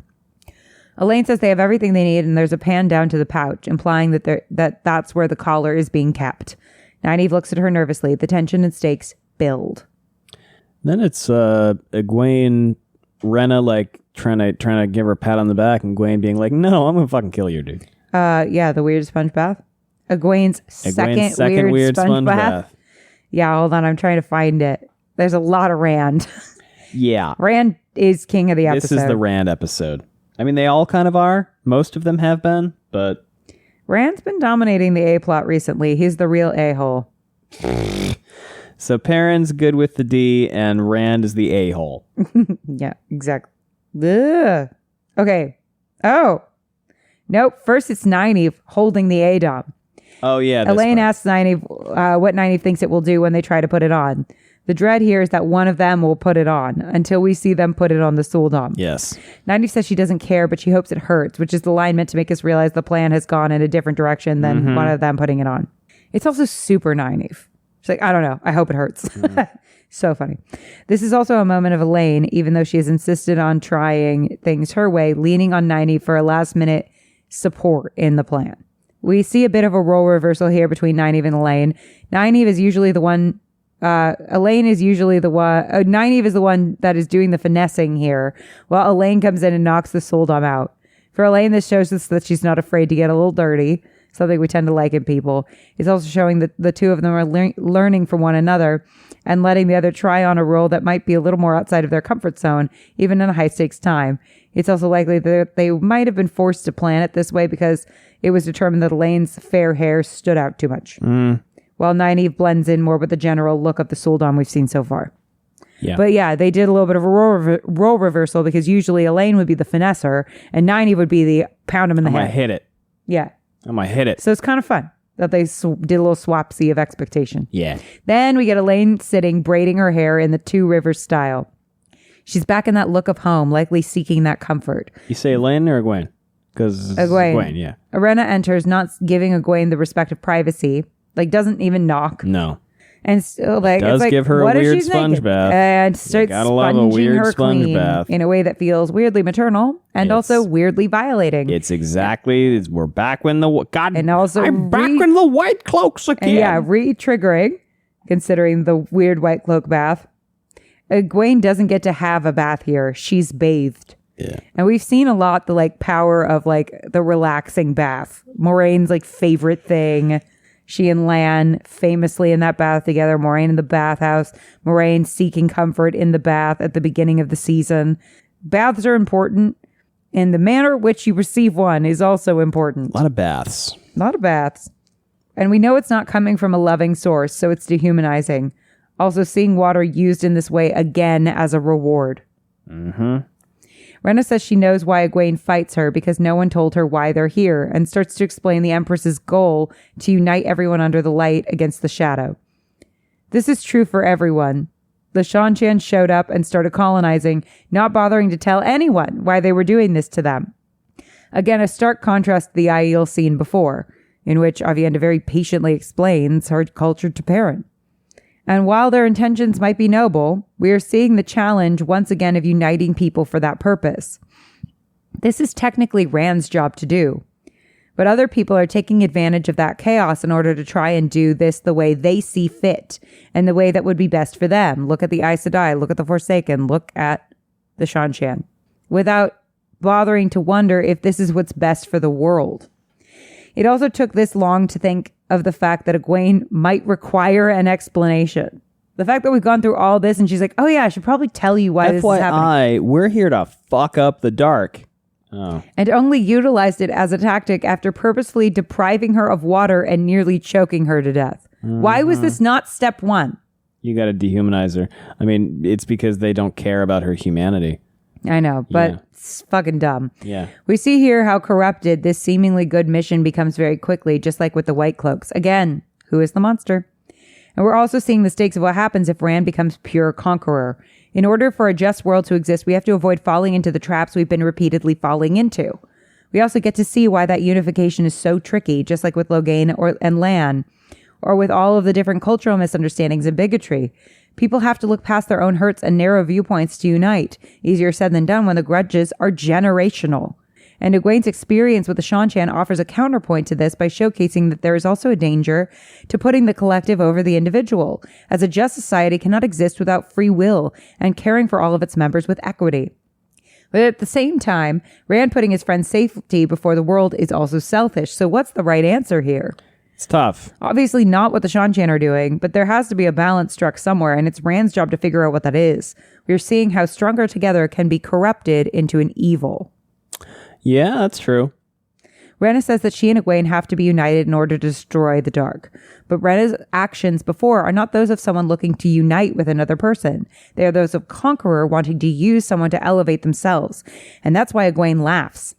Elaine says they have everything they need, and there's a pan down to the pouch, implying that that's where the collar is being kept. Nynaeve looks at her nervously. The tension and stakes build. Then it's Egwene, Rena like trying to give her a pat on the back, and Egwene being like, "No, I'm gonna fucking kill you, dude." Yeah, the weird sponge bath. Egwene's second weird sponge bath. Yeah, hold on, I'm trying to find it. There's a lot of Rand. Yeah, Rand is king of the episode. This is the Rand episode. I mean, they all kind of are. Most of them have been, but Rand's been dominating the A plot recently. He's the real a-hole. So Perrin's good with the D, and Rand is the a-hole. Yeah, exactly. Ugh. Okay. Oh. Nope. First, it's Nynaeve holding the A-dom. Oh, yeah. Elaine asks Nynaeve what Nynaeve thinks it will do when they try to put it on. The dread here is that one of them will put it on until we see them put it on the Suldom. Yes. Nynaeve says she doesn't care, but she hopes it hurts, which is the line meant to make us realize the plan has gone in a different direction than one of them putting it on. It's also super Nynaeve. She's like, I don't know. I hope it hurts. So funny. This is also a moment of Elaine, even though she has insisted on trying things her way, leaning on Nynaeve for a last-minute support in the plan. We see a bit of a role reversal here between Nynaeve and Elaine. Nynaeve is usually the one... Elaine is usually the one... Nynaeve is the one that is doing the finessing here, while Elaine comes in and knocks the Suldom out. For Elaine, this shows us that she's not afraid to get a little dirty, something we tend to like in people. It's also showing that the two of them are learning from one another and letting the other try on a role that might be a little more outside of their comfort zone, even in a high-stakes time. It's also likely that they might have been forced to plan it this way because it was determined that Elaine's fair hair stood out too much. While Nynaeve blends in more with the general look of the Suldom we've seen so far. Yeah. But yeah, they did a little bit of a role reversal because usually Elaine would be the finesser and Nynaeve would be the pound him in the head. I might hit it. Yeah. I might hit it. So it's kind of fun that they did a little swapsy of expectation. Yeah. Then we get Elaine sitting, braiding her hair in the Two Rivers style. She's back in that look of home, likely seeking that comfort. You say Elaine or Egwene? Because Egwene, yeah. Arena enters, not giving Egwene the respect of privacy. Like, doesn't even knock. No. And still, like, does it's like, give her a weird sponge bath. And starts sponging her clean bath. in a way that feels weirdly maternal and also weirdly violating. It's exactly, we're back when the, God, and also I'm back in the white cloaks again. And yeah, re-triggering, considering the weird white cloak bath. Egwene doesn't get to have a bath here. She's bathed. Yeah. And we've seen a lot the, like, power of, like, the relaxing bath. Moiraine's, like, favorite thing. She and Lan famously in that bath together. Moiraine in the bathhouse. Moiraine seeking comfort in the bath at the beginning of the season. Baths are important, and the manner in which you receive one is also important. A lot of baths. A lot of baths. And we know it's not coming from a loving source, so it's dehumanizing. Also, seeing water used in this way again as a reward. Mm-hmm. Rena says she knows why Egwene fights her because no one told her why they're here, and starts to explain the Empress's goal to unite everyone under the light against the shadow. This is true for everyone. The Seanchan showed up and started colonizing, not bothering to tell anyone why they were doing this to them. Again, a stark contrast to the Aiel scene before, in which Aviendha very patiently explains her culture to Perrin. And while their intentions might be noble, we are seeing the challenge once again of uniting people for that purpose. This is technically Rand's job to do. But other people are taking advantage of that chaos in order to try and do this the way they see fit and the way that would be best for them. Look at the Aes Sedai, look at the Forsaken, look at the Seanchan, without bothering to wonder if this is what's best for the world. It also took this long to think of the fact that Egwene might require an explanation. The fact that we've gone through all this and she's like, oh yeah, I should probably tell you why this is happening. We're here to fuck up the dark. Oh. And only utilized it as a tactic after purposefully depriving her of water and nearly choking her to death. Why was this not step one? You got to dehumanize her. I mean, it's because they don't care about her humanity. I know, but it's fucking dumb. Yeah. We see here how corrupted this seemingly good mission becomes very quickly, just like with the White Cloaks. Again, who is the monster? And we're also seeing the stakes of what happens if Rand becomes pure conqueror. In order for a just world to exist, we have to avoid falling into the traps we've been repeatedly falling into. We also get to see why that unification is so tricky, just like with Loghain and Lan, or with all of the different cultural misunderstandings and bigotry. People have to look past their own hurts and narrow viewpoints to unite. Easier said than done when the grudges are generational. And Egwene's experience with the Seanchan offers a counterpoint to this by showcasing that there is also a danger to putting the collective over the individual, as a just society cannot exist without free will and caring for all of its members with equity. But at the same time, Rand putting his friend's safety before the world is also selfish. So what's the right answer here? It's tough. Obviously not what the Seanchan are doing, but there has to be a balance struck somewhere, and it's Rand's job to figure out what that is. We're seeing how stronger together can be corrupted into an evil. Yeah, that's true. Rhaena says that she and Egwene have to be united in order to destroy the dark. But Rhaena's actions before are not those of someone looking to unite with another person. They are those of conqueror wanting to use someone to elevate themselves. And that's why Egwene laughs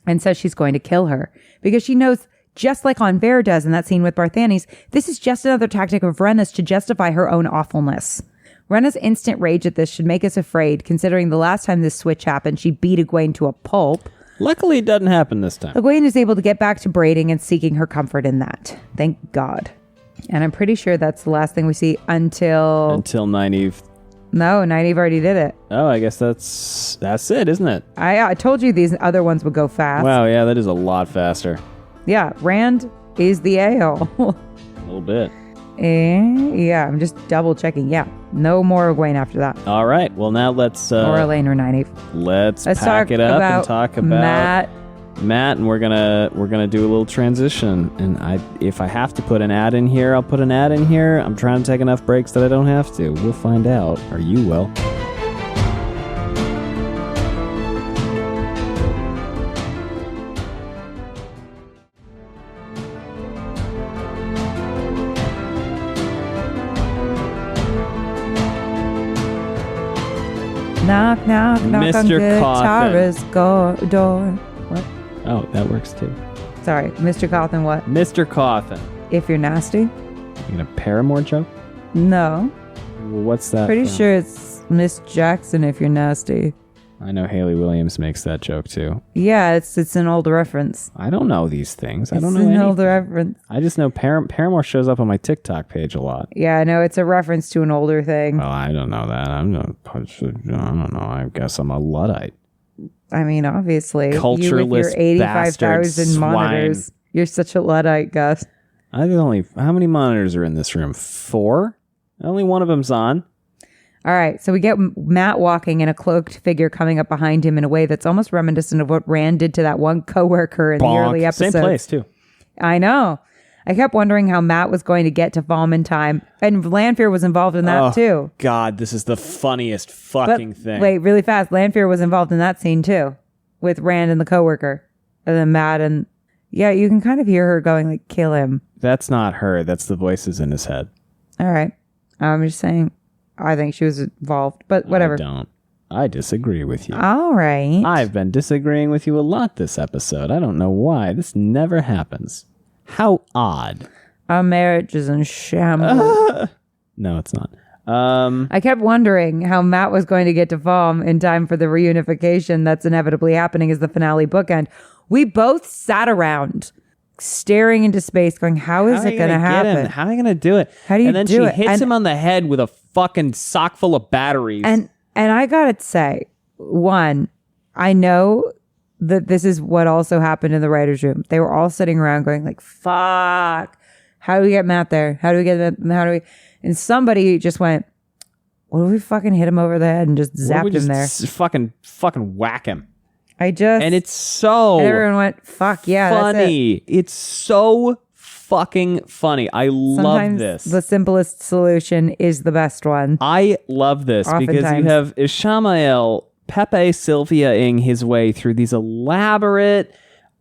and says she's going to kill her. Because she knows, just like Onver does in that scene with Barthanes, this is just another tactic of Rhaena's to justify her own awfulness. Rhaena's instant rage at this should make us afraid, considering the last time this switch happened, she beat Egwene to a pulp. Luckily, it doesn't happen this time. Egwene is able to get back to braiding and seeking her comfort in that. Thank God. And I'm pretty sure that's the last thing we see until Nynaeve. No, Nynaeve already did it. Oh, I guess that's it, isn't it? I told you these other ones would go fast. Wow, yeah, that is a lot faster. Yeah, Rand is the Aiel. A little bit. Yeah, I'm just double checking. Yeah, no more Egwene after that. All right, well now let's... or Elaine or Nynaeve. Let's pack it up and talk about Matt, and we're gonna do a little transition. And if I have to put an ad in here, I'll put an ad in here. I'm trying to take enough breaks that I don't have to. We'll find out, or you will. Knock, knock, knock Mr. on good Coffin. Tara's door. What? Oh, that works too. Sorry, Mr. Cawthon what? Mr. Coffin. If you're nasty? You gonna Paramore joke? No. Well, what's that Pretty from? sure it's Miss Jackson if you're nasty. I know Haley Williams makes that joke too. Yeah, it's an old reference. I don't know these things. I don't know It's an anything. old reference. I just know Paramore shows up on my TikTok page a lot. Yeah, I know it's a reference to an older thing. Well, I don't know that. I don't know. I guess I'm a Luddite. I mean, obviously. Cultureless you with your 85,000 bastard monitors. swine. You're such a Luddite, Gus. How many monitors are in this room? 4? Only one of them's on. All right, so we get Matt walking and a cloaked figure coming up behind him in a way that's almost reminiscent of what Rand did to that one coworker in the early episodes. Same place, too. I know. I kept wondering how Matt was going to get to Falme in time, and Lanfear was involved in that too. God, this is the funniest fucking thing. Wait, really fast. Lanfear was involved in that scene too, with Rand and the coworker, and then Matt and yeah, you can kind of hear her going like, "Kill him." That's not her. That's the voices in his head. All right, I'm just saying. I think she was involved, but whatever. I don't. I disagree with you. All right. I've been disagreeing with you a lot this episode. I don't know why. This never happens. How odd. Our marriage is in shambles. No, it's not. I kept wondering how Matt was going to get to Falme in time for the reunification that's inevitably happening as the finale bookend. We both sat around staring into space going, how is it going to happen? How are you going to do it? How do you do it? And then she hits him on the head with a fucking sock full of batteries. And I got to say, one, I know that this is what also happened in the writer's room. They were all sitting around going like, fuck, how do we get Matt there? How do we get Matt? How do we? And somebody just went, what if we fucking hit him over the head and just zapped him there? Fucking whack him. And it's so and everyone went, fuck yeah, funny. That's it. It's so fucking funny. I love this. The simplest solution is the best one. I love this because you have Ishamael Pepe Sylvia-ing his way through these elaborate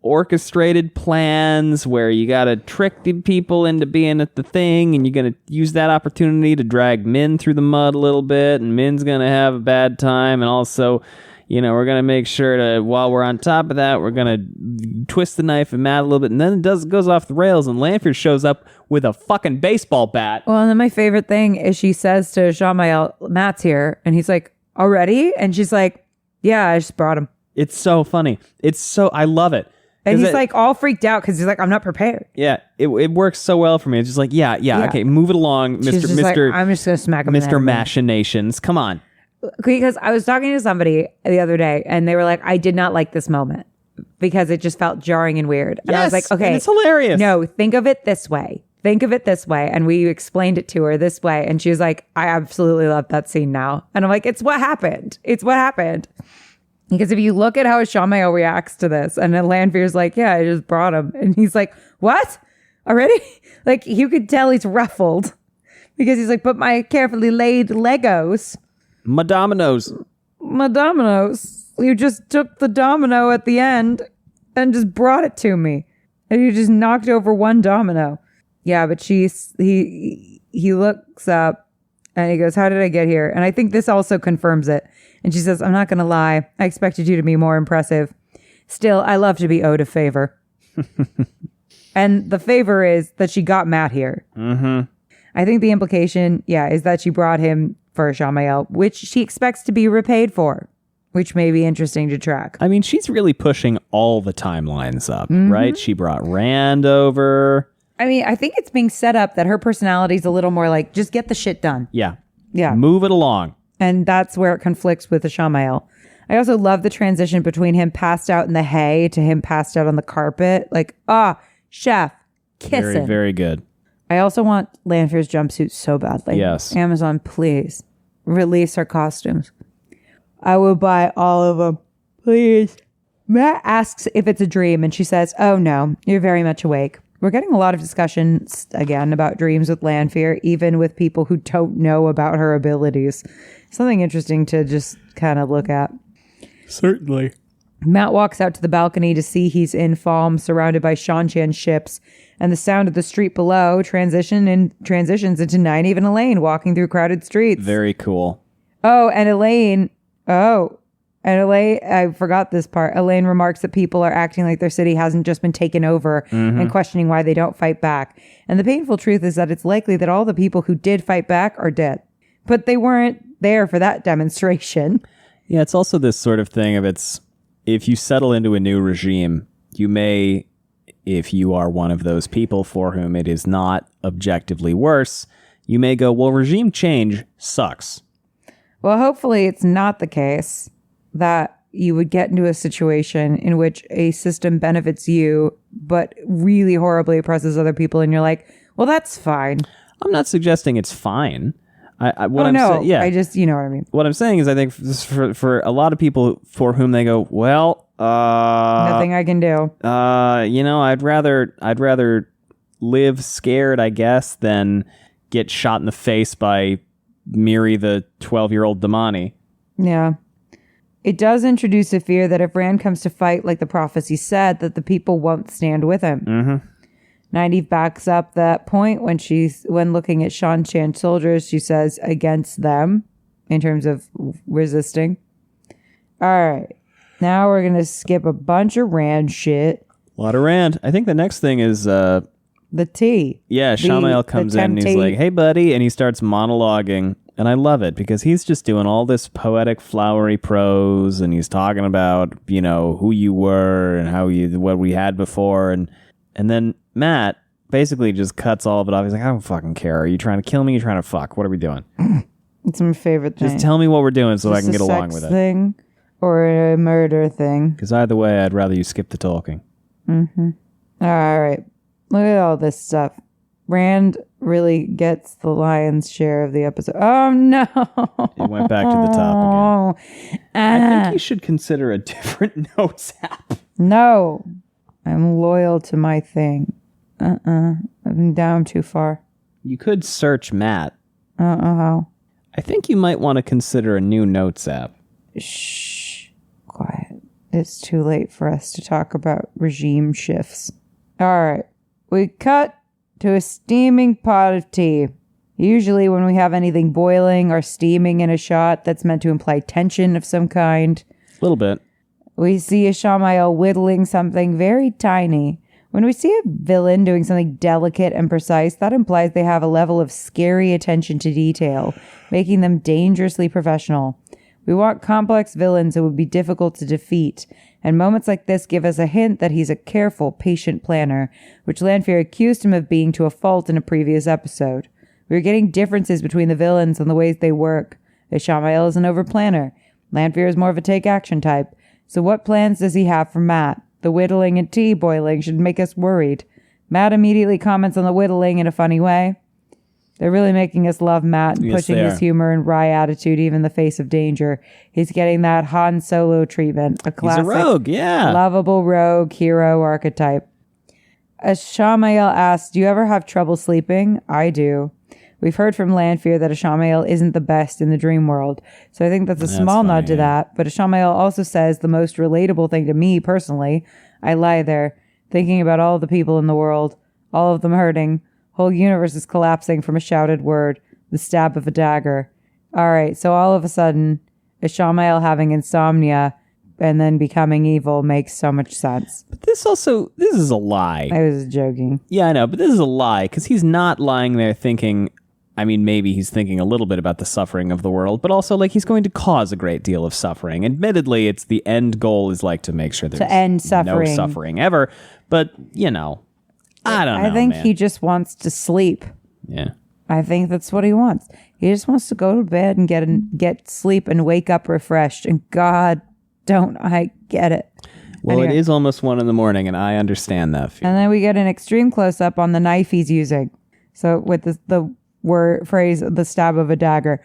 orchestrated plans where you got to trick the people into being at the thing, and you're going to use that opportunity to drag Min through the mud a little bit, and Min's going to have a bad time, and also, you know, we're going to make sure to, while we're on top of that, we're going to twist the knife and Matt a little bit, and then it goes off the rails, and Lanfear shows up with a fucking baseball bat. Well, and then my favorite thing is she says to Ishamael, Matt's here, and he's like, already? And she's like, yeah, I just brought him. It's so funny. I love it. And he's like all freaked out because he's like, I'm not prepared. Yeah, it works so well for me. It's just like, yeah, okay, move it along, Mr. I'm just going to smack him in the head. Mr. Machinations. Come on. Because I was talking to somebody the other day and they were like, I did not like this moment because it just felt jarring and weird. And I was like, okay, and it's hilarious. no, think of it this way. Think of it this way. And we explained it to her this way. And she was like, I absolutely love that scene now. And I'm like, it's what happened. It's what happened. Because if you look at how Shamael reacts to this, and then Lanfear's like, yeah, I just brought him. And he's like, what? Already? Like, you could tell he's ruffled. Because he's like, but my carefully laid Legos. My dominoes. You just took the domino at the end and just brought it to me. And you just knocked over one domino. Yeah, but he looks up and he goes, how did I get here? And I think this also confirms it. And she says, I'm not going to lie. I expected you to be more impressive. Still, I love to be owed a favor. And the favor is that she got Matt here. Mm-hmm. I think the implication, is that she brought him for Shamael, which she expects to be repaid for, which may be interesting to track. I mean, she's really pushing all the timelines up, right? She brought Rand over. I mean, I think it's being set up that her personality is a little more like, just get the shit done. Yeah. Yeah. Move it along. And that's where it conflicts with the Shamael. I also love the transition between him passed out in the hay to him passed out on the carpet. Like, chef, kissing. Very, very good. I also want Lanfear's jumpsuit so badly. Yes. Amazon, please release our costumes. I will buy all of them. Please. Matt asks if it's a dream, and she says, oh no, you're very much awake. We're getting a lot of discussions, again, about dreams with Lanfear, even with people who don't know about her abilities. Something interesting to just kind of look at. Certainly. Matt walks out to the balcony to see he's in Falme, surrounded by Seanchan ships, and the sound of the street below transitions into Nynaeve and Elaine walking through crowded streets. Very cool. And Elaine, I forgot this part. Elaine remarks that people are acting like their city hasn't just been taken over and questioning why they don't fight back. And the painful truth is that it's likely that all the people who did fight back are dead. But they weren't there for that demonstration. Yeah, it's also this sort of thing of if you settle into a new regime, you may, if you are one of those people for whom it is not objectively worse, you may go, well, regime change sucks. Well, hopefully it's not the case that you would get into a situation in which a system benefits you, but really horribly oppresses other people. And you're like, well, that's fine. I'm not suggesting it's fine. I just, you know what I mean. What I'm saying is I think for a lot of people for whom they go, well, nothing I can do. I'd rather live scared, I guess, than get shot in the face by Miri, the 12-year-old Damani. Yeah. It does introduce a fear that if Rand comes to fight like the prophecy said, that the people won't stand with him. Mm-hmm. Nynaeve backs up that point when looking at Seanchan soldiers, she says against them in terms of resisting. All right. Now we're going to skip a bunch of Rand shit. A lot of Rand. I think the next thing is... the tea. Yeah, Shamael comes in and he's like, hey, buddy. And he starts monologuing. And I love it because he's just doing all this poetic, flowery prose. And he's talking about, who you were and what we had before. And then Matt basically just cuts all of it off. He's like, I don't fucking care. Are you trying to kill me? Are you trying to fuck? What are we doing? It's my favorite thing. Just tell me what we're doing so I can get along with it. Thing or a murder thing. Because either way, I'd rather you skip the talking. Mm-hmm. All right. Look at all this stuff. Rand really gets the lion's share of the episode. Oh, no. It went back to the top again. I think you should consider a different notes app. No. I'm loyal to my thing. I'm down too far. You could search Matt. How? I think you might want to consider a new notes app. Shh. Quiet. It's too late for us to talk about regime shifts. All right. We cut to a steaming pot of tea. Usually when we have anything boiling or steaming in a shot, that's meant to imply tension of some kind. A little bit. We see a Shamael whittling something very tiny. When we see a villain doing something delicate and precise, that implies they have a level of scary attention to detail, making them dangerously professional. We want complex villains that would be difficult to defeat, and moments like this give us a hint that he's a careful, patient planner, which Lanfear accused him of being to a fault in a previous episode. We are getting differences between the villains and the ways they work. Shamael is an overplanner. Lanfear is more of a take-action type. So what plans does he have for Matt? The whittling and tea boiling should make us worried. Matt immediately comments on the whittling in a funny way. They're really making us love Matt and pushing his humor and wry attitude even in the face of danger. He's getting that Han Solo treatment. A classic, he's a rogue, yeah. lovable rogue hero archetype. Ashamael asks, do you ever have trouble sleeping? I do. We've heard from Lanfear that Ashamael isn't the best in the dream world. So I think that's a small nod to that. But Ashamael also says the most relatable thing to me personally. I lie there thinking about all the people in the world, all of them hurting. Whole universe is collapsing from a shouted word, the stab of a dagger. All right, so all of a sudden, Ishamael having insomnia and then becoming evil makes so much sense. But this is a lie. I was joking. Yeah, I know, but this is a lie, because he's not lying there thinking, I mean, maybe he's thinking a little bit about the suffering of the world, but also, like, he's going to cause a great deal of suffering. Admittedly, it's the end goal is, like, to make sure there's end suffering. no suffering ever, but, you know, I don't know, I think man. he just wants to sleep. Yeah. I think that's what he wants. He just wants to go to bed and get sleep and wake up refreshed. And God, don't I get it. Well, Anyway. It is almost 1 a.m, and I understand that feeling. And then we get an extreme close-up on the knife he's using. So with the word phrase, the stab of a dagger.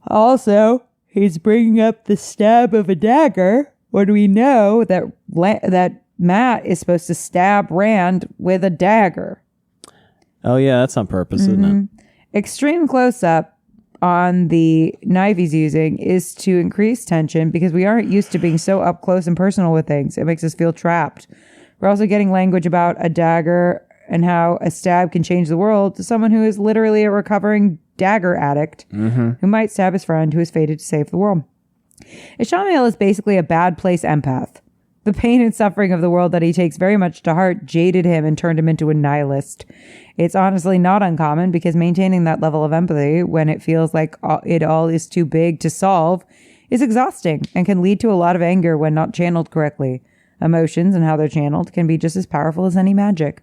Also, he's bringing up the stab of a dagger when we know that Matt is supposed to stab Rand with a dagger. Oh, yeah, that's on purpose, isn't it? Extreme close-up on the knife he's using is to increase tension because we aren't used to being so up close and personal with things. It makes us feel trapped. We're also getting language about a dagger and how a stab can change the world to someone who is literally a recovering dagger addict who might stab his friend who is fated to save the world. Ishamael is basically a bad place empath. The pain and suffering of the world that he takes very much to heart jaded him and turned him into a nihilist. It's honestly not uncommon because maintaining that level of empathy when it feels like it all is too big to solve is exhausting and can lead to a lot of anger when not channeled correctly. Emotions and how they're channeled can be just as powerful as any magic.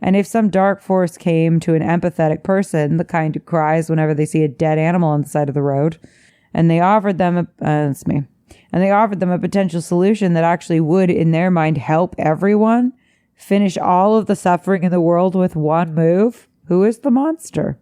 And if some dark force came to an empathetic person, the kind who cries whenever they see a dead animal on the side of the road, and they offered them a potential solution that actually would, in their mind, help everyone finish all of the suffering in the world with one move, who is the monster?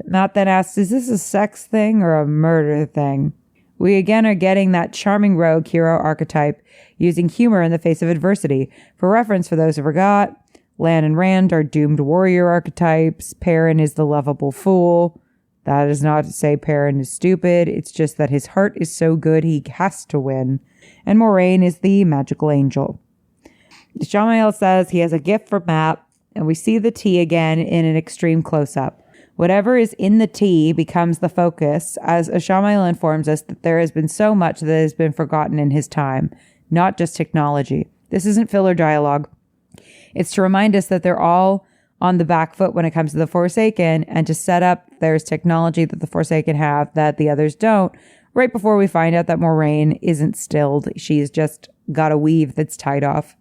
Matt then asks, is this a sex thing or a murder thing? We again are getting that charming rogue hero archetype using humor in the face of adversity. For reference, for those who forgot, Lan and Rand are doomed warrior archetypes. Perrin is the lovable fool. That is not to say Perrin is stupid. It's just that his heart is so good he has to win. And Moiraine is the magical angel. Ishamael says he has a gift for Matt, and we see the tea again in an extreme close-up. Whatever is in the tea becomes the focus, as Ishamael informs us that there has been so much that has been forgotten in his time, not just technology. This isn't filler dialogue. It's to remind us that they're all on the back foot when it comes to the Forsaken, and to set up there's technology that the Forsaken have that the others don't, right before we find out that Moiraine isn't stilled. She's just got a weave that's tied off.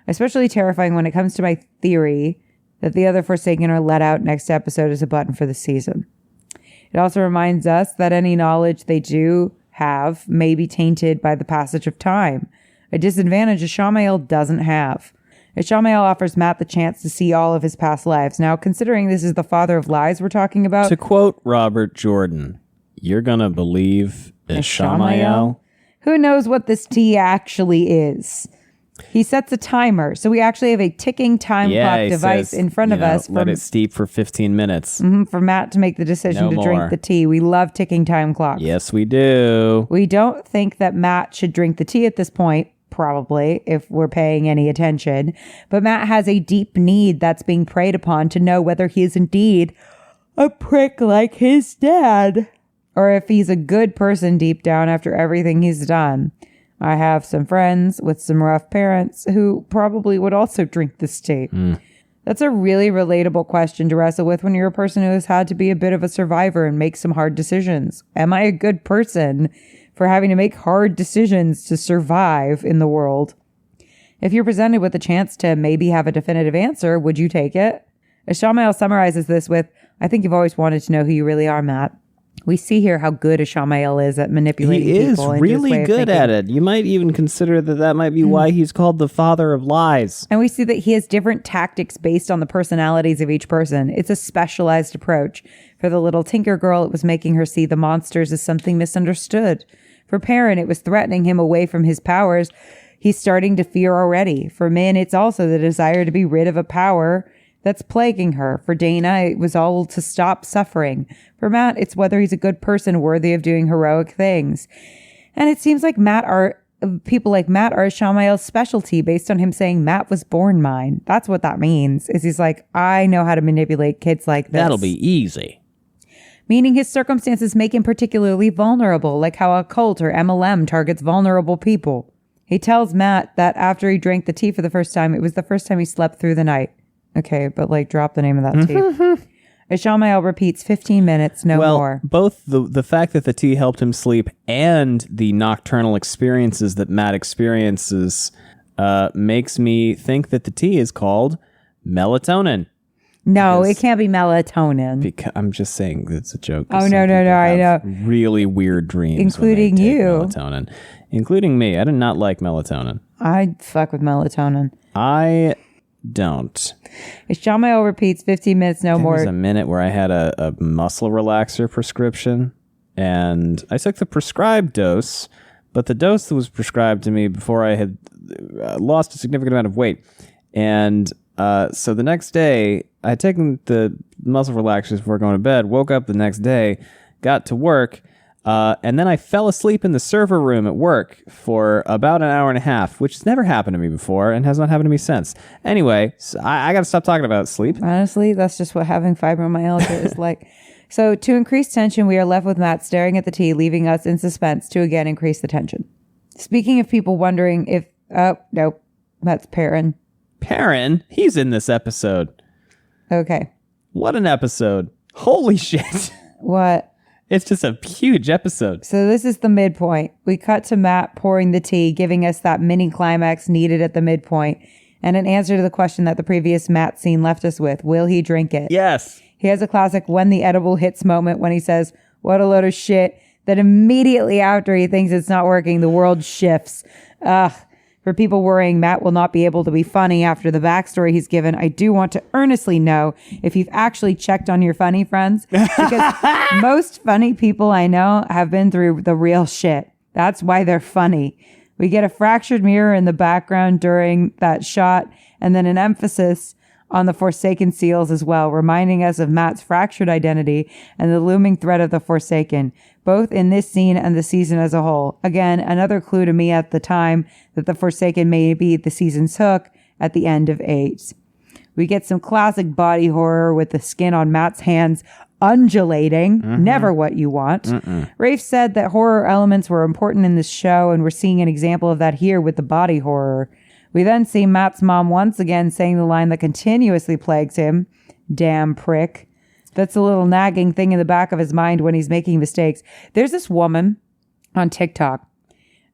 Especially terrifying when it comes to my theory that the other Forsaken are let out next episode as a button for the season. It also reminds us that any knowledge they do have may be tainted by the passage of time, a disadvantage Ishamael doesn't have. Ishamael offers Matt the chance to see all of his past lives. Now, considering this is the father of lies we're talking about... To quote Robert Jordan, you're gonna believe Ishamael? Who knows what this tea actually is? He sets a timer, so we actually have a ticking time clock device in front of us. Let it steep for 15 minutes. For Matt to make the decision to drink the tea. We love ticking time clocks. Yes, we do. We don't think that Matt should drink the tea at this point, probably, if we're paying any attention. But Matt has a deep need that's being preyed upon to know whether he is indeed a prick like his dad, or if he's a good person deep down after everything he's done. I have some friends with some rough parents who probably would also drink this tea. That's a really relatable question to wrestle with when you're a person who has had to be a bit of a survivor and make some hard decisions. Am I a good person for having to make hard decisions to survive in the world? If you're presented with a chance to maybe have a definitive answer, would you take it? Ishamael summarizes this with, I think you've always wanted to know who you really are, Matt. We see here how good Ishamael is at manipulating He is people. really good at it. You might even consider that might be why he's called the father of lies. And we see that he has different tactics based on the personalities of each person. It's a specialized approach. For the little tinker girl, it was making her see the monsters as something misunderstood. For Perrin, it was threatening him away from his powers he's starting to fear already. For Min, it's also the desire to be rid of a power that's plaguing her. For Dana, it was all to stop suffering. For Mat, it's whether he's a good person worthy of doing heroic things. And it seems like people like Mat are Ishamael's specialty based on him saying Mat was born mine. That's what that means, is he's like, I know how to manipulate kids like this. That'll be easy. Meaning his circumstances make him particularly vulnerable, like how a cult or MLM targets vulnerable people. He tells Mat that after he drank the tea for the first time, it was the first time he slept through the night. Okay, but drop the name of that tea. Ishamael repeats 15 minutes, no more. Both the fact that the tea helped him sleep and the nocturnal experiences that Mat experiences makes me think that the tea is called melatonin. No, it can't be melatonin. I'm just saying it's a joke. Oh, no, I know. Really weird dreams. Including you. Melatonin. Including me. I do not like melatonin. I'd fuck with melatonin. I don't. Ishamael repeats 15 minutes, no more. There was a minute where I had a muscle relaxer prescription, and I took the prescribed dose, but the dose that was prescribed to me before I had lost a significant amount of weight. And so the next day, I had taken the muscle relaxers before going to bed, woke up the next day, got to work, and then I fell asleep in the server room at work for about an hour and a half, which has never happened to me before and has not happened to me since. Anyway, so I got to stop talking about sleep. Honestly, that's just what having fibromyalgia is like. So to increase tension, we are left with Mat staring at the tea, leaving us in suspense to again increase the tension. Speaking of people wondering if... Oh, nope. That's Perrin. Perrin? He's in this episode. Okay. What an episode. Holy shit. What? It's just a huge episode. So this is the midpoint. We cut to Mat pouring the tea, giving us that mini climax needed at the midpoint, and an answer to the question that the previous Mat scene left us with. Will he drink it? Yes. He has a classic when the edible hits moment when he says, what a load of shit. That immediately after he thinks it's not working, the world shifts. Ugh. For people worrying Mat will not be able to be funny after the backstory he's given, I do want to earnestly know if you've actually checked on your funny friends. Because most funny people I know have been through the real shit. That's why they're funny. We get a fractured mirror in the background during that shot, and then an emphasis on the Forsaken seals as well, reminding us of Mat's fractured identity and the looming threat of the Forsaken, both in this scene and the season as a whole. Again, another clue to me at the time that the Forsaken may be the season's hook at the end of 8. We get some classic body horror with the skin on Mat's hands undulating. Never what you want. Rafe said that horror elements were important in this show, and we're seeing an example of that here with the body horror. We then see Mat's mom once again saying the line that continuously plagues him, damn prick. That's a little nagging thing in the back of his mind when he's making mistakes. There's this woman on TikTok,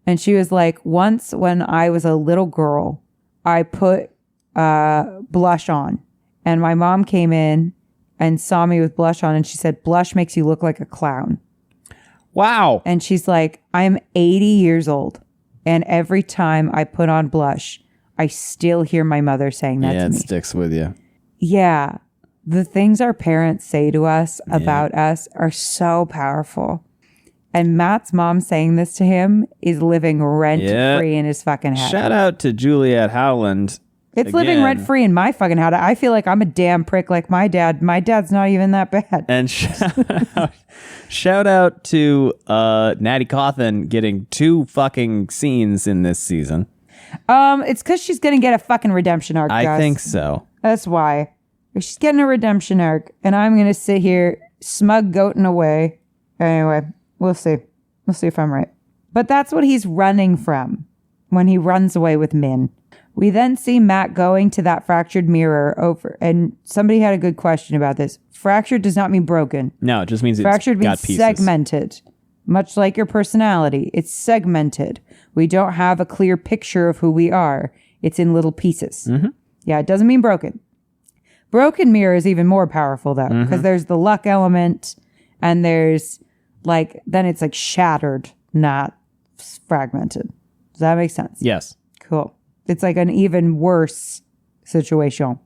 and she was like, once when I was a little girl, I put blush on, and my mom came in and saw me with blush on, and she said, blush makes you look like a clown. Wow. And she's like, I'm 80 years old, and every time I put on blush, I still hear my mother saying that to me. Yeah, it sticks with you. Yeah. The things our parents say to us about us are so powerful. And Mat's mom saying this to him is living rent-free in his fucking head. Shout out to Juliet Howland. It's living rent-free in my fucking head. I feel like I'm a damn prick like my dad. My dad's not even that bad. And shout out to Natty Cawthon getting 2 fucking scenes in this season. It's because she's going to get a fucking redemption arc, guys. I think so. That's why. She's getting a redemption arc, and I'm going to sit here smug goating away. Anyway, we'll see. We'll see if I'm right. But that's what he's running from when he runs away with Min. We then see Mat going to that fractured mirror over, and somebody had a good question about this. Fractured does not mean broken. No, it just means fractured got means pieces. Segmented. Much like your personality, it's segmented. We don't have a clear picture of who we are. It's in little pieces. Yeah, it doesn't mean broken. Broken mirror is even more powerful, though, because there's the luck element, and there's like, then it's like shattered, not fragmented. Does that make sense? Yes. Cool. It's like an even worse situation.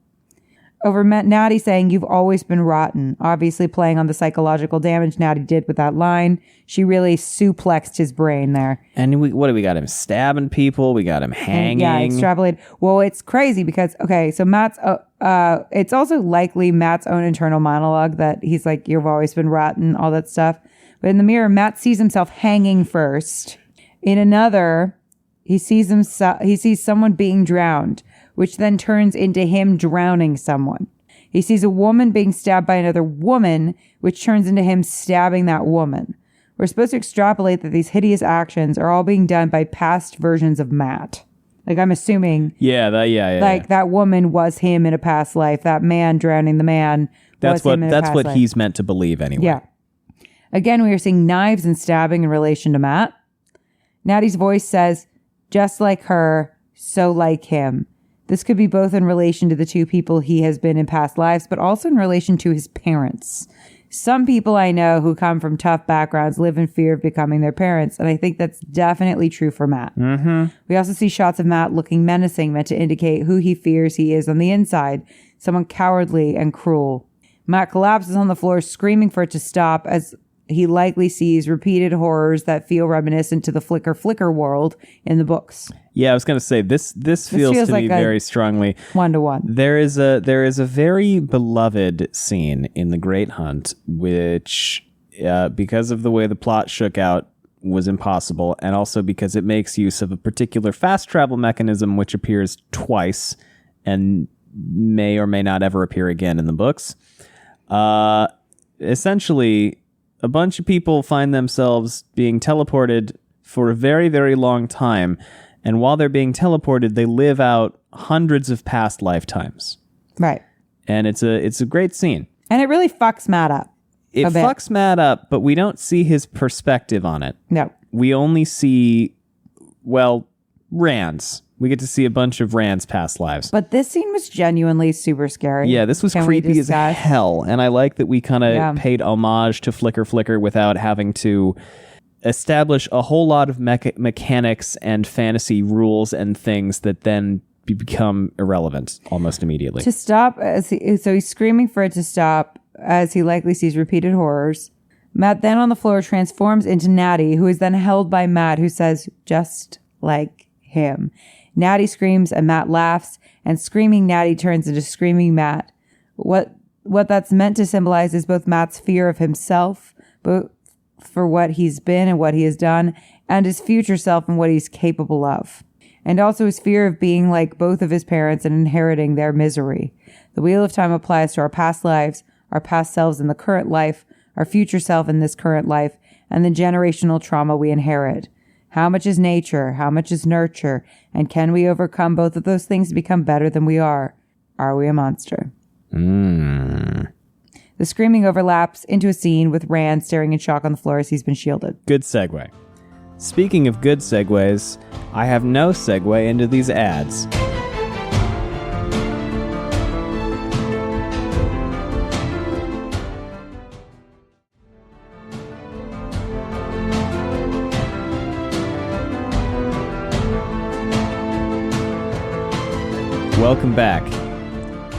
Over Natty saying, "You've always been rotten," obviously playing on the psychological damage Natty did with that line. She really suplexed his brain there. And what do we got him stabbing people? We got him hanging. Yeah, extrapolate. Well, it's crazy because, okay, so Matt's, it's also likely Matt's own internal monologue that he's like, "You've always been rotten," all that stuff. But in the mirror, Matt sees himself hanging first. In another, he sees someone being drowned, which then turns into him drowning someone. He sees a woman being stabbed by another woman, which turns into him stabbing that woman. We're supposed to extrapolate that these hideous actions are all being done by past versions of Matt. Like, I'm assuming. Yeah. That woman was him in a past life. That man drowning the man was him in a past life. That's what he's meant to believe anyway. Yeah. Again, we are seeing knives and stabbing in relation to Matt. Natty's voice says, "Just like her, so like him." This could be both in relation to the two people he has been in past lives, but also in relation to his parents. Some people I know who come from tough backgrounds live in fear of becoming their parents, and I think that's definitely true for Matt. Mm-hmm. We also see shots of Matt looking menacing, meant to indicate who he fears he is on the inside, someone cowardly and cruel. Matt collapses on the floor, screaming for it to stop, as he likely sees repeated horrors that feel reminiscent to the flicker world in the books. Yeah, I was going to say this feels to like me very strongly 1-to-1. There is a very beloved scene in The Great Hunt, which because of the way the plot shook out was impossible, and also because it makes use of a particular fast travel mechanism which appears twice and may or may not ever appear again in the books. Essentially, a bunch of people find themselves being teleported for a very, very long time. And while they're being teleported, they live out hundreds of past lifetimes. Right. And it's a great scene. And it really fucks Matt up. It fucks Matt up, but we don't see his perspective on it. No. We only see, Rand's. We get to see a bunch of Rand's past lives. But this scene was genuinely super scary. Yeah, this was creepy as hell. And I like that we kind of paid homage to Flicker without having to establish a whole lot of mechanics and fantasy rules and things that then become irrelevant almost immediately. To stop, so he's screaming for it to stop as he likely sees repeated horrors. Matt then on the floor transforms into Natty, who is then held by Matt, who says, "Just like him." Natty screams and Matt laughs, and screaming Natty turns into screaming Matt. What that's meant to symbolize is both Matt's fear of himself, both for what he's been and what he has done, and his future self and what he's capable of. And also his fear of being like both of his parents and inheriting their misery. The Wheel of Time applies to our past lives, our past selves in the current life, our future self in this current life, and the generational trauma we inherit. How much is nature? How much is nurture? And can we overcome both of those things to become better than we are? Are we a monster? The screaming overlaps into a scene with Rand staring in shock on the floor as he's been shielded. Good segue. Speaking of good segues, I have no segue into these ads. Welcome back.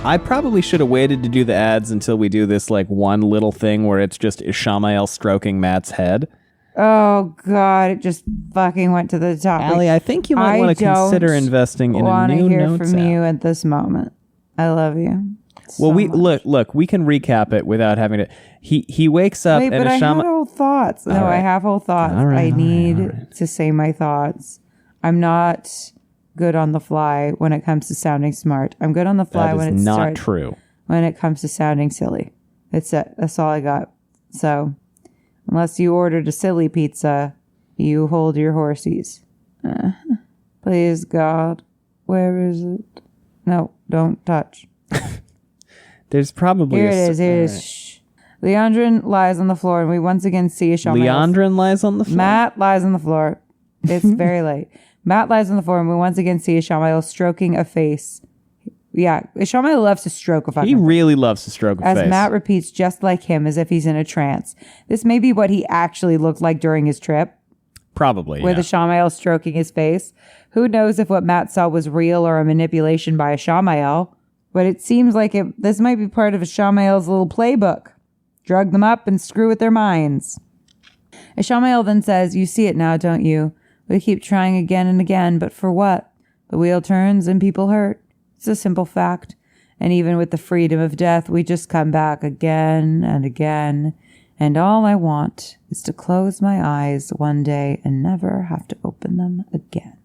I probably should have waited to do the ads until we do this one little thing where it's just Ishamael stroking Matt's head. Oh, God, it just fucking went to the top. Allie, I think you might want to consider investing in a new notes app. I want to hear from you at this moment. I love you. Well, look, we can recap it without having to. He wakes up and but I have whole thoughts. No, right. I have whole thoughts. I need to say my thoughts. I'm not good on the fly when it comes to sounding smart. I'm good on the fly when it's not true. When it comes to sounding silly. That's it. That's all I got. So, unless you ordered a silly pizza, you hold your horsies. Please, God. Where is it? No, don't touch. There's probably Here it is. Here it is. Shh. Liandrin lies on the floor, and we once again see Ishamael. Liandrin lies on the floor? Matt lies on the floor. It's very late. Matt lies on the floor, and we once again see Ishamael stroking a face. Yeah, Ishamael loves to stroke a fucking He really loves to stroke a as face. Matt repeats just like him as if he's in a trance. This may be what he actually looked like during his trip, Probably, with Ishamael stroking his face. Who knows if what Matt saw was real or a manipulation by Ishamael, but it seems like this might be part of Ishamael's little playbook. Drug them up and screw with their minds. Ishamael then says, "You see it now, don't you? We keep trying again and again, but for what? The wheel turns and people hurt. It's a simple fact. And even with the freedom of death, we just come back again and again. And all I want is to close my eyes one day and never have to open them again."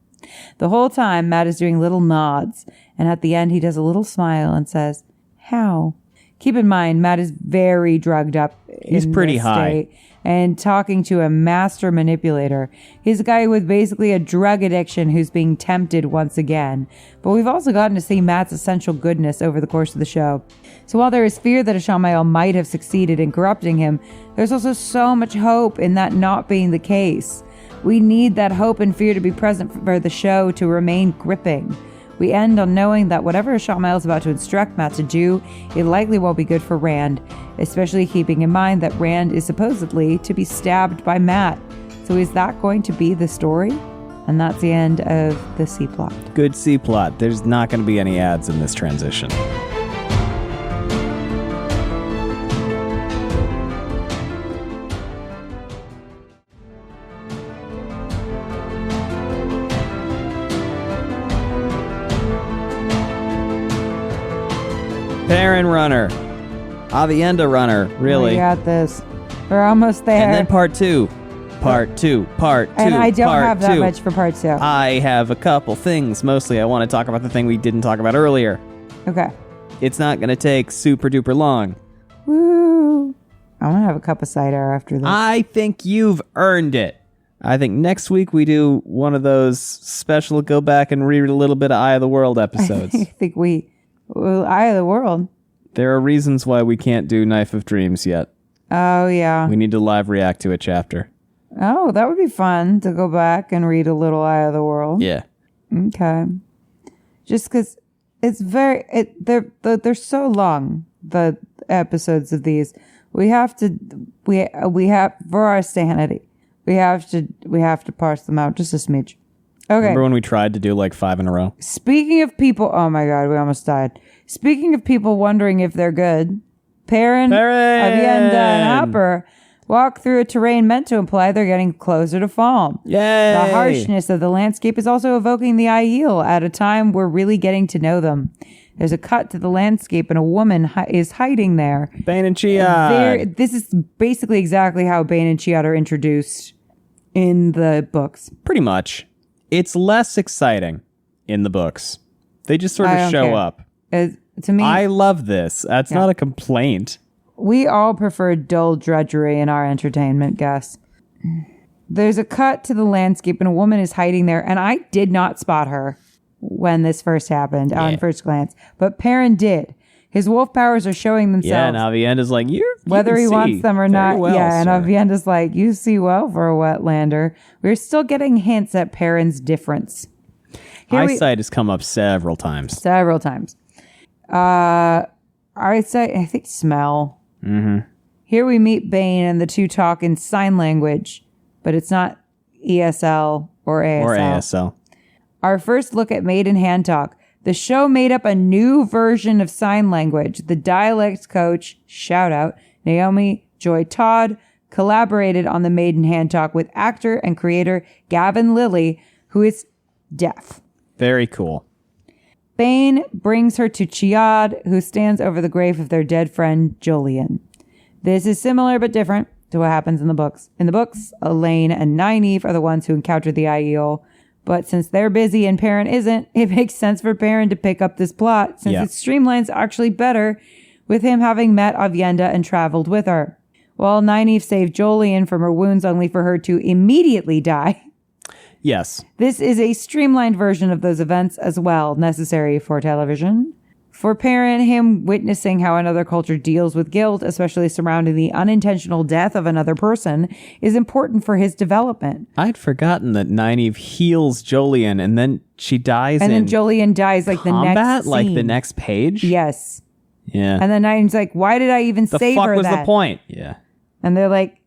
The whole time, Matt is doing little nods, and at the end, he does a little smile and says, "How?" Keep in mind, Matt is very drugged up. He's pretty high. And talking to a master manipulator. He's a guy with basically a drug addiction who's being tempted once again. But we've also gotten to see Matt's essential goodness over the course of the show. So while there is fear that Ishamael might have succeeded in corrupting him, there's also so much hope in that not being the case. We need that hope and fear to be present for the show to remain gripping. We end on knowing that whatever Ishamael is about to instruct Matt to do, it likely won't be good for Rand, especially keeping in mind that Rand is supposedly to be stabbed by Matt. So is that going to be the story? And that's the end of the C plot. Good C plot. There's not going to be any ads in this transition. Perrin runner. Avienda runner. Really. We got this. We're almost there. And then part two. Part two. And I don't have that much for part 2. I have a couple things. Mostly I want to talk about the thing we didn't talk about earlier. Okay. It's not going to take super duper long. Woo. I want to have a cup of cider after this. I think you've earned it. I think next week we do one of those special go back and read a little bit of Eye of the World episodes. I think Eye of the World. There are reasons why we can't do Knife of Dreams yet. Oh, yeah. We need to live react to a chapter. Oh, that would be fun to go back and read a little Eye of the World. Yeah. Okay. Just because it's they're so long, the episodes of these. We have for our sanity, we have to parse them out just a smidge. Okay. Remember when we tried to do like 5 in a row? Speaking of people, oh my God, we almost died. Speaking of people wondering if they're good, Perrin, Avienda, and Hopper walk through a terrain meant to imply they're getting closer to Falme. Yay! The harshness of the landscape is also evoking the Aiel at a time we're really getting to know them. There's a cut to the landscape and a woman is hiding there. Bane and Chiad. This is basically exactly how Bane and Chiad are introduced in the books. Pretty much. It's less exciting in the books. They just sort of show up. To me, I love this. That's not a complaint. We all prefer dull drudgery in our entertainment, Gus. There's a cut to the landscape and a woman is hiding there, and I did not spot her when this first happened on first glance, but Perrin did. His wolf powers are showing themselves. Yeah, and Avienda's like, whether he wants them or not. Well, yeah, and sir. Avienda's like, you see well for a wetlander. We're still getting hints at Perrin's difference. Eyesight has come up several times. Several times. I think smell. Mm-hmm. Here we meet Bane and the two talk in sign language, but it's not ESL or ASL. Or ASL. Our first look at maiden hand talk. The show made up a new version of sign language. The dialect coach, shout out, Naomi Joy Todd, collaborated on the maiden hand talk with actor and creator Gavin Lilly, who is deaf. Very cool. Bane brings her to Chiad, who stands over the grave of their dead friend, Julian. This is similar but different to what happens in the books. In the books, Elaine and Nynaeve are the ones who encounter the Aiel, but since they're busy and Perrin isn't, it makes sense for Perrin to pick up this plot, since it streamlines actually better with him having met Avienda and traveled with her. While Nynaeve saved Julian from her wounds only for her to immediately die. Yes. This is a streamlined version of those events as well, necessary for television. For Perrin, him witnessing how another culture deals with guilt, especially surrounding the unintentional death of another person, is important for his development. I'd forgotten that Nynaeve heals Jolien and then she dies and in then Jolien dies like combat, the next scene. like the next page? Yes. Yeah. And then Nynaeve's like, why did I even the save fuck her was that? the point? Yeah. And they're like,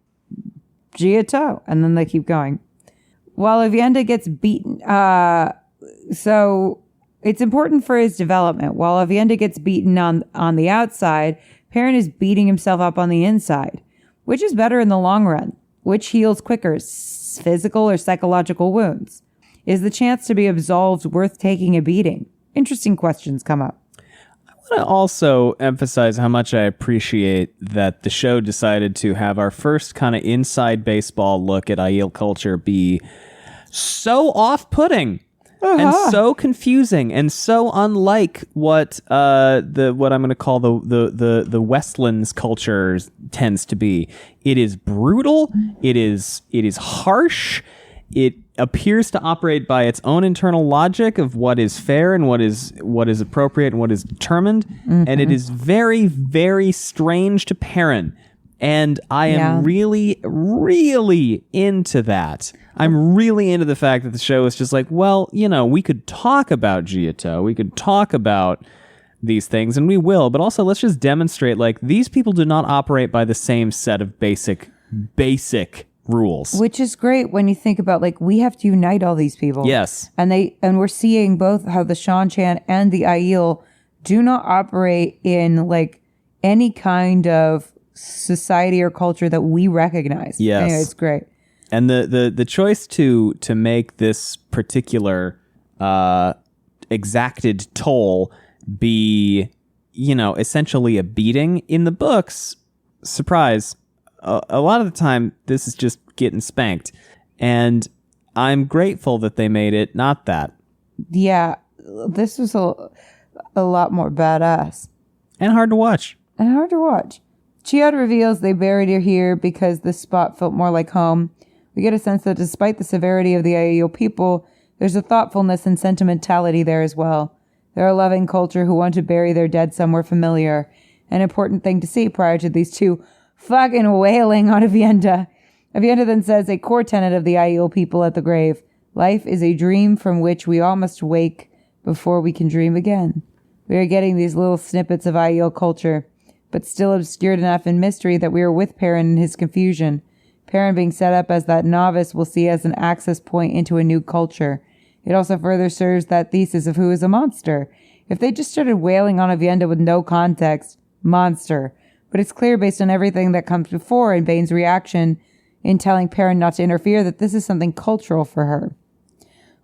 Giotto. And then they keep going. While Aviendha gets beaten, so it's important for his development. While Aviendha gets beaten on the outside, Perrin is beating himself up on the inside. Which is better in the long run? Which heals quicker, physical or psychological wounds? Is the chance to be absolved worth taking a beating? Interesting questions come up. I want to also emphasize how much I appreciate that the show decided to have our first kind of inside baseball look at Aiel culture be so off-putting and so confusing and so unlike what what I'm going to call the Westlands culture tends to be. It is brutal. It is harsh. It appears to operate by its own internal logic of what is fair and what is appropriate and what is determined. And it is very, very strange to Perrin. And I am really, really into that. I'm really into the fact that the show is just like, well, we could talk about Giotto. We could talk about these things, and we will. But also, let's just demonstrate, like, these people do not operate by the same set of basic rules. Which is great when you think about, like, we have to unite all these people. Yes. And we're seeing both how the Seanchan and the Aiel do not operate in, like, any kind of society or culture that we recognize. Yes. Anyway, it's great. And the choice to make this particular exacted toll be, essentially a beating in the books, surprise, a lot of the time this is just getting spanked. And I'm grateful that they made it not that. Yeah, this was a lot more badass. And hard to watch. Chiad reveals they buried her here because this spot felt more like home. We get a sense that despite the severity of the Aiel people, there's a thoughtfulness and sentimentality there as well. They're a loving culture who want to bury their dead somewhere familiar. An important thing to see prior to these two fucking wailing on Aviendha. Aviendha then says a core tenet of the Aiel people at the grave. Life is a dream from which we all must wake before we can dream again. We are getting these little snippets of Aiel culture, but still obscured enough in mystery that we are with Perrin in his confusion. Perrin being set up as that novice we'll see as an access point into a new culture. It also further serves that thesis of who is a monster. If they just started wailing on Aviendha with no context, monster. But it's clear based on everything that comes before and Bane's reaction in telling Perrin not to interfere that this is something cultural for her.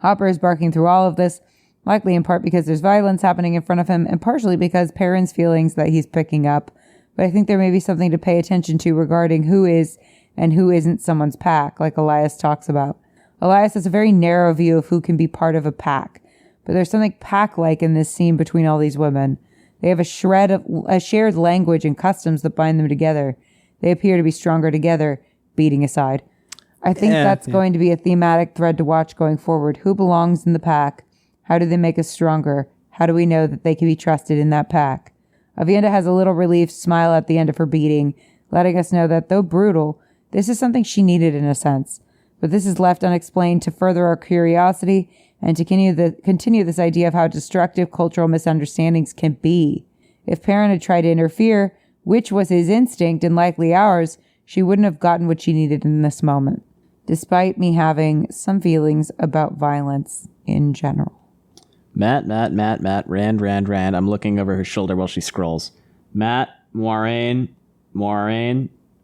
Hopper is barking through all of this, likely in part because there's violence happening in front of him and partially because Perrin's feelings that he's picking up. But I think there may be something to pay attention to regarding who is and who isn't someone's pack, like Elias talks about. Elias has a very narrow view of who can be part of a pack, but there's something pack-like in this scene between all these women. They have a shared language and customs that bind them together. They appear to be stronger together, beating aside. I think that's going to be a thematic thread to watch going forward. Who belongs in the pack? How do they make us stronger? How do we know that they can be trusted in that pack? Aviendha has a little relieved smile at the end of her beating, letting us know that, though brutal, this is something she needed in a sense. But this is left unexplained to further our curiosity and to continue this idea of how destructive cultural misunderstandings can be. If Perrin had tried to interfere, which was his instinct and likely ours, she wouldn't have gotten what she needed in this moment, despite me having some feelings about violence in general. Matt, Rand. I'm looking over her shoulder while she scrolls. Matt, Moiraine,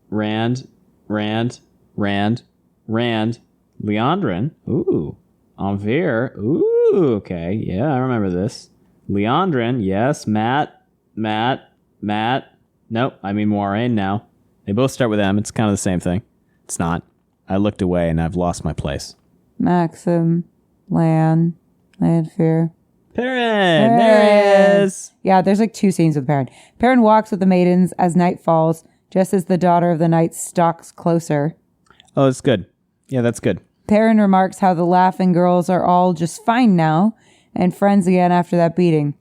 Rand, Liandrin. Ooh. Anvir. Ooh, okay. Yeah, I remember this. Liandrin. Yes. Matt. Nope, I mean Moiraine now. They both start with M. It's kind of the same thing. It's not. I looked away and I've lost my place. Maxim. Landfear. Perrin! There he is! Yeah, there's like 2 scenes with Perrin. Perrin walks with the maidens as night falls, just as the daughter of the night stalks closer. Oh, that's good. Yeah, that's good. Perrin remarks how the laughing girls are all just fine now and friends again after that beating.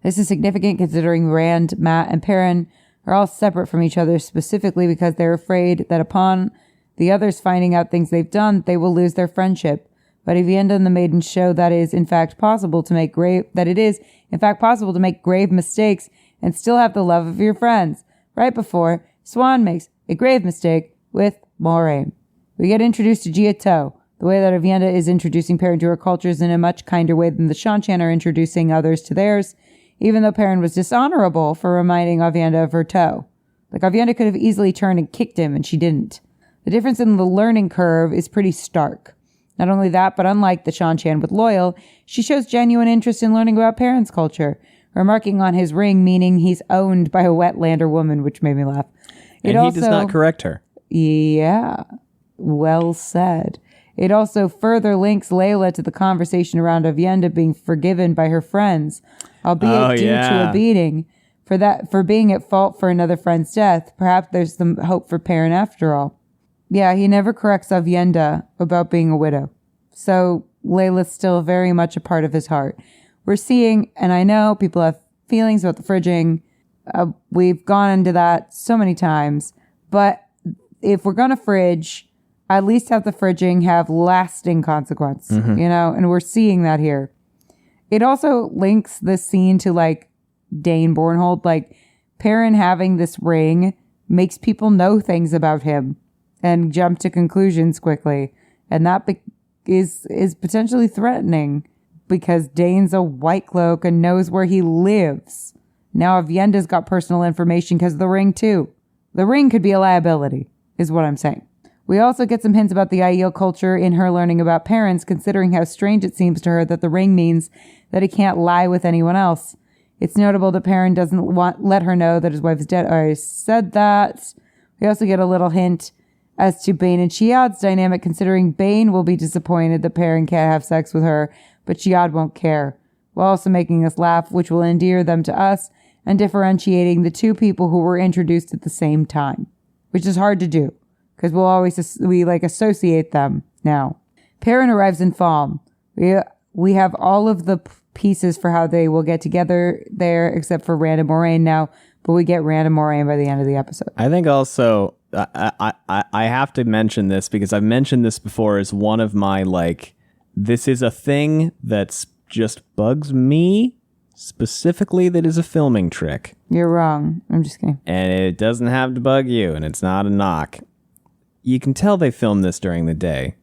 This is significant considering Rand, Mat, and Perrin are all separate from each other specifically because they're afraid that upon the others finding out things they've done, they will lose their friendship. But Aviendha and the Maidens show that it is in fact possible to make grave mistakes and still have the love of your friends. Right before Siuan makes a grave mistake with Moiraine. We get introduced to Giotto. The way that Aviendha is introducing Perrin to her culture is in a much kinder way than the Seanchan are introducing others to theirs, even though Perrin was dishonorable for reminding Aviendha of her toe. Like, Aviendha could have easily turned and kicked him, and she didn't. The difference in the learning curve is pretty stark. Not only that, but unlike the Seanchan with Loyal, she shows genuine interest in learning about Perrin's culture, remarking on his ring meaning he's owned by a wetlander woman, which made me laugh. He does not correct her. Yeah, well said. It also further links Layla to the conversation around Aviendha being forgiven by her friends, albeit due to a beating, for being at fault for another friend's death. Perhaps there's some hope for Perrin after all. Yeah, he never corrects Aviendha about being a widow. So Layla's still very much a part of his heart. We're seeing, and I know people have feelings about the fridging. We've gone into that so many times. But if we're going to fridge, at least have the fridging have lasting consequence, and we're seeing that here. It also links this scene to, like, Dane Bornhold. Like, Perrin having this ring makes people know things about him and jump to conclusions quickly. And that is potentially threatening because Dane's a white cloak and knows where he lives. Now Aviendha's got personal information because of the ring too. The ring could be a liability, is what I'm saying. We also get some hints about the Aiel culture in her learning about parents, considering how strange it seems to her that the ring means that he can't lie with anyone else. It's notable that Perrin doesn't let her know that his wife is dead. I said that. We also get a little hint as to Bane and Chiad's dynamic, considering Bane will be disappointed that Perrin can't have sex with her, but Chiad won't care, while also making us laugh, which will endear them to us, and differentiating the two people who were introduced at the same time, which is hard to do, because we'll always associate them now. Perrin arrives in Falme. We have all of the pieces for how they will get together there, except for Rand and Moiraine now, but we get Rand and Moiraine by the end of the episode. I think also I have to mention this because I've mentioned this before as one of my, like, this is a thing that's just bugs me specifically, that is a filming trick. You're wrong. I'm just kidding. And it doesn't have to bug you, and it's not a knock. You can tell they filmed this during the day,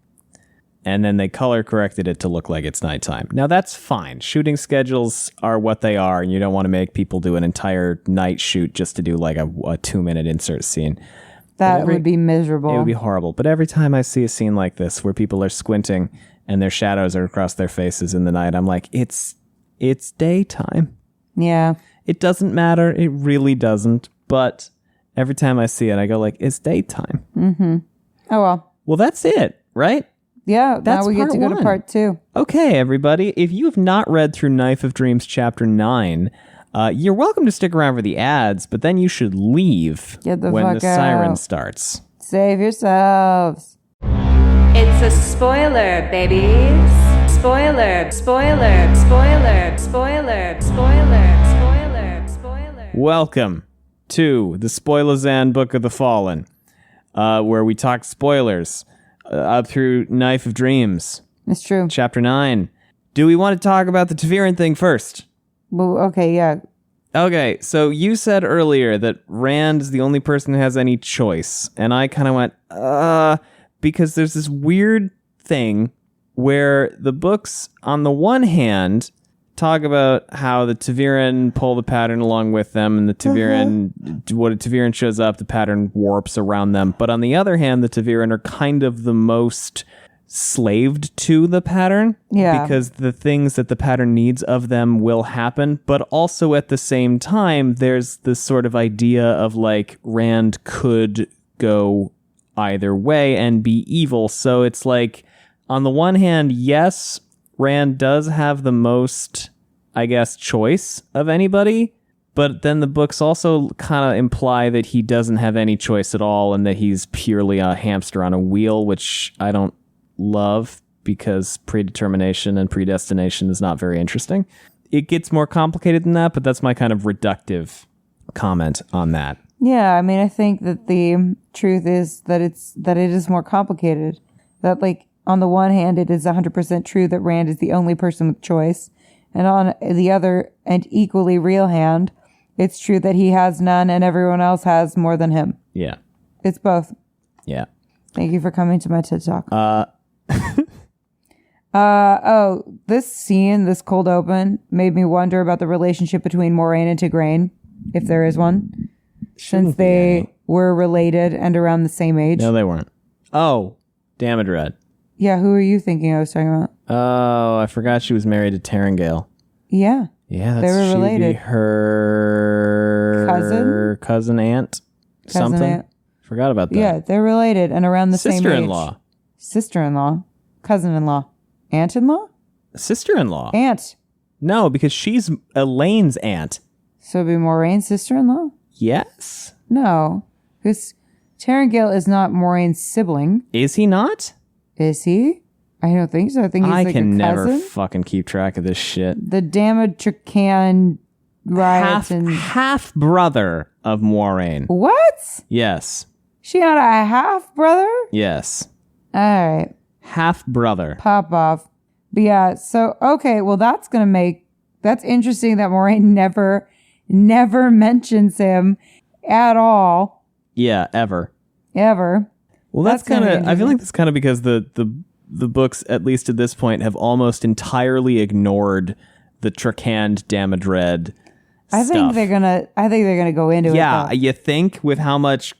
and then they color corrected it to look like it's nighttime. Now, that's fine. Shooting schedules are what they are, and you don't want to make people do an entire night shoot just to do like a 2-minute insert scene. That would be miserable. It would be horrible. But every time I see a scene like this where people are squinting and their shadows are across their faces in the night, I'm like, it's daytime. Yeah. It doesn't matter. It really doesn't. But every time I see it, I go like, it's daytime. Mm-hmm. Oh, well. Well, that's it, right? Yeah, that's now we get to go to part 2. Okay, everybody. If you have not read through Knife of Dreams Chapter 9, you're welcome to stick around for the ads, but then you should leave when the siren starts. Save yourselves. It's a spoiler, babies. Spoiler, spoiler, spoiler, spoiler, spoiler, spoiler, spoiler. Welcome to the Spoilazan Book of the Fallen, where we talk spoilers up through Knife of Dreams. That's true. Chapter 9. Do we want to talk about the ta'veren thing first? Well, okay, yeah. Okay, so you said earlier that Rand is the only person who has any choice, and I kind of went, because there's this weird thing where the books, on the one hand, talk about how the ta'veren pull the pattern along with them, and the ta'veren, when a ta'veren shows up, the pattern warps around them. But on the other hand, the ta'veren are kind of the most slaved to the pattern, because the things that the pattern needs of them will happen. But also at the same time, there's this sort of idea of like Rand could go either way and be evil. So it's like, on the one hand, yes, Rand does have the most, I guess, choice of anybody, but then the books also kind of imply that he doesn't have any choice at all and that he's purely a hamster on a wheel, which I don't love because predetermination and predestination is not very interesting. it gets more complicated than that, but that's my kind of reductive comment on that. Yeah, I mean, I think that the truth is that it is more complicated. That, like, on the one hand, it is 100% true that Rand is the only person with choice. And on the other and equally real hand, it's true that he has none and everyone else has more than him. Yeah. It's both. Yeah. Thank you for coming to my TED Talk. This scene, this cold open, made me wonder about the relationship between Moiraine and Tigraine, if there is one. Since they were related and around the same age. No, they weren't. Oh, Damodred. Yeah, who are you thinking I was talking about? Oh, I forgot she was married to Tarangale. Yeah. Yeah, they were related. Her cousin aunt, something. Aunt. Forgot about that. Yeah, they're related and around the same age. Sister-in-law. Sister-in-law. Cousin-in-law. Aunt-in-law? Sister-in-law. Aunt. No, because she's Elaine's aunt. So it'd be Moraine's sister-in-law? Yes. No, because Tarangale is not Moraine's sibling. Is he not? Is he? I don't think so. I think he's like a cousin. I can never fucking keep track of this shit. The Damodrecan riots and half brother of Moiraine. What? Yes. She had a half brother? Yes. All right. Half brother. Pop off. But yeah, so okay, well that's interesting that Moiraine never mentions him at all. Yeah, ever. Well, that's kind of, I feel like that's kind of because the books, at least at this point, have almost entirely ignored the Trakand Damodred I stuff. think they're gonna go into it. Yeah, you think with how much,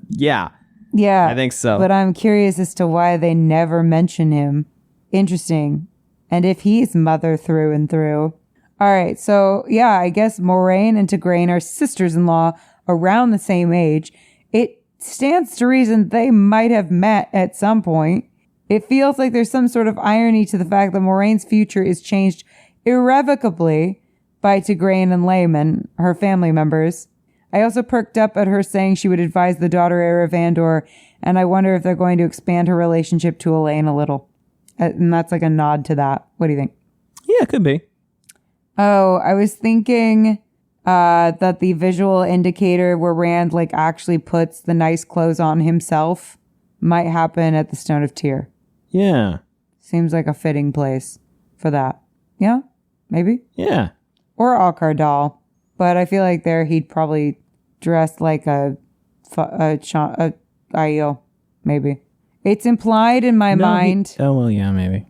yeah. Yeah. I think so. But I'm curious as to why they never mention him. Interesting. And if he's mother through and through. All right, so yeah, I guess Moiraine and Tigraine are sisters-in-law around the same age. It stands to reason they might have met at some point. It feels like there's some sort of irony to the fact that Moraine's future is changed irrevocably by Tigraine and Layman, her family members. I also perked up at her saying she would advise the daughter heir of Andor, and I wonder if they're going to expand her relationship to Elaine a little. And that's like a nod to that. What do you think? Yeah, it could be. Oh, I was thinking that the visual indicator where Rand like actually puts the nice clothes on himself might happen at the Stone of Tyr. Yeah. Seems like a fitting place for that. Yeah? Maybe? Yeah. Or Alcardal. But I feel like there he'd probably dress like a Aiel. Maybe. It's implied in my mind. Oh, well, yeah, maybe.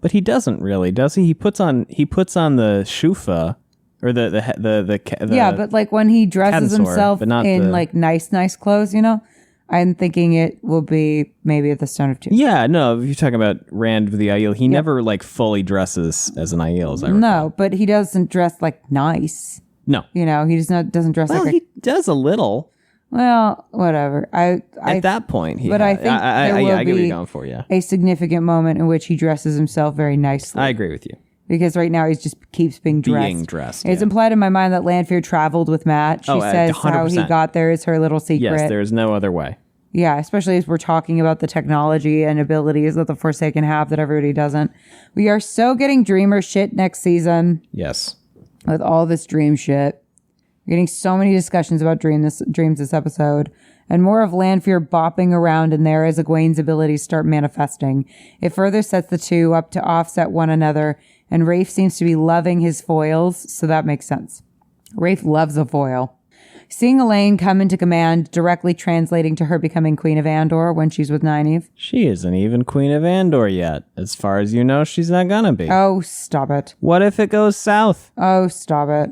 But he doesn't really, does he? He puts on the shufa, or the yeah, but like when he dresses Cadasaur, himself but not in like nice clothes, you know, I'm thinking it will be maybe at the Stone of Tyr. Yeah, no, if you're talking about Rand with the Aiel, he never like fully dresses as an Aiel, as I recall. No, but he doesn't dress like nice. No, You know, he doesn't dress well, like he does a little. well, whatever. At that point, but I think there will I get what be you're going for. Yeah, a significant moment in which he dresses himself very nicely. I agree with you. Because right now he just keeps being dressed. It's yeah. implied in my mind that Lanfear traveled with Matt. She says 100%. how he got there is her little secret. Yes, there's no other way. Yeah, especially as we're talking about the technology and abilities that the Forsaken have that everybody doesn't. We are so getting Dreamer shit next season. Yes. With all this dream shit. We're getting so many discussions about dreams this episode. And more of Lanfear bopping around in there as Egwene's abilities start manifesting. It further sets the two up to offset one another. And Rafe seems to be loving his foils, so that makes sense. Rafe loves a foil. Seeing Elaine come into command, directly translating to her becoming Queen of Andor when she's with Nynaeve. She isn't even Queen of Andor yet. As far as you know, she's not gonna be. Oh, stop it. What if it goes south? Oh, stop it.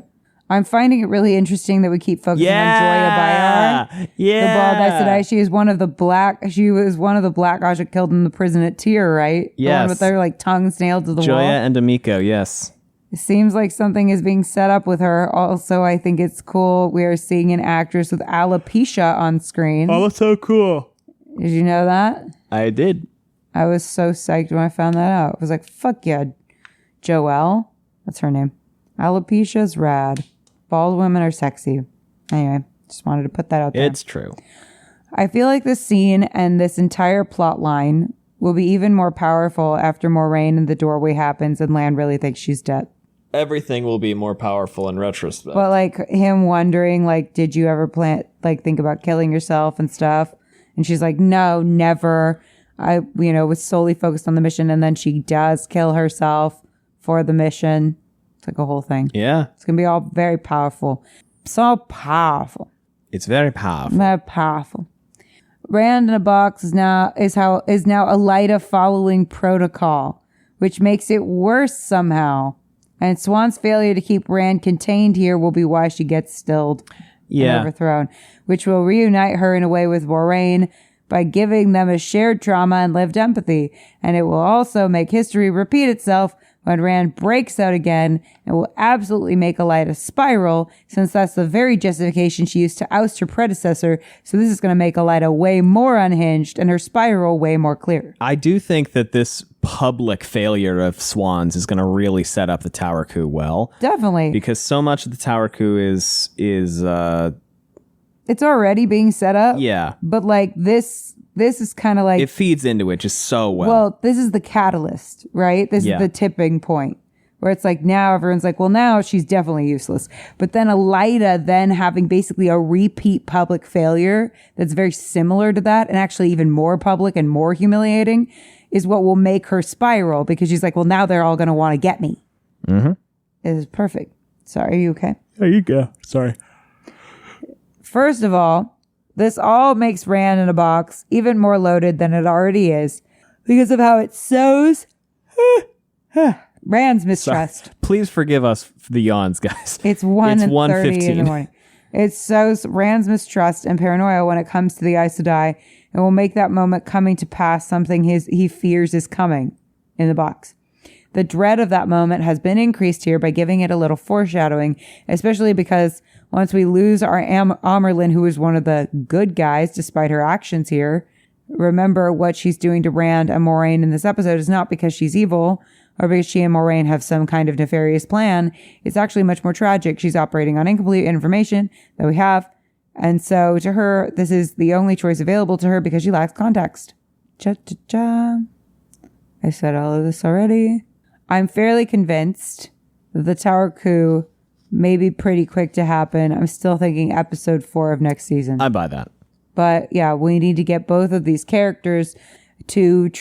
I'm finding it really interesting that we keep focusing on Joya Bayar. Yeah. The bald Aes Sedai. She was one of the black Ajak killed in the prison at Tyr, right? Yes. The one with their like tongues nailed to the wall. Joya and Amiko, yes. It seems like something is being set up with her. Also, I think it's cool. We are seeing an actress with alopecia on screen. Oh, that's so cool. Did you know that? I did. I was so psyched when I found that out. I was like, fuck yeah. Joelle. That's her name. Alopecia's rad. Bald women are sexy. Anyway, just wanted to put that out there. It's true. I feel like this scene and this entire plot line will be even more powerful after Moiraine in the doorway happens and Lan really thinks she's dead. Everything will be more powerful in retrospect. But like him wondering, like, did you ever think about killing yourself and stuff? And she's like, no, never. I, was solely focused on the mission. And then she does kill herself for the mission. It's like a whole thing. Yeah. It's going to be all very powerful. So powerful. It's very powerful. Very powerful. Rand in a box is now Elida following protocol, which makes it worse somehow. And Swan's failure to keep Rand contained here will be why she gets stilled and overthrown, which will reunite her in a way with Moiraine by giving them a shared trauma and lived empathy. And it will also make history repeat itself when Rand breaks out again, and will absolutely make Elida spiral, since that's the very justification she used to oust her predecessor. So this is going to make Elida way more unhinged and her spiral way more clear. I do think that this public failure of Swan's is going to really set up the Tower Coup well. Definitely. Because so much of the Tower Coup is it's already being set up. Yeah. But like this is kind of like... It feeds into it just so well. Well, this is the catalyst, right? This is the tipping point where it's like now everyone's like, well, now she's definitely useless. But then Elida then having basically a repeat public failure that's very similar to that and actually even more public and more humiliating is what will make her spiral, because she's like, well, now they're all going to want to get me. Mm-hmm. It is perfect. Sorry, are you okay? There you go. Sorry. First of all, this all makes Rand in a box even more loaded than it already is because of how it sows Rand's mistrust. Sorry. Please forgive us for the yawns, guys. It's 1:30 in the morning. It sows Rand's mistrust and paranoia when it comes to the Aes Sedai, and will make that moment coming to pass something he fears is coming in the box. The dread of that moment has been increased here by giving it a little foreshadowing, especially because once we lose our Amyrlin, who is one of the good guys despite her actions here, remember what she's doing to Rand and Moiraine in this episode is not because she's evil or because she and Moiraine have some kind of nefarious plan. It's actually much more tragic. She's operating on incomplete information that we have. And so to her, this is the only choice available to her because she lacks context. Cha-cha-cha. I said all of this already. I'm fairly convinced that the Tower Coup may be pretty quick to happen. I'm still thinking episode 4 of next season. I buy that. But yeah, we need to get both of these characters to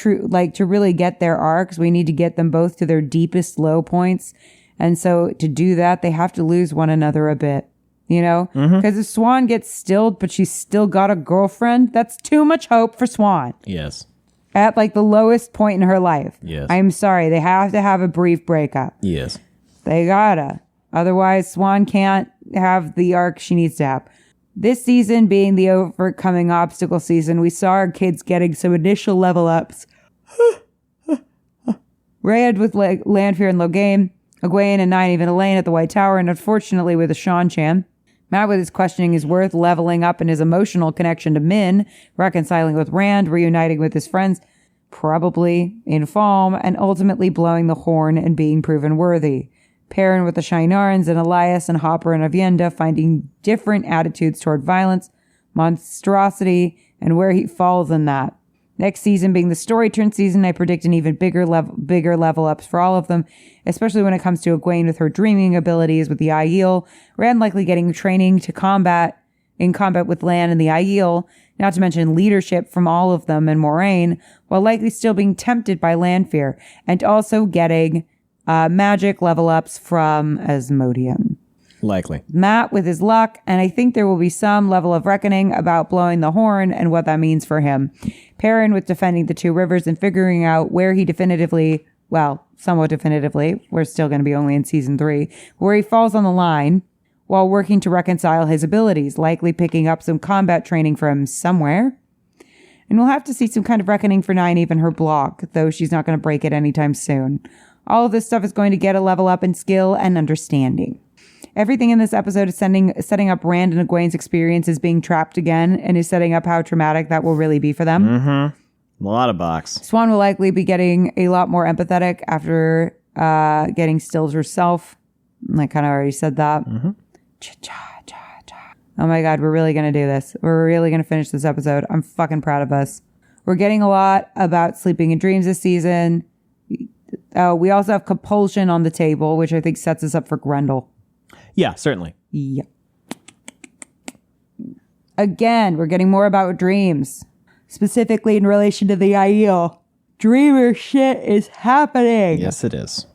really get their arcs. We need to get them both to their deepest low points. And so to do that, they have to lose one another a bit, Because if Swan gets stilled, but she's still got a girlfriend, that's too much hope for Swan. Yes. At the lowest point in her life. Yes. I'm sorry. They have to have a brief breakup. Yes. They gotta. Otherwise, Swan can't have the arc she needs to have. This season being the overcoming obstacle season, we saw our kids getting some initial level ups. Rand with Lanfear and Logain, Egwene and Nynaeve and Elaine at the White Tower, and unfortunately with a Seanchan. Matt with his questioning his worth, leveling up in his emotional connection to Min, reconciling with Rand, reuniting with his friends, probably in Falme, and ultimately blowing the horn and being proven worthy. Perrin with the Shienarans and Elias and Hopper and Avienda finding different attitudes toward violence, monstrosity, and where he falls in that. Next season being the story turn season, I predict an even bigger level ups for all of them, especially when it comes to Egwene with her dreaming abilities with the Aiel, Rand likely getting training in combat with Lan and the Aiel, not to mention leadership from all of them and Moiraine, while likely still being tempted by Lanfear, and also getting magic level ups from Asmodean. Likely. Matt with his luck, and I think there will be some level of reckoning about blowing the horn and what that means for him. Perrin with defending the two rivers and figuring out where he somewhat definitively, we're still going to be only in season 3, where he falls on the line while working to reconcile his abilities, likely picking up some combat training from somewhere. And we'll have to see some kind of reckoning for Nynaeve and her block, though she's not going to break it anytime soon. All of this stuff is going to get a level up in skill and understanding. Everything in this episode is setting up Rand and Egwene's experience as being trapped again, and is setting up how traumatic that will really be for them. Mm-hmm. A lot of box. Swan will likely be getting a lot more empathetic after getting stilled herself. I kind of already said that. Mm-hmm. Oh my God, we're really going to do this. We're really going to finish this episode. I'm fucking proud of us. We're getting a lot about sleeping in dreams this season. Oh, we also have compulsion on the table, which I think sets us up for Grendel. Yeah, certainly. Yeah. Again, we're getting more about dreams, specifically in relation to the Aiel. Dreamer shit is happening. Yes, it is.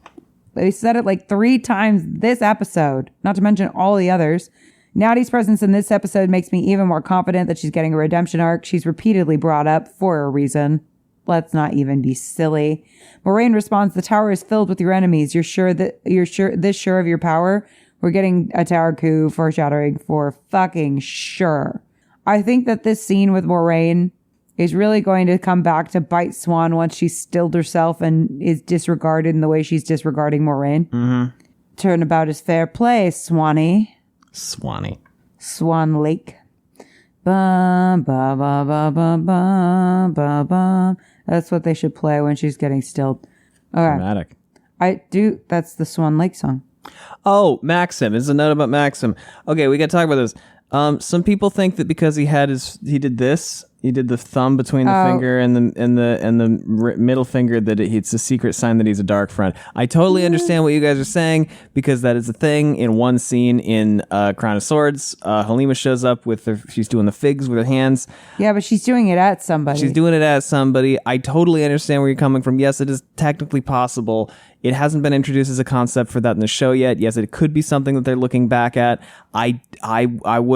They said it like 3 times this episode, not to mention all the others. Natty's presence in this episode makes me even more confident that she's getting a redemption arc. She's repeatedly brought up for a reason. Let's not even be silly. Moiraine responds, the tower is filled with your enemies. You're sure of your power? We're getting a tower coup foreshadowing for fucking sure. I think that this scene with Moiraine is really going to come back to bite Swan once she's stilled herself and is disregarded in the way she's disregarding Moiraine. Mm-hmm. Turnabout is fair play, Swanee. Swan Lake. Bum, ba, ba, ba, ba, ba, ba, ba. That's what they should play when she's getting stilled. Okay. Dramatic. That's the Swan Lake song. Oh, Maxim. This is a note about Maxim. Okay, we got to talk about this. Some people think that because he did the thumb between the finger and the middle finger, that it's a secret sign that he's a dark friend. I totally understand what you guys are saying, because that is a thing. In one scene in Crown of Swords, Halima shows up she's doing the figs with her hands. Yeah, but she's doing it at somebody. I totally understand where you're coming from. Yes, it is technically possible. It hasn't been introduced as a concept for that in the show yet. Yes, it could be something that they're looking back at. I'm not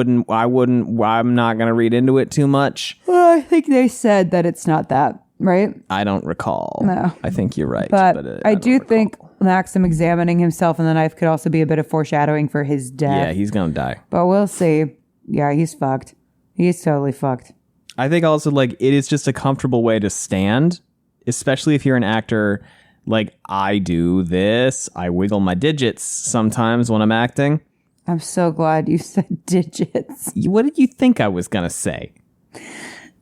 going to read into it too much. Well, I think they said that it's not that, right? I don't recall. No. I think you're right. But I do think Maxim examining himself in the knife could also be a bit of foreshadowing for his death. Yeah, he's going to die. But we'll see. Yeah, he's fucked. He's totally fucked. I think also, like, it is just a comfortable way to stand, especially if you're an actor. Like, I do this. I wiggle my digits sometimes when I'm acting. I'm so glad you said digits. What did you think I was going to say?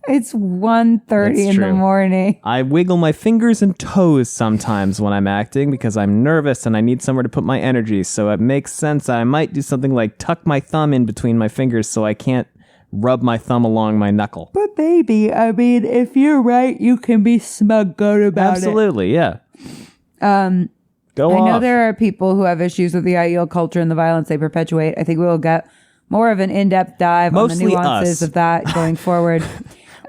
It's 1:30 in the morning. I wiggle my fingers and toes sometimes when I'm acting because I'm nervous and I need somewhere to put my energy. So it makes sense I might do something like tuck my thumb in between my fingers so I can't rub my thumb along my knuckle. But baby, I mean, if you're right, you can be smug good about Absolutely, yeah. Go I off. know there are people who have issues with the Aiel culture and the violence they perpetuate. I think we will get more of an in-depth dive Mostly on the nuances of that going forward.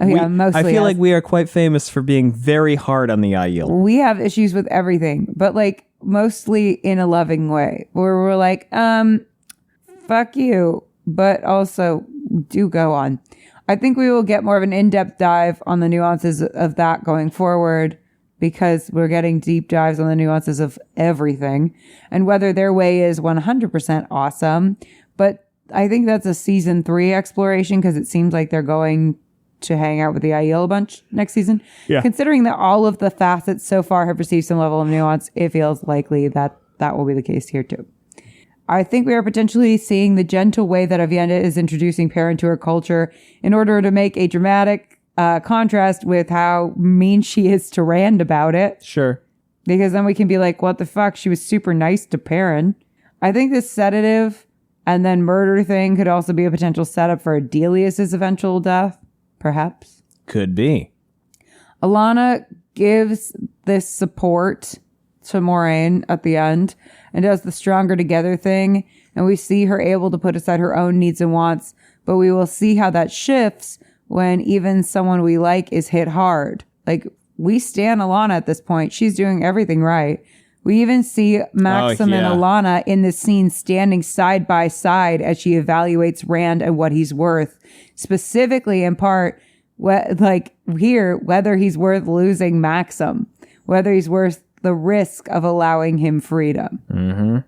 I feel like we are quite famous for being very hard on the Aiel. We have issues with everything, but like mostly in a loving way, where we're like, fuck you, but also do go on. I think we will get more of an in-depth dive on the nuances of that going forward, because we're getting deep dives on the nuances of everything and whether their way is 100% awesome. But I think that's a season 3 exploration, because it seems like they're going to hang out with the Aiel a bunch next season. Yeah. Considering that all of the facets so far have received some level of nuance, it feels likely that that will be the case here too. I think we are potentially seeing the gentle way that Avienda is introducing Perrin to her culture in order to make a dramatic contrast with how mean she is to Rand about it. Sure. Because then we can be like, what the fuck? She was super nice to Perrin. I think this sedative and then murder thing could also be a potential setup for Adelius's eventual death. Perhaps. Could be. Alana gives this support to Moiraine at the end and does the stronger together thing. And we see her able to put aside her own needs and wants. But we will see how that shifts when even someone we like is hit hard. Like, we stan Alana at this point. She's doing everything right. We even see Maxim and Alana in this scene standing side by side as she evaluates Rand and what he's worth. Specifically, in part, whether he's worth losing Maxim, whether he's worth the risk of allowing him freedom. Mm-hmm.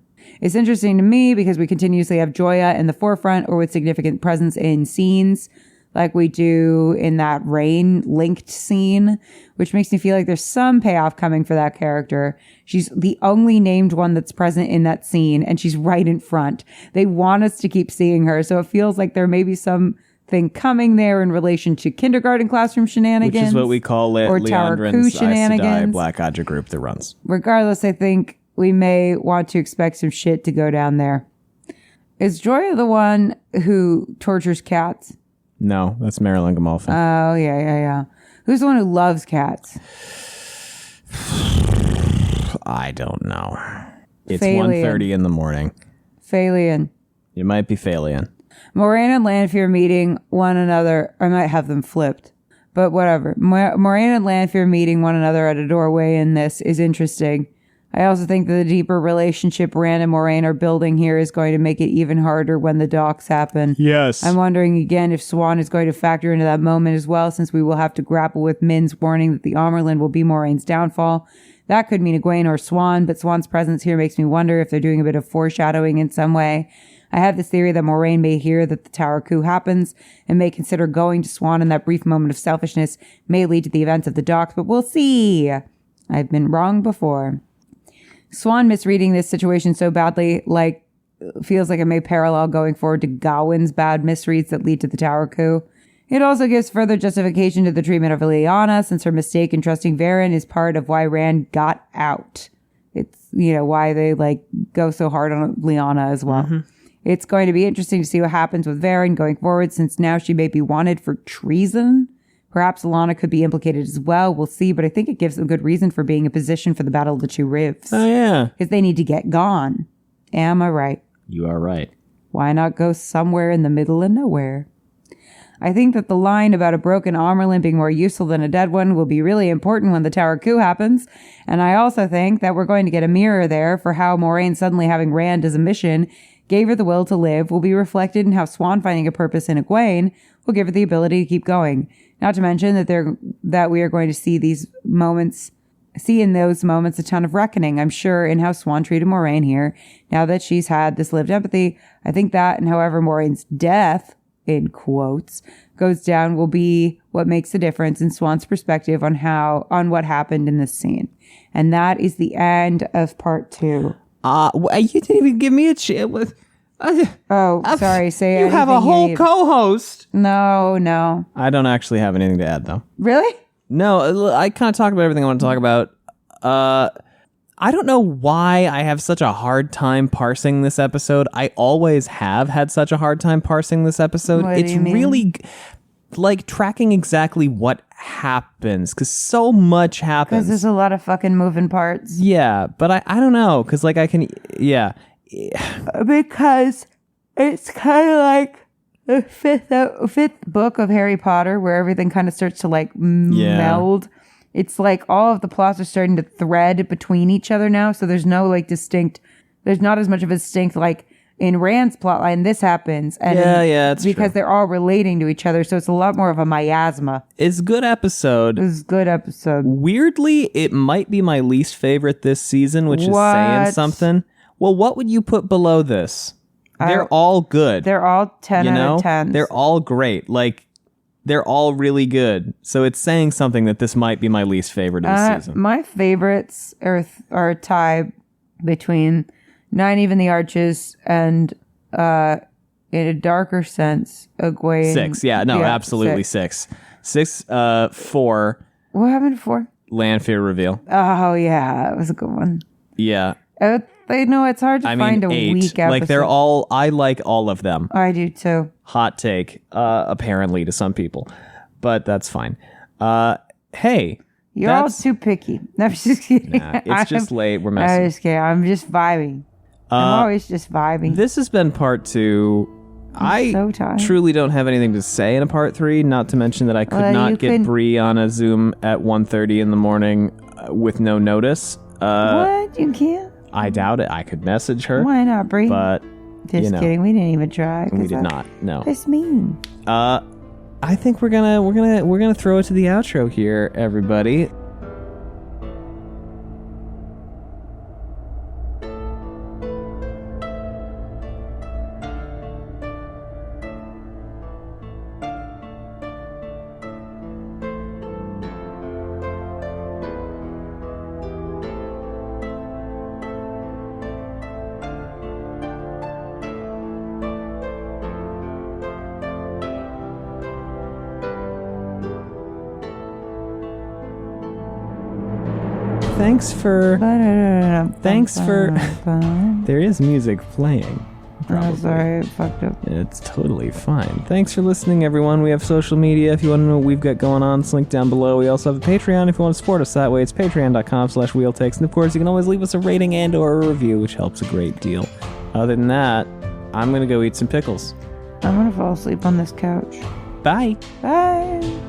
It's interesting to me because we continuously have Joya in the forefront or with significant presence in scenes, like we do in that Rain linked scene, which makes me feel like there's some payoff coming for that character. She's the only named one that's present in that scene, and she's right in front. They want us to keep seeing her, so it feels like there may be something coming there in relation to kindergarten classroom shenanigans. Which is what we call Liandrin's shenanigans. Black Odja group that runs. Regardless, I think we may want to expect some shit to go down there. Is Joya the one who tortures cats? No, that's Marilyn Gamalfin. Oh, yeah. Who's the one who loves cats? I don't know. It's Phalian. 1:30 in the morning. Phalian. It might be Phalian. Moiraine and Lanfear meeting one another. I might have them flipped, but whatever. Moiraine and Lanfear meeting one another at a doorway in this is interesting. I also think that the deeper relationship Rand and Moiraine are building here is going to make it even harder when the docks happen. Yes. I'm wondering again if Siuan is going to factor into that moment as well, since we will have to grapple with Min's warning that the Amyrlin will be Moraine's downfall. That could mean Egwene or Siuan, but Siuan's presence here makes me wonder if they're doing a bit of foreshadowing in some way. I have this theory that Moiraine may hear that the Tower coup happens and may consider going to Siuan, and that brief moment of selfishness may lead to the events of the docks, but we'll see. I've been wrong before. Siuan misreading this situation so badly, feels like it may parallel going forward to Gawain's bad misreads that lead to the Tower coup. It also gives further justification to the treatment of Lyanna, since her mistake in trusting Varen is part of why Rand got out. It's, why they, go so hard on Lyanna as well. Mm-hmm. It's going to be interesting to see what happens with Varen going forward, since now she may be wanted for treason. Perhaps Lyanna could be implicated as well. We'll see, but I think it gives them good reason for being in position for the Battle of the Two Rivs. Oh, yeah. Because they need to get gone. Am I right? You are right. Why not go somewhere in the middle of nowhere? I think that the line about a broken Amyrlin being more useful than a dead one will be really important when the Tower coup happens. And I also think that we're going to get a mirror there for how Moiraine suddenly having Rand as a mission gave her the will to live will be reflected in how Siuan finding a purpose in Egwene will give her the ability to keep going. Not to mention that we are going to see in those moments a ton of reckoning, I'm sure, in how Siuan treated Moiraine here. Now that she's had this lived empathy, I think that, and however Moraine's death, in quotes, goes down will be what makes the difference in Siuan's perspective on what happened in this scene. And that is the end of part 2. You didn't even give me a chance. Sorry. Say you have a whole co-host. No. I don't actually have anything to add, though. Really? No, I kind of talked about everything I want to talk about. I don't know why I have such a hard time parsing this episode. I always have had such a hard time parsing this episode. What do you mean? Really tracking exactly what happens, because so much happens. Because there's a lot of fucking moving parts. Yeah, but I don't know, because I can, yeah. Because it's kind of like the fifth book of Harry Potter, where everything kind of starts to meld. It's like all of the plots are starting to thread between each other now, so there's no there's not as much of a distinct in Rand's plotline, this happens. And it's because true. They're all relating to each other, so it's a lot more of a miasma. It's a good episode. It's a good episode. Weirdly, it might be my least favorite this season, which is saying something. Well, what would you put below this? They're all good. They're all 10 out of 10. They're all great. They're all really good. So it's saying something that this might be my least favorite of the season. My favorites are a tie between Nine Even the Arches and, in a darker sense, Egwene. 6. Yeah, no, absolutely 6. 6, 4. What happened to 4? Lanfear reveal. Oh, yeah. That was a good one. Yeah. It's hard to find a 8. weak episode. I like all of them. I do too. Hot take, apparently to some people, but that's fine. Hey. You're all too picky. No, I'm just kidding. Nah, it's just late. We're messing. I'm just kidding. I'm just vibing. I'm always just vibing. This has been part 2. I'm so tired. Truly don't have anything to say in a part 3, not to mention that I could not get Bree on a Zoom at 1:30 in the morning with no notice. What? You can't? I doubt it. I could message her. Why not, Bree? But just kidding. We didn't even try. We did not. No. That's mean. I think we're gonna throw it to the outro here, everybody. Thanks for there is music playing. Oh, sorry, I fucked up. It's totally fine. Thanks for listening, everyone. We have social media. If you want to know what we've got going on, it's linked down below. We also have a Patreon. If you want to support us that way, it's patreon.com/wheeltakes. And of course, you can always leave us a rating and or a review, which helps a great deal. Other than that, I'm going to go eat some pickles. I'm gonna fall asleep on this couch. Bye. Bye.